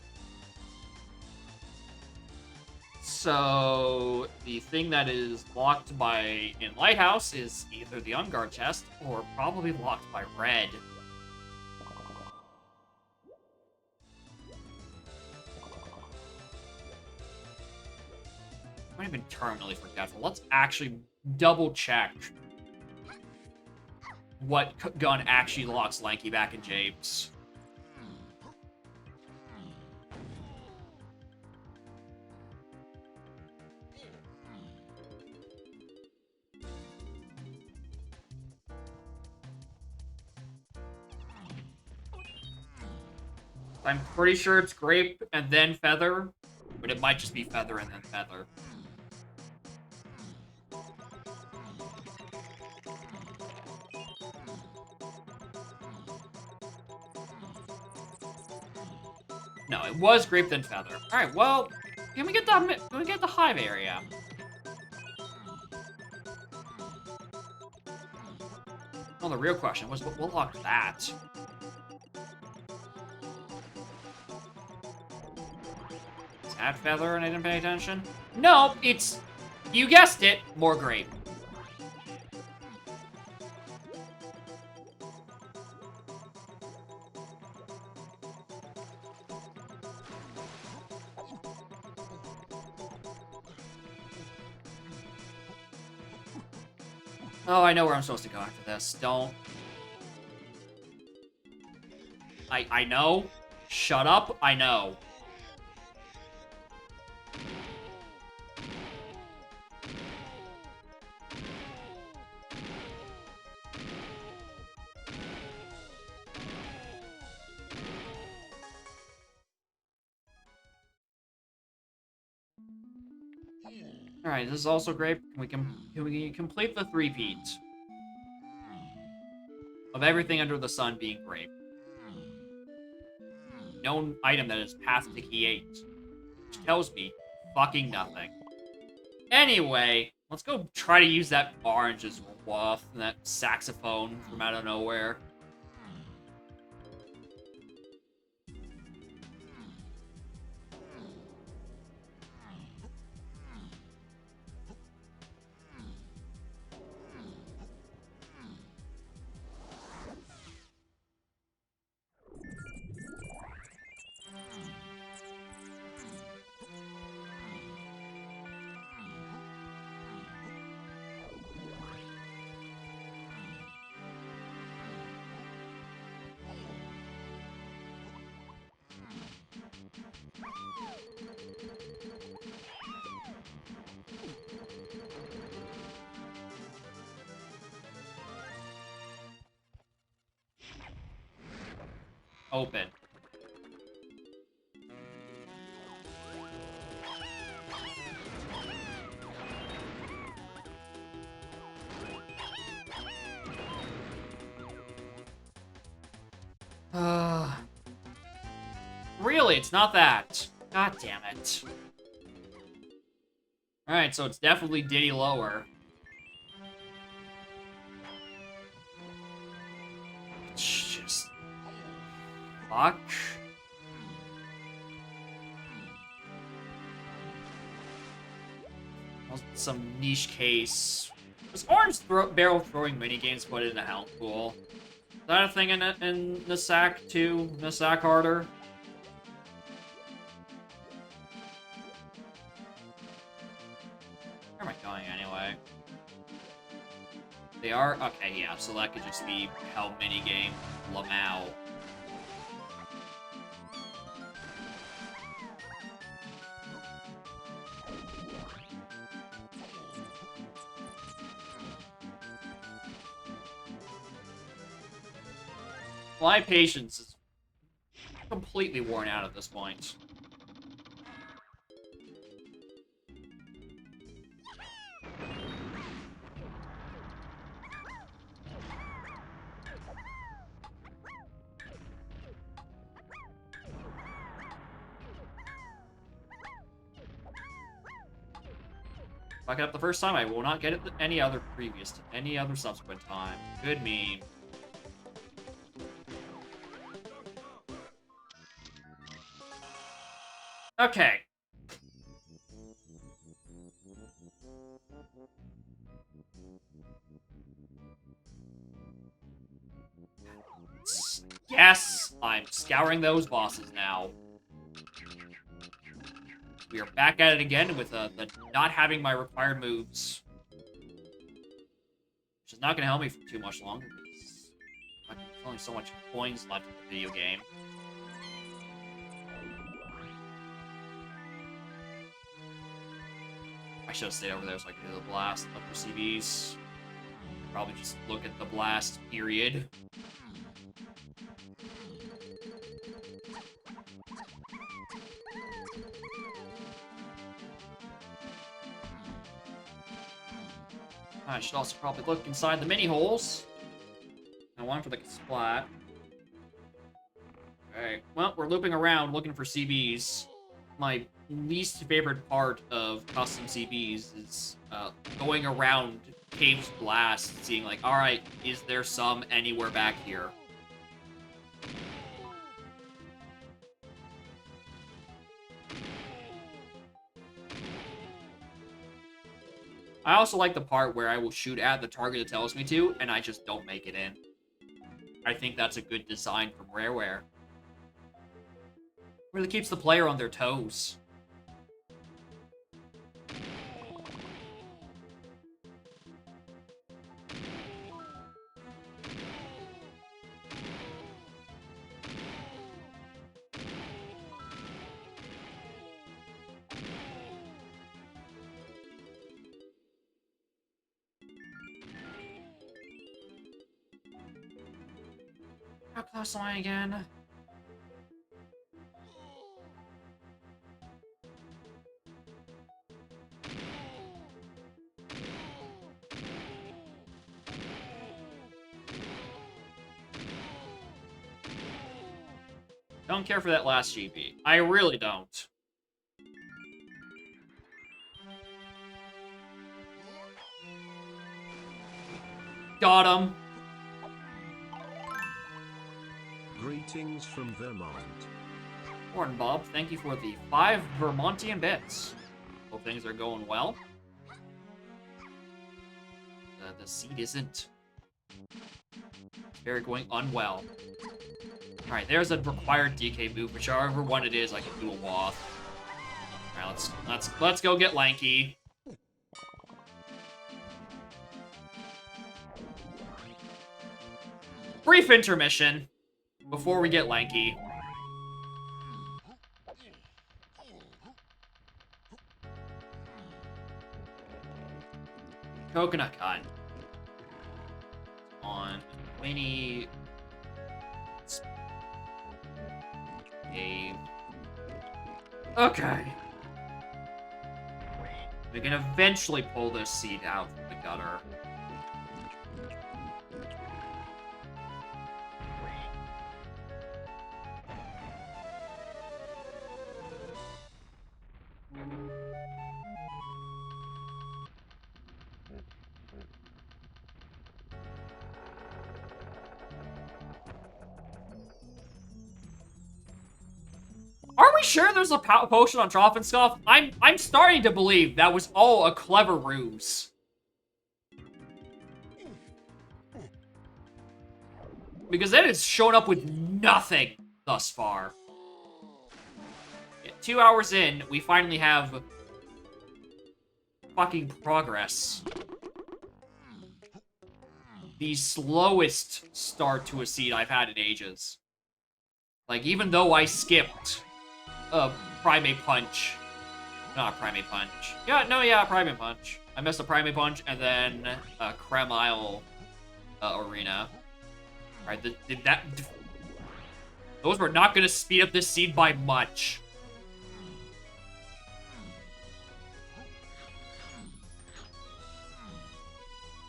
So, the thing that is locked by in Lighthouse is either the Unguard chest or probably locked by Red. Might have been terminally forgetful. Let's actually double check what gun actually locks Lanky back in Japes. I'm pretty sure it's Grape and then Feather, but it might just be Feather and then Feather. No, it was Grape then Feather. All right, well, can we get the hive area? Well, the real question was, we'll lock that. Is that Feather and I didn't pay attention? No, it's, you guessed it, more Grape. Oh, I know where I'm supposed to go after this. Don't. I know. Shut up. I know. Alright, this is also great. Can we complete the three-peat of everything under the sun being grape? No item that is past the key 8, which tells me fucking nothing. Anyway, let's go try to use that orange as woof and that saxophone from out of nowhere. open. Really, it's not that. God damn it. Alright, so it's definitely Diddy lower. It's just... Fuck. Some niche case. Was orange barrel throwing minigames put in a help pool? Is that a thing in Nasak too? Nasak harder? Where am I going anyway? They are? Okay, yeah, so that could just be Hell minigame. Lamau. My patience is completely worn out at this point. If I get up the first time, I will not get it any other subsequent time. Good meme. Okay. Yes, I'm scouring those bosses now. We are back at it again with the not having my required moves. Which is not going to help me for too much longer. There's only so much coins left in the video game. I should have stayed over there so I could do the blast, look for CBs. Probably just look at the blast, period. I should also probably look inside the mini holes. And one for the splat. Alright, well, we're looping around looking for CBs. My least favorite part of custom CBs is going around Cave's Blast, seeing like, alright, is there some anywhere back here? I also like the part where I will shoot at the target it tells me to, and I just don't make it in. I think that's a good design from Rareware. Really keeps the player on their toes. How close am I again? Don't care for that last GB. I really don't. Got him. Greetings from Vermont. Morning, Bob. Thank you for the 5 Vermontian bits. Hope things are going well. The seed isn't. Very going unwell. Alright, there's a required DK move, whichever one it is, I can do a wath. Alright, let's go get Lanky. Brief intermission before we get Lanky. Coconut Cut. On Winnie. cave. Okay. We can eventually pull this seed out from the gutter. Are we sure there's a potion on Drofenskoff? I'm starting to believe that was all a clever ruse. Because that has shown up with nothing thus far. Yeah, 2 hours in, we finally have fucking progress. The slowest start to a seed I've had in ages. Like, even though I skipped Primate Punch. Not Primate Punch. Yeah, Primate Punch. I missed a Primate Punch and then Kremile Arena. Alright, those were not going to speed up this seed by much.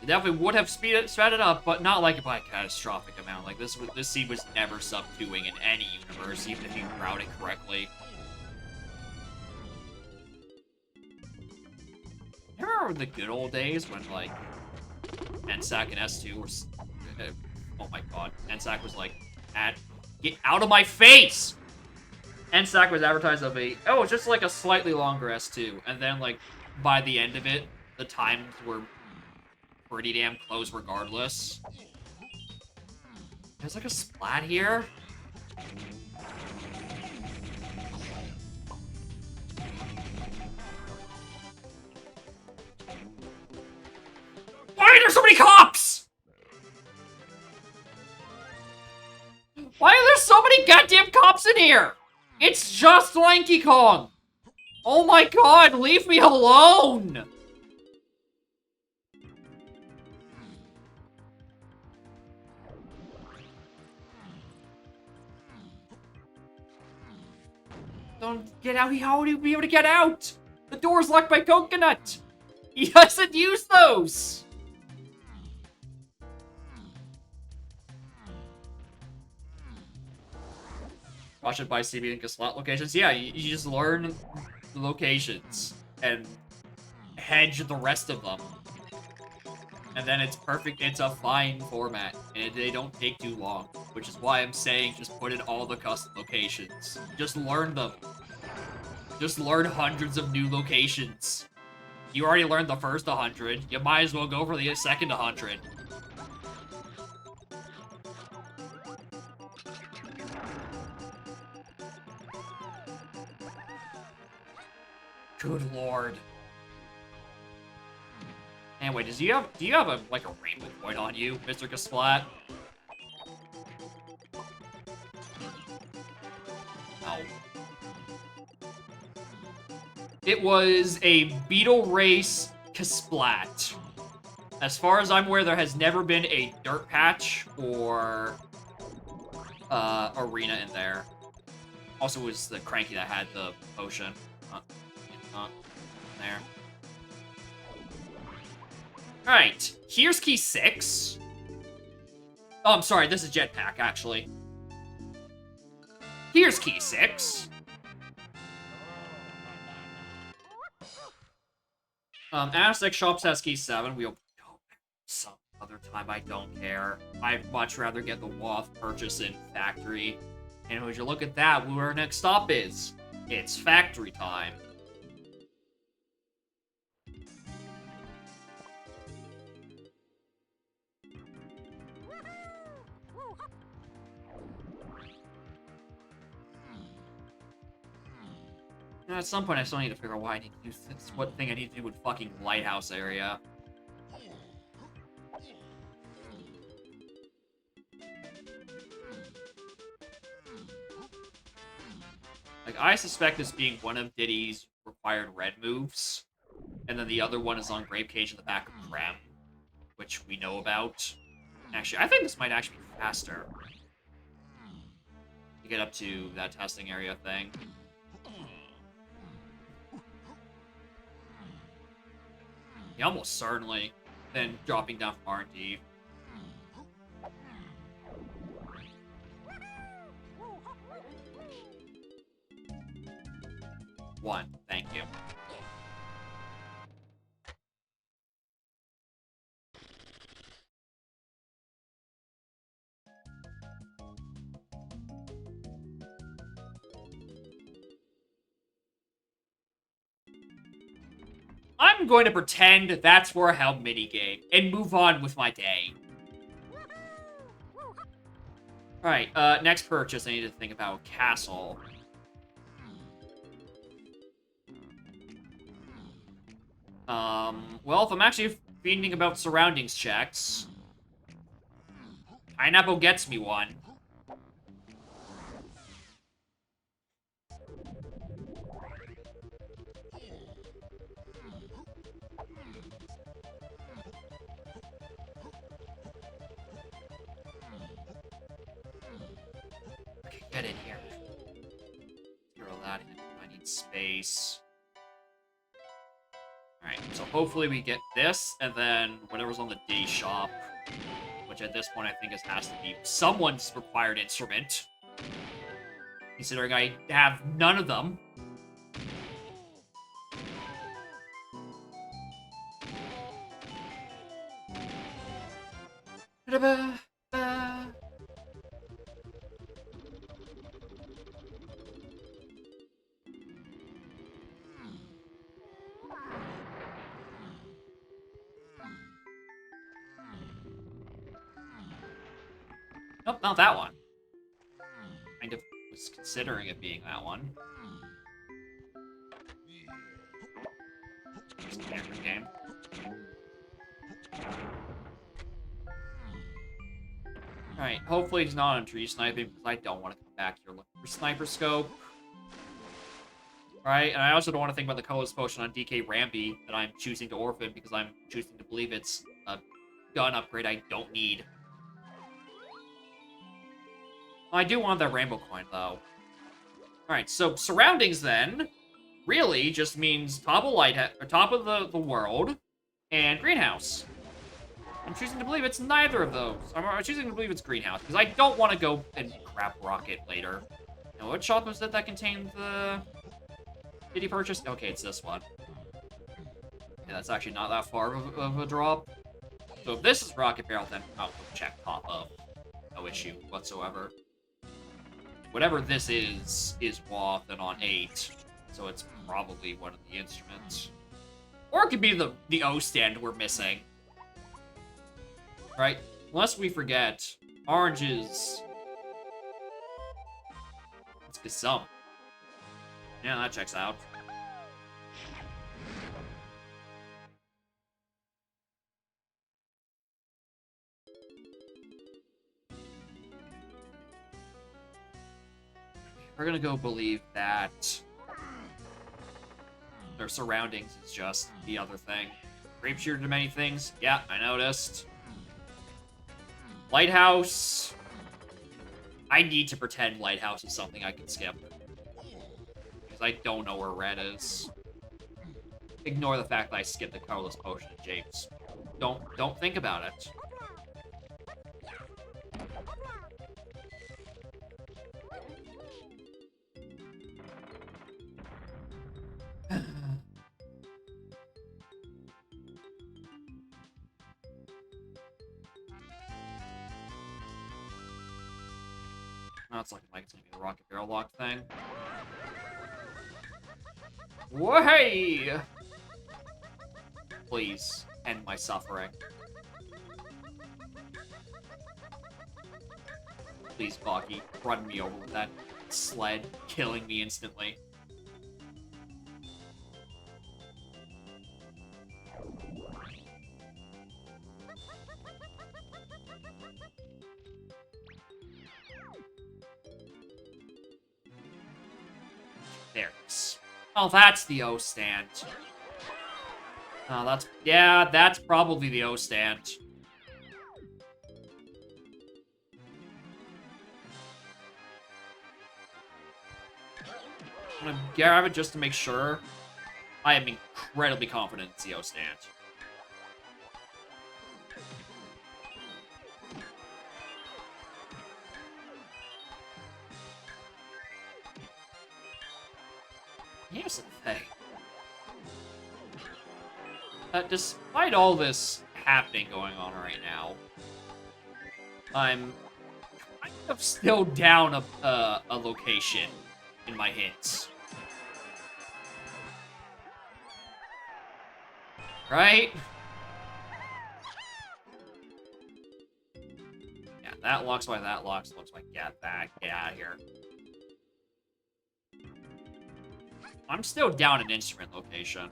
It definitely would have sped it up, but not like by a catastrophic amount. Like, this seed was never sub-2ing in any universe, even if you route it correctly. I remember the good old days when, like, NSAC and S2 were... oh my god. NSAC was like, get out of my face! NSAC was advertised as it's just like a slightly longer S2. And then, like, by the end of it, the times were pretty damn close regardless. There's like a splat here. Why are there so many cops? Why are there so many goddamn cops in here? It's just Lanky Kong. Oh my god, leave me alone. Don't get out. How would he be able to get out? The door's locked by Coconut. He doesn't use those. Watch it by CB and slot locations. Yeah, you just learn the locations and hedge the rest of them. And then it's perfect. It's a fine format. And they don't take too long. Which is why I'm saying just put in all the custom locations. Just learn them. Just learn hundreds of new locations. You already learned the first 100. You might as well go for the second 100. Good lord. Anyway, do you have a like a rainbow point on you, Mr. Kasplat? Oh. It was a Beetle Race Kasplat. As far as I'm aware, there has never been a Dirt Patch or Arena in there. Also, it was the Cranky that had the potion. There. Alright, here's key 6. Oh, I'm sorry, this is Jetpack, actually. Here's key 6. Aztec Shops has key 7. We'll go some other time, I don't care. I'd much rather get the Waff purchase in Factory. And would you look at that, where our next stop is? It's Factory time. At some point, I still need to figure out why I need to do this. What thing I need to do with fucking Lighthouse area. Like, I suspect this being one of Diddy's required red moves. And then the other one is on Grape Cage in the back of Krem, which we know about. Actually, I think this might actually be faster. to get up to that testing area thing. Yeah, almost certainly. Then dropping down from R&D. One, thank you. I'm going to pretend that's for a Helm minigame and move on with my day. Alright, next purchase I need to think about castle. Well, if I'm actually fiending about surroundings checks, Pineapple gets me one. Okay, get in here. Zero that in. I need space. Alright, so hopefully we get this, and then whatever's on the day shop, which at this point I think has to be someone's required instrument. Considering I have none of them. Nope, not that one. Kind of was considering it being that one. Standard game. Alright, hopefully he's not on tree sniping, because I don't want to come back here looking for sniper scope. Alright, and I also don't want to think about the colorless potion on DK Ramby that I'm choosing to orphan, because I'm choosing to believe it's a gun upgrade I don't need. I do want that rainbow coin, though. Alright, so surroundings, then, really just means top of the world and greenhouse. I'm choosing to believe it's neither of those. I'm choosing to believe it's greenhouse, because I don't want to go and crap rocket later. Now, what shop was that contained the... Did he purchase? Okay, it's this one. Yeah, that's actually not that far of a drop. So if this is Rocket Barrel, then I'll go check top of. No issue whatsoever. Whatever this is Wath and on 8. So it's probably one of the instruments. Or it could be the O stand we're missing. Right? Lest we forget, orange is... It's Gazum. Yeah, that checks out. We're gonna go believe that their surroundings is just the other thing. Grape shooter to many things. Yeah, I noticed. Lighthouse. I need to pretend Lighthouse is something I can skip. Because I don't know where red is. Ignore the fact that I skipped the colorless potion at Japes. Don't think about it. Now it's looking like it's gonna be the Rocket Barrel lock thing. Whoa-hey! Please, end my suffering. Please, Baki, run me over with that sled, killing me instantly. There it is. Oh, that's the O stand. Oh, that's probably the O stand. I'm gonna grab it just to make sure. I am incredibly confident in CO stand. Here's the thing. Despite all this happening going on right now, I'm kind of still down a location in my hints. Right? Yeah, that locks by that locks. Looks like get out of here. I'm still down an instrument location.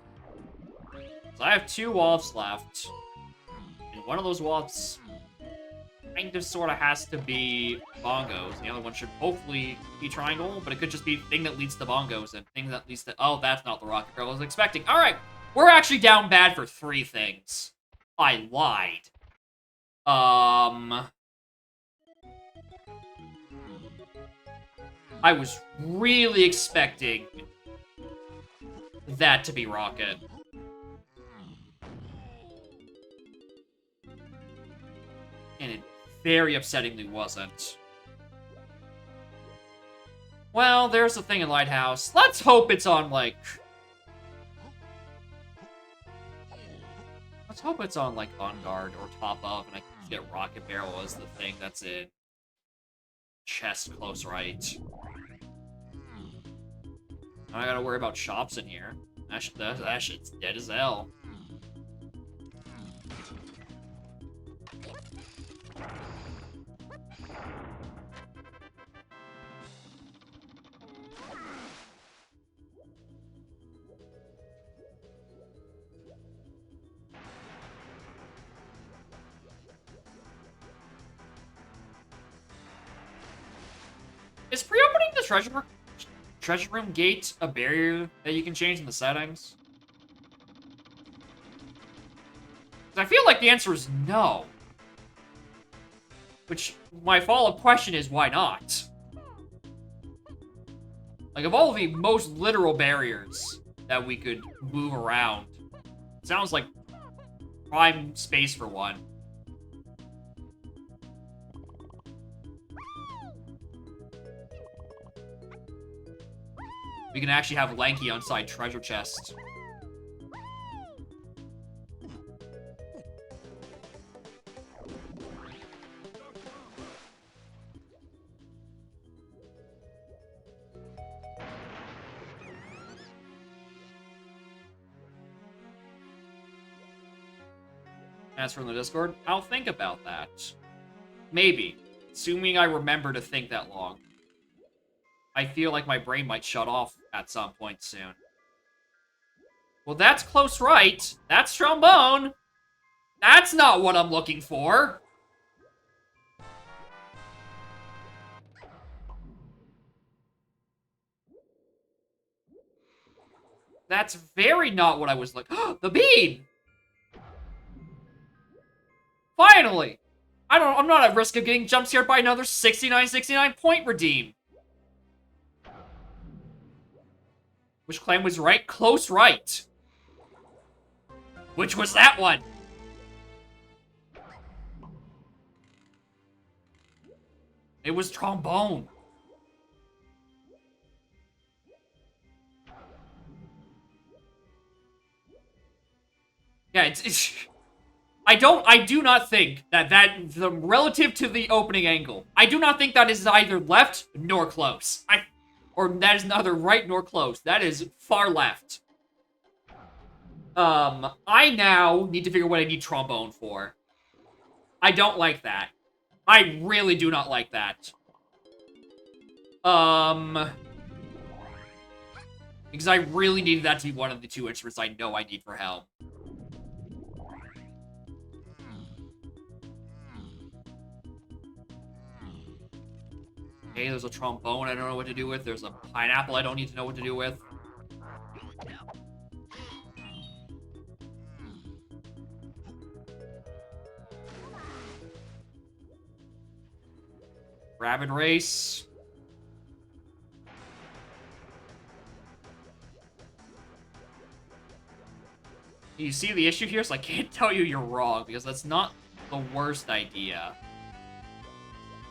So I have 2 wolves left. And one of those wolves kind of sort of has to be bongos. The other one should hopefully be triangle, but it could just be thing that leads to bongos and thing that leads to... Oh, that's not the rocket barrel I was expecting. All right, we're actually down bad for 3 things. I lied. I was really expecting that to be rocket. And it very upsettingly wasn't. Well, there's the thing in Lighthouse. Let's hope it's on, like... Let's hope it's on, like, On Guard or Top Of, and I can get Rocket Barrel as the thing that's in chest close right. I gotta worry about shops in here. That shit's dead as hell. Is pre-opening the treasure room gate a barrier that you can change in the settings? 'Cause I feel like the answer is no. Which, my follow-up question is, why not? Like, of all the most literal barriers that we could move around, it sounds like prime space for one. We can actually have Lanky outside treasure chest. As from the Discord, I'll think about that. Maybe. Assuming I remember to think that long. I feel like my brain might shut off at some point soon. Well, that's close right. That's trombone. That's not what I'm looking for. That's very not what I was looking... The bean! Finally! I'm not at risk of getting jump scared by another 69 point redeem. Which claim was right? Close right. Which was that one? It was trombone. Yeah, it's I do not think that relative to the opening angle, I do not think that is either left nor close. Or that is neither right nor close. That is far left. I now need to figure what I need trombone for. I don't like that. I really do not like that. Because I really needed that to be one of the 2 instruments I know I need for Helm. Okay, there's a trombone I don't know what to do with. There's a pineapple I don't need to know what to do with. Rabid Race. You see the issue here? So I can't tell you you're wrong, because that's not the worst idea.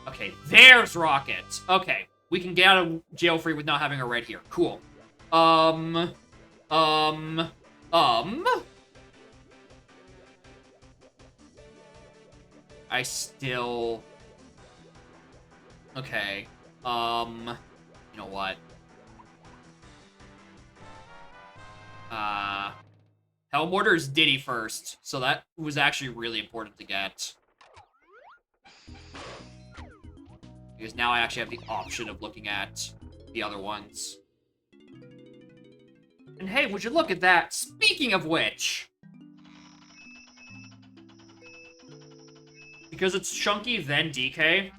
Okay, there's Rocket. Okay, we can get out of jail free with not having a red here. Cool. I still... Okay. You know what? Hellmortar is Diddy first, so that was actually really important to get. Because now I actually have the option of looking at the other ones. And hey, would you look at that? Speaking of which... Because it's Chunky, then DK.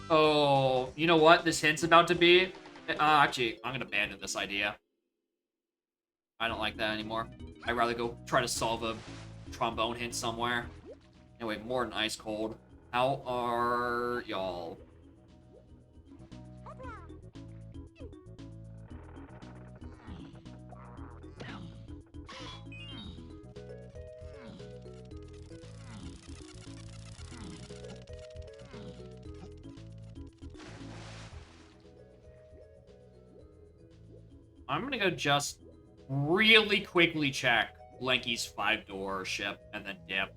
Oh, you know what this hint's about to be? Actually, I'm gonna abandon this idea. I don't like that anymore. I'd rather go try to solve a trombone hint somewhere. Anyway, more than ice cold. How are y'all? I'm gonna go just really quickly check Lenky's 5-door ship and then dip.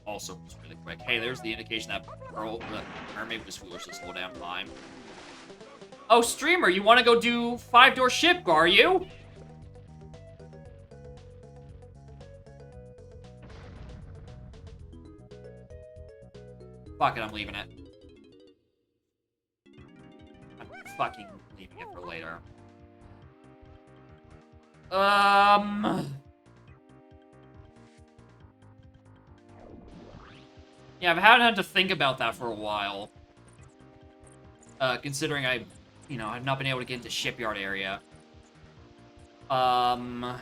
Also, just really quick. Hey, there's the indication that the mermaid was foolish this whole damn time. Oh, streamer, you want to go do 5-door ship, are you? Fuck it, I'm leaving it. I'm fucking leaving it for later. Yeah, I've had to think about that for a while. Considering I've not been able to get into shipyard area. Now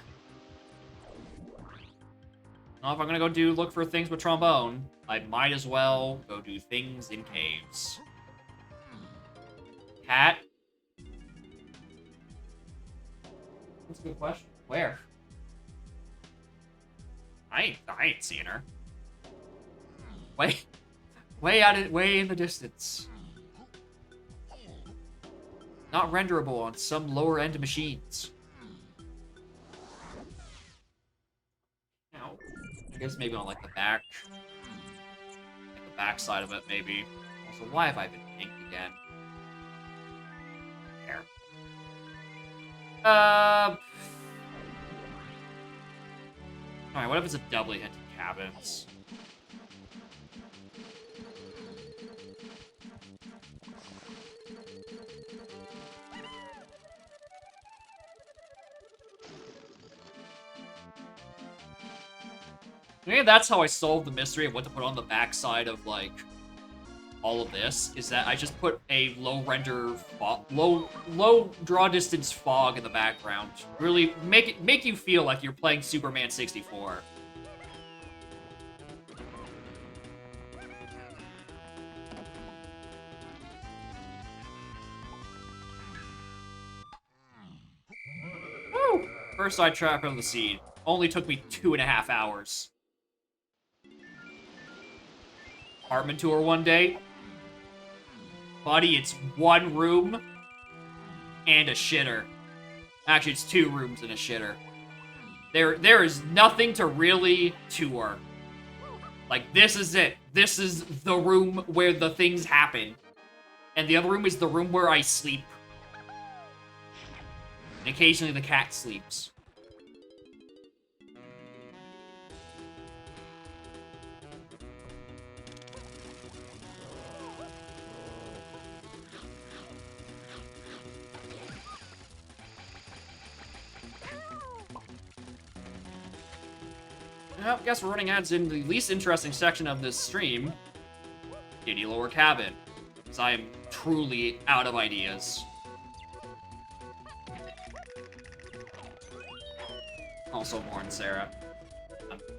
if I'm gonna go look for things with trombone, I might as well go do things in caves. Cat? That's a good question. Where? I ain't seeing her. Way in the distance. Not renderable on some lower end machines. Now, I guess maybe on like the back side of it, maybe. Also, why have I been pink again? There. Alright, what if it's a doubly hinted cabins? Maybe that's how I solved the mystery of what to put on the backside of, like, all of this, is that I just put a low draw distance fog in the background. Really make you feel like you're playing Superman 64. Woo! First side track on the seed. Only took me 2.5 hours. Apartment tour one day. Buddy, it's 1 room and a shitter. Actually, it's 2 rooms and a shitter. There is nothing to really tour. Like, this is it. This is the room where the things happen. And the other room is the room where I sleep. And occasionally the cat sleeps. Well, I guess we're running ads in the least interesting section of this stream. Diddy Lower Cabin. Because I am truly out of ideas. Also, Morn Sarah.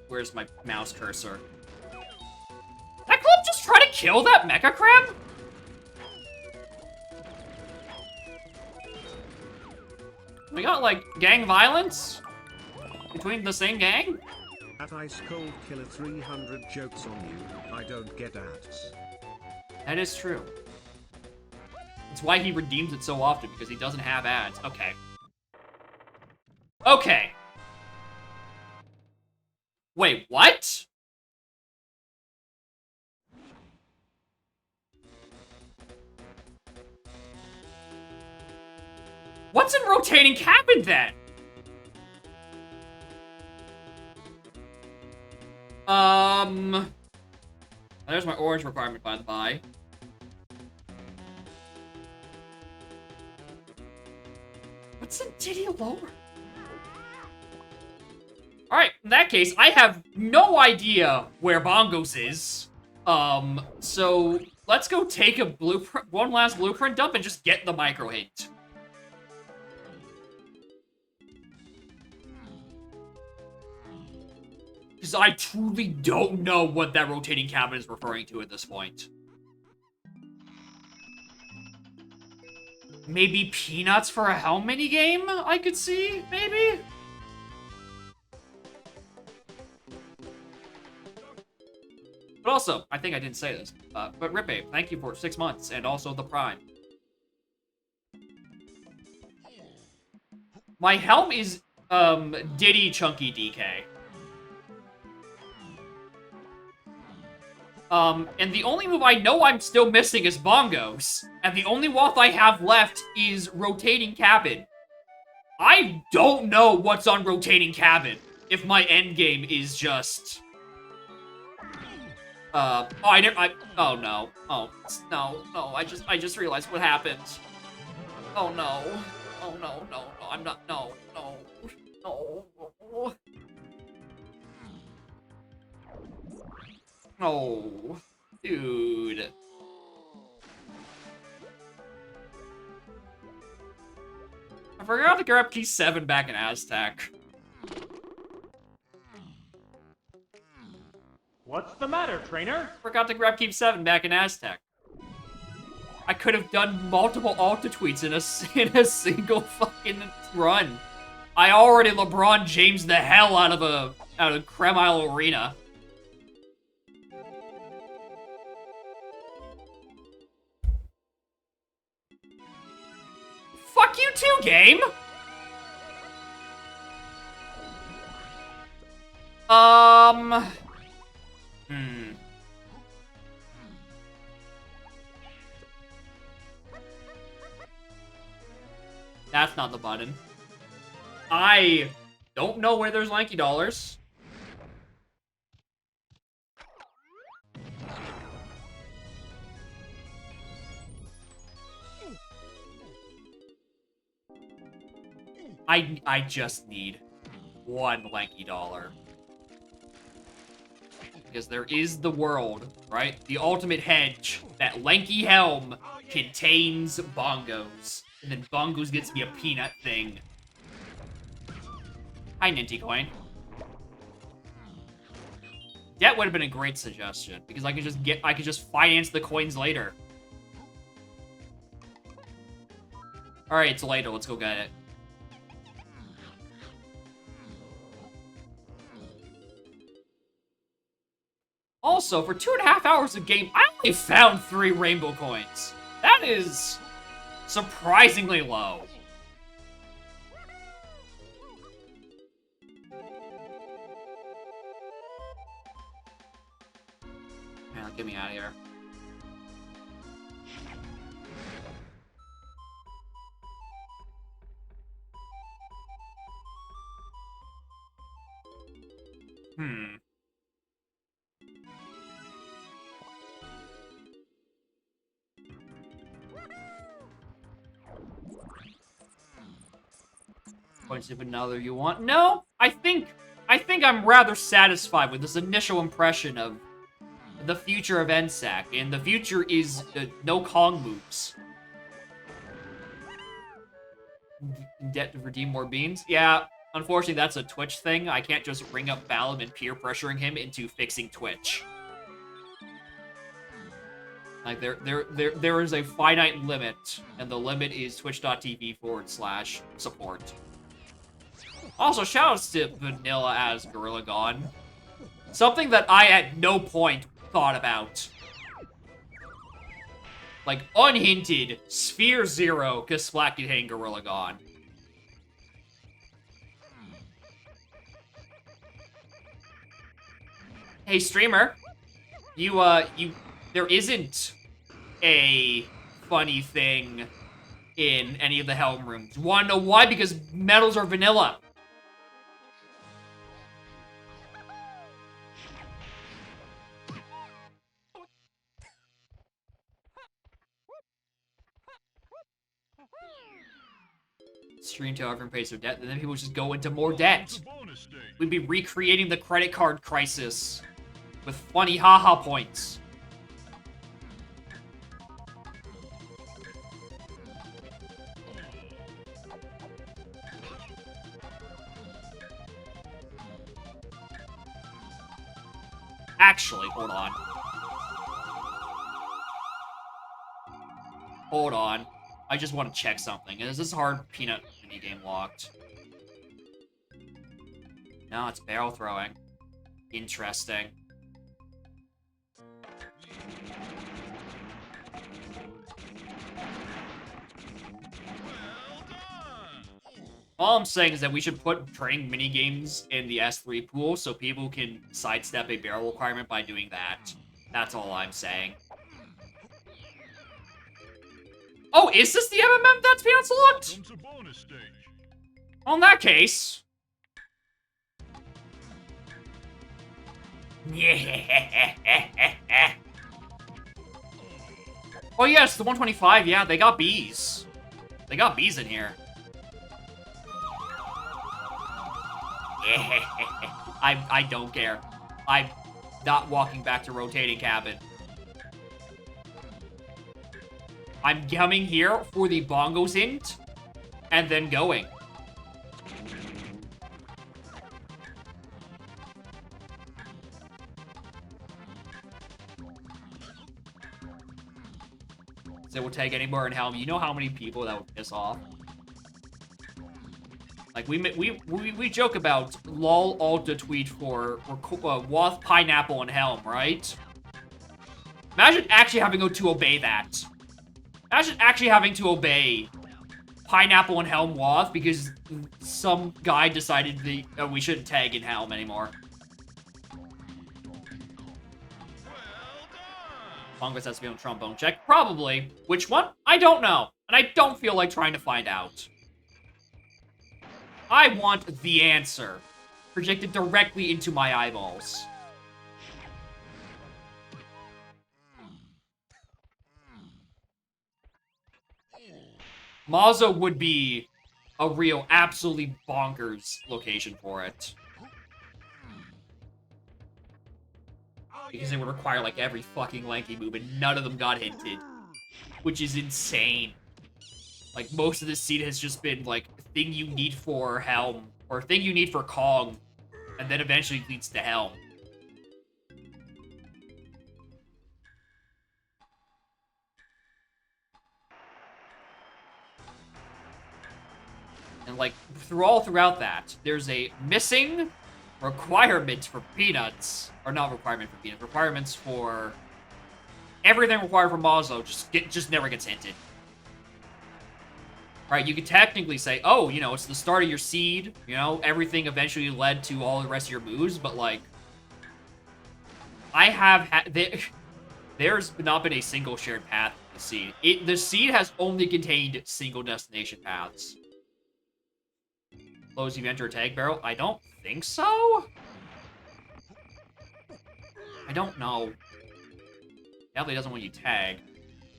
Where's my mouse cursor? Did that club just try to kill that Mecha Crab? We got, like, gang violence between the same gang? At Ice Cold Killer 300 jokes on you, I don't get ads. That is true. That's why he redeems it so often, because he doesn't have ads. Okay. Okay. Wait, what? What's in rotating cabin then? There's my orange requirement, by the by. What's in Diddy Lower? Alright, in that case, I have no idea where Bongos is. So let's go take a blueprint, one last blueprint dump and just get the micro hint. Because I truly don't know what that rotating cabin is referring to at this point. Maybe peanuts for a helm minigame, I could see, maybe? But also, I think I didn't say this, but Ripape, thank you for 6 months, and also the Prime. My helm is, Diddy Chunky DK. And the only move I know I'm still missing is Bongos. And the only waft I have left is Rotating Cabin. I don't know what's on Rotating Cabin if my endgame is just... oh no. Oh, no, I just realized what happened. Oh no. Oh no, I'm not, no. Oh, dude. I forgot to grab key 7 back in Aztec. What's the matter, trainer? Forgot to grab key 7 back in Aztec. I could have done multiple Alta tweets in a single fucking run. I already LeBron James the hell out of Cremile Arena. Fuck you too, game! That's not the button. I don't know where there's lanky dollars. I just need one lanky dollar. Because there is the world, right? The ultimate hedge. That lanky helm contains Bongos. And then Bongos gets me a peanut thing. Hi, Ninty Coin. That would have been a great suggestion, because I could just finance the coins later. Alright, it's later, let's go get it. Also, for 2.5 hours of game, I only found 3 rainbow coins. That is surprisingly low. Man, get me out of here. Points of another you want? No, I think I'm rather satisfied with this initial impression of the future of NSAC, and the future is no Kong moves. Debt to redeem more beans? Yeah, unfortunately that's a Twitch thing. I can't just ring up Balam and peer pressuring him into fixing Twitch. Like, there is a finite limit, and the limit is twitch.tv/support. Also, shoutouts to Vanilla as Gorilla Gone. Something that I at no point thought about. Like, unhinted, Sphere Zero, Kasplat Gorilla Gone. Hey, streamer. There isn't a funny thing in any of the Helm rooms. Wanna know why? Because medals are vanilla. Stream to everyone pays their debt, and then people just go into more debt. We'd be recreating the credit card crisis with funny haha points. Actually, hold on. Hold on. I just want to check something. Is this hard peanut minigame locked? No, it's barrel throwing. Interesting. All I'm saying is that we should put training minigames in the S3 pool so people can sidestep a barrel requirement by doing that. That's all I'm saying. Oh, is this the MMM that's being unlocked? Well, in that case... Oh yes, the 125, yeah, they got bees. They got bees in here. I don't care. I'm not walking back to rotating cabin. I'm coming here for the bongos int, and then going. So we'll take any more in Helm. You know how many people that would piss off? Like, we joke about lol Alta tweet for Wath Pineapple and Helm, right? Imagine actually having to obey that. Imagine actually having to obey Pineapple and Helm Wath because some guy decided we shouldn't tag in Helm anymore. Congress has to be on trombone check? Probably. Which one? I don't know. And I don't feel like trying to find out. I want the answer projected directly into my eyeballs. Mazo would be a real, absolutely bonkers location for it. Because it would require, like, every fucking lanky move, and none of them got hinted. Which is insane. Like, most of this seed has just been, like, thing you need for Helm, or thing you need for Kong, and then eventually leads to Helm. And, like, throughout that, there's a missing requirement for Peanuts. Or not requirement for Peanuts, requirements for everything required for Mazo just never gets hinted. Right, you could technically say, oh, you know, it's the start of your seed, you know, everything eventually led to all the rest of your moves, but, like, I have there's not been a single shared path in the seed. The seed has only contained single destination paths. Close, you enter a tag barrel? I don't think so? I don't know. Definitely doesn't want you tagged.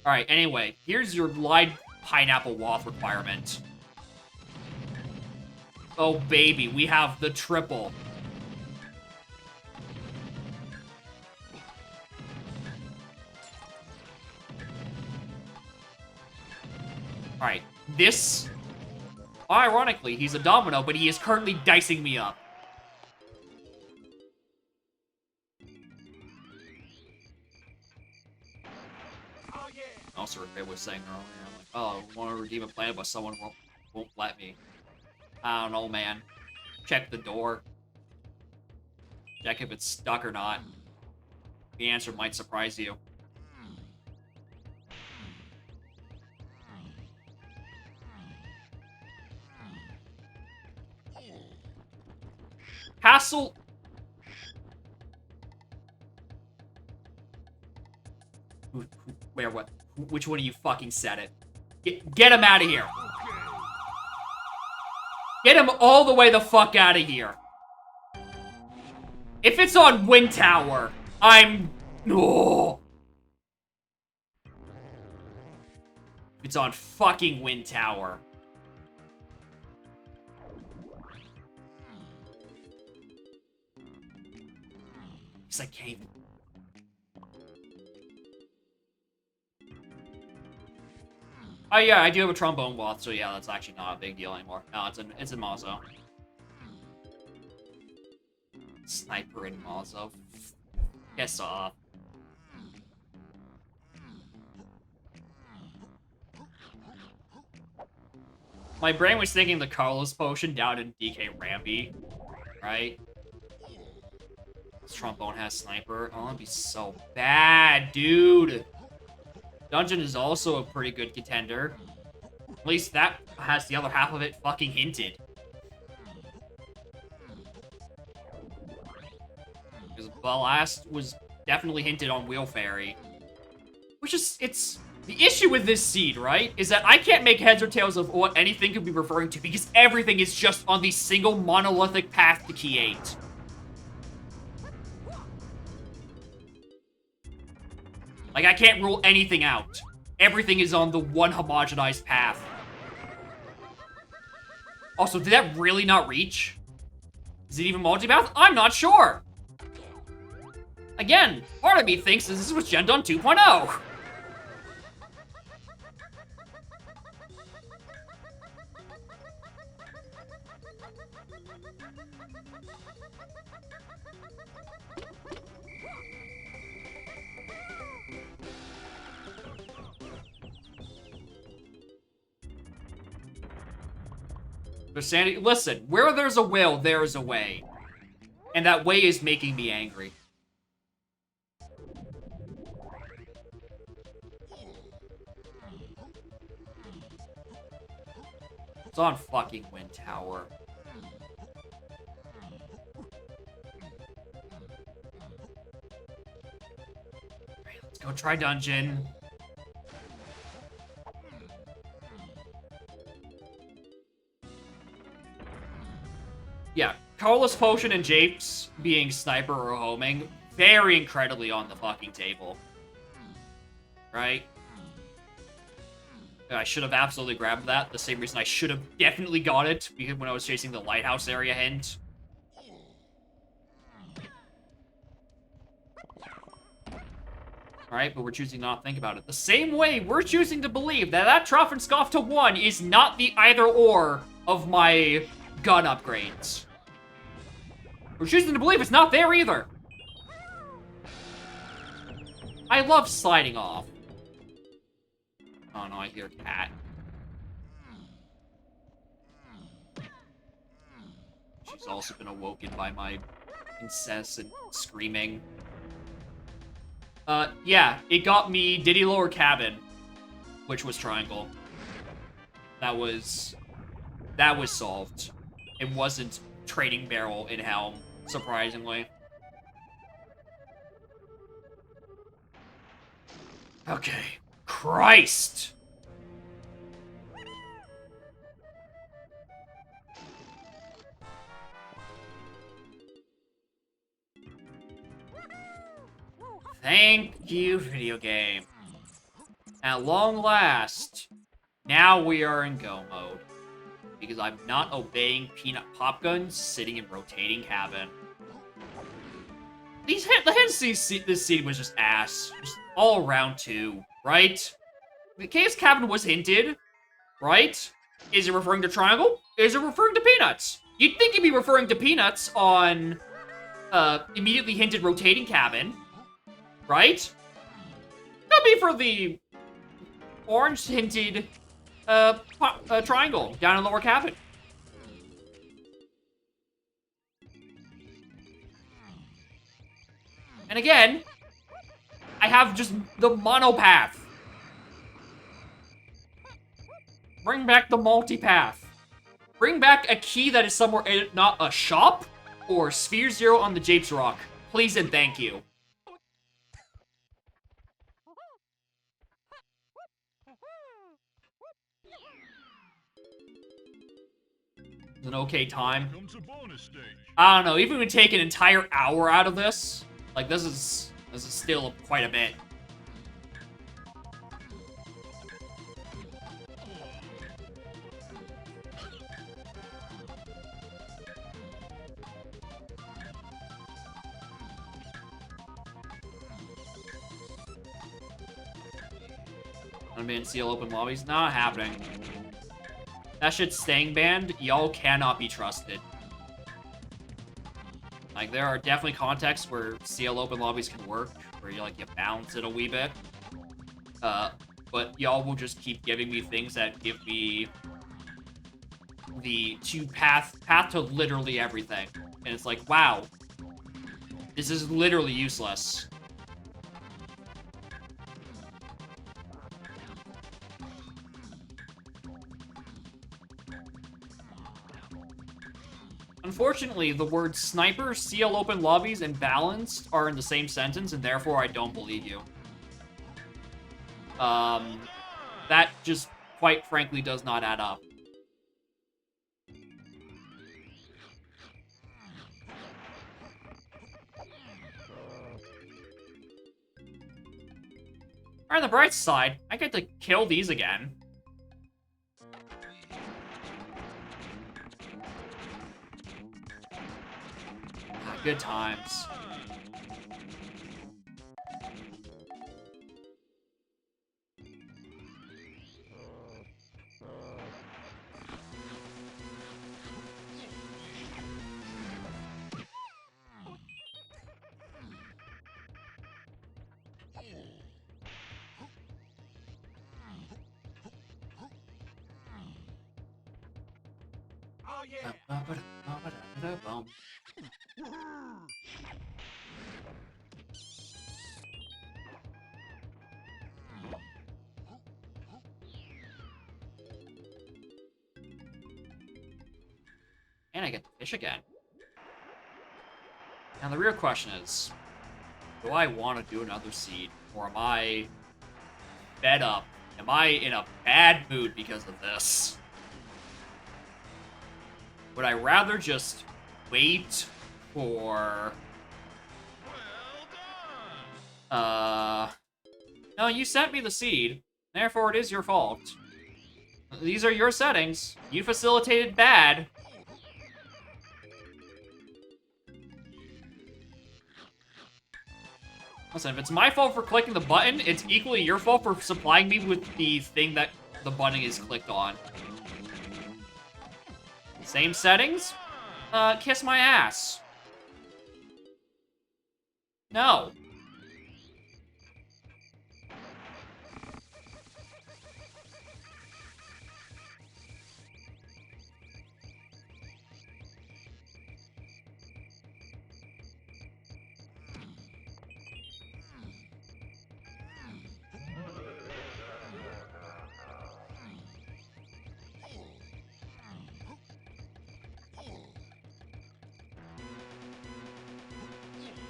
Alright, anyway, here's your live Pineapple Wath requirement. Oh, baby, we have the triple. Alright, this... Ironically, he's a domino, but he is currently dicing me up. Also, Rick was saying earlier, like, oh, I want to redeem a planet, but someone won't let me. I don't know, man. check the door. Check if it's stuck or not. The answer might surprise you. Castle... Where, what? Which one of you fucking said it? Get him out of here. Get him all the way the fuck out of here. If it's on Wind Tower, I'm... Oh. It's on fucking Wind Tower. Because I can't even... Oh yeah, I do have a trombone cloth, so yeah, that's actually not a big deal anymore. No, it's in Mazo. Sniper in Mazo. Guess off. My brain was thinking the Carlos potion down in DK Ramby, right? This trombone has sniper. Oh, that'd be so bad, dude. Dungeon is also a pretty good contender. At least that has the other half of it fucking hinted. Because Ballast was definitely hinted on Wheel Fairy. Which is, it's... The issue with this seed, right, is that I can't make heads or tails of what anything could be referring to because everything is just on the single monolithic path to Key 8. Like, I can't rule anything out. Everything is on the one homogenized path. Also, did that really not reach? Is it even multipath? I'm not sure. Again, part of me thinks this was Gen Dawn 2.0. Sandy, listen, where there's a will, there's a way. And that way is making me angry. It's on fucking Wind Tower. Alright, let's go try dungeon. Yeah, Carlos Potion and Japes being sniper or homing, very incredibly on the fucking table. Right? I should have absolutely grabbed that. The same reason I should have definitely got it because when I was chasing the lighthouse area hint. Alright, but we're choosing not to think about it. The same way we're choosing to believe that that Trophenscoff to 1 is not the either-or of my gun upgrades. We're choosing to believe it's not there either. I love sliding off. Oh no, I hear a cat. She's also been awoken by my incessant screaming. Yeah, it got me Diddy Lower Cabin, which was Triangle. That was solved. It wasn't Trading Barrel in Helm, surprisingly. Okay. Christ! Thank you, video game. At long last, now we are in go mode. Because I'm not obeying peanut pop guns sitting in rotating cabin. The hints this scene was just ass. Just all around too, right? The case cabin was hinted, right? Is it referring to Triangle? Is it referring to Peanuts? You'd think it'd be referring to Peanuts on immediately hinted rotating cabin, right? That'd be for the orange hinted triangle down in lower cabin. And again, I have just the monopath. Bring back the multipath. Bring back a key that is somewhere, not a shop or Sphere Zero on the Japes Rock. Please and thank you. It's an okay time. Comes a bonus stage. I don't know, even if we take an entire hour out of this, like this is still quite a bit. Unbanned seal open lobbies, not happening. That shit's staying banned. Y'all cannot be trusted. Like, there are definitely contexts where CL open lobbies can work, where you bounce it a wee bit. But y'all will just keep giving me things that give me the path to literally everything. And it's like, wow. This is literally useless. Unfortunately, the words sniper, CL open lobbies, and balanced are in the same sentence, and therefore I don't believe you. That just, quite frankly, does not add up. On the bright side, I get to kill these again. Good times. Oh yeah. And I get the fish again. Now the real question is, do I want to do another seed? Or am I fed up? Am I in a bad mood because of this? Would I rather just wait for... No, you sent me the seed. Therefore, it is your fault. These are your settings. You facilitated bad. Listen, if it's my fault for clicking the button, it's equally your fault for supplying me with the thing that the button is clicked on. Same settings? Kiss my ass. No.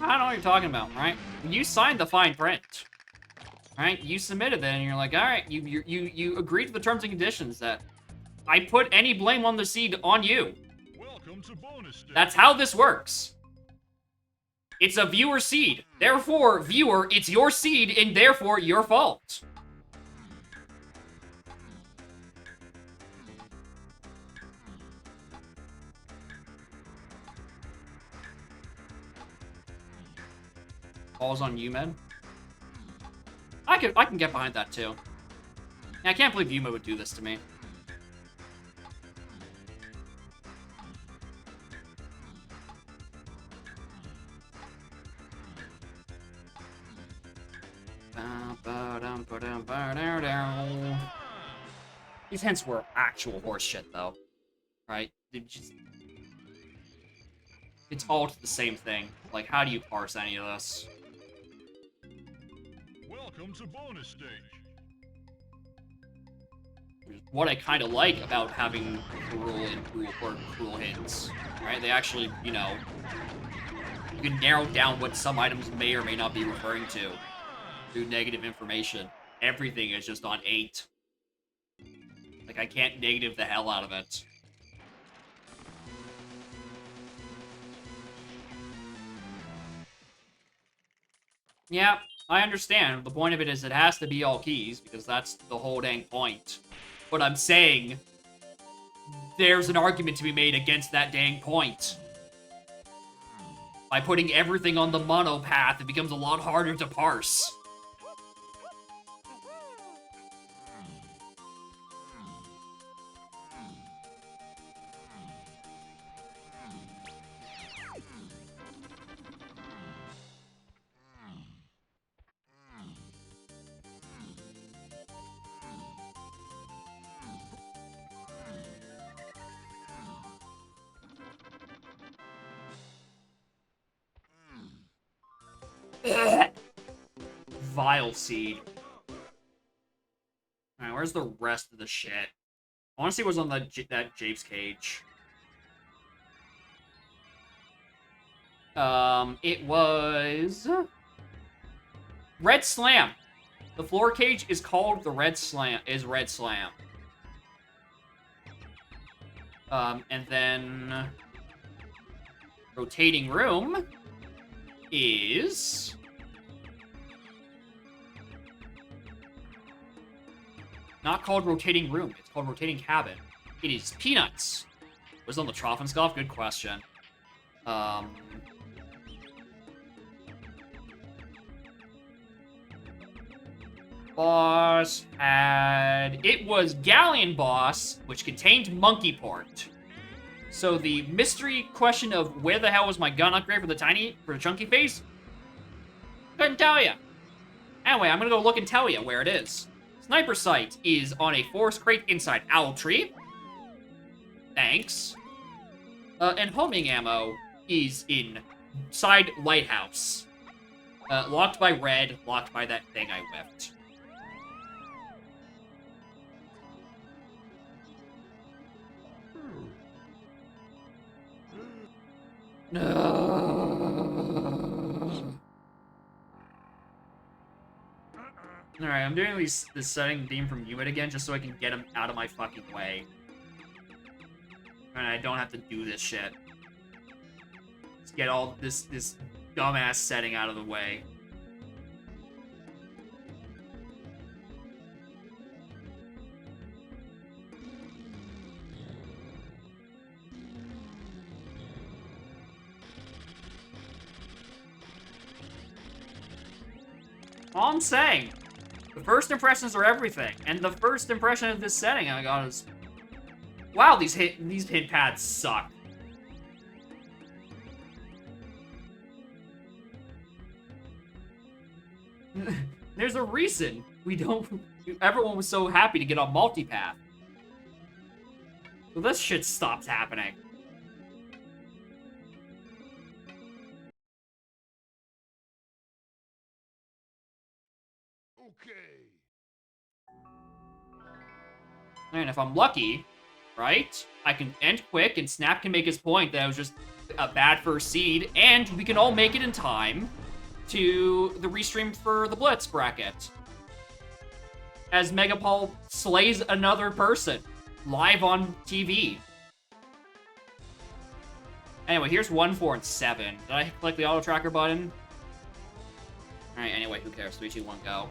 I don't know what you're talking about, right? You signed the fine print, right? You submitted that, and you're like, all right, you agreed to the terms and conditions that I put any blame on the seed on you. Welcome to bonus stage. That's how this works. It's a viewer seed. Therefore, viewer, it's your seed, and therefore your fault. Falls on Yumed. I can get behind that too. Yeah, I can't believe Yumed would do this to me. These hints were actual horse shit, though. Right? It's all the same thing. Like, how do you parse any of this? Welcome to bonus stage. What I kind of like about having cruel hints, right? They actually, you know, you can narrow down what some items may or may not be referring to through negative information. Everything is just on 8. Like, I can't negative the hell out of it. Yeah, I understand. The point of it is it has to be all keys, because that's the whole dang point. But I'm saying, there's an argument to be made against that dang point. By putting everything on the mono path, it becomes a lot harder to parse. Vile Seed. Alright, where's the rest of the shit? I want to see what's on that Japes cage. It was... Red Slam. The floor cage is called the Red Slam. Red Slam. And then... Rotating Room is... Not called Rotating Room, it's called Rotating Cabin. It is Peanuts. Was on the Trophenscoff? Good question. Boss had... It was Galleon Boss, which contained Monkey Port. So the mystery question of where the hell was my gun upgrade for the chunky face? Couldn't tell ya. Anyway, I'm gonna go look and tell you where it is. Sniper sight is on a forest crate inside Owl Tree. Thanks. And homing ammo is inside Lighthouse. Locked by red, locked by that thing I whipped. Alright, I'm doing this setting theme from Humid again just so I can get him out of my fucking way. And I don't have to do this shit. Let's get all this dumbass setting out of the way. All I'm saying, the first impressions are everything, and the first impression of this setting I got is, wow, these hit pads suck. There's a reason everyone was so happy to get on multipath. So this shit stopped happening. And if I'm lucky, right, I can end quick and Snap can make his point that I was just a bad first seed, and we can all make it in time to the restream for the Blitz bracket. As Megapol slays another person live on TV. Anyway, here's 1, 4, and 7. Did I click the auto tracker button? Alright, anyway, who cares? 3, 2, 1, go.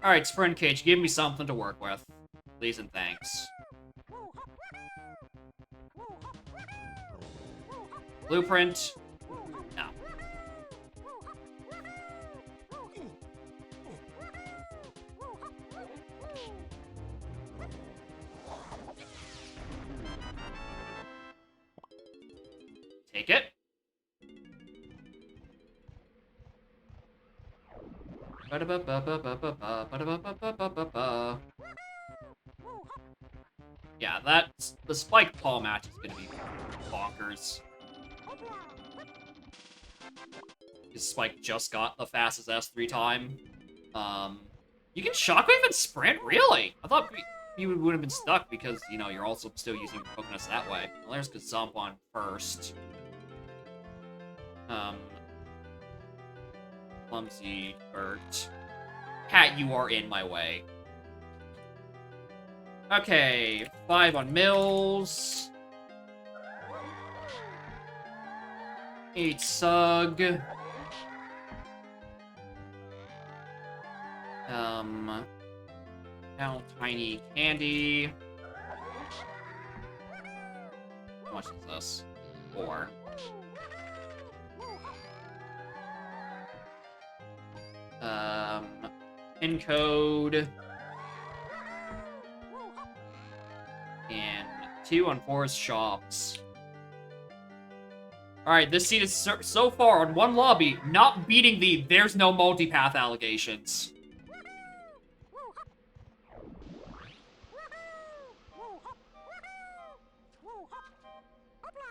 Alright, Sprint Cage, give me something to work with. Please and thanks. Blueprint. No. Take it. Yeah, that's the Spike Paul match is gonna be bonkers. Because Spike just got the fastest S3 time. You can Shockwave and Sprint? Really? I thought you would have been stuck because, you know, you're also still using Coconuts that way. Well, there's Gazump on first. Clumsy, Bert. Cat, you are in my way. Okay, 5 on Mills. 8 Sug. Now Tiny Candy. How much is this? 4. Encode. And 2 on Forest Shops. Alright, this seed is so far on one lobby, not beating the there's no multipath allegations.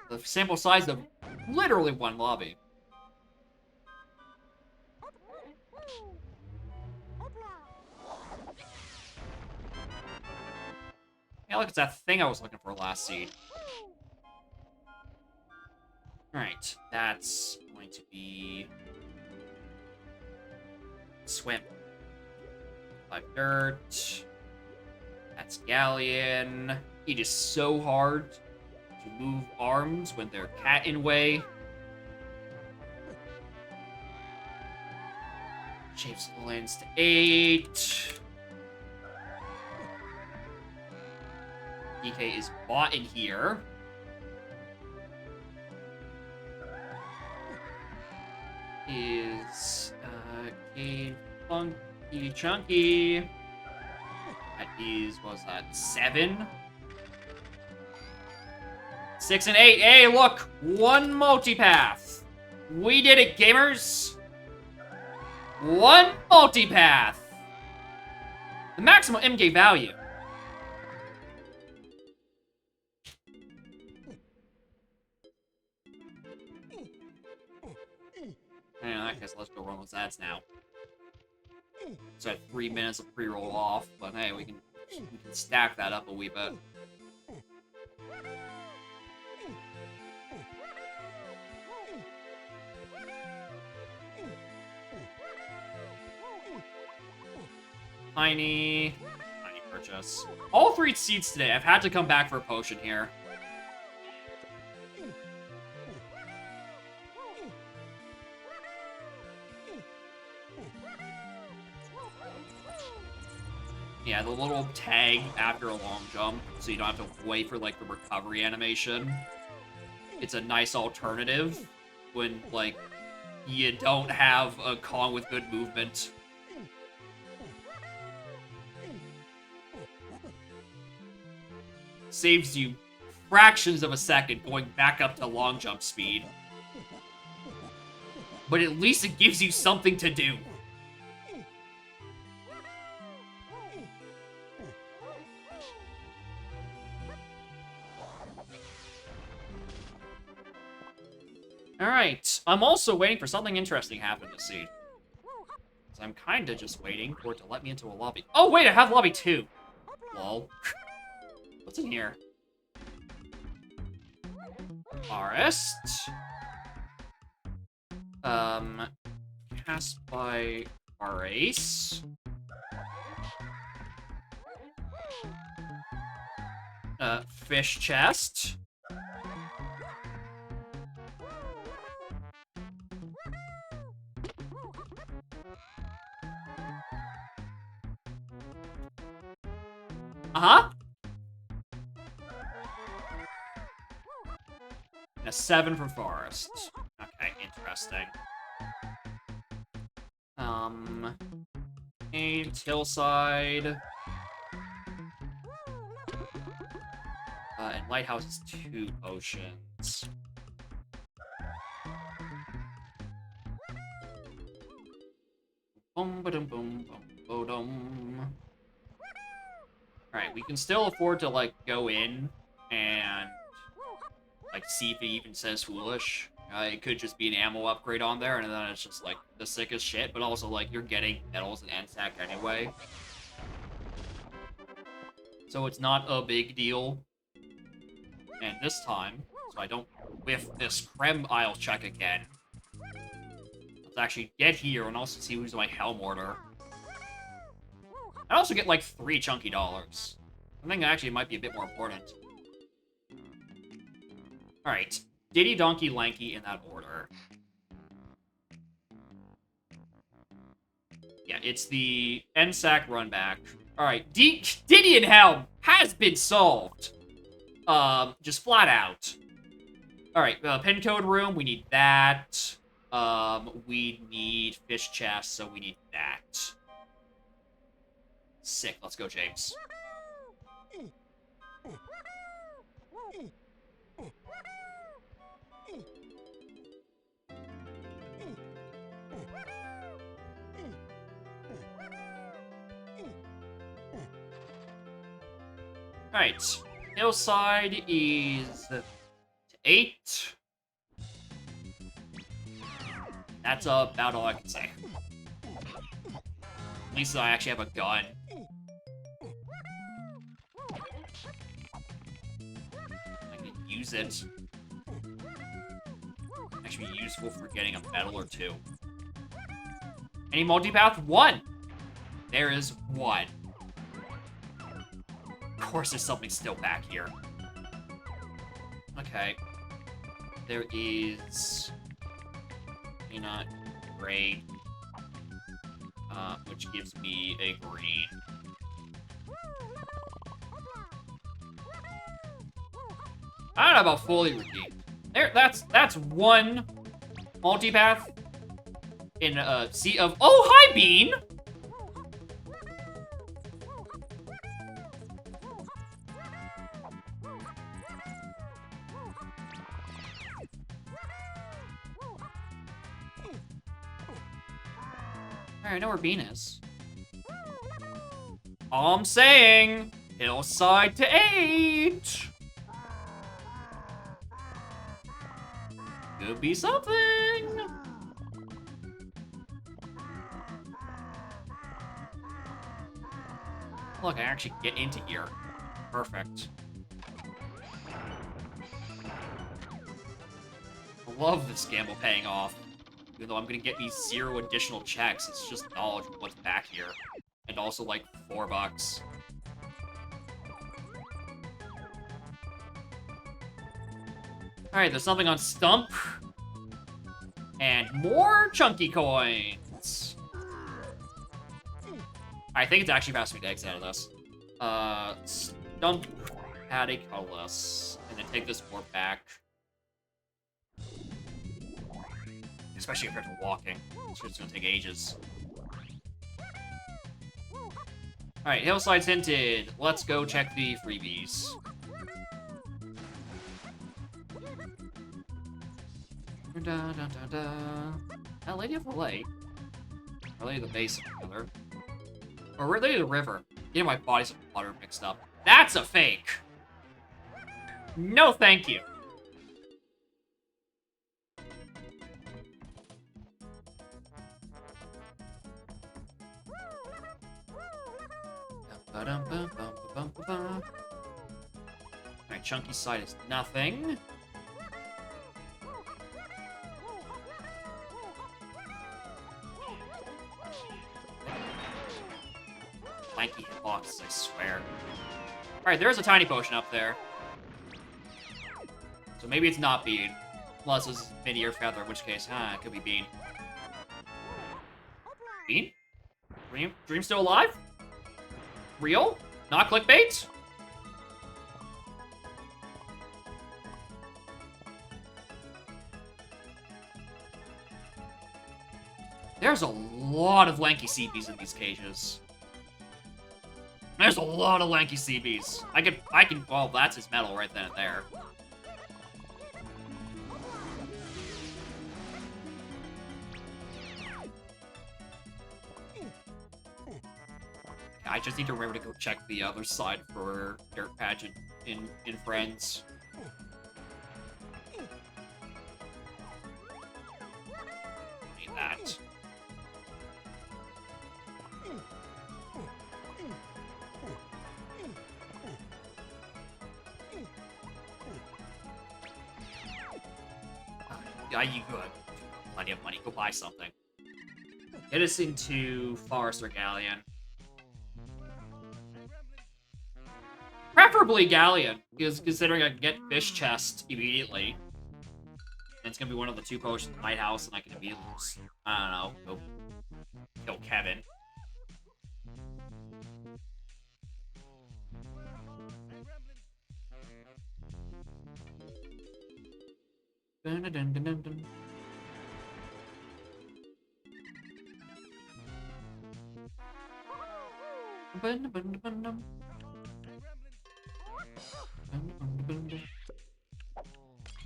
The sample size of literally one lobby. Yeah, look, it's that thing I was looking for last seed. Alright, that's going to be... Swim. 5 Dirt. That's Galleon. It is so hard to move arms when they're cat in way. Shapes lands to 8. DK is bought in here. Is Cave Funky Chunky. That is, what was that, 7? 6 and 8. Hey, look! One multipath. We did it, gamers! One multipath! The maximum MG value. In that case, let's go run those ads now. So I had 3 minutes of pre-roll off, but hey, we can stack that up a wee bit. Tiny purchase. All 3 seeds today. I've had to come back for a potion here. Yeah, the little tag after a long jump, so you don't have to wait for, like, the recovery animation. It's a nice alternative when, like, you don't have a Kong with good movement. Saves you fractions of a second going back up to long jump speed. But at least it gives you something to do. Alright, I'm also waiting for something interesting to happen this seed. So I'm kinda just waiting for it to let me into a lobby. Oh wait, I have lobby 2! Lol. What's in here? Forest. Cast by Arace. Fish chest. Uh-huh. And a 7 from Forest. Okay, interesting. And Hillside. And Lighthouse is 2 potions. Boom, ba-dum, boom, boom, ba-dum. Alright, Alright, we can still afford to, like, go in and, like, see if it even says foolish. It could just be an ammo upgrade on there, and then it's just, like, the sickest shit, but also, like, you're getting medals and NSAC anyway. So it's not a big deal. And this time, so I don't whiff this Krem Isle check again, let's actually get here and also see who's my Helm order. I also get, like, 3 chunky dollars. I think actually it might be a bit more important. Alright. Diddy, Donkey, Lanky in that order. Yeah, it's the NSAC run back. Alright, Diddy and Helm has been solved. Just flat out. Alright, pin code room, we need that. We need fish chest, so we need that. Sick, let's go, James. Alright, hillside is 8. That's about all I can say. At least I actually have a gun. I can use it. Actually be useful for getting a medal or 2. Any multipath? 1! There is 1. Of course there's something still back here. Okay. There is... Peanut, grade, which gives me a green. I don't know about fully redeemed. There, that's 1 multipath in a sea of... Oh, hi, Bean! I know where Bean is. All I'm saying, hillside to 8. Could be something. Look, I actually get into here. Perfect. I love this gamble paying off. Even though I'm gonna get me 0 additional checks, it's just knowledge of what's back here. And also, like, $4. Alright, there's something on Stump. And more chunky coins! I think it's actually faster to exit out of this. Stump, Paddy, colorless. And then take this warp back. Especially compared to walking. It's gonna take ages. Alright, hillside's hinted. Let's go check the freebies. Da, da, da, da. That Lady of the Lake. Or Lady of the Basin, rather. Or Lady of the River. Getting my bodies of water mixed up. That's a fake! No thank you. Alright, chunky side is nothing. Lanky hitboxes, I swear. Alright, there's a tiny potion up there. So maybe it's not Bean. Unless it's mid-ear feather, in which case, it could be Bean. Bean? Dream still alive? Real? Not clickbait? There's a lot of lanky CBs in these cages. There's a lot of lanky CBs. I can, well, that's his medal right then and there. I just need to remember to go check the other side for Dirt Pageant in Friends. Need that. Yeah, you good. Plenty of money. Go buy something. Get us into Forest or Galleon. Preferably Galleon, because considering I can get Fish Chest immediately. And it's gonna be one of the 2 potions in my house, and I can immediately just, I don't know, go kill Kevin. Dun, dun, dun, dun, dun, dun. Bun, bun, bun, bun. Dun, bun, bun, bun.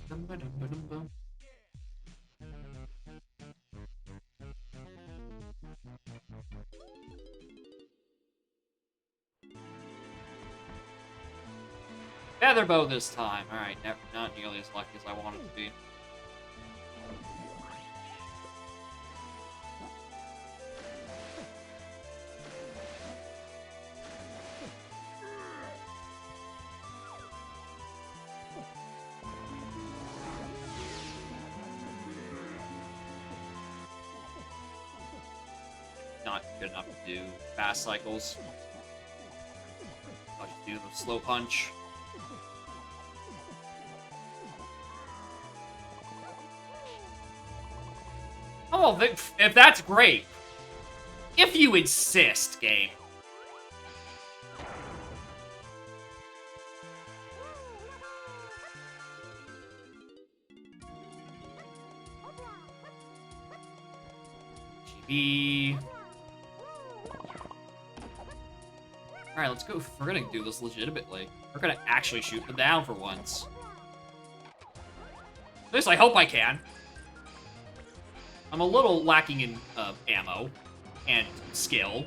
Dun, bun, dun, bun, bun. Featherbow this time. Alright, not nearly as lucky as I wanted to be. Not good enough to do fast cycles. I'll just do the slow punch. Oh, if that's great. If you insist, game. GB. Alright, let's go. We're gonna do this legitimately. We're gonna actually shoot them down for once. At least I hope I can. I'm a little lacking in ammo and skill.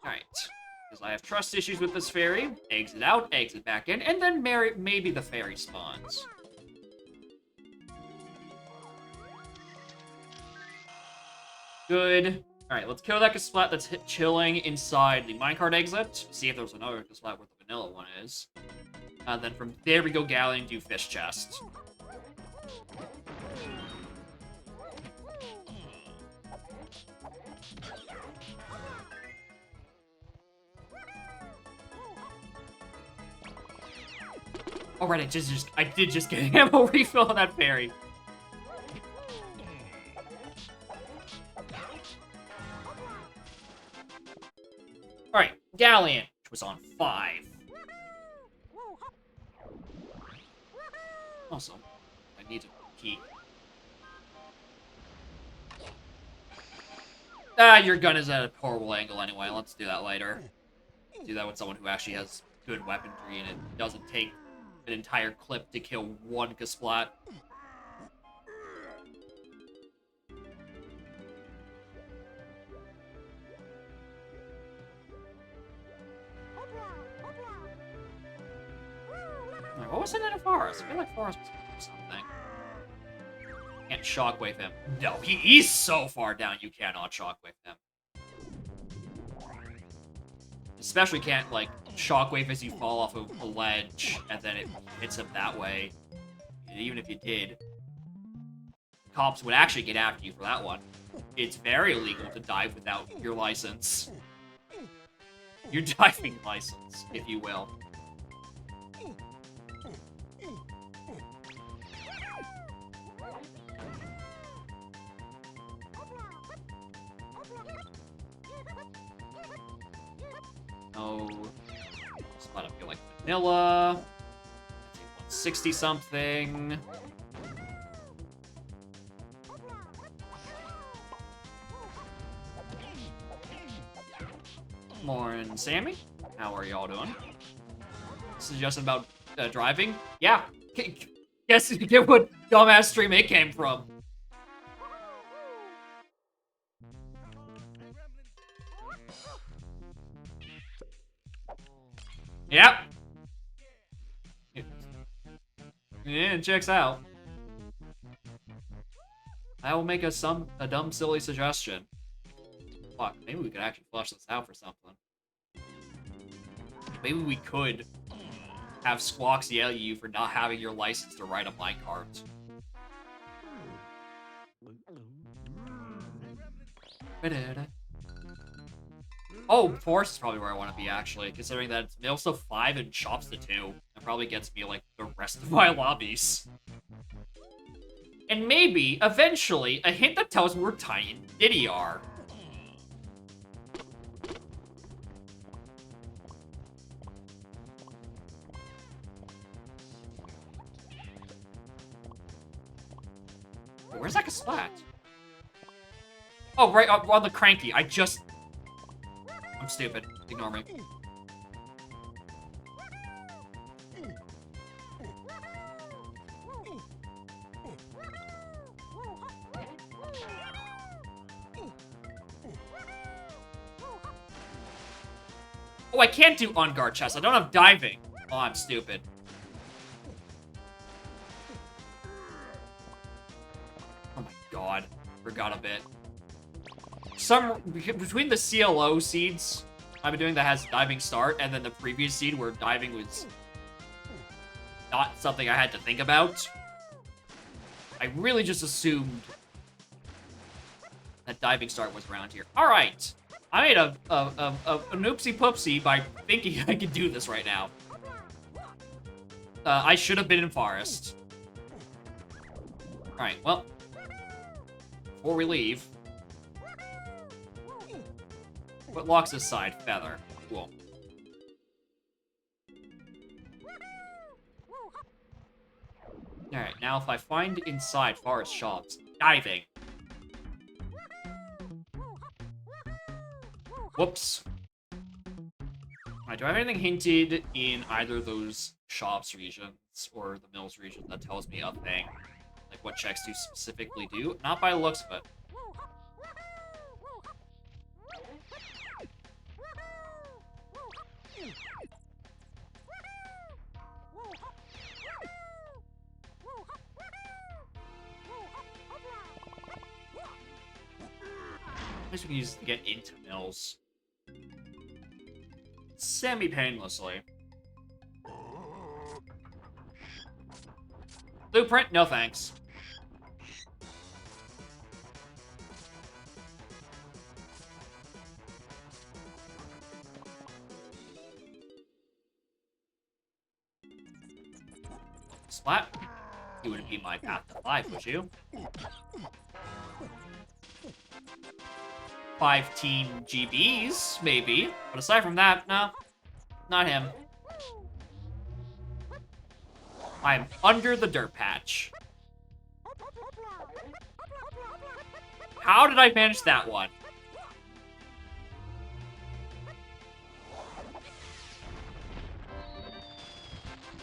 Alright. Because I have trust issues with this fairy. Exit out, exit back in, and then maybe the fairy spawns. Good. Alright, let's kill that Kasplat that's chilling inside the minecart exit. See if there's another Kasplat where the vanilla one is. Then from there we go Galleon, do Fish Chest. Alright, I did just get an ammo refill on that fairy. Alright, Galleon, which was on 5. Awesome. I need to peek. Your gun is at a horrible angle anyway. Let's do that later. Do that with someone who actually has good weaponry and it doesn't take an entire clip to kill one Kasplat. Right, what was it in a forest? I feel like forest was something. Can't shockwave him. No, he's so far down you cannot shockwave him. Especially can't, like, shockwave as you fall off of a ledge, and then it hits him that way. And even if you did, cops would actually get after you for that one. It's very illegal to dive without your license. Your diving license, if you will. Oh. vanilla. 60 something. Morning, Sammy. How are y'all doing? Suggestion about driving? Yeah. Guess get what dumbass stream it came from. Yep. Yeah, it checks out. I will make a dumb, silly suggestion. Fuck, maybe we could actually flush this out for something. Maybe we could have Squawks yell at you for not having your license to ride a minecart. Oh, Forest is probably where I want to be, actually, considering that it's also 5 and chops to 2. That probably gets me, like, the rest of my lobbies. And maybe, eventually, a hint that tells me where Tiny and Diddy are. Where's that splat? Oh, right on the cranky. I'm stupid. Ignore me. Oh, I can't do on-guard chest. I don't have diving. Oh, I'm stupid. Oh my god. Forgot a bit. Between the CLO seeds I've been doing that has diving start, and then the previous seed where diving was not something I had to think about, I really just assumed that diving start was around here. Alright. I made a oopsie poopsie by thinking I could do this right now. I should have been in Forest. Alright, well. Before we leave. What locks this side? Feather. Cool. Alright, now if I find inside Forest shops, diving. Whoops. Alright, do I have anything hinted in either of those shops regions or the mills region that tells me a thing? Like what checks do specifically do? Not by the looks of it. I guess we can use it to get into mills. Semi-painlessly. Blueprint? No thanks. Splat? You wouldn't be my path to 5, would you? 15 GBs, maybe. But aside from that, no. Not him. I'm under the dirt patch. How did I manage that one?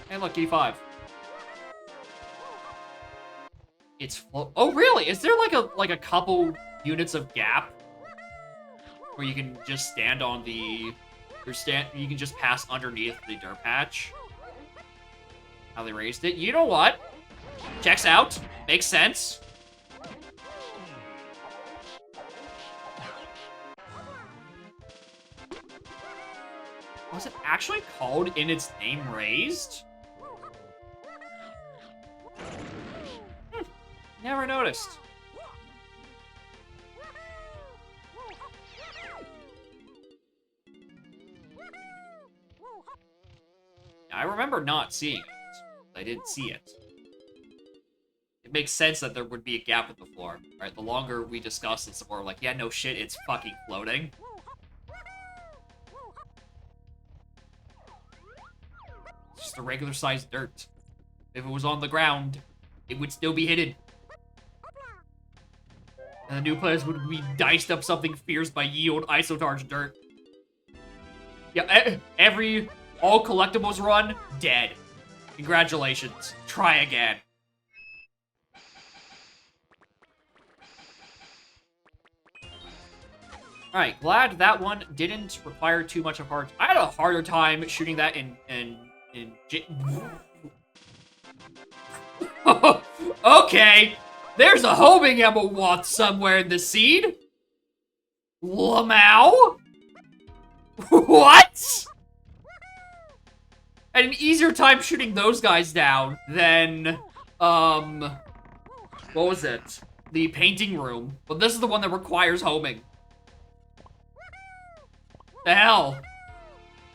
Hey, look, E5. It's oh, really? Is there like a couple units of gap where you can just stand on the you can just pass underneath the dirt patch? How they raised it. You know what? Checks out. Makes sense. Was it actually called in its name raised? Never noticed. I remember not seeing it. I didn't see it. It makes sense that there would be a gap in the floor. Alright, the longer we discuss this, the more we're like, yeah, no shit, it's fucking floating. just a regular sized dirt. If it was on the ground, it would still be hidden. And the new players would be diced up something fierce by yield Isotarge dirt. Yeah, all collectibles run, dead. Congratulations. Try again. Alright, glad that one didn't require too much of hard. I had a harder time shooting that in Okay, there's a homing Emerald somewhere in the seed. Lamau? What? I had an easier time shooting those guys down than, what was it? The painting room. But this is the one that requires homing. The hell?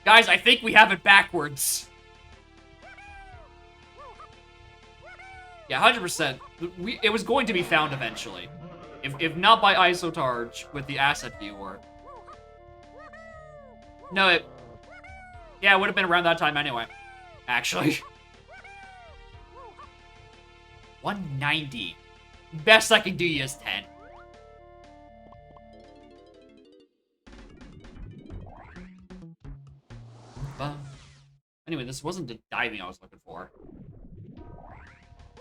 Guys, I think we have it backwards. Yeah, 100%. It was going to be found eventually. If not by Isotarge with the asset viewer. No, yeah, it would have been around that time anyway. Actually. 190. Best I can do you is 10. Anyway, this wasn't the diving I was looking for.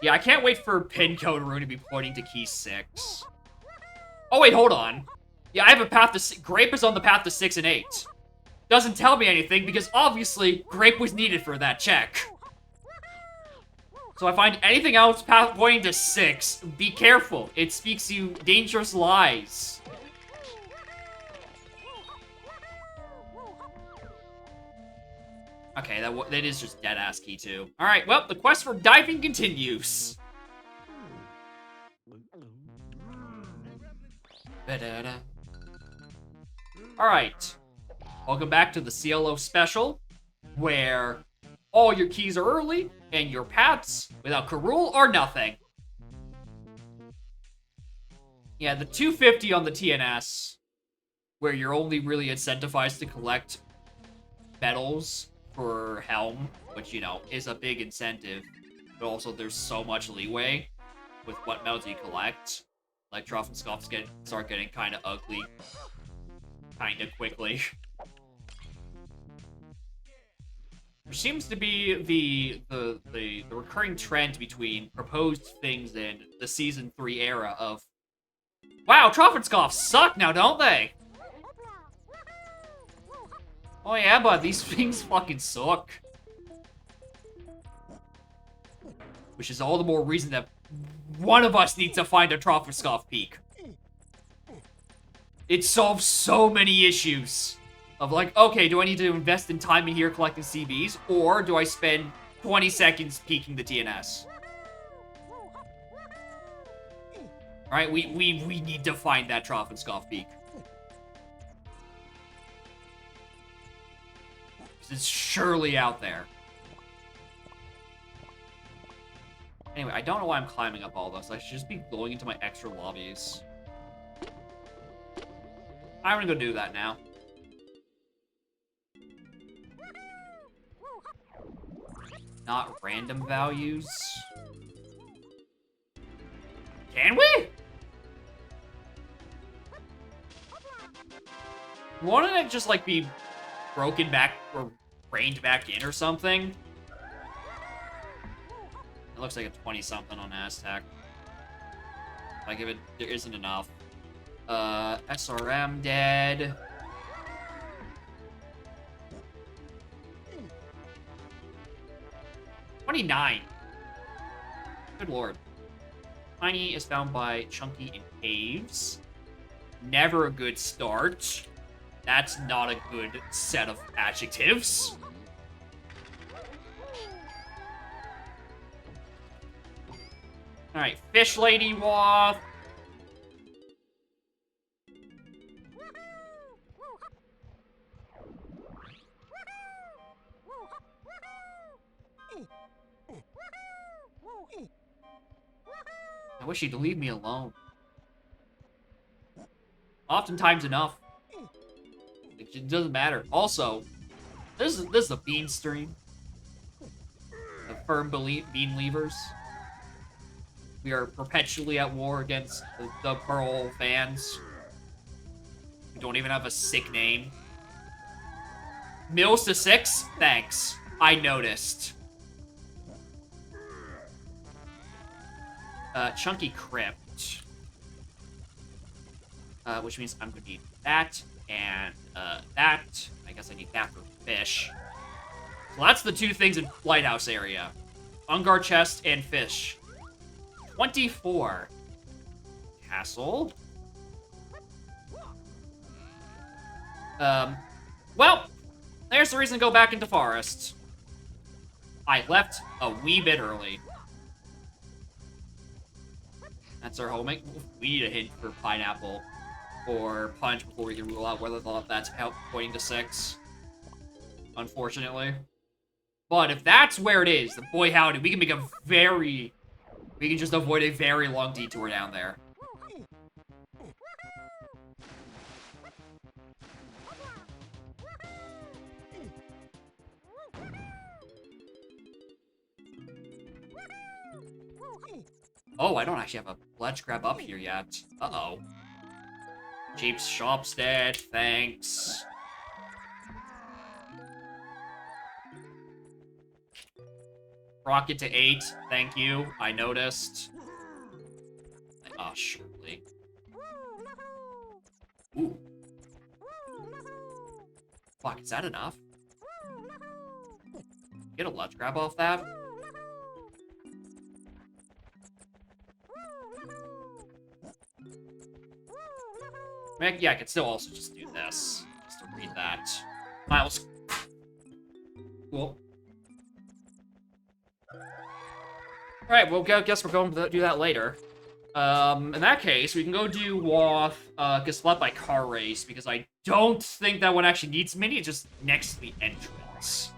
Yeah, I can't wait for pin code room to be pointing to key 6. Oh, wait, hold on. Yeah, I have a path to... Grape is on the path to 6 and 8. Doesn't tell me anything, because obviously, Grape was needed for that check. So I find anything else path pointing to 6, be careful. It speaks you dangerous lies. Okay, that is just dead-ass key 2. Alright, well, the quest for diving continues. Alright. Welcome back to the CLO special, where all your keys are early, and your paths, without Karul, are nothing. Yeah, the 250 on the TNS, where you're only really incentivized to collect medals for Helm, which, you know, is a big incentive, but also there's so much leeway with what medals you collect. Like, Trophenscoffs start getting kind of ugly kind of quickly. There seems to be the recurring trend between proposed things in the Season 3 era of, wow, Trophenscoffs suck now, don't they? Oh yeah, but these things fucking suck. Which is all the more reason that one of us needs to find a Trophenscoff peak. It solves so many issues. Of like, okay, do I need to invest in time in here collecting CBs? Or do I spend 20 seconds peeking the TNS? Alright, we need to find that Trophenscoff peak. It's surely out there. Anyway, I don't know why I'm climbing up all this. I should just be going into my extra lobbies. I'm gonna go do that now. Not random values. Can we? Wouldn't it just like be broken back or reined back in or something? It looks like a 20-something on Aztec. Like if there isn't enough. SRM dead. $29. Good lord. Tiny is found by Chunky in caves. Never a good start. That's not a good set of adjectives. Alright, Fish Lady Wath. I wish he'd leave me alone. Oftentimes enough. It doesn't matter. Also, this is a bean stream. firm bean levers. We are perpetually at war against the Pearl fans. We don't even have a sick name. Mills to 6? Thanks. I noticed. Chunky Crypt. Which means I'm gonna need that and that. I guess I need that for fish. So that's the two things in Lighthouse area. Unguard chest and fish. 24. Castle. Well, there's the reason to go back into forest. I left a wee bit early. That's our homing. We need a hint for pineapple or punch before we can rule out whether that's pointing to 6. Unfortunately. But if that's where it is, then boy howdy, we can make a very... We can just avoid a very long detour down there. Oh, I don't actually have a ledge grab up here yet. Uh-oh. Jeep's shop's dead, thanks. Rocket to 8, thank you. I noticed. Oh, surely. Ooh. Fuck, is that enough? Get a ledge grab off that? Yeah, I could still also just do this. Just to read that. Miles. Cool. Alright, well, guess we're going to do that later. In that case, we can go do Wath, Gaslet by car race, because I don't think that one actually needs mini, it's just next to the entrance.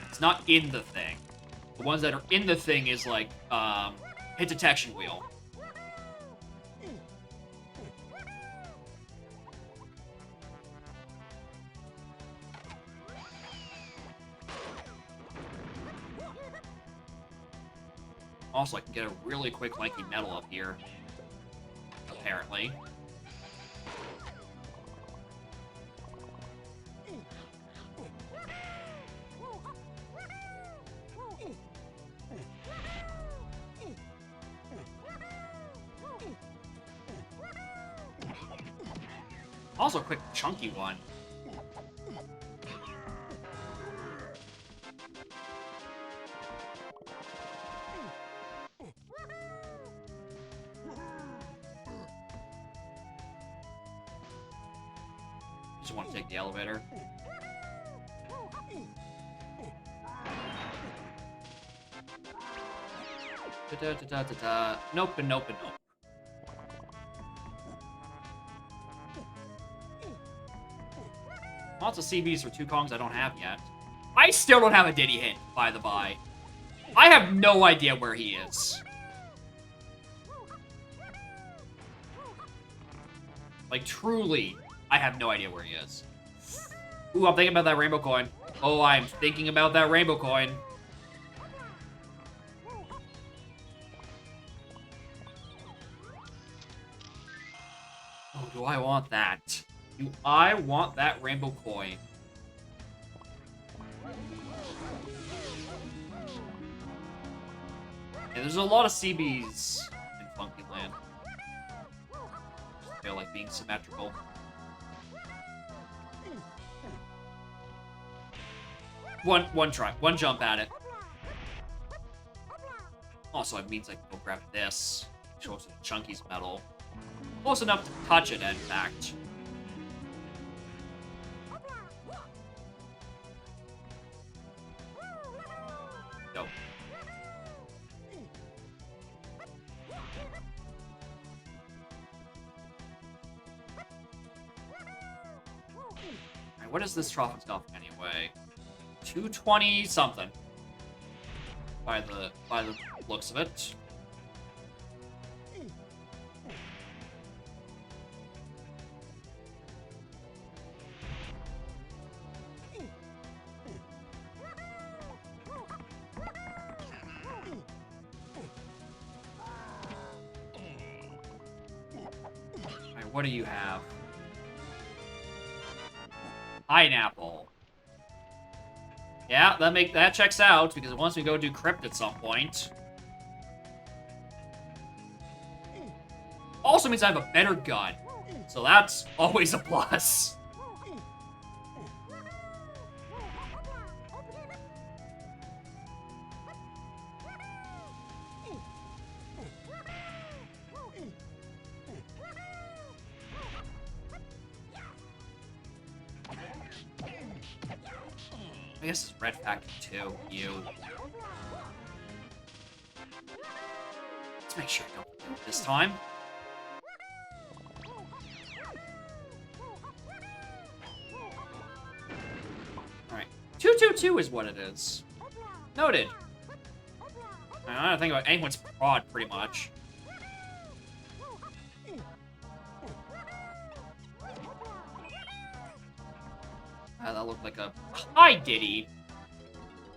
It's not in the thing. The ones that are in the thing is like, hit detection wheel. Also, I can get a really quick lanky metal up here. Apparently. Also a quick chunky one. Just want to take the elevator. Nope and nope and nope. Lots of CBs for 2 Kongs I don't have yet. I still don't have a Diddy hint, by the by. I have no idea where he is. Like, truly, I have no idea where he is. Ooh, I'm thinking about that rainbow coin. Oh, I'm thinking about that rainbow coin. Oh, do I want that? Do I want that rainbow coin? Yeah, there's a lot of CBs in Funky Land. I feel like being symmetrical. One try, one jump at it. Also, it means I can go grab this. Show us Chunky's medal. Close enough to touch it, in fact. Go. Alright, what is this trophy stuff anyway? 220 something. By the looks of it. What do you have? Pineapple. Yeah, that checks out, because once we go do Crypt at some point. Also means I have a better gun. So that's always a plus. I guess it's Red Factor 2. You. Let's make sure I don't do it this time. Alright. 222 is what it is. Noted. I don't think about anyone's prod, pretty much. That looked like a... Hi, Diddy!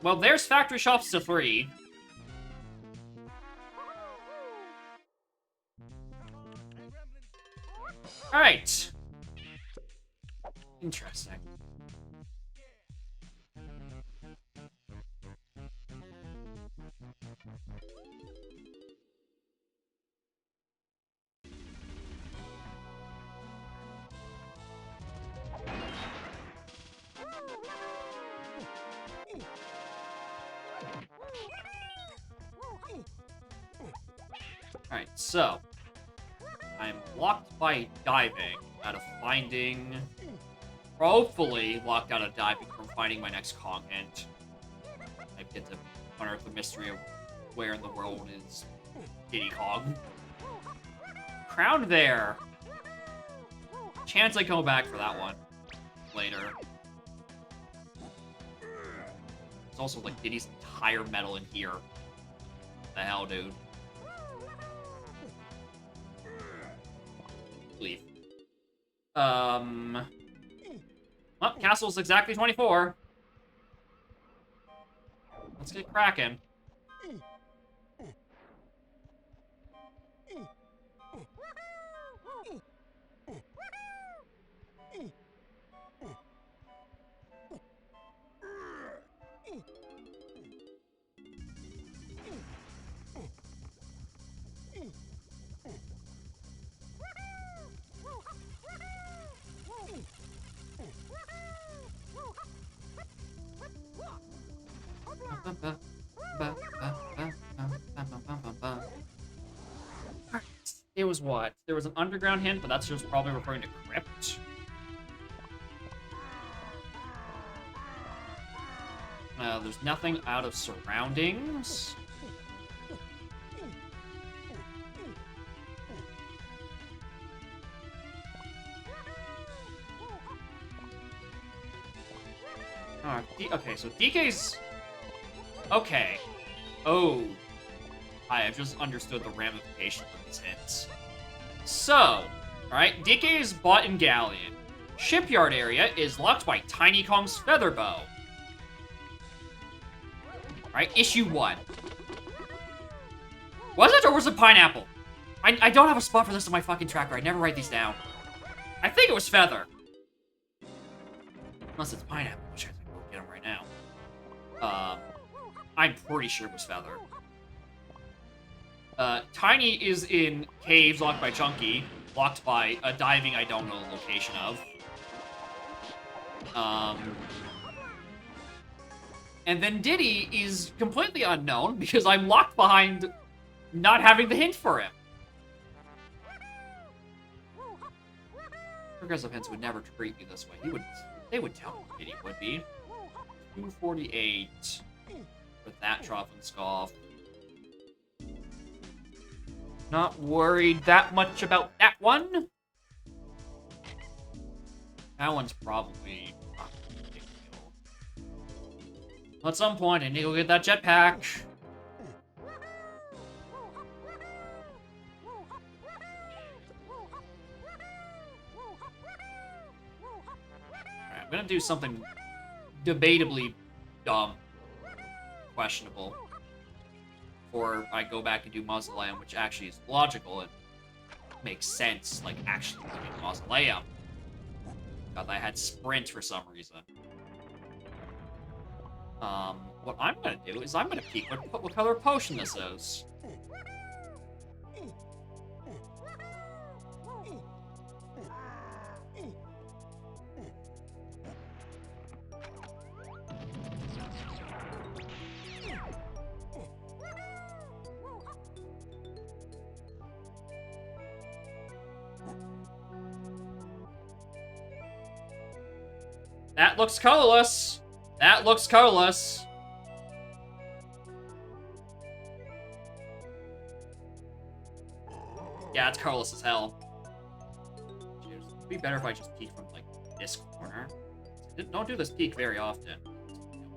Well, there's Factory Shops to 3. Alright. Interesting. Alright, so I'm locked by diving out of finding... Hopefully locked out of diving from finding my next Kong hint. I get to unearth the mystery of where in the world is Diddy Kong. Crowned there! Chance I come back for that one later. It's also like Diddy's entire medal in here. What the hell, dude? Leave. Well, castle's exactly 24. Let's get cracking. It was what? There was an underground hint, but that's just probably referring to Crypt. There's nothing out of surroundings. Okay, so DK's... Okay. Oh. I've just understood the ramifications of these hints. So, alright, DK is bought in Galleon. Shipyard area is locked by Tiny Kong's Feather Bow. Alright, issue 1. Was it or was it Pineapple? I don't have a spot for this on my fucking tracker. I never write these down. I think it was Feather. Unless it's Pineapple, which I think we'll get him right now. I'm pretty sure it was Feather. Tiny is in caves locked by Chunky, locked by a diving I don't know the location of. And then Diddy is completely unknown because I'm locked behind not having the hint for him. Progressive hints would never treat me this way. They would tell me Diddy would be. 248 for that Trough and Scoff. Not worried that much about that one. That one's probably not a big deal. At some point, I need to go get that jetpack. Alright, I'm gonna do something debatably dumb. Questionable. Or I go back and do Mausoleum, which actually is logical and makes sense, like, actually living Mausoleum. Thought I had Sprint for some reason. What I'm gonna do is I'm gonna peek what color potion this is. That looks colorless. That looks colorless. Yeah, it's colorless as hell. It'd be better if I just peek from, like, this corner. Don't do this peek very often.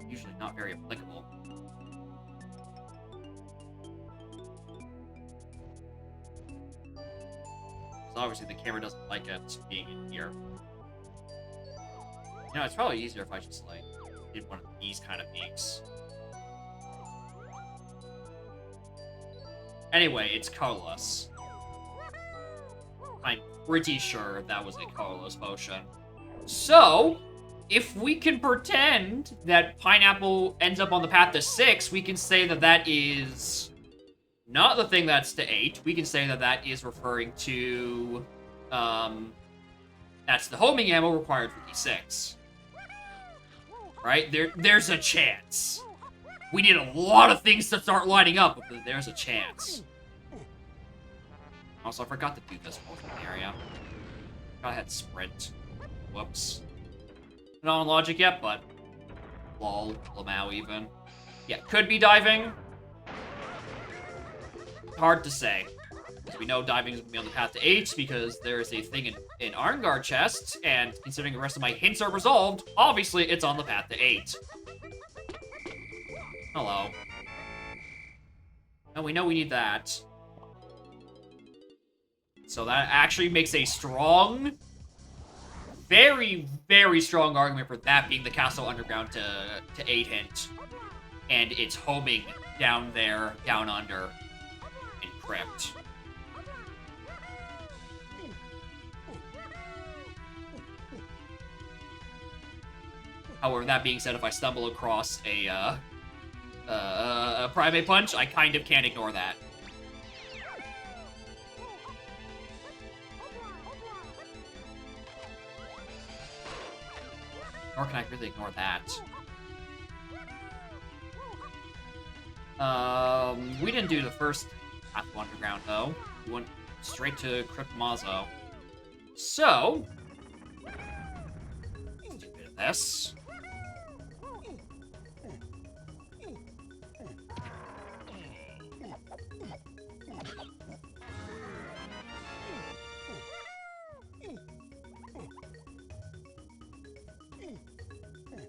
It's usually not very applicable. So obviously the camera doesn't like it being in here. You know, it's probably easier if I just, like, did one of these kind of peaks. Anyway, it's colorless. I'm pretty sure that was a colorless potion. So, if we can pretend that pineapple ends up on the path to 6, we can say that that is not the thing that's to 8. We can say that that is referring to, that's the homing ammo required for D6. Right? There's a chance. We need a lot of things to start lining up, but there's a chance. Also, I forgot to do this potion area. I had sprint. Whoops. Not on logic yet, but lol, Lamau even. Yeah, could be diving. Hard to say. Because we know diving is going to be on the path to 8 because there is a thing in Arngard chests, and considering the rest of my hints are resolved, obviously it's on the path to 8. Hello. And we know we need that. So that actually makes a strong, very, very strong argument for that being the Castle Underground to 8 hint. And it's homing down there, down under, in Crypt. However, that being said, if I stumble across a Primate Punch, I kind of can't ignore that. Nor can I really ignore that. We didn't do the first Path of Underground, though. We went straight to Crypt Mazo. So, let's do a bit of this.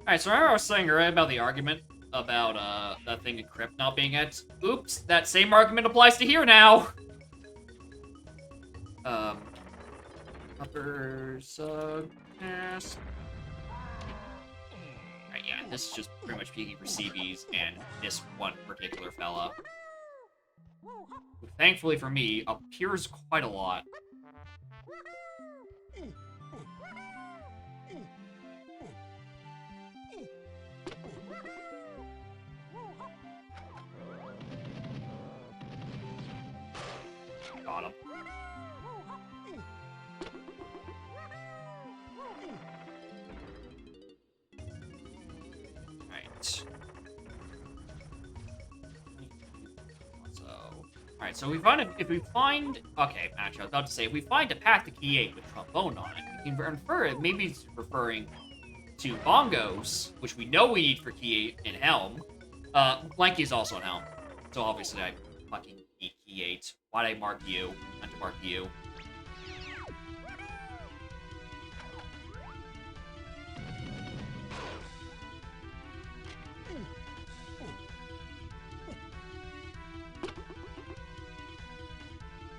Alright, so remember I was saying earlier about the argument about, that thing in Crypt not being it? Oops, that same argument applies to here now! Upper Sugcast. Alright, yeah, this is just pretty much peeking for CBs and this one particular fella. Who, thankfully for me, appears quite a lot. Got him. Right. Alright, so if we find... Okay, actually, I was about to say, if we find a path to Key 8 with Trombone on it, we can infer it. Maybe it's referring to Bongos, which we know we need for Key 8 in Helm. Blanky is also in Helm. So obviously I fucking need Key 8. Why'd I mark you? I meant to mark you.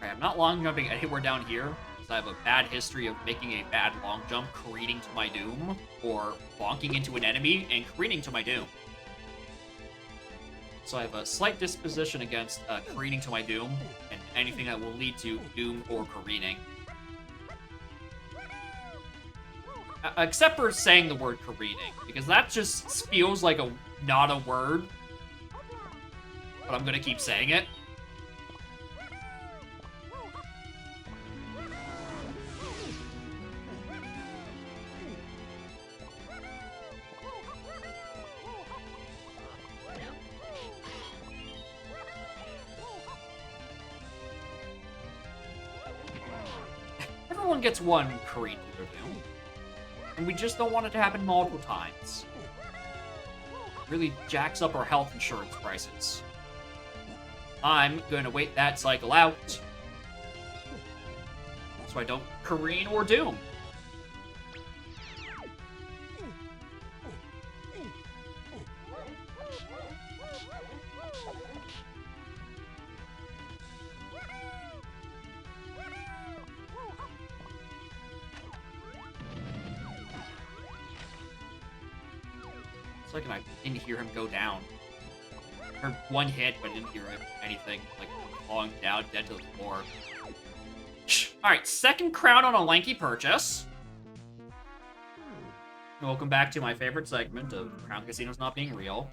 Alright, I'm not long jumping anywhere down here, because I have a bad history of making a bad long jump, careening to my doom, or bonking into an enemy and careening to my doom. So I have a slight disposition against careening to my doom and anything that will lead to doom or careening. Except for saying the word careening, because that just feels like not a word. But I'm gonna keep saying it. Everyone gets one careen to their doom. And we just don't want it to happen multiple times. Really jacks up our health insurance prices. I'm going to wait that cycle out, so I don't careen or doom. Like, I didn't hear him go down. Heard one hit, but didn't hear anything. Like, falling down, dead to the floor. Alright, second crown on a lanky purchase. Welcome back to my favorite segment of Crown Casinos not being real.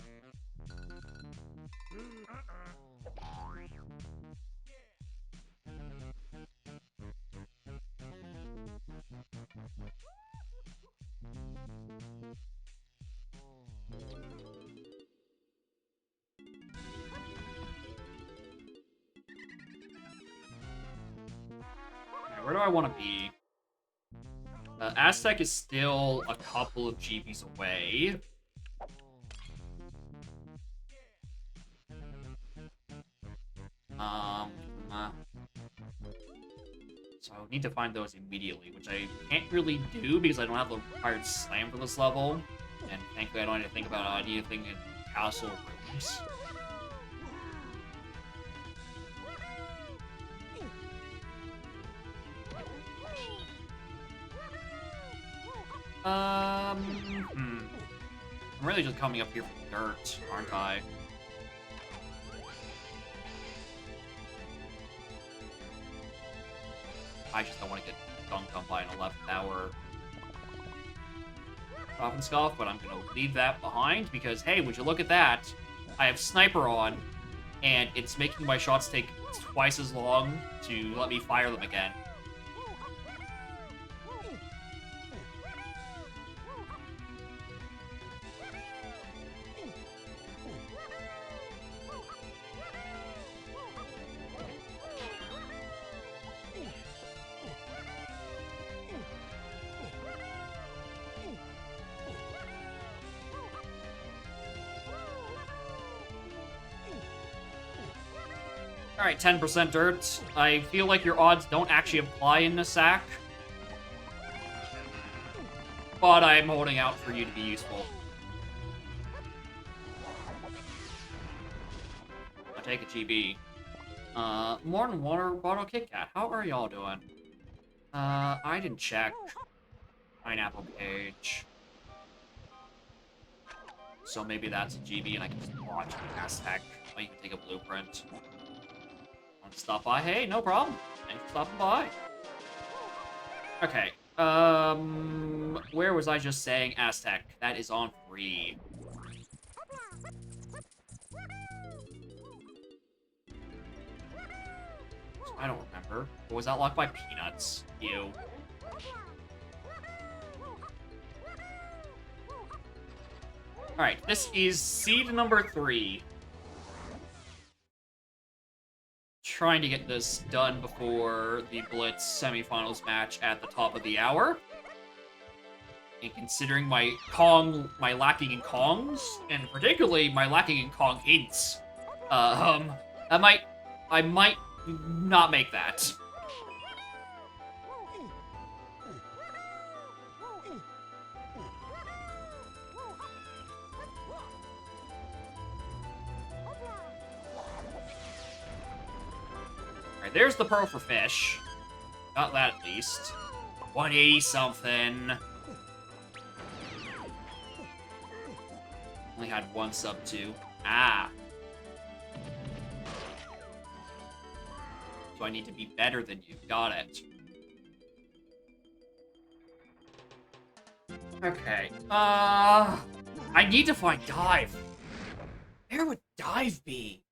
Where do I want to be? Aztec is still a couple of GBs away. So I need to find those immediately, which I can't really do because I don't have the required slam for this level. And thankfully I don't need to think about anything in castle rooms. I'm really just coming up here for dirt, aren't I? I just don't want to get dunked on by an 11th hour Drop and Scuff, but I'm going to leave that behind because, hey, would you look at that? I have Sniper on, and it's making my shots take twice as long to let me fire them again. Alright, 10% dirt. I feel like your odds don't actually apply in the sack. But I'm holding out for you to be useful. I'll take a GB. Morton Water Bottle Kit Kat. How are y'all doing? I didn't check. Pineapple Cage. So maybe that's a GB and I can just watch the Aztec. Or you can take a blueprint. Stop by. Hey, no problem. Thanks for stopping by. Okay. Where was I just saying Aztec? That is on free. I don't remember. Or was that locked by Peanuts? Ew. Alright, this is seed number 3. Trying to get this done before the Blitz semifinals match at the top of the hour. And considering my lacking in Kongs, and particularly my lacking in Kong hints, I might not make that. There's the pearl for fish. Got that at least. 180 something. Only had one sub 2. Ah. Do I need to be better than you? Got it. Okay. I need to find Dive. Where would Dive be?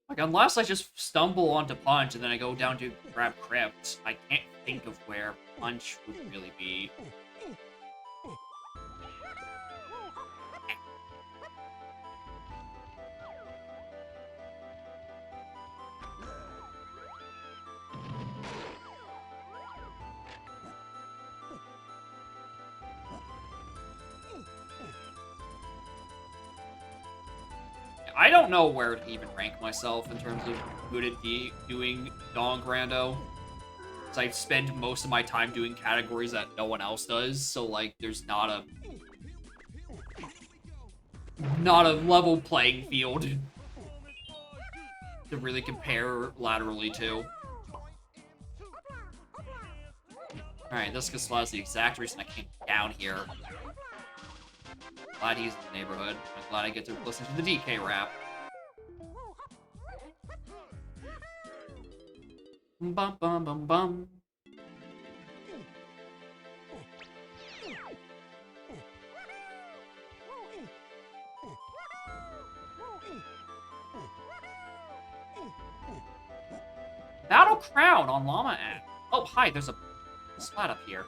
Like, unless I just stumble onto Punch and then I go down to grab Crypt, I can't think of where Punch would really be. I don't know where to even rank myself in terms of good at doing Dong Grando. Because I spend most of my time doing categories that no one else does, so like there's not a level playing field to really compare laterally to. Alright, this Kasla is the exact reason I came down here. Glad he's in the neighborhood. I'm glad I get to listen to the DK rap. Bum bum bum bum. Battle Crown on Llama app. Oh, hi, there's a spot up here.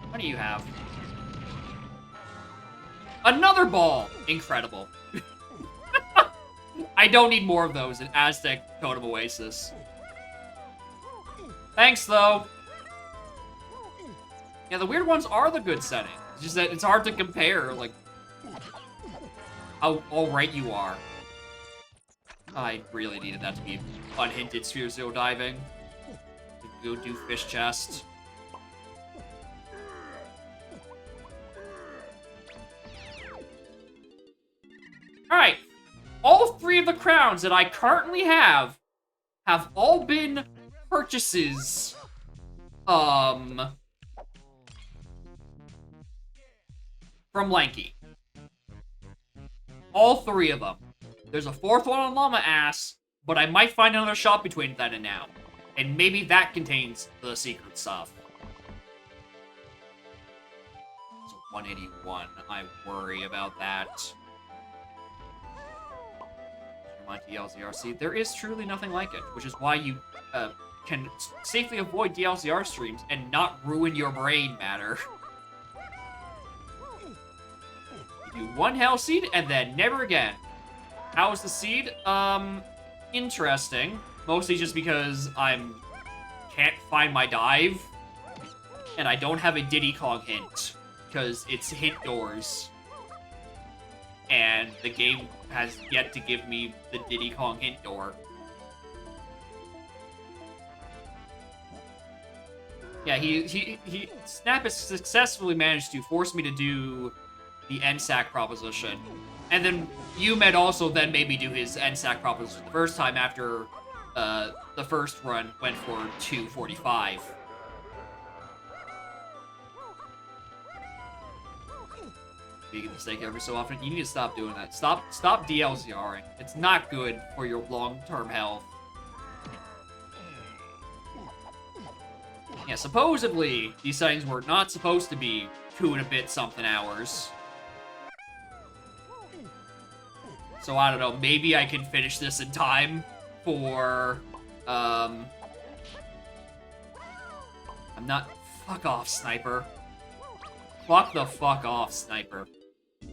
What do you have? Another ball! Incredible. I don't need more of those in Aztec Totem Oasis. Thanks, though. Yeah, the weird ones are the good setting. It's just that it's hard to compare, like, how alright you are. I really needed that to be unhinted Sphere Zero diving. To go do Fish Chest. Alright. All three of the crowns that I currently have all been purchases. From Lanky. All three of them. There's a fourth one on Llama Ass, but I might find another shop between then and now. And maybe that contains the secret stuff. So 181, I worry about that. My DLZRC, there is truly nothing like it, which is why you can safely avoid DLZR streams and not ruin your brain matter. You do one Hell Seed and then never again. How is the seed? Interesting. Mostly just because can't find my dive, and I don't have a Diddy Kong hint, because it's hint doors. And the game has yet to give me the Diddy Kong hint door. Yeah, Snap has successfully managed to force me to do the NSAC proposition. And then UMed also then made me do his NSAC proposition the first time after the first run went for 245. Big mistake every so often. You need to stop doing that. Stop DLZRing. It's not good for your long-term health. Yeah, supposedly, these settings were not supposed to be 2 and a bit something hours. So I don't know, maybe I can finish this in time for, I'm not, fuck off, Sniper. Fuck the fuck off, Sniper.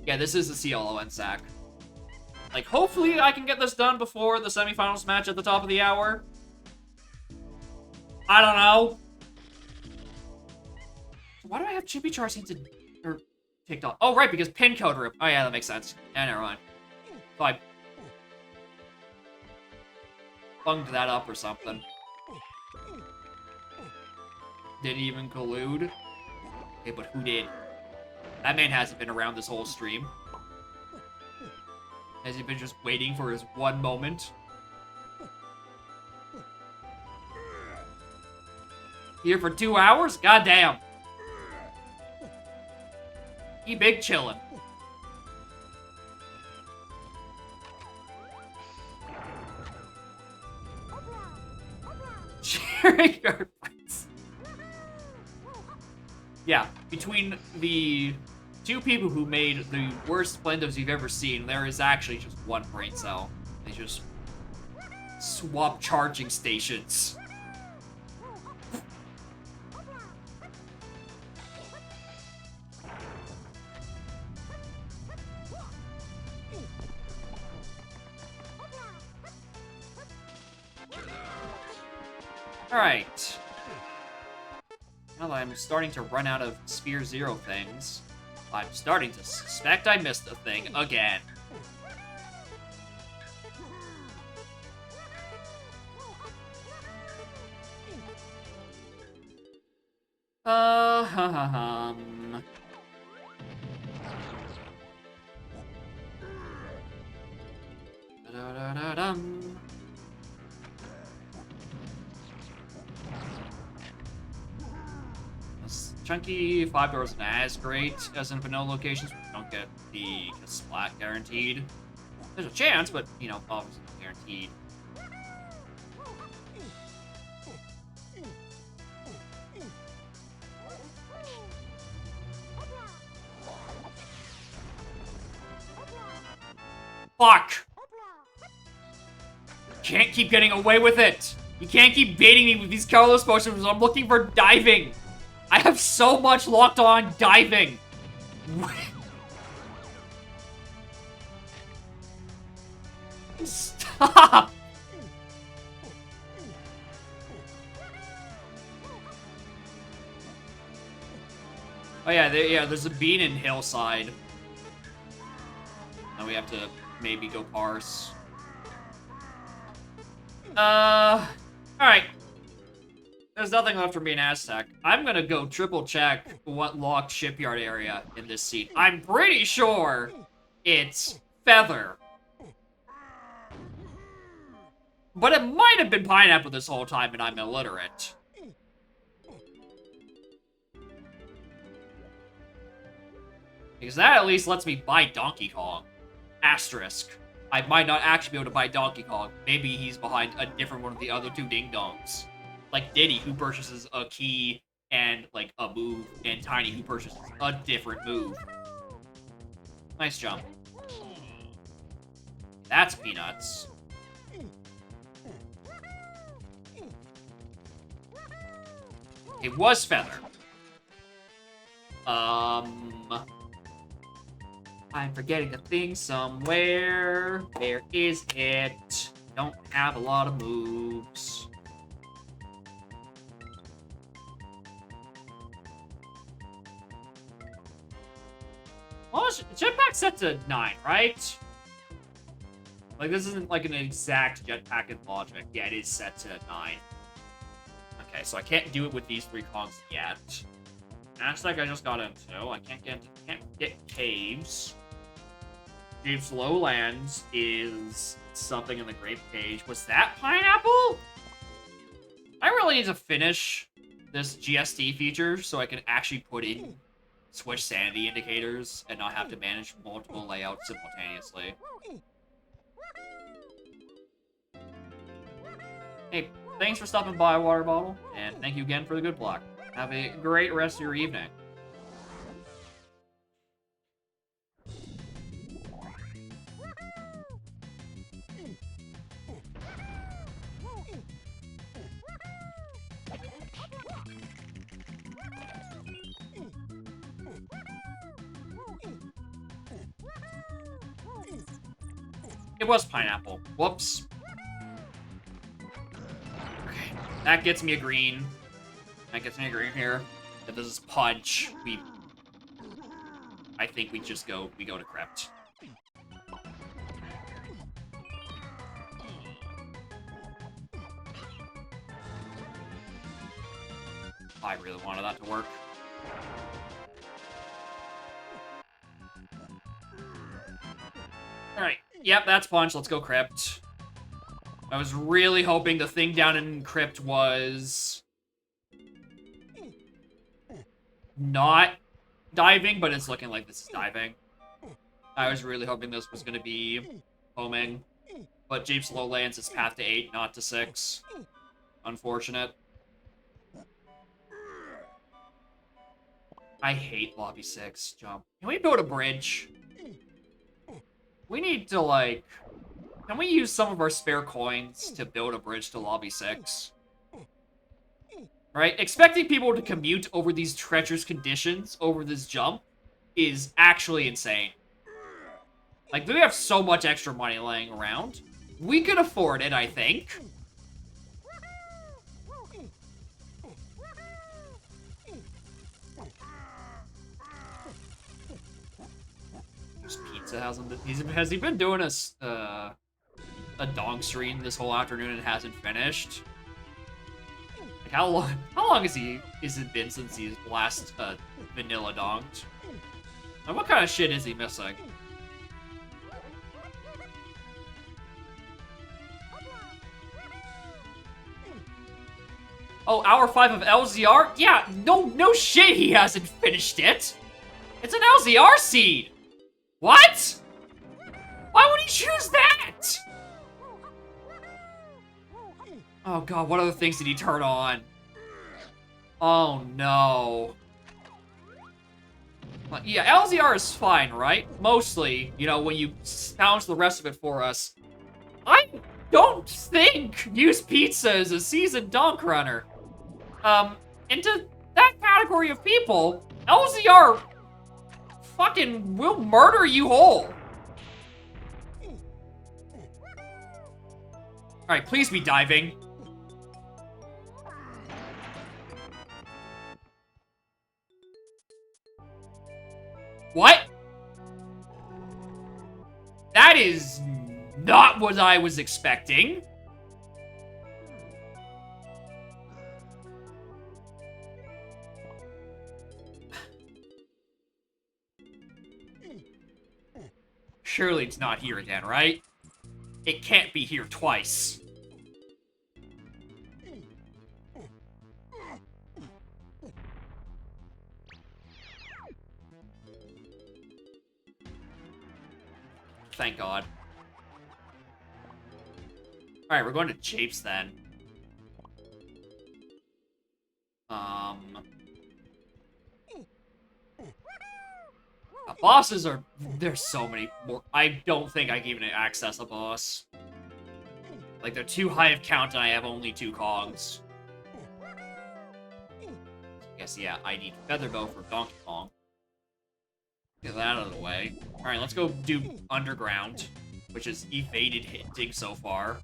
Yeah, this is the CLO NSAC. Like, hopefully I can get this done before the semifinals match at the top of the hour. I don't know. Why do I have Chippy Char's hinted, or ticked off? Oh, right, because pin code rip. Oh yeah, that makes sense. Yeah, never mind. So I bunged that up or something. Did he even collude? Okay, but who did? That man hasn't been around this whole stream. Has he been just waiting for his one moment? Here for 2 hours? Goddamn. He big chillin'. Graveyard fights. Yeah, between the two people who made the worst Splendos you've ever seen, there is actually just one brain cell. They just swap charging stations. Alright. Now that I'm starting to run out of Sphere Zero things, I'm starting to suspect I missed a thing again. Um... Da-da-da-dum. This chunky 5 doors isn't as great as in vanilla locations. We don't get the splat guaranteed. There's a chance, but, you know, obviously not guaranteed. Fuck! Can't keep getting away with it! You can't keep baiting me with these Carlos potions. I'm looking for diving! I have so much locked on diving! Stop! Oh yeah, there's a bean in Hillside. Now we have to maybe go parse. Alright. There's nothing left for me in Aztec. I'm gonna go triple check what locked shipyard area in this scene. I'm pretty sure it's Feather. But it might have been Pineapple this whole time and I'm illiterate. Because that at least lets me buy Donkey Kong. Asterisk. I might not actually be able to buy Donkey Kong. Maybe he's behind a different one of the other two ding-dongs. Like Diddy, who purchases a key and, like, a move, and Tiny, who purchases a different move. Nice jump. That's Peanuts. It was Feather. I'm forgetting the thing somewhere. Where is it? Don't have a lot of moves. Well, jetpack set to 9, right? Like, this isn't like an exact jetpack in logic. Yeah, it is set to 9. Okay, so I can't do it with these 3 Kongs yet. Aztec I just got into. I can't get caves. Caves Lowlands is something in the Grape Cage. Was that Pineapple? I really need to finish this GST feature so I can actually put in switch sanity indicators and not have to manage multiple layouts simultaneously. Hey, thanks for stopping by, Water Bottle, and thank you again for the good block. Have a great rest of your evening. It was Pineapple. Whoops. Okay, that gets me a green. That gets me a green here. If this is Punch, I think we go to Crypt. I really wanted that to work. Alright, yep, that's Punch. Let's go Crypt. I was really hoping the thing down in Crypt was not diving, but it's looking like this is diving. I was really hoping this was going to be homing, but Jeep's Lowlands is path to 8, not to 6. Unfortunate. I hate Lobby 6 jump. Can we build a bridge? We need to, like... Can we use some of our spare coins to build a bridge to Lobby 6? Right? Expecting people to commute over these treacherous conditions over this jump is actually insane. Like, we have so much extra money laying around. We could afford it, I think. Pizza hasn't been, has he been doing a dong stream this whole afternoon and hasn't finished? Like how long has it been since he's last vanilla donged? And what kind of shit is he missing? Oh, hour 5 of LZR? Yeah, no shit he hasn't finished it! It's an LZR seed! What? Why would he choose that? Oh god, what other things did he turn on? Oh no. Yeah, LZR is fine, right? Mostly, you know, when you bounce the rest of it for us. I don't think Use Pizza is a seasoned donk runner. Into that category of people, LZR fucking will murder you whole. Alright, please be diving. What? That is not what I was expecting. Surely it's not here again, right? It can't be here twice. Thank God. Alright, we're going to Japes then. Bosses are... There's so many more... I don't think I can even access a boss. Like, they're too high of count and I have only 2 cogs. I guess, yeah, I need Featherbow for Donkey Kong. Get that out of the way. Alright, let's go do Underground, which is evaded hitting so far.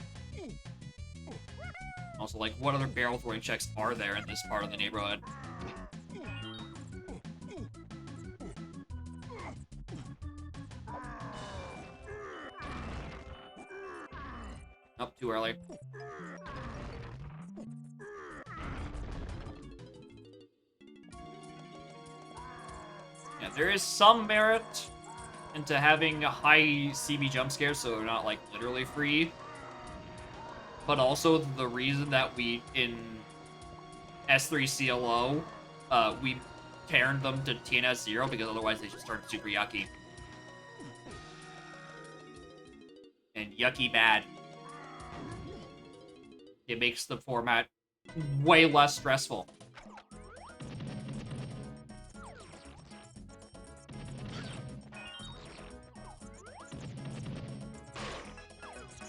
Also, like, what other barrel throwing checks are there in this part of the neighborhood? Oh, too early. Yeah, there is some merit into having a high CB jump scares, so they're not, like, literally free. But also the reason that we, in S3 CLO, we turned them to TNS 0, because otherwise they just turn super yucky. And yucky bad. It makes the format way less stressful.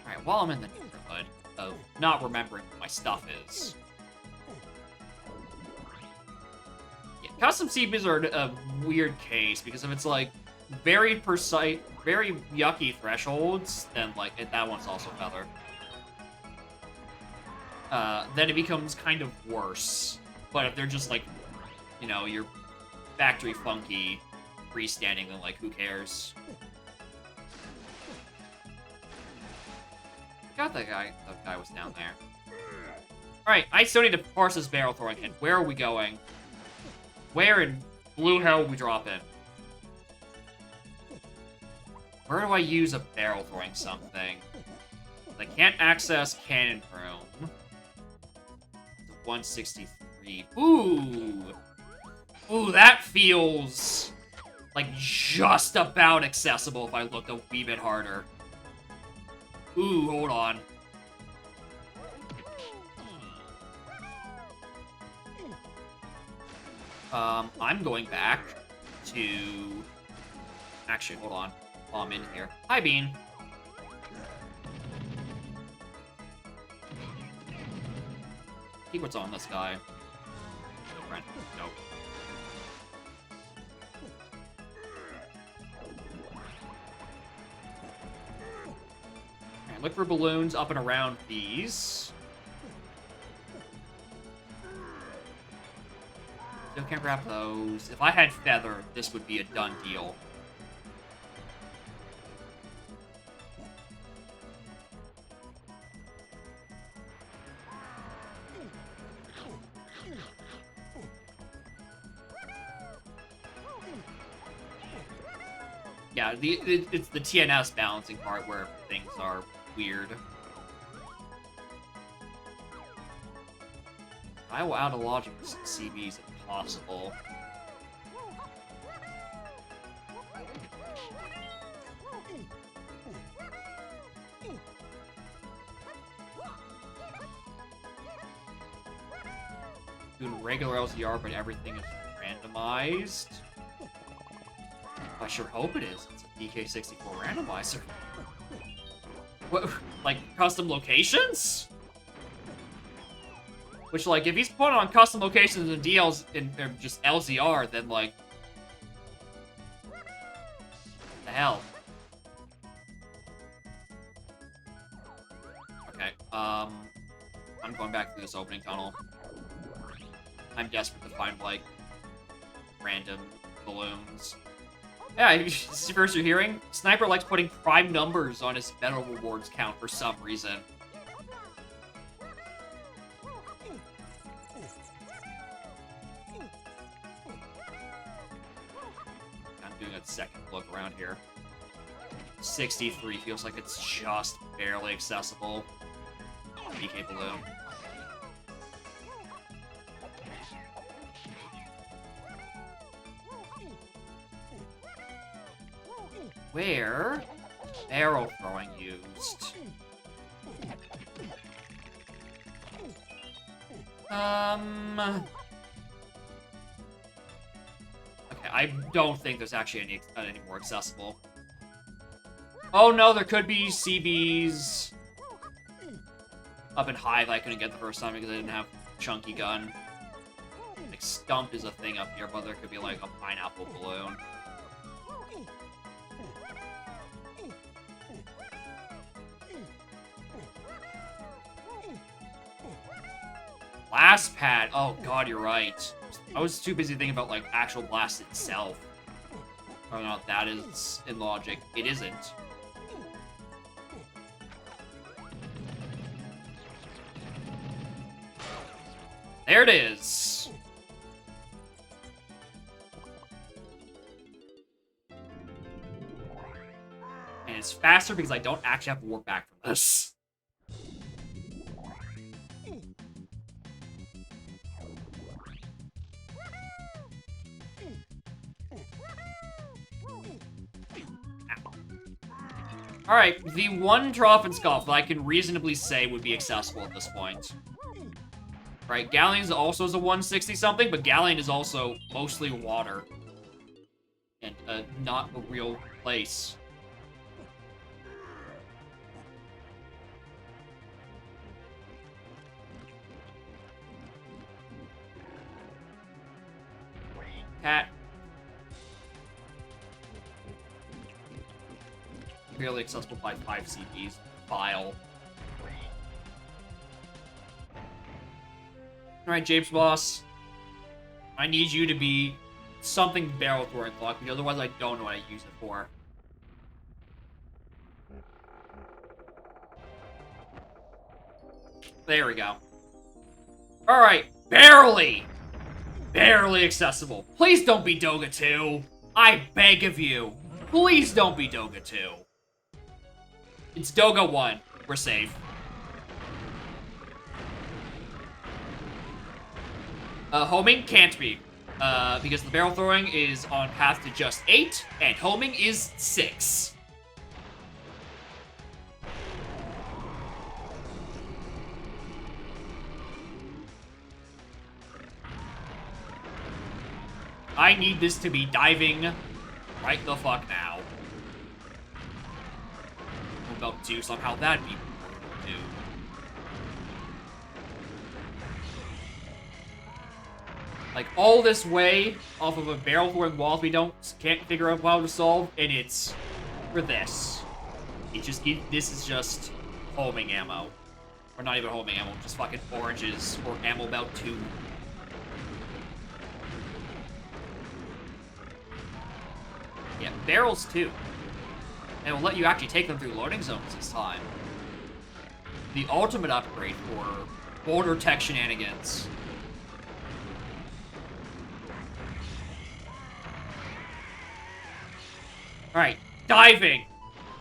Alright, while I'm in the neighborhood of not remembering what my stuff is. Yeah, custom CBs are a weird case, because if it's like very precise, very yucky thresholds, then like that one's also feather. Then it becomes kind of worse. But if they're just like, you know, you're factory funky, freestanding, then like, who cares? I forgot that guy was down there. Alright, I still need to parse this barrel throwing hit. Where are we going? Where in blue hell will we drop in? Where do I use a barrel throwing something? I can't access cannon room. 163. Ooh! Ooh, that feels like just about accessible if I look a wee bit harder. Ooh, hold on. I'm going back to... Actually, hold on. While I'm in here. Hi, Bean. See what's on this guy. Nope. Alright, look for balloons up and around these. Still can't grab those. If I had Feather, this would be a done deal. Yeah, it's the TNS balancing part where things are weird. I will out of logic CBs if possible. Doing regular LZR, but everything is randomized. I sure hope it is. It's a DK64 randomizer. What, like, custom locations? Which, like, if he's put on custom locations and DLs in just LZR, then, like... What the hell? Okay, I'm going back through this opening tunnel. I'm desperate to find, like, random balloons. Yeah, first you're hearing, Sniper likes putting prime numbers on his medal rewards count for some reason. I'm doing a second look around here. 63 feels like it's just barely accessible. DK balloon. Where arrow throwing used? Okay, I don't think there's actually any more accessible. Oh no, there could be CBs up and high that I couldn't get the first time because I didn't have chunky gun. Like Stump is a thing up here, but there could be like a pineapple balloon. Blast pad. Oh god, you're right. I was too busy thinking about like actual blast itself. I don't know if that is in logic. It isn't. There it is. And it's faster because I don't actually have to work back from this. Alright, the one Drop-and-Scoff that I can reasonably say would be accessible at this point. Right, Galleon's also is a 160-something, but Galleon is also mostly water. And not a real place. Cat. Barely accessible by 5 CPs. File. Alright, Japes Boss. I need you to be something barrel throwing block, because otherwise I don't know what I use it for. There we go. Alright, barely! Barely accessible. Please don't be Doga 2. I beg of you. Please don't be Doga 2. It's Doga 1. We're safe. Homing can't be. Because the barrel throwing is on path to just 8, and homing is 6. I need this to be diving right the fuck now. I'm about to, somehow that'd be too. Like, all this way off of a barrel throwing walls we can't figure out how to solve, and it's for this. This is just homing ammo. Or not even homing ammo, just fucking oranges or ammo about 2. Yeah, barrels too. And will let you actually take them through loading zones this time. The ultimate upgrade for border tech shenanigans. Alright, diving!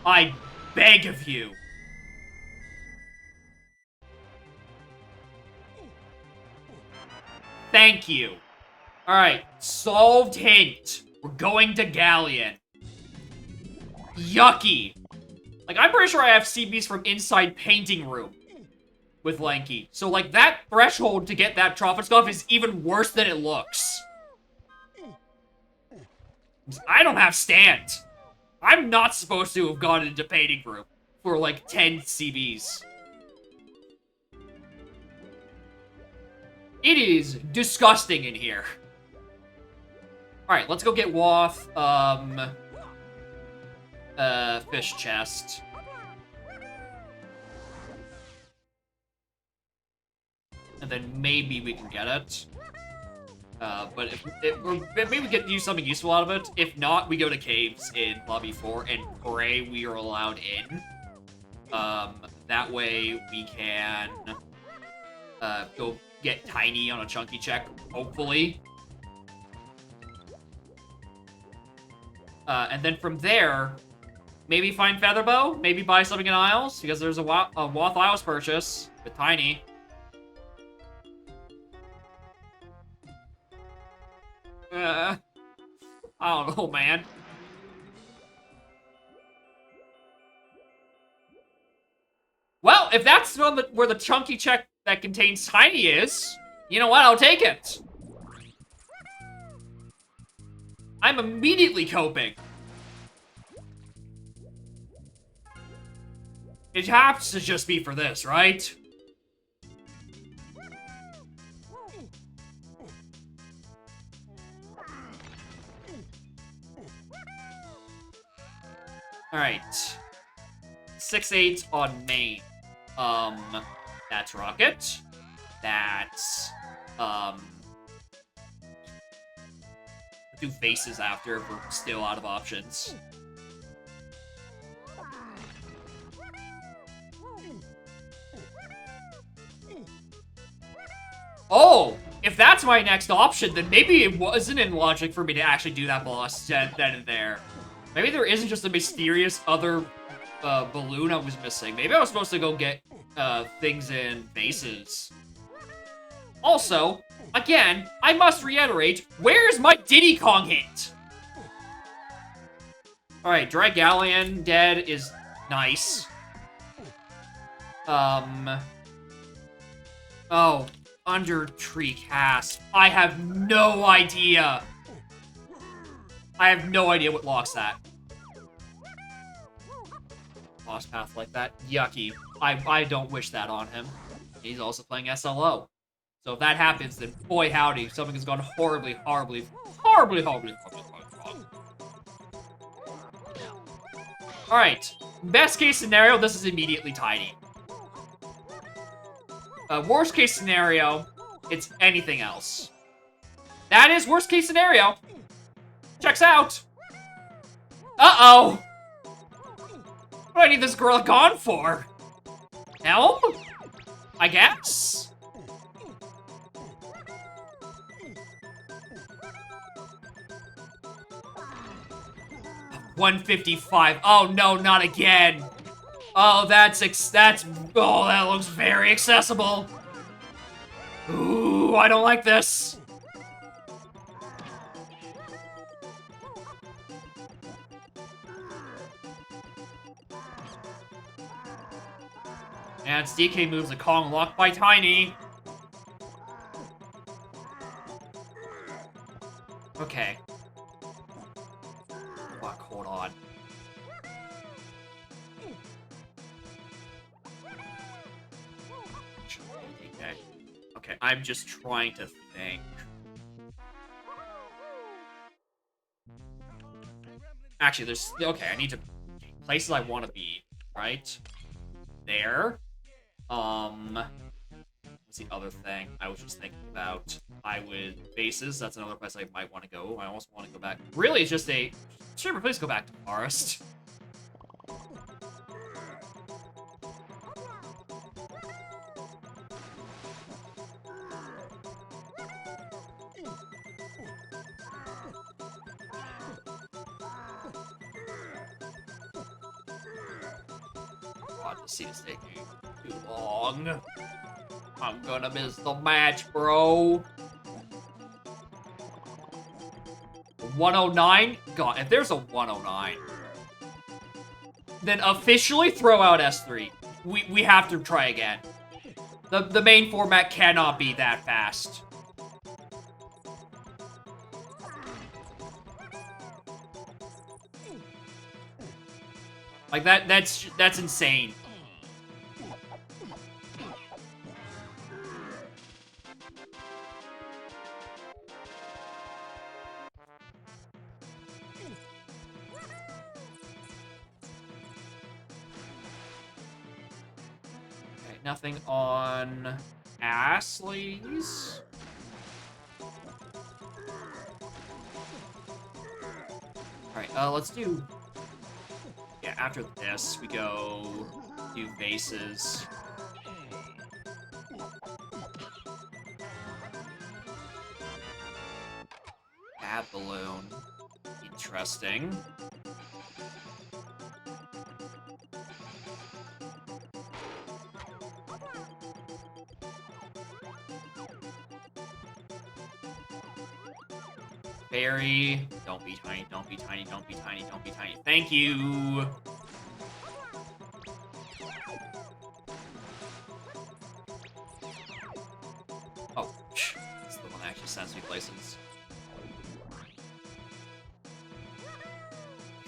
I beg of you. Thank you. Alright, solved hint. We're going to Galleon. Yucky. Like, I'm pretty sure I have CBs from inside painting room with Lanky. So, like, that threshold to get that Trophy Scuff is even worse than it looks. I don't have stand. I'm not supposed to have gone into painting room for, like, 10 CBs. It is disgusting in here. Alright, let's go get Woth, fish chest. And then maybe we can get it. But maybe we can use something useful out of it. If not, we go to caves in Lobby 4 and pray we are allowed in. That way we can go get Tiny on a chunky check, hopefully. And then from there, maybe find Featherbow, maybe buy something in Isles, because there's a Woth Isles purchase with Tiny. I don't know, man. Well, if that's where the chunky check that contains Tiny is, you know what? I'll take it. I'm immediately coping. It has to just be for this, right? Alright. 6-8 on main. That's Rocket. That's, do faces after if we're still out of options. Oh! If that's my next option, then maybe it wasn't in logic for me to actually do that boss then and there. Maybe there isn't just a mysterious other balloon I was missing. Maybe I was supposed to go get things in bases. Also, again, I must reiterate, where's my Diddy Kong hint? Alright, Dragalion dead is nice. Oh, Under Tree Cast. I have no idea. I have no idea what locks that. Boss path like that. Yucky. I don't wish that on him. He's also playing SLO. So if that happens, then boy howdy, something has gone horribly wrong. Alright. Best case scenario, this is immediately Tiny. Worst case scenario, it's anything else. That is worst case scenario. Checks out. Uh-oh. What do I need this girl gone for? Help? I guess? $155. Oh no, not again. Oh, that looks very accessible. Ooh, I don't like this. And DK moves a Kong locked by Tiny. Okay. Fuck, hold on. Okay, I'm just trying to think. Actually, there's... Okay, I need to... Places I want to be, right? There. What's the other thing I was just thinking about? I would... Bases, that's another place I might want to go. I also want to go back... Really, it's just a... Sure, please go back to Forest. God, this scene is taking too long. I'm gonna miss the match, bro. 109? God, if there's a 109, then officially throw out S3. We have to try again. The main format cannot be that fast. Like that's insane. Okay, nothing on Astley's. Alright, let's do... Yeah, after this, we go do bases. Bad balloon. Interesting. Fairy. Don't be tiny, don't be tiny, don't be tiny, don't be tiny. Thank you! Oh, that's the one that actually sends me places.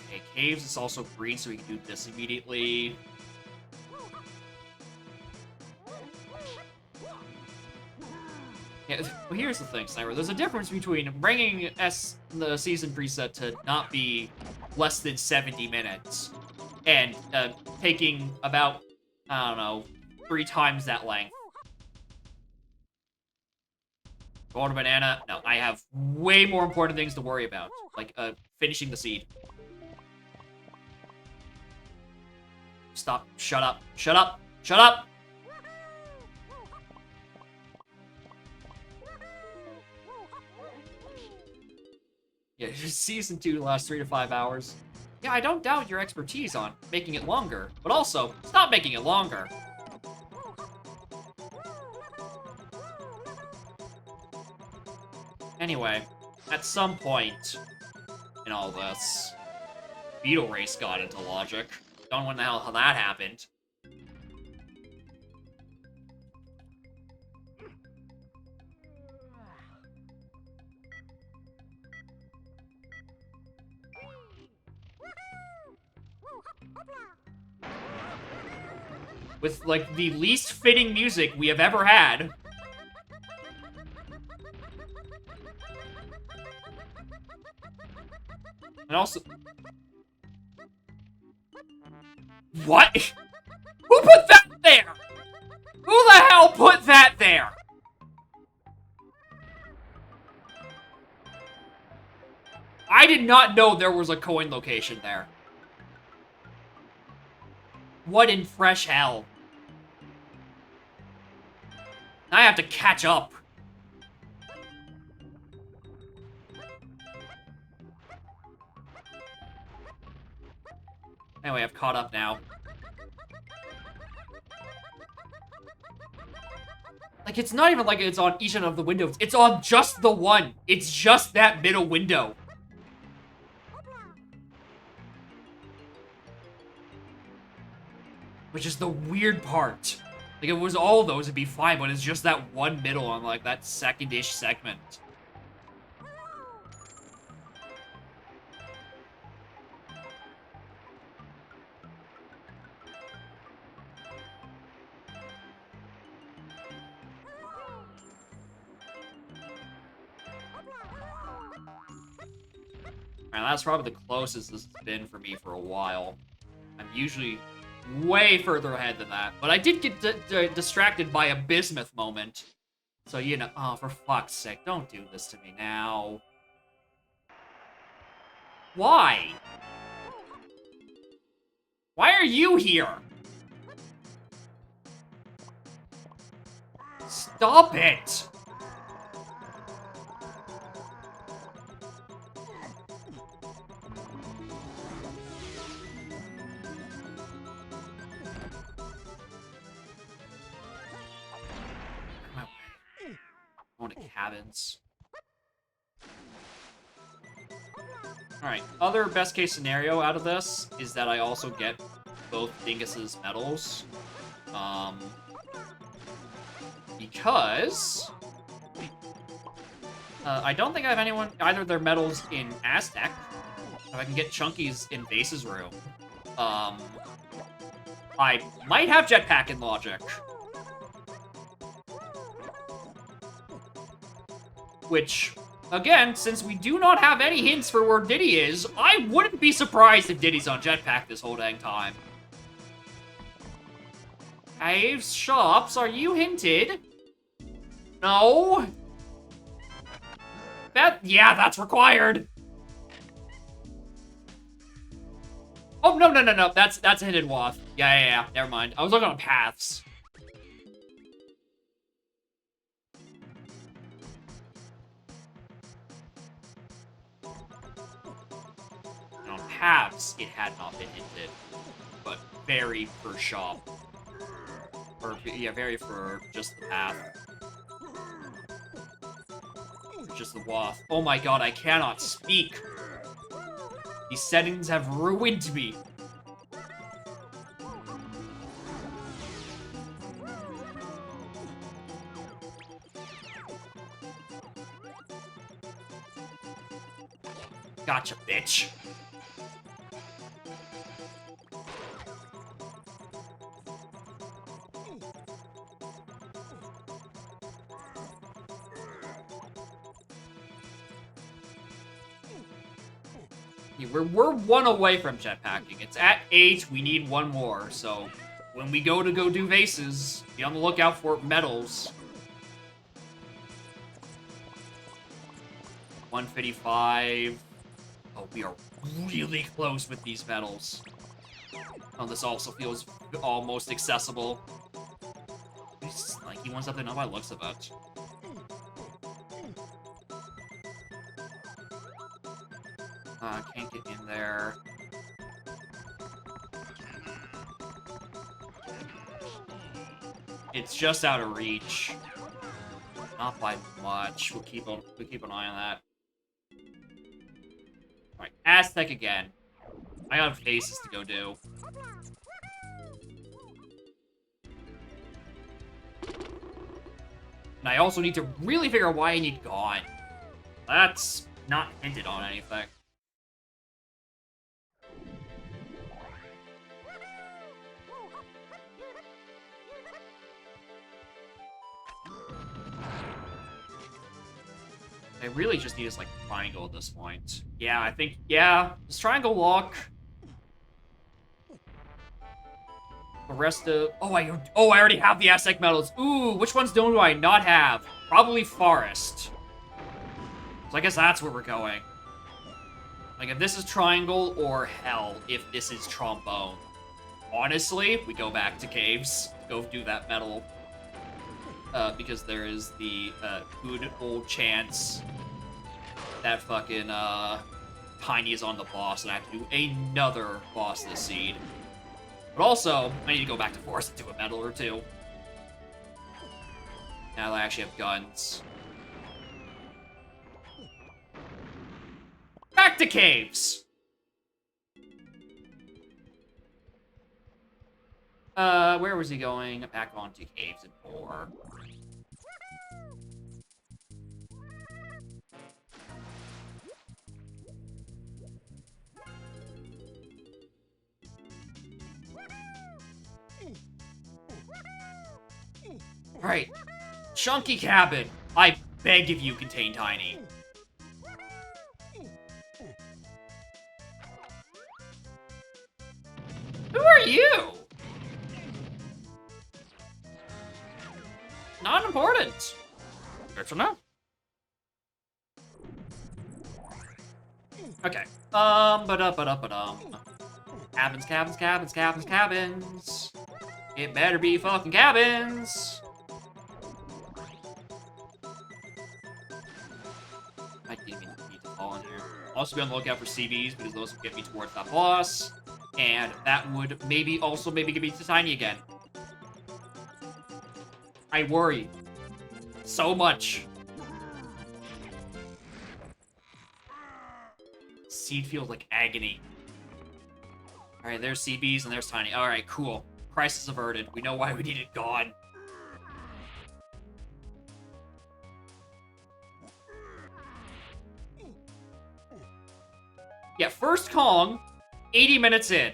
Okay, caves is also green, so we can do this immediately. Yeah, well, here's the thing, Sniper. There's a difference between bringing the season preset to not be less than 70 minutes and taking about, I don't know, 3 times that length. Golden banana? No, I have way more important things to worry about, like finishing the seed. Stop. Shut up. Shut up. Shut up! Yeah, season 2 lasts 3 to 5 hours. Yeah, I don't doubt your expertise on making it longer, but also, stop making it longer. Anyway, at some point in all this, Beetle Race got into logic. Don't know how that happened. With, like, the least fitting music we have ever had. And also... What? Who put that there? Who the hell put that there? I did not know there was a coin location there. What in fresh hell? I have to catch up. Anyway, I've caught up now. Like, it's not even like it's on each one of the windows. It's on just the one. It's just that middle window. Which is the weird part. Like, if it was all of those, it'd be fine, but it's just that one middle on, like, that second-ish segment. And that's probably the closest this has been for me for a while. I'm usually way further ahead than that. But I did get distracted by a bismuth moment. So, you know, oh, for fuck's sake, don't do this to me now. Why? Why are you here? Stop it! Going to cabins. Alright, other best case scenario out of this is that I also get both Dingus's medals. Because I don't think I have either of their medals in Aztec. If I can get Chunky's in Base's room. I might have Jetpack in Logic. Which, again, since we do not have any hints for where Diddy is, I wouldn't be surprised if Diddy's on Jetpack this whole dang time. Caves, shops, are you hinted? No? Yeah, that's required. Oh, no, that's a hinted waft. Yeah, never mind. I was looking on paths. And on paths, it had not been hinted. But very for shop. Or, yeah, very for just the path. Just the waft. Oh my god, I cannot speak. These settings have ruined me. Gotcha, bitch. We're one away from jetpacking. It's at 8. We need one more. So when we go do vases, be on the lookout for medals. 155. Oh, we are really close with these medals. Oh, this also feels almost accessible. It's like he wants something up by the looks of it. Can't get in there. It's just out of reach. Not by much. We'll keep an eye on that. Alright, Aztec again. I got cases to go do. And I also need to really figure out why I need Gone. That's not hinted on anything. I really just need this, like, triangle at this point. Yeah, I think, yeah, this triangle lock. The rest of, oh, I already have the Aztec medals. Ooh, which ones do I not have? Probably Forest. So I guess that's where we're going. Like, if this is triangle, or hell, if this is trombone. Honestly, we go back to caves. Go do that medal. Because there is the good old chance that fucking Tiny is on the boss, and I have to do another boss this seed. But also, I need to go back to Forest and do a medal or two. Now that I actually have guns. Back to caves! Where was he going? Back onto caves and 4. Right. Chunky cabin. I beg of you, contain Tiny. Who are you? Not important. Good to know. Okay. Ba-da-ba-da-ba-dum. Cabins, cabins, cabins, cabins, cabins. It better be fucking cabins. I didn't even need to fall in here. Also be on the lookout for CBs because those will get me towards that boss. And that would maybe get me to Tiny again. I worry so much. Seed feels like agony. Alright, there's CBs and there's Tiny. Alright, cool. Crisis averted. We know why we need it gone. Yeah, first Kong, 80 minutes in.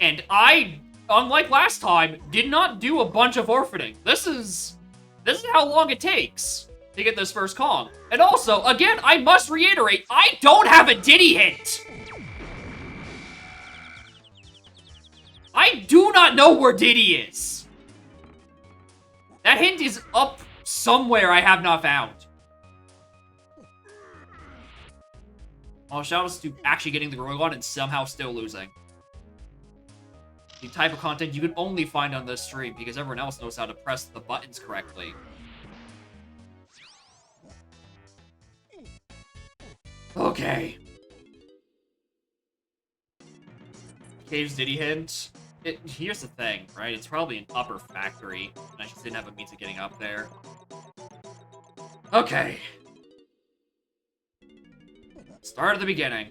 And I, unlike last time, did not do a bunch of orphaning. This is how long it takes to get this first Kong. And also, again, I must reiterate, I don't have a Diddy hint! I do not know where Diddy is. That hint is up somewhere I have not found. All shout-outs to actually getting the Gorgon and somehow still losing. The type of content you can only find on this stream because everyone else knows how to press the buttons correctly. Okay. Cave's Diddy hint. Here's the thing, right? It's probably an upper factory, and I just didn't have a means of getting up there. Okay. Start at the beginning.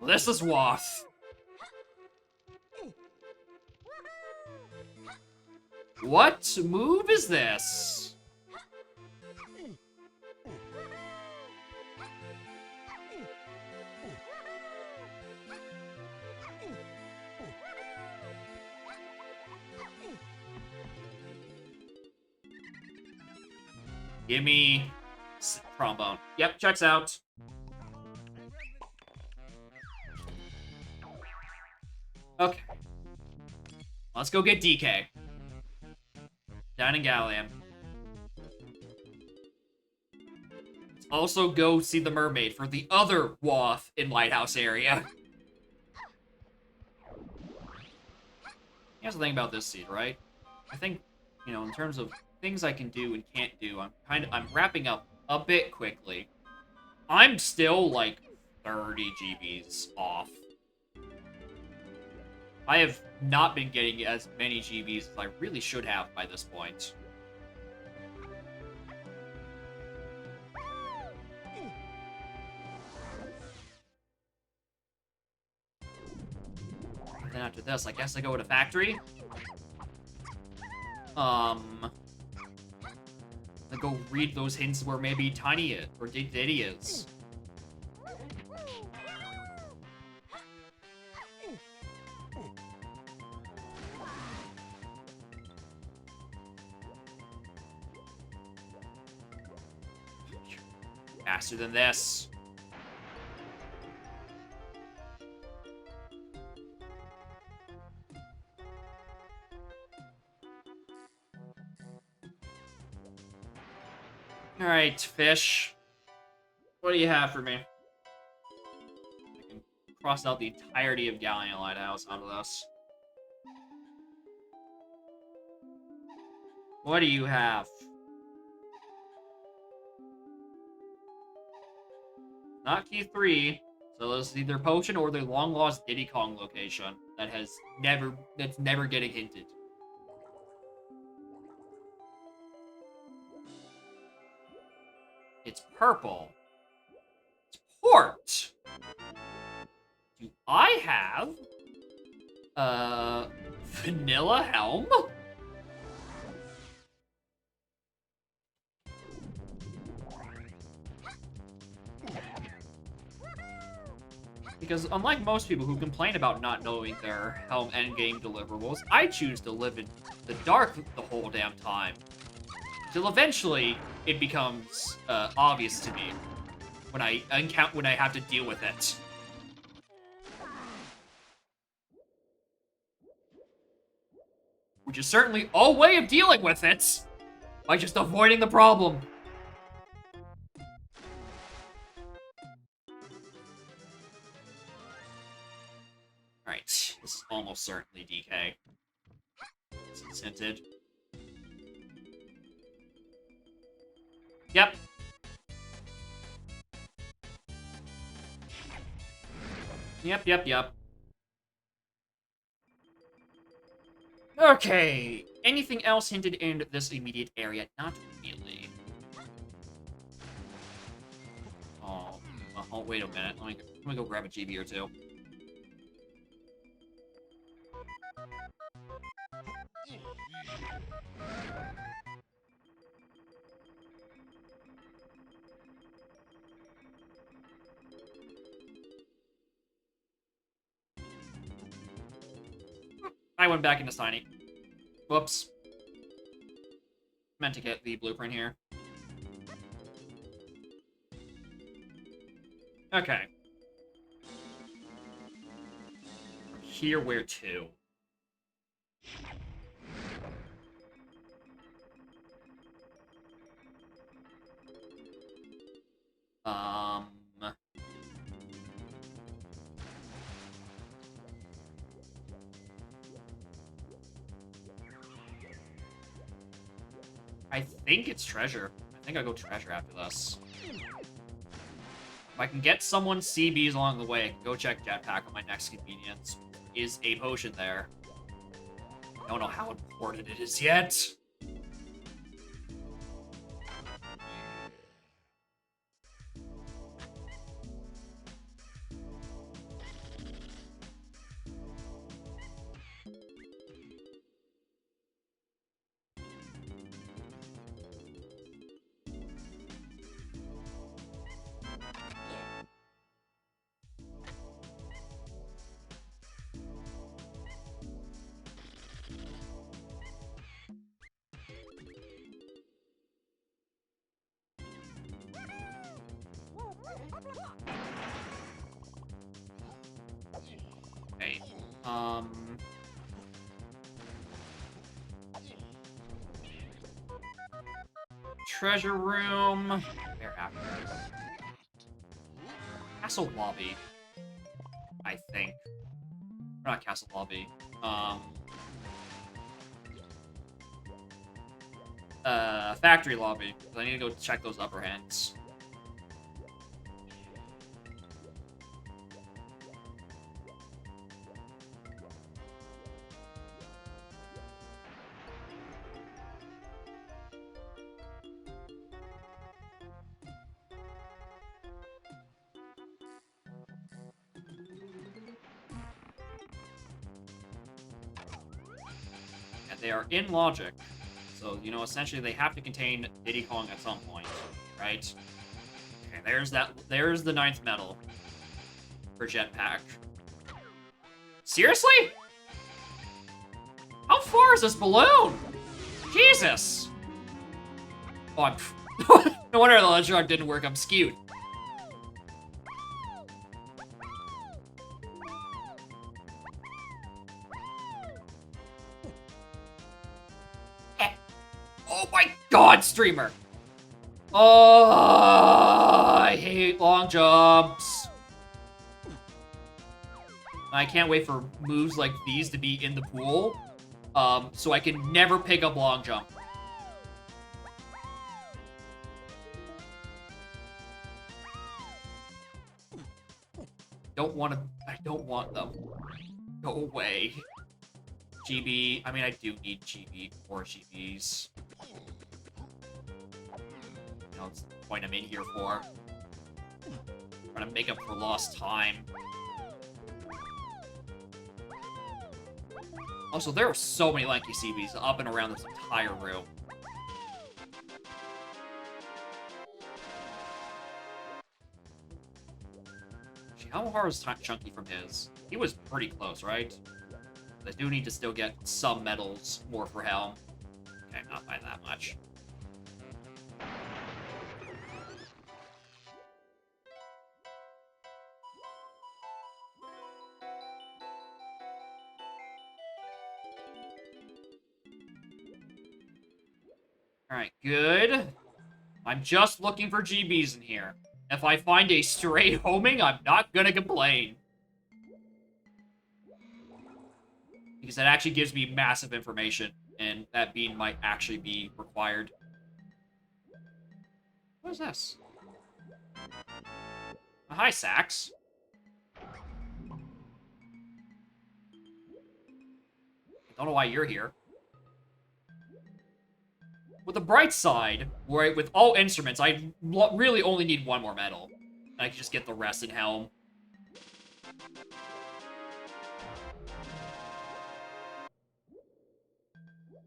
This is Wath. What move is this? Give me trombone. Yep, checks out. Okay. Let's go get DK. Down in Gallium. Let's also go see the mermaid for the other Wath in Lighthouse area. Here's the thing about this seed, right? I think, you know, in terms of things I can do and can't do, I'm wrapping up a bit quickly. I'm still like 30 GBs off. I have not been getting as many GBs as I really should have by this point. And then after this, I guess I go to factory. I go read those hints where maybe Tiny is, or Diddy is. Faster than this. Alright, fish. What do you have for me? I can cross out the entirety of Galleon Lighthouse onto this. What do you have? Not key 3, so this is either potion or the long-lost Diddy Kong location that's never getting hinted. It's purple. It's port. Do I have vanilla helm? Because unlike most people who complain about not knowing their Helm endgame deliverables, I choose to live in the dark the whole damn time. Till eventually, it becomes obvious to me when I have to deal with it. which is certainly a way of dealing with it by just avoiding the problem. Alright, this is almost certainly DK. It's hinted. Yep. Yep. Okay. Anything else hinted in this immediate area? Not really. Oh, wait a minute. Let me go grab a GB or two. I went back into Tiny. Whoops. Meant to get the blueprint here. Okay. Here, where to? I think it's treasure. I think I'll go treasure after this. If I can get someone CBs along the way, I can go check Jetpack on my next convenience. Is a potion there? I don't know how important it is yet. Okay. Treasure room. Where after? Castle lobby. I think. Or not castle lobby. Factory lobby. I need to go check those upper hands. And they are in logic. So, you know, essentially they have to contain Diddy Kong at some point, right? Okay, there's the 9th medal for Jetpack. Seriously? How far is this balloon? Jesus! Oh, I'm... no wonder the launch rock didn't work, I'm skewed. Oh my god, streamer! Oh, I hate long jumps. I can't wait for moves like these to be in the pool, so I can never pick up long jump. I don't want them. Go away. GB, I mean, I do need GB, 4 GBs. You know, it's the point I'm in here for. Trying to make up for lost time. Also, there are so many lanky CBs up and around this entire room. Actually, how far is Chunky from his? He was pretty close, right? I do need to still get some medals more for Helm. Okay, not by that much. Alright, good. I'm just looking for GBs in here. If I find a straight homing, I'm not gonna complain. Because that actually gives me massive information, and that bean might actually be required. What is this? Hi, Sax. Don't know why you're here. With the bright side, where with all instruments, I really only need one more medal. And I can just get the rest in Helm.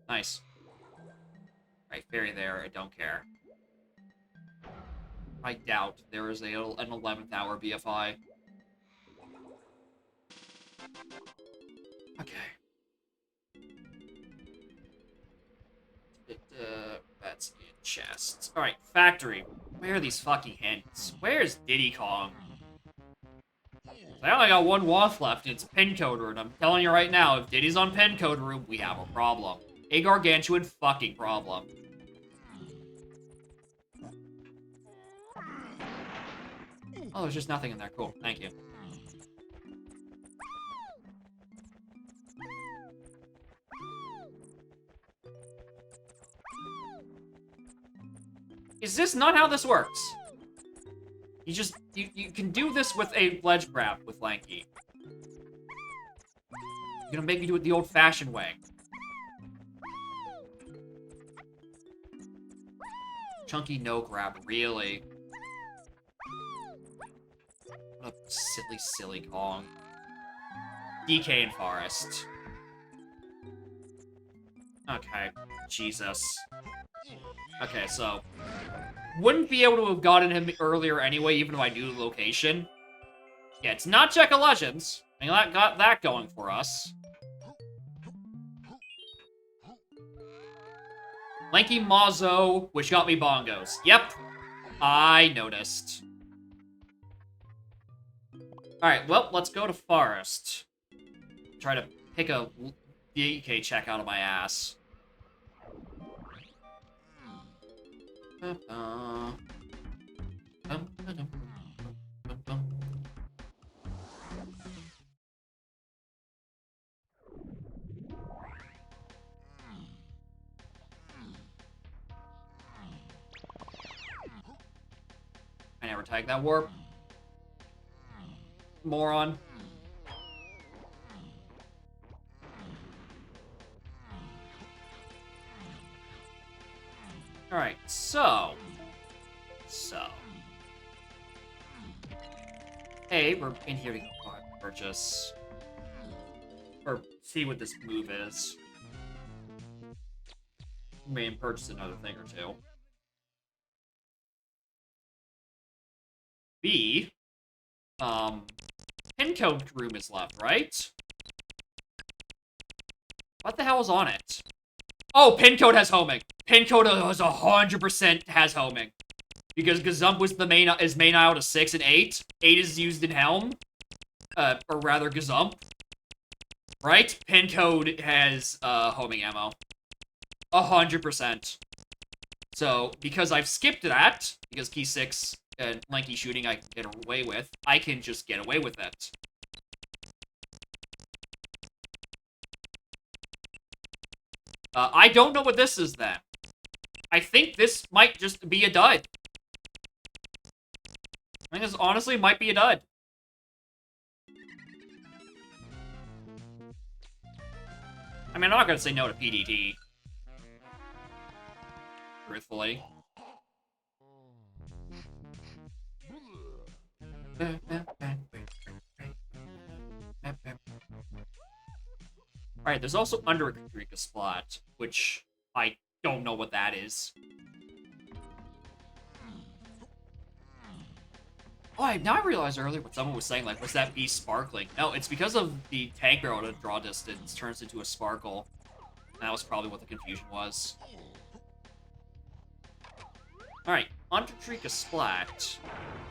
Nice. Right, fairy there, I don't care. I doubt there is an 11th hour BFI. Okay. That's in chests. Alright, factory. Where are these fucking hints? Where's Diddy Kong? I only got one Waff left, and it's Pin Code Room. I'm telling you right now, if Diddy's on Pin Code Room, we have a problem. A gargantuan fucking problem. Oh, there's just nothing in there. Cool. Thank you. Is this not how this works? You can do this with a ledge grab with Lanky. You're gonna make me do it the old-fashioned way. Chunky no grab, really? What a silly Kong. DK and Forest. Okay, Jesus. Okay, so... wouldn't be able to have gotten him earlier anyway, even if I knew the location. Yeah, it's not Check of Legends. I got that going for us. Lanky Mazo, which got me bongos. Yep, I noticed. Alright, well, let's go to Forest. Try to pick a DK check out of my ass. I never tagged that warp. Moron. Alright, so... Hey, we're in here to go purchase. Or see what this move is. Maybe purchase another thing or two. B, pin code room is left, right? What the hell is on it? Oh, pin code has homing. Pin code is 100% has homing. Because Gazump was is main out of 6 and 8. 8 is used in Helm. Or rather, Gazump. Right? Pin code has homing ammo. 100%. So, because I've skipped that, because key 6 and lanky shooting I can get away with, I can just get away with it. I don't know what this is then. I think this might just be a dud. I think this honestly might be a dud. I mean, I'm not gonna say no to PDT. Truthfully. Alright, there's also Under Kadrika Splat, which I don't know what that is. Oh, now I realized earlier what someone was saying, like, was that beast sparkling? No, it's because of the tank barrel at a draw distance turns into a sparkle. That was probably what the confusion was. Alright, Under Kadrika Splat.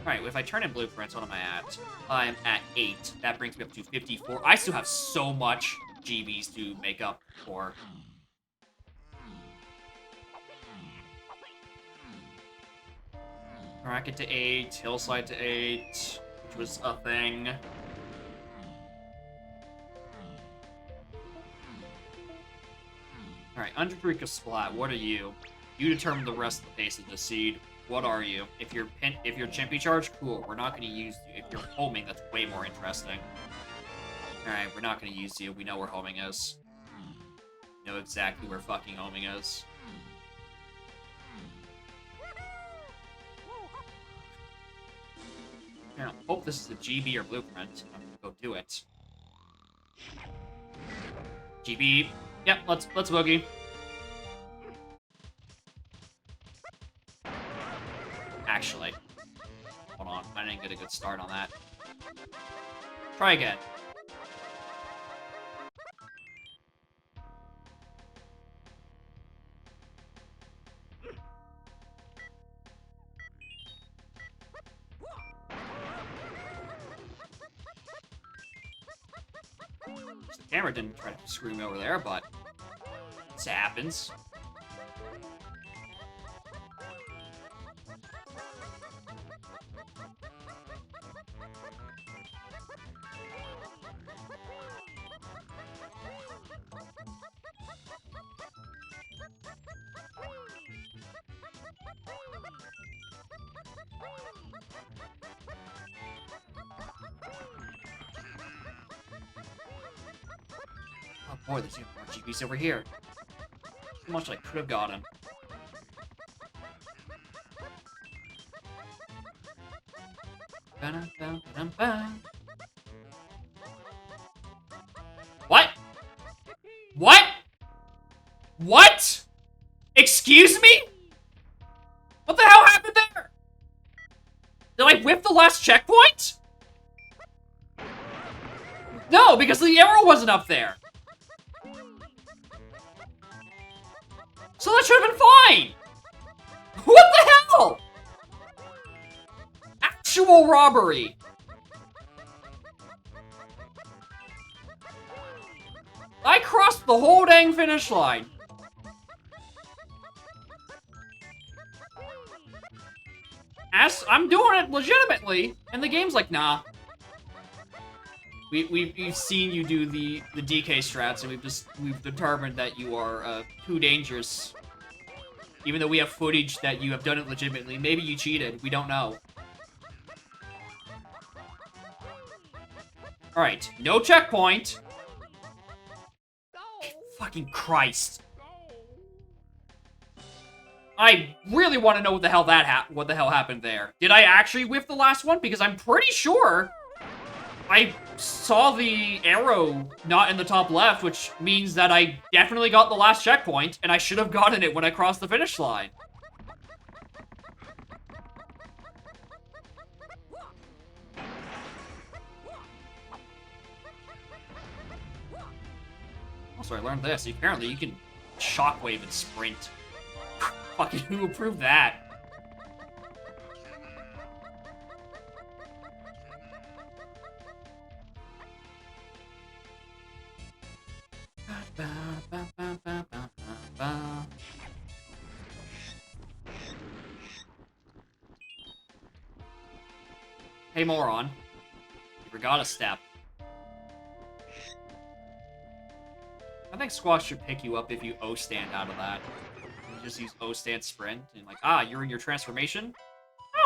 Alright, if I turn in blueprints, what am I at? I'm at 8. That brings me up to 54. I still have so much GBs to make up for. Bracket to 8, Hillside to 8, which was a thing. Alright, Underdrika Splat, what are you? You determine the rest of the pace of the seed. What are you? If you're Chimpy Charge, cool. We're not going to use you. If you're homing, that's way more interesting. Alright, we're not going to use you. We know where homing is. We know exactly where fucking homing is. Now, hope this is a GB or blueprint. I'm gonna go do it. GB. Yep, let's boogie. Actually, hold on. I didn't get a good start on that. Try again. The camera didn't try to screw me over there, but this happens. Oh boy, there's even more GPs over here. How much I could have gotten. What? What? What? Excuse me? What the hell happened there? Did I whip the last checkpoint? No, because the arrow wasn't up there. So that should have been fine! What the hell? Actual robbery! I crossed the whole dang finish line. I'm doing it legitimately, and the game's like, nah. We've seen you do the DK strats, and we've determined that you are too dangerous. Even though we have footage that you have done it legitimately. Maybe you cheated. We don't know. Alright, no checkpoint. Fucking Christ. I really want to know what the hell happened there. Did I actually whiff the last one? Because I'm pretty sure I saw the arrow not in the top left, which means that I definitely got the last checkpoint, and I should have gotten it when I crossed the finish line. Also, I learned this. Apparently, you can shockwave and sprint. Fucking who approved that? Hey, moron. You forgot a step. I think Squash should pick you up if you O-stand out of that. You just use O-stand sprint, and like, ah, you're in your transformation?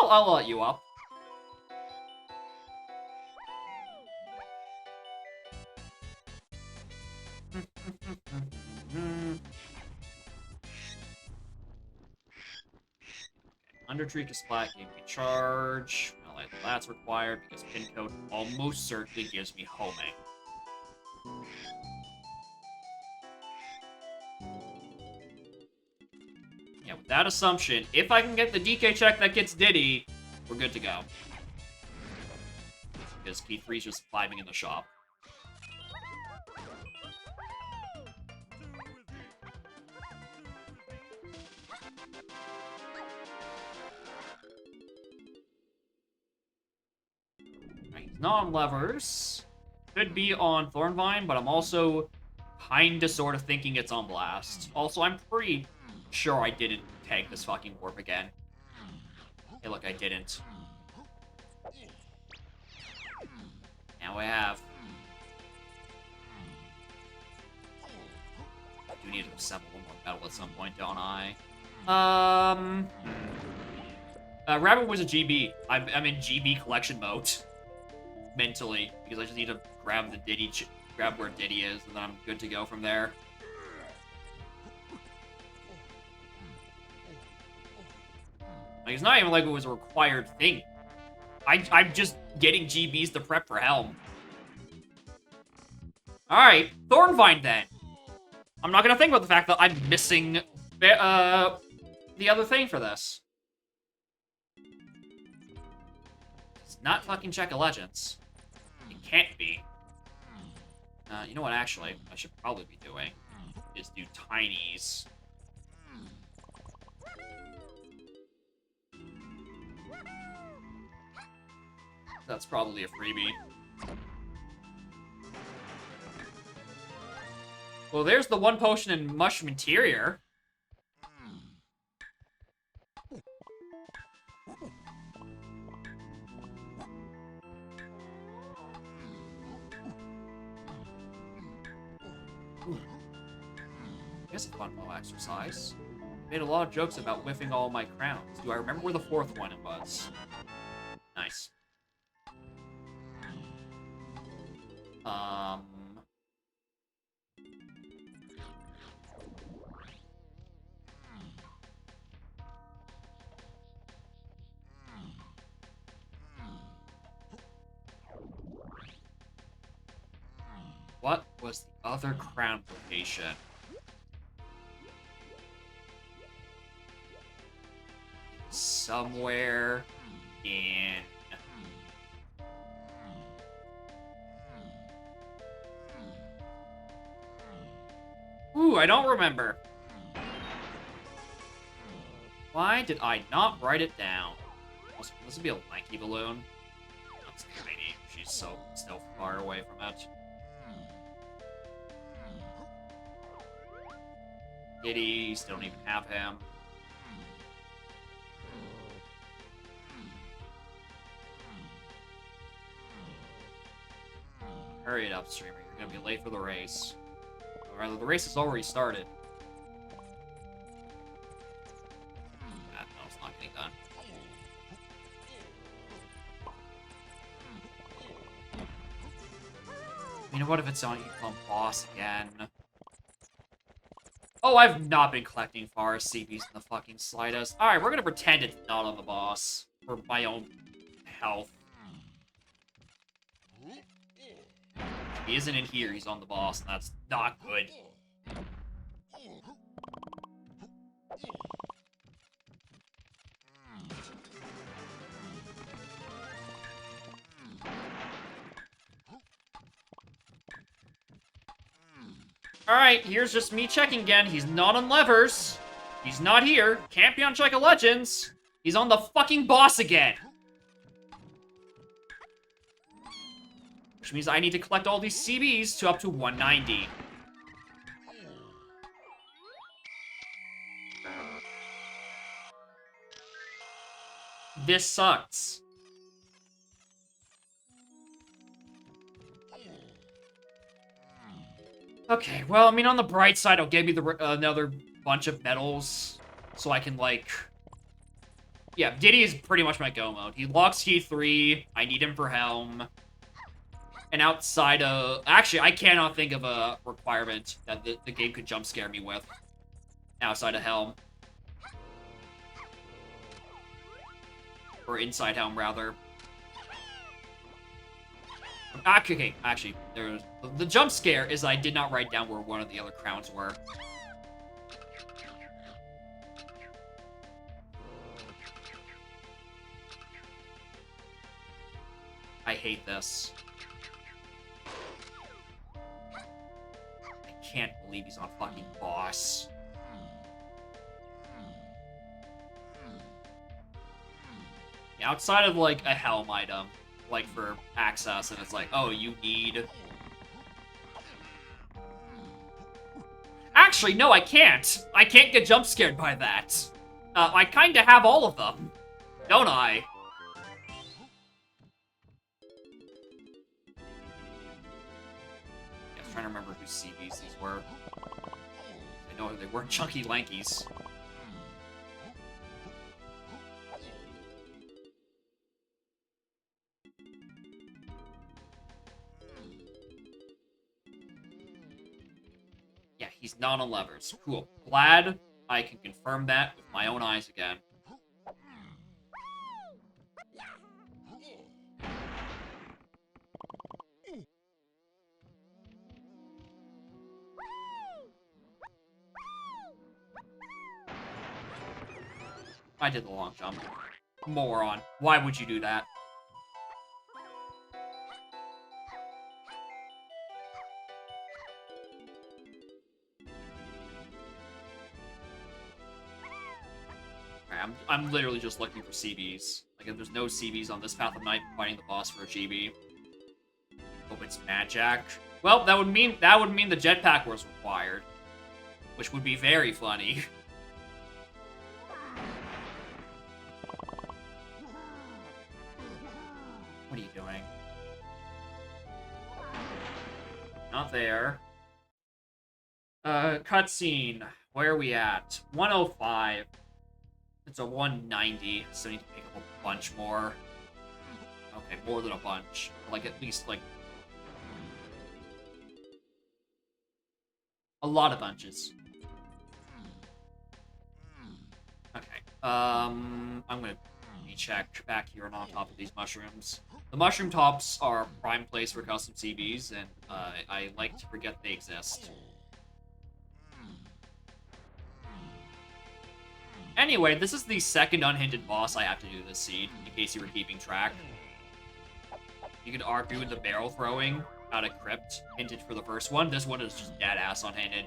I'll let you up. Underdrika Splat gave me charge. Well, that's required because pin code almost certainly gives me homing. Yeah, with that assumption, if I can get the DK check that gets Diddy, we're good to go. Because Key 3's just vibing in the shop. Not on levers. Could be on Thornvine, but I'm also kinda sorta thinking it's on Blast. Also, I'm pretty sure I didn't tag this fucking warp again. Hey, look, Fuck, I didn't. Now I have. I do need to assemble one more medal at some point, don't I? Rabbit was a GB. I'm in GB collection mode. Mentally. Because I just need to grab the Diddy, grab where Diddy is, and then I'm good to go from there. Like, it's not even like it was a required thing. I'm just getting GBs to prep for Helm. Alright, Thornvine then. I'm not gonna think about the fact that I'm missing the other thing for this. It's not fucking Check of Legends. It can't be. You know what, actually, I should probably be doing is do Tinies. That's probably a freebie. Well, there's the one potion in Mushroom Interior. Guess a fun little exercise. Made a lot of jokes about whiffing all my crowns. Do I remember where the fourth one was? Nice. What was the other crown location? Somewhere in... Ooh, I don't remember. Why did I not write it down? Also, this would be a lanky balloon. That's tiny. She's so still far away from it. Diddy, still don't even have him. Hurry it up, streamer. You're gonna be late for the race. Or rather, the race has already started. No, it's not getting done. You know what if it's on Eclum Boss again? Oh, I've not been collecting Forest CBs in the fucking slightest. Alright, we're gonna pretend it's not on the boss. For my own health. If he isn't in here, he's on the boss, and that's not good. Alright, here's just me checking again. He's not on levers. He's not here. Can't be on Check of Legends. He's on the fucking boss again. Which means I need to collect all these CBs to up to 190. This sucks. Okay, well, I mean, on the bright side, it'll give me the another bunch of medals, so I can, like... Yeah, Diddy is pretty much my go mode. He locks key 3, I need him for Helm. And outside of... Actually, I cannot think of a requirement that the game could jump scare me with. Outside of Helm. Or inside Helm, rather. Okay, actually, there's... The jump scare is I did not write down where one of the other crowns were. I hate this. I can't believe he's on fucking boss. Yeah, outside of, like, a Helm item, like, for access, and it's like, oh, you need... Actually, no, I can't. I can't get jump scared by that. I kinda have all of them. Don't I? Yeah, I was trying to remember whose CVs these were. I know they weren't Chunky Lankies. Yeah, he's not on levers. Cool. Glad I can confirm that with my own eyes again. I did the long jump. Moron. Why would you do that? Alright, I'm literally just looking for CBs. Like, if there's no CBs on this Path of Night, fighting the boss for a GB. Hope it's Mad Jack. Well, that would mean the jetpack was required. Which would be very funny. What are you doing? Not there. Cutscene. Where are we at? 105. It's a 190, so I need to pick up a bunch more. Okay, more than a bunch. Like, at least, like... a lot of bunches. Okay. I'm gonna recheck back here and on top of these mushrooms. The mushroom tops are prime place for custom CBs, and I like to forget they exist. Anyway, this is the second unhinted boss I have to do this seed, in case you were keeping track. You could argue with the barrel throwing out of Crypt, hinted for the first one. This one is just dead ass unhinted.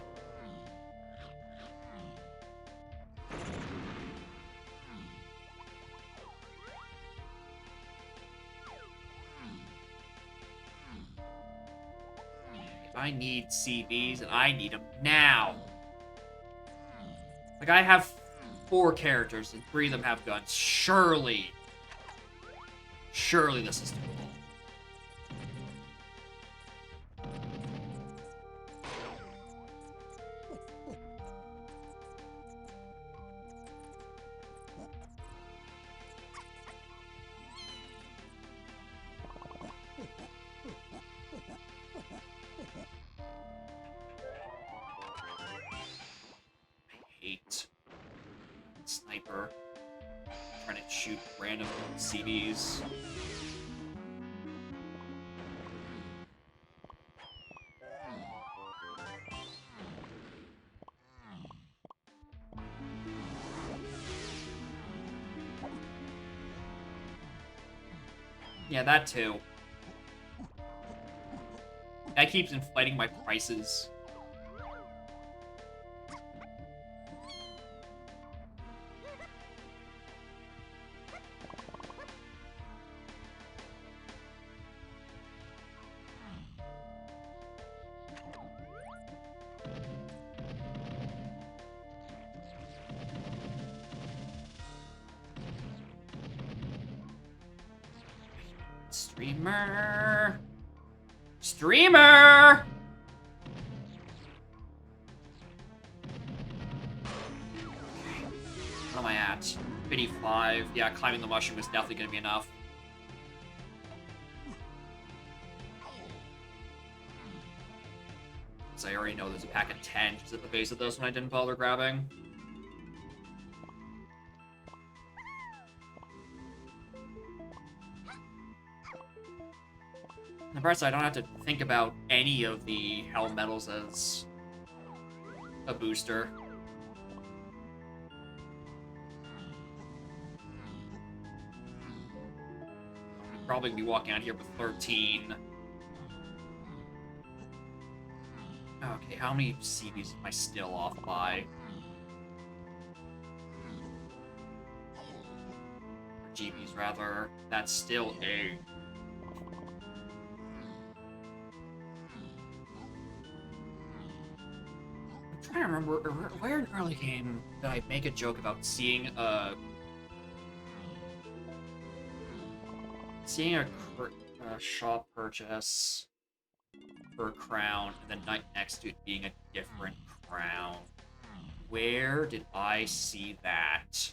I need CBs, and I need them now. Like, I have 4 characters, and 3 of them have guns. Surely this is doable. Sniper. Trying to shoot random CBs. Yeah, that too. That keeps inflating my prices. Streamer! Streamer! What am I at? 55. Yeah, climbing the mushroom is definitely going to be enough. So I already know there's a pack of 10 just at the base of this one I didn't bother grabbing. On the bright side, I don't have to think about any of the hell metals as a booster. I'll probably be walking out here with 13. Okay, how many CBs am I still off by? Or GBs, rather. That's still a... I'm trying to remember, where in early game did I make a joke about seeing Seeing a shop purchase for a crown, and then right next to it being a different crown. Where did I see that?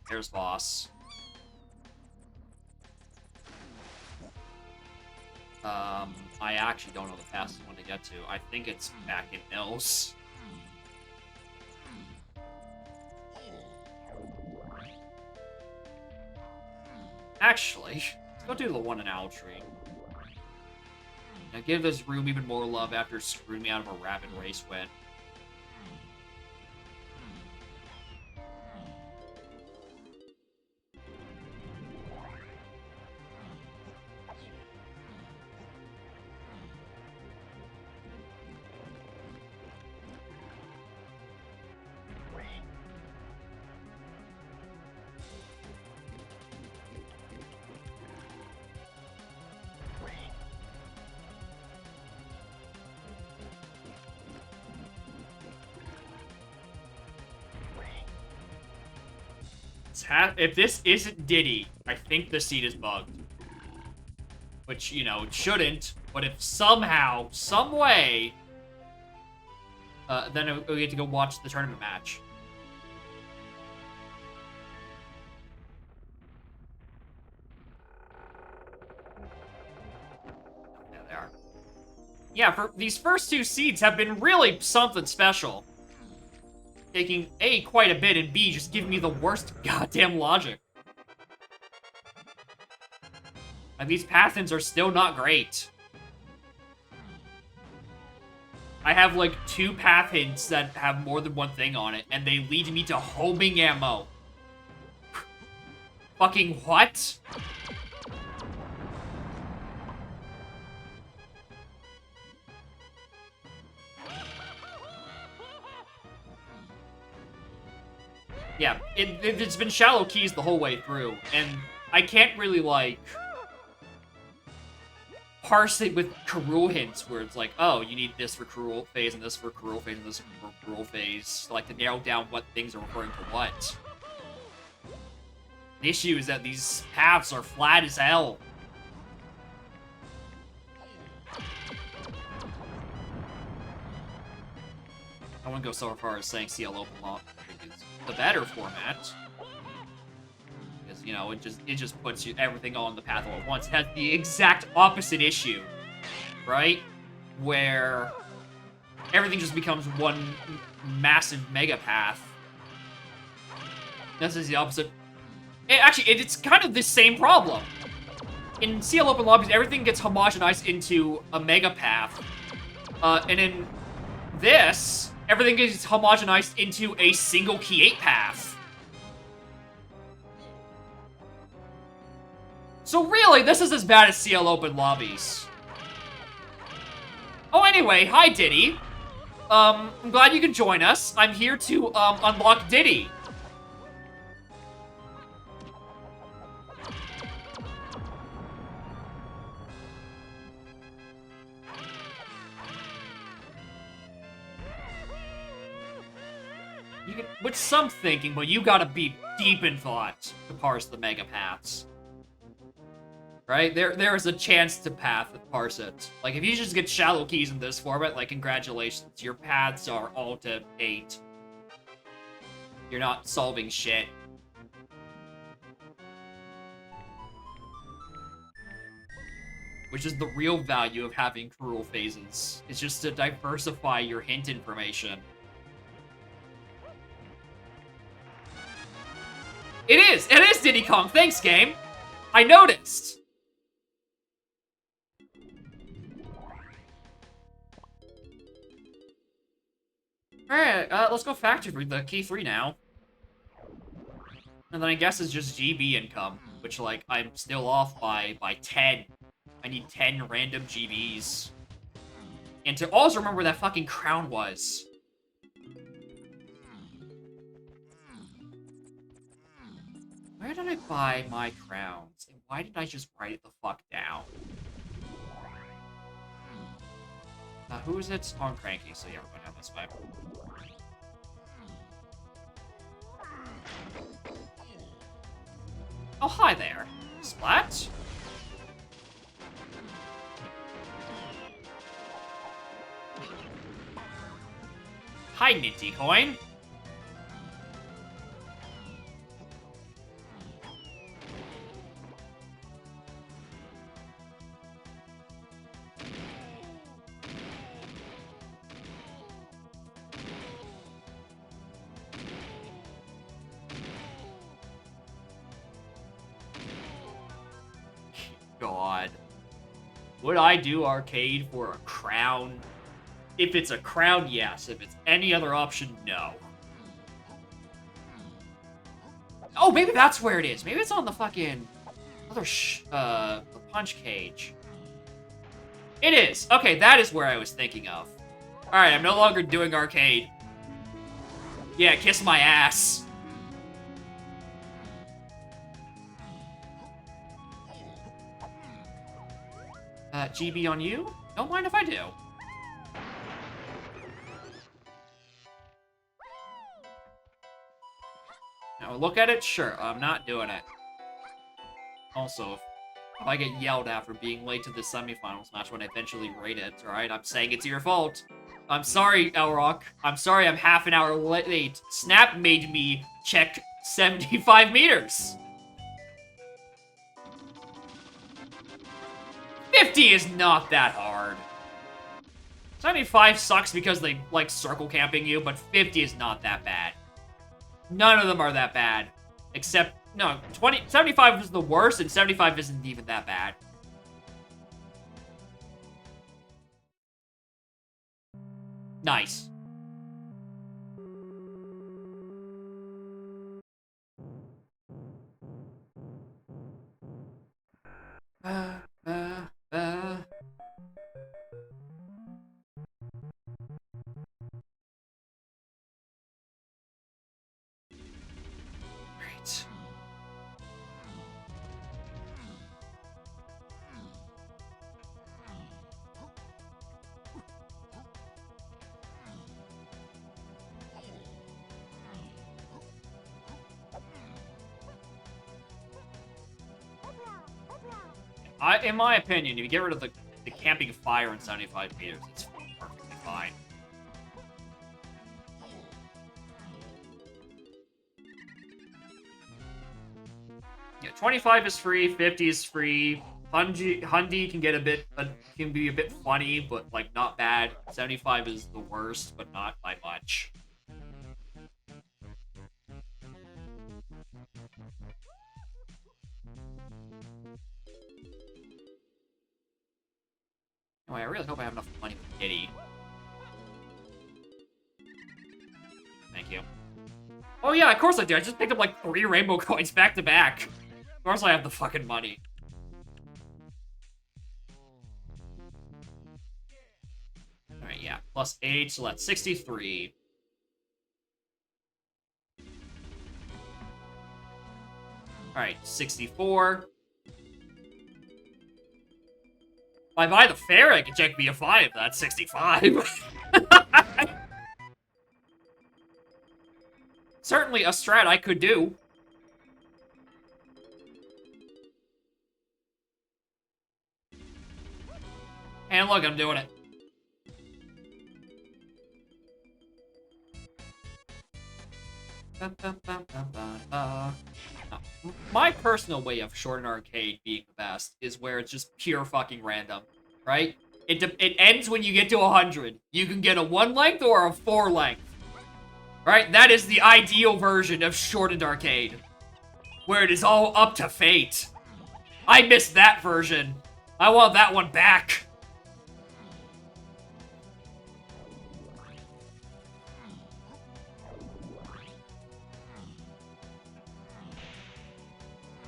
There's boss. I actually don't know the fastest one to get to. I think it's back in Mills. Actually, let's go do the one in Owl Tree. Now give this room even more love after screwing me out of a rapid race win. If this isn't Diddy, I think the seat is bugged. Which, you know, it shouldn't, but if somehow, some way, then we get to go watch the tournament match. Yeah, they are. Yeah, for these first two seeds have been really something special. Taking A, quite a bit, and B, just giving me the worst goddamn logic. Like, these path-ins are still not great. I have, like, 2 path hints that have more than one thing on it, and they lead me to homing ammo. Fucking what? Yeah, it's been shallow keys the whole way through, and I can't really, like, parse it with Cruel hints, where it's like, oh, you need this for Cruel phase, and this for Cruel phase, and this for Cruel phase, like, to narrow down what things are referring to what. The issue is that these paths are flat as hell. I wouldn't go so far as saying CL Open Law is the better format. Because, you know, it just puts you everything on the path all at once. It has the exact opposite issue, right? Where everything just becomes one massive mega path. This is the opposite. It's kind of the same problem. In CL Open Lobbies, everything gets homogenized into a mega path. And in this, everything gets homogenized into a single key 8 path. So really, this is as bad as CL Open Lobbies. Oh, anyway, hi Diddy. I'm glad you can join us. I'm here to, unlock Diddy. With some thinking, but you gotta be deep in thought to parse the mega paths. Right? There is a chance to parse it. Like, if you just get shallow keys in this format, like, congratulations, your paths are all to 8. You're not solving shit. Which is the real value of having Cruel phases. It's just to diversify your hint information. It is Diddy Kong. Thanks, game. I noticed. Alright, let's go factory for the key 3 now. And then I guess it's just GB income, which, like, I'm still off by 10. I need 10 random GBs. And to also remember where that fucking crown was. Where did I buy my crowns? And why did I just write it the fuck down? Who is it? Oh, I'm Cranky, so yeah, we're going down this way. Oh, hi there. Splat. Hi, Minty Coin. God. Would I do arcade for a crown? If it's a crown, yes. If it's any other option, no. Oh, maybe that's where it is. Maybe it's on the fucking other the punch cage. It is. Okay, that is where I was thinking of. Alright, I'm no longer doing arcade. Yeah, kiss my ass. GB on you? Don't mind if I do. Now, look at it? Sure, I'm not doing it. Also, if I get yelled at for being late to the semifinals match when I eventually rate it, alright? I'm saying it's your fault. I'm sorry, Elrock. I'm sorry I'm half an hour late. Snap made me check 75 meters. 50 is not that hard. 75 sucks because they like circle camping you, but 50 is not that bad. None of them are that bad. Except, no, 75 is the worst, and 75 isn't even that bad. Nice. Right. In my opinion, if you get rid of the camping fire in 75 meters, it's perfectly fine. Yeah, 25 is free, 50 is free. Hundy can get can be a bit funny, but like not bad. 75 is the worst, but not by much. Oh, I really hope I have enough money for Kitty. Thank you. Oh yeah, of course I do. I just picked up like 3 rainbow coins back to back. Of course I have the fucking money. Alright, yeah. Plus 8, so that's 63. Alright, 64. If I buy the fair, I can check BF5. That's 65. Certainly a strat I could do. And look, I'm doing it. My personal way of Short and Arcade being the best is where it's just pure fucking random, right? It ends when you get to 100. You can get a 1 length or a 4 length. Right? That is the ideal version of Short and Arcade. Where it is all up to fate. I missed that version. I want that one back.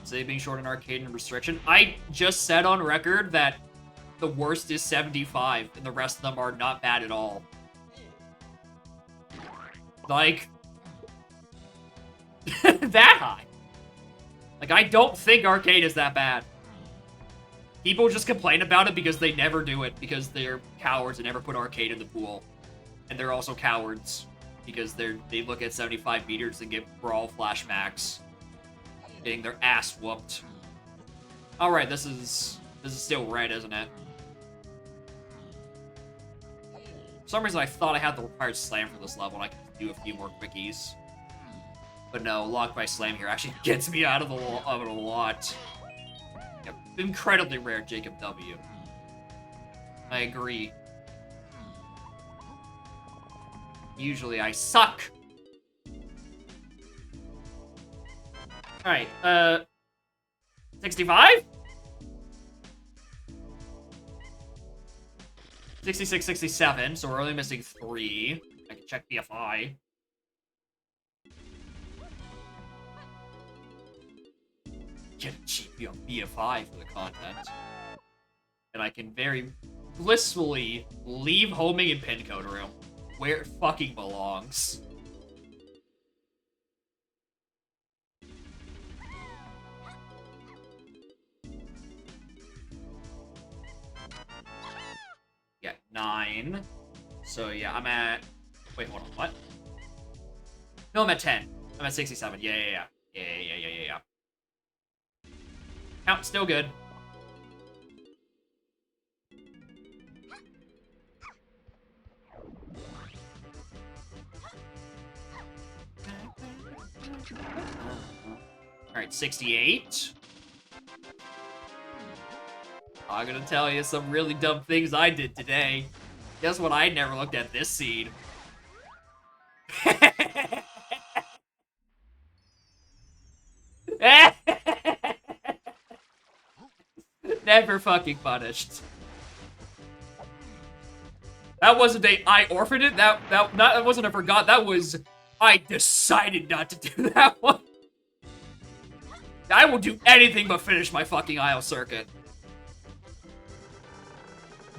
Say being Short and Arcade and restriction. I just said on record that the worst is 75, and the rest of them are not bad at all. Like, that high. Like, I don't think Arcade is that bad. People just complain about it because they never do it, because they're cowards and never put Arcade in the pool. And they're also cowards, because they look at 75 meters and get Brawl Flash Max. getting their ass whooped. All right, this is still red, isn't it? For some reason, I thought I had the required slam for this level, and I could do a few more quickies. But no, locked by slam here actually gets me out of it a lot. Yep, incredibly rare Jacob W. I agree. Usually I suck. Alright, 65? 66, 67, so we're only missing 3. I can check BFI. Get a GP on BFI for the content. And I can very blissfully leave homing in pin code room, where it fucking belongs. Yeah, 9. So yeah, I'm at... Wait, hold on, what? No, I'm at 10. I'm at 67. Yeah. Count, still good. Alright, 68. I'm gonna tell you some really dumb things I did today. Guess what? I never looked at this seed. Never fucking punished. That wasn't a I orphaned it. That wasn't a forgot. That was I decided not to do that one. I will do anything but finish my fucking Isle circuit.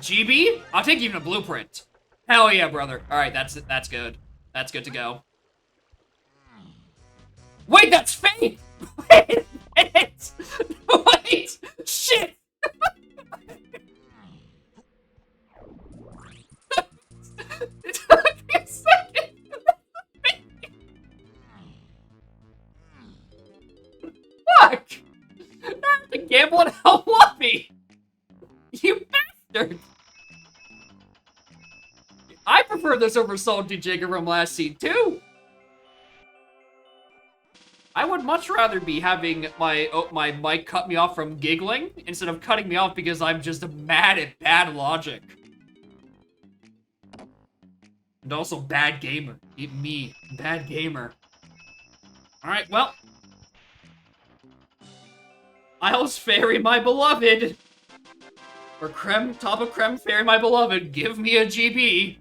GB? I'll take even a blueprint. Hell yeah, brother. All right, that's good. That's good to go. Wait, that's fake. Wait, wait, shit. It took me a second. Fuck! I have to gamble and help Luffy! You bastard! I prefer this over Salty Jacob from last seed too! I would much rather be having my mic cut me off from giggling instead of cutting me off because I'm just mad at bad logic. And also bad gamer. Me, bad gamer. Alright, well. Isles Fairy, my beloved. Or Creme, top of Creme Fairy, my beloved. Give me a GB.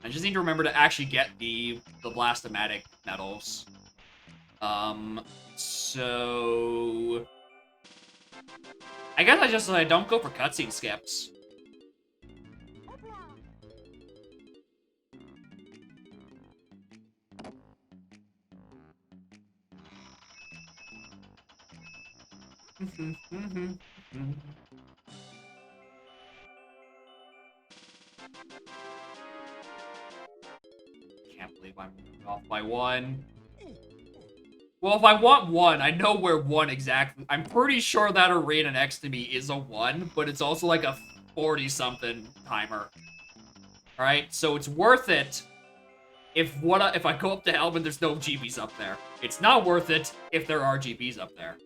I just need to remember to actually get the Blastomatic medals. So... I guess I don't go for cutscene skips. Can't believe I'm off by 1. Well, if I want 1, I know where 1 exactly. I'm pretty sure that arena next to me is a 1, but it's also like a 40-something timer. Alright, so it's worth it if I go up to Helm and there's no GBs up there. It's not worth it if there are GBs up there.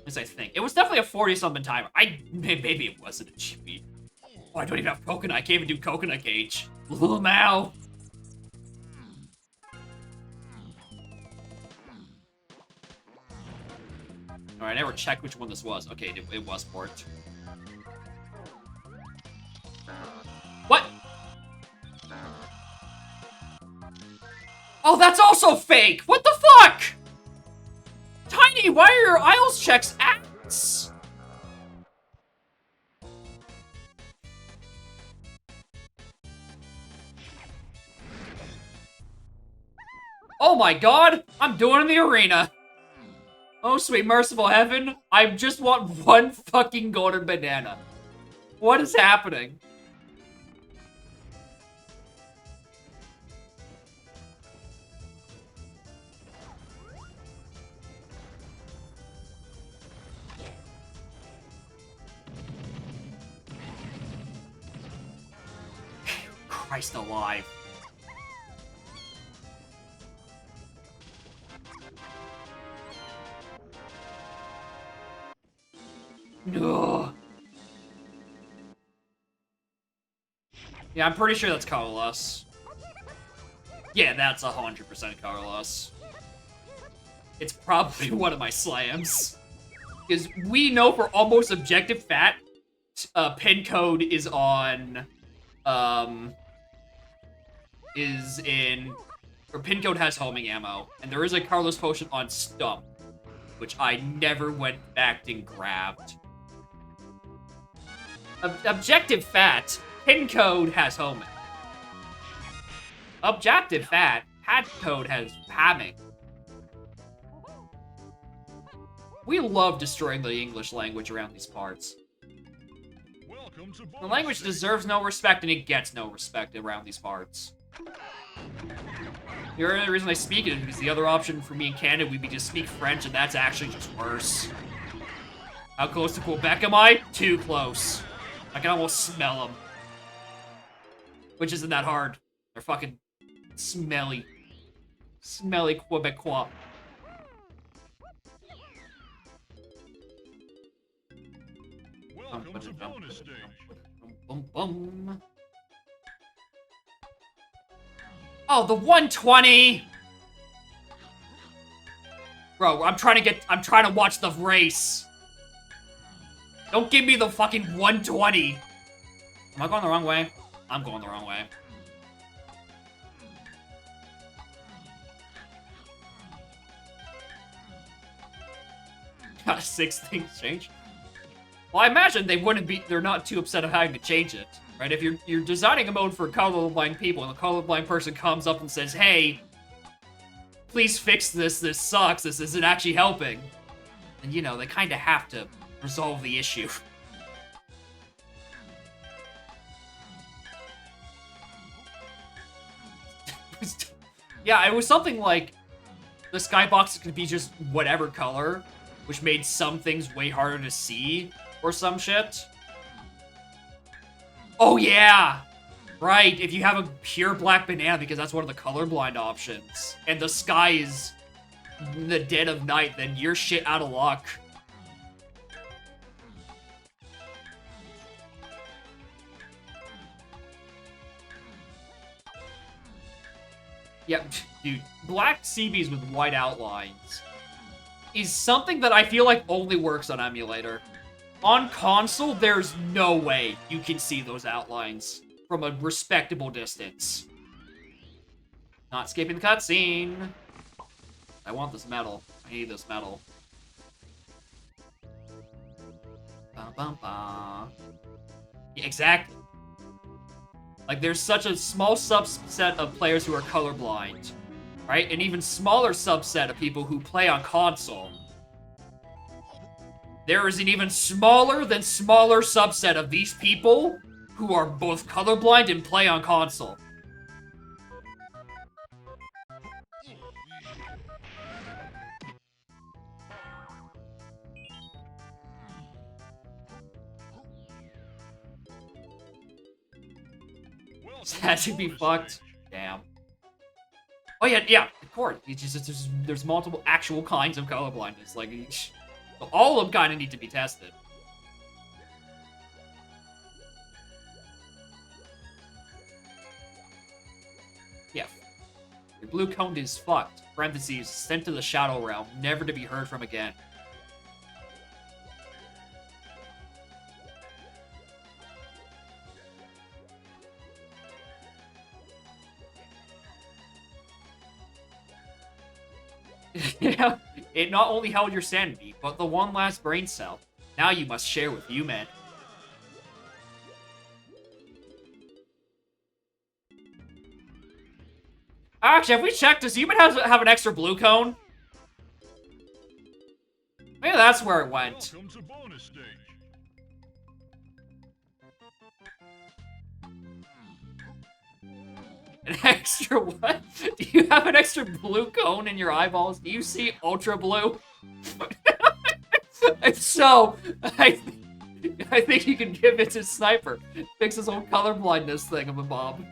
As I think. It was definitely a 40-something timer. Maybe it wasn't a GB. Oh, I don't even have Coconut. I can't even do Coconut Cage. Now. Alright, I never checked which one this was. Okay, it was port. What? Oh, that's also fake! What the fuck? Tiny, why are your Isles checks ass? Oh my god! I'm doing it in the arena! Oh, sweet merciful heaven, I just want 1 fucking golden banana. What is happening? Christ alive. No. Yeah, I'm pretty sure that's colorless. Yeah, that's 100% colorless. It's probably one of my slams. Because we know for almost objective fact, pin code is on, or pin code has homing ammo, and there is a colorless potion on Stump, which I never went back and grabbed. Objective fact, pin code has homing. Objective fact, hat code has hamming. We love destroying the English language around these parts. Welcome to bonus The language stage. deserves no respect, and it gets no respect around these parts. The only reason I speak it is because the other option for me in Canada would be to speak French, and that's actually just worse. How close to Quebec am I? Too close. I can almost smell them. Which isn't that hard. They're fucking smelly. Smelly Quebecois. Welcome to bonus stage. Bum, bum. Oh, the 120! Bro, I'm trying to watch the race. Don't give me the fucking 120. Am I going the wrong way? I'm going the wrong way. God, 6 things change. Well, I imagine they're not too upset at having to change it, right? If you're designing a mode for colorblind people, and the colorblind person comes up and says, hey, please fix this sucks, this isn't actually helping. And, you know, they kind of have to resolve the issue. Yeah, it was something like, the skybox could be just whatever color, which made some things way harder to see, or some shit. Oh yeah! Right, if you have a pure black banana, because that's one of the colorblind options, and the sky is in the dead of night, then you're shit out of luck. Yeah, dude, black CBs with white outlines is something that I feel like only works on emulator. On console, there's no way you can see those outlines from a respectable distance. Not skipping the cutscene. I want this medal. I need this medal. Ba -bum -ba. Yeah, exactly. Like, there's such a small subset of players who are colorblind, right? An even smaller subset of people who play on console. There is an even smaller than smaller subset of these people who are both colorblind and play on console. That should be fucked. Damn. Oh yeah, of course. It's just there's multiple actual kinds of colorblindness. Like, all of them kind of need to be tested. Yeah. Your blue cone is fucked. Parentheses, sent to the Shadow Realm, never to be heard from again. Yeah, it not only held your sanity, but the one last brain cell. Now you must share with human. Actually, have we checked? Does human have an extra blue cone? Maybe that's where it went. Welcome to bonus stage. An extra what? Do you have an extra blue cone in your eyeballs? Do you see ultra blue? If so, I think you can give it to Sniper. Fix his whole colorblindness thing of a bob.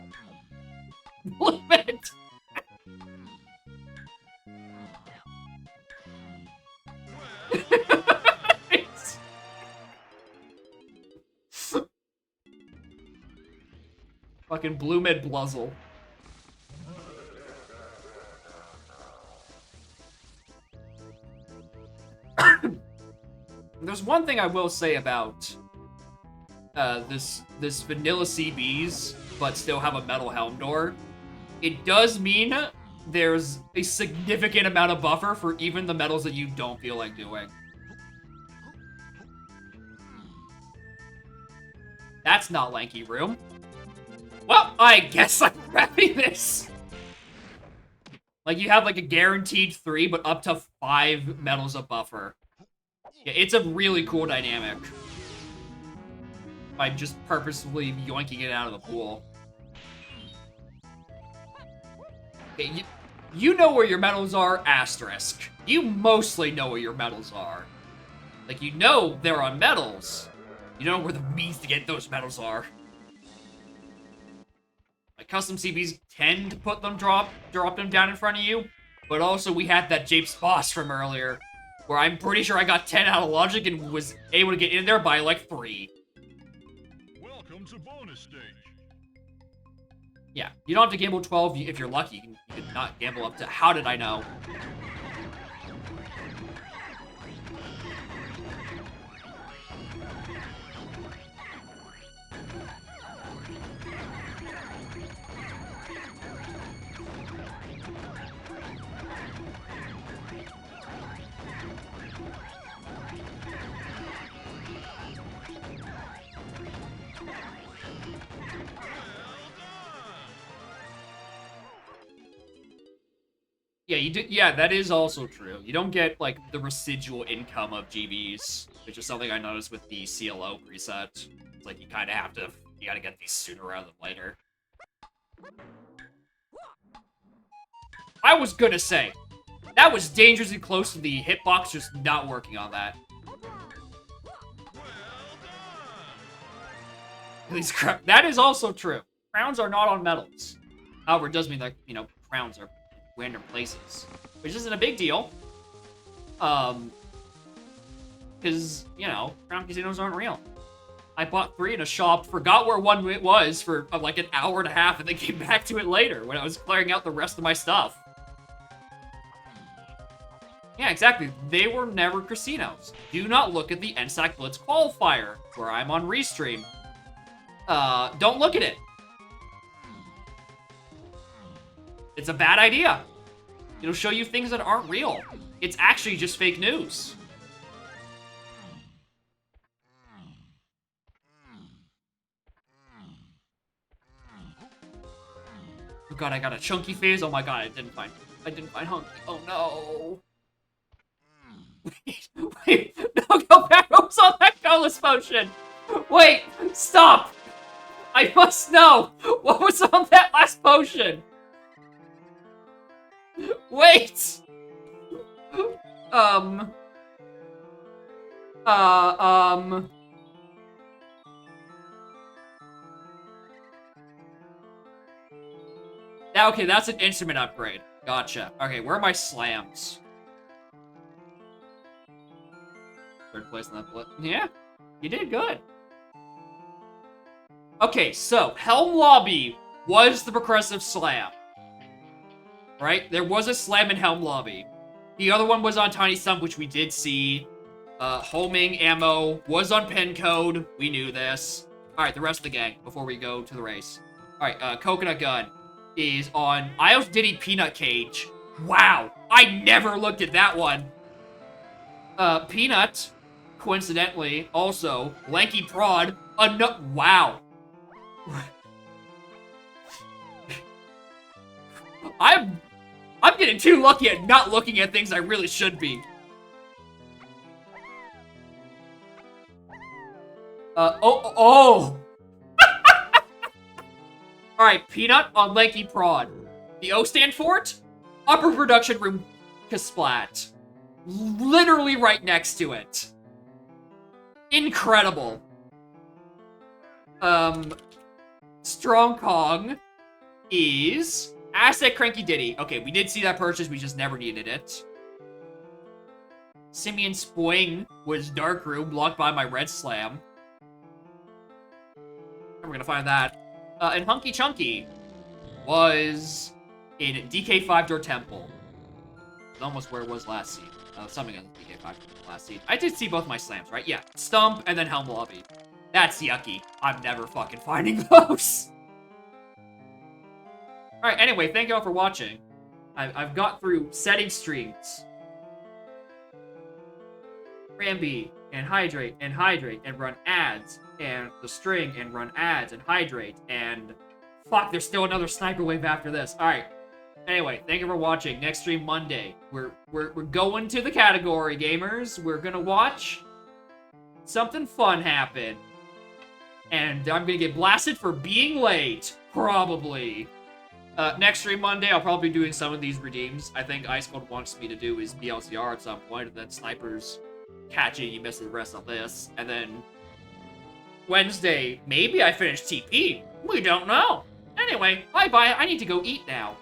Blue Med. Fucking Blue Med Bluzzle. There's one thing I will say about this vanilla CBs, but still have a metal helm door. It does mean there's a significant amount of buffer for even the metals that you don't feel like doing. That's not Lanky Room. Well, I guess I'm grabbing this. Like, you have like a guaranteed 3, but up to 5 metals of buffer. Yeah, it's a really cool dynamic. By just purposefully yoinking it out of the pool. Okay, you know where your metals are, asterisk. You mostly know where your metals are. Like, you know they're on metals. You know where the means to get those metals are. Like, custom CBs tend to put them, drop them down in front of you. But also, we had that Japes boss from earlier, where I'm pretty sure I got 10 out of logic and was able to get in there by, like, 3. Welcome to bonus stage. Yeah, you don't have to gamble 12 if you're lucky. You can not gamble up to... How did I know? Yeah, you do. Yeah, that is also true. You don't get like the residual income of GBs, which is something I noticed with the CLO preset. It's like you kind of have to. You gotta get these sooner rather than later. I was gonna say that was dangerously close to the hitbox just not working on that. These that is also true. Crowns are not on metals. However, it does mean that, you know, crowns are random places, which isn't a big deal. Because, you know, crown casinos aren't real. I bought 3 in a shop, forgot where one it was for like an hour and a half, and then came back to it later when I was clearing out the rest of my stuff. Yeah, exactly. They were never casinos. Do not look at the NSAC Blitz qualifier, where I'm on Restream. Don't look at it. It's a bad idea. It'll show you things that aren't real. It's actually just fake news. Oh god, I got a chunky phase. Oh my god, I didn't find Hunky. Oh no. Wait, no, go back. What was on that colorless potion? Wait, stop. I must know. What was on that last potion? Wait! Okay, that's an instrument upgrade. Gotcha. Okay, where are my slams? Third place in that blitz. Yeah, you did good. Okay, so, Helm Lobby was the progressive slam. Right? There was a slam in Helm Lobby. The other one was on Tiny Stump, which we did see. Homing ammo was on Pen Code. We knew this. Alright, the rest of the gang, before we go to the race. Alright, Coconut Gun is on Isles Diddy Peanut Cage. Wow! I never looked at that one. Peanut, coincidentally, also, Lanky Prod, wow. I'm getting too lucky at not looking at things I really should be. Oh. Alright, Peanut on Lanky Prod. The O stand for it? Upper Production Room Kasplat. Literally right next to it. Incredible. Strong Kong. is Asset Cranky Diddy. Okay, we did see that purchase, we just never needed it. Simeon Spoing was Dark Room, blocked by my Red Slam. We're gonna find that. And Hunky Chunky was in DK5 Door Temple. It's almost where it was last seed. Something on DK5 last seed. I did see both my slams, right? Yeah. Stump and then Helm Lobby. That's yucky. I'm never fucking finding those. Alright, anyway, thank you all for watching. I've got through setting streams. Ramby, and hydrate, and run ads, and the string, and run ads, and hydrate, and... Fuck, there's still another sniper wave after this. Alright. Anyway, thank you for watching. Next stream Monday. We're going to the category, gamers. We're gonna watch something fun happen. And I'm gonna get blasted for being late. Probably. Next stream Monday, I'll probably be doing some of these redeems. I think Ice Cold wants me to do his BLCR at some point, and then Snipers catching, you miss the rest of this. And then Wednesday, maybe I finish TP. We don't know. Anyway, bye-bye. I need to go eat now.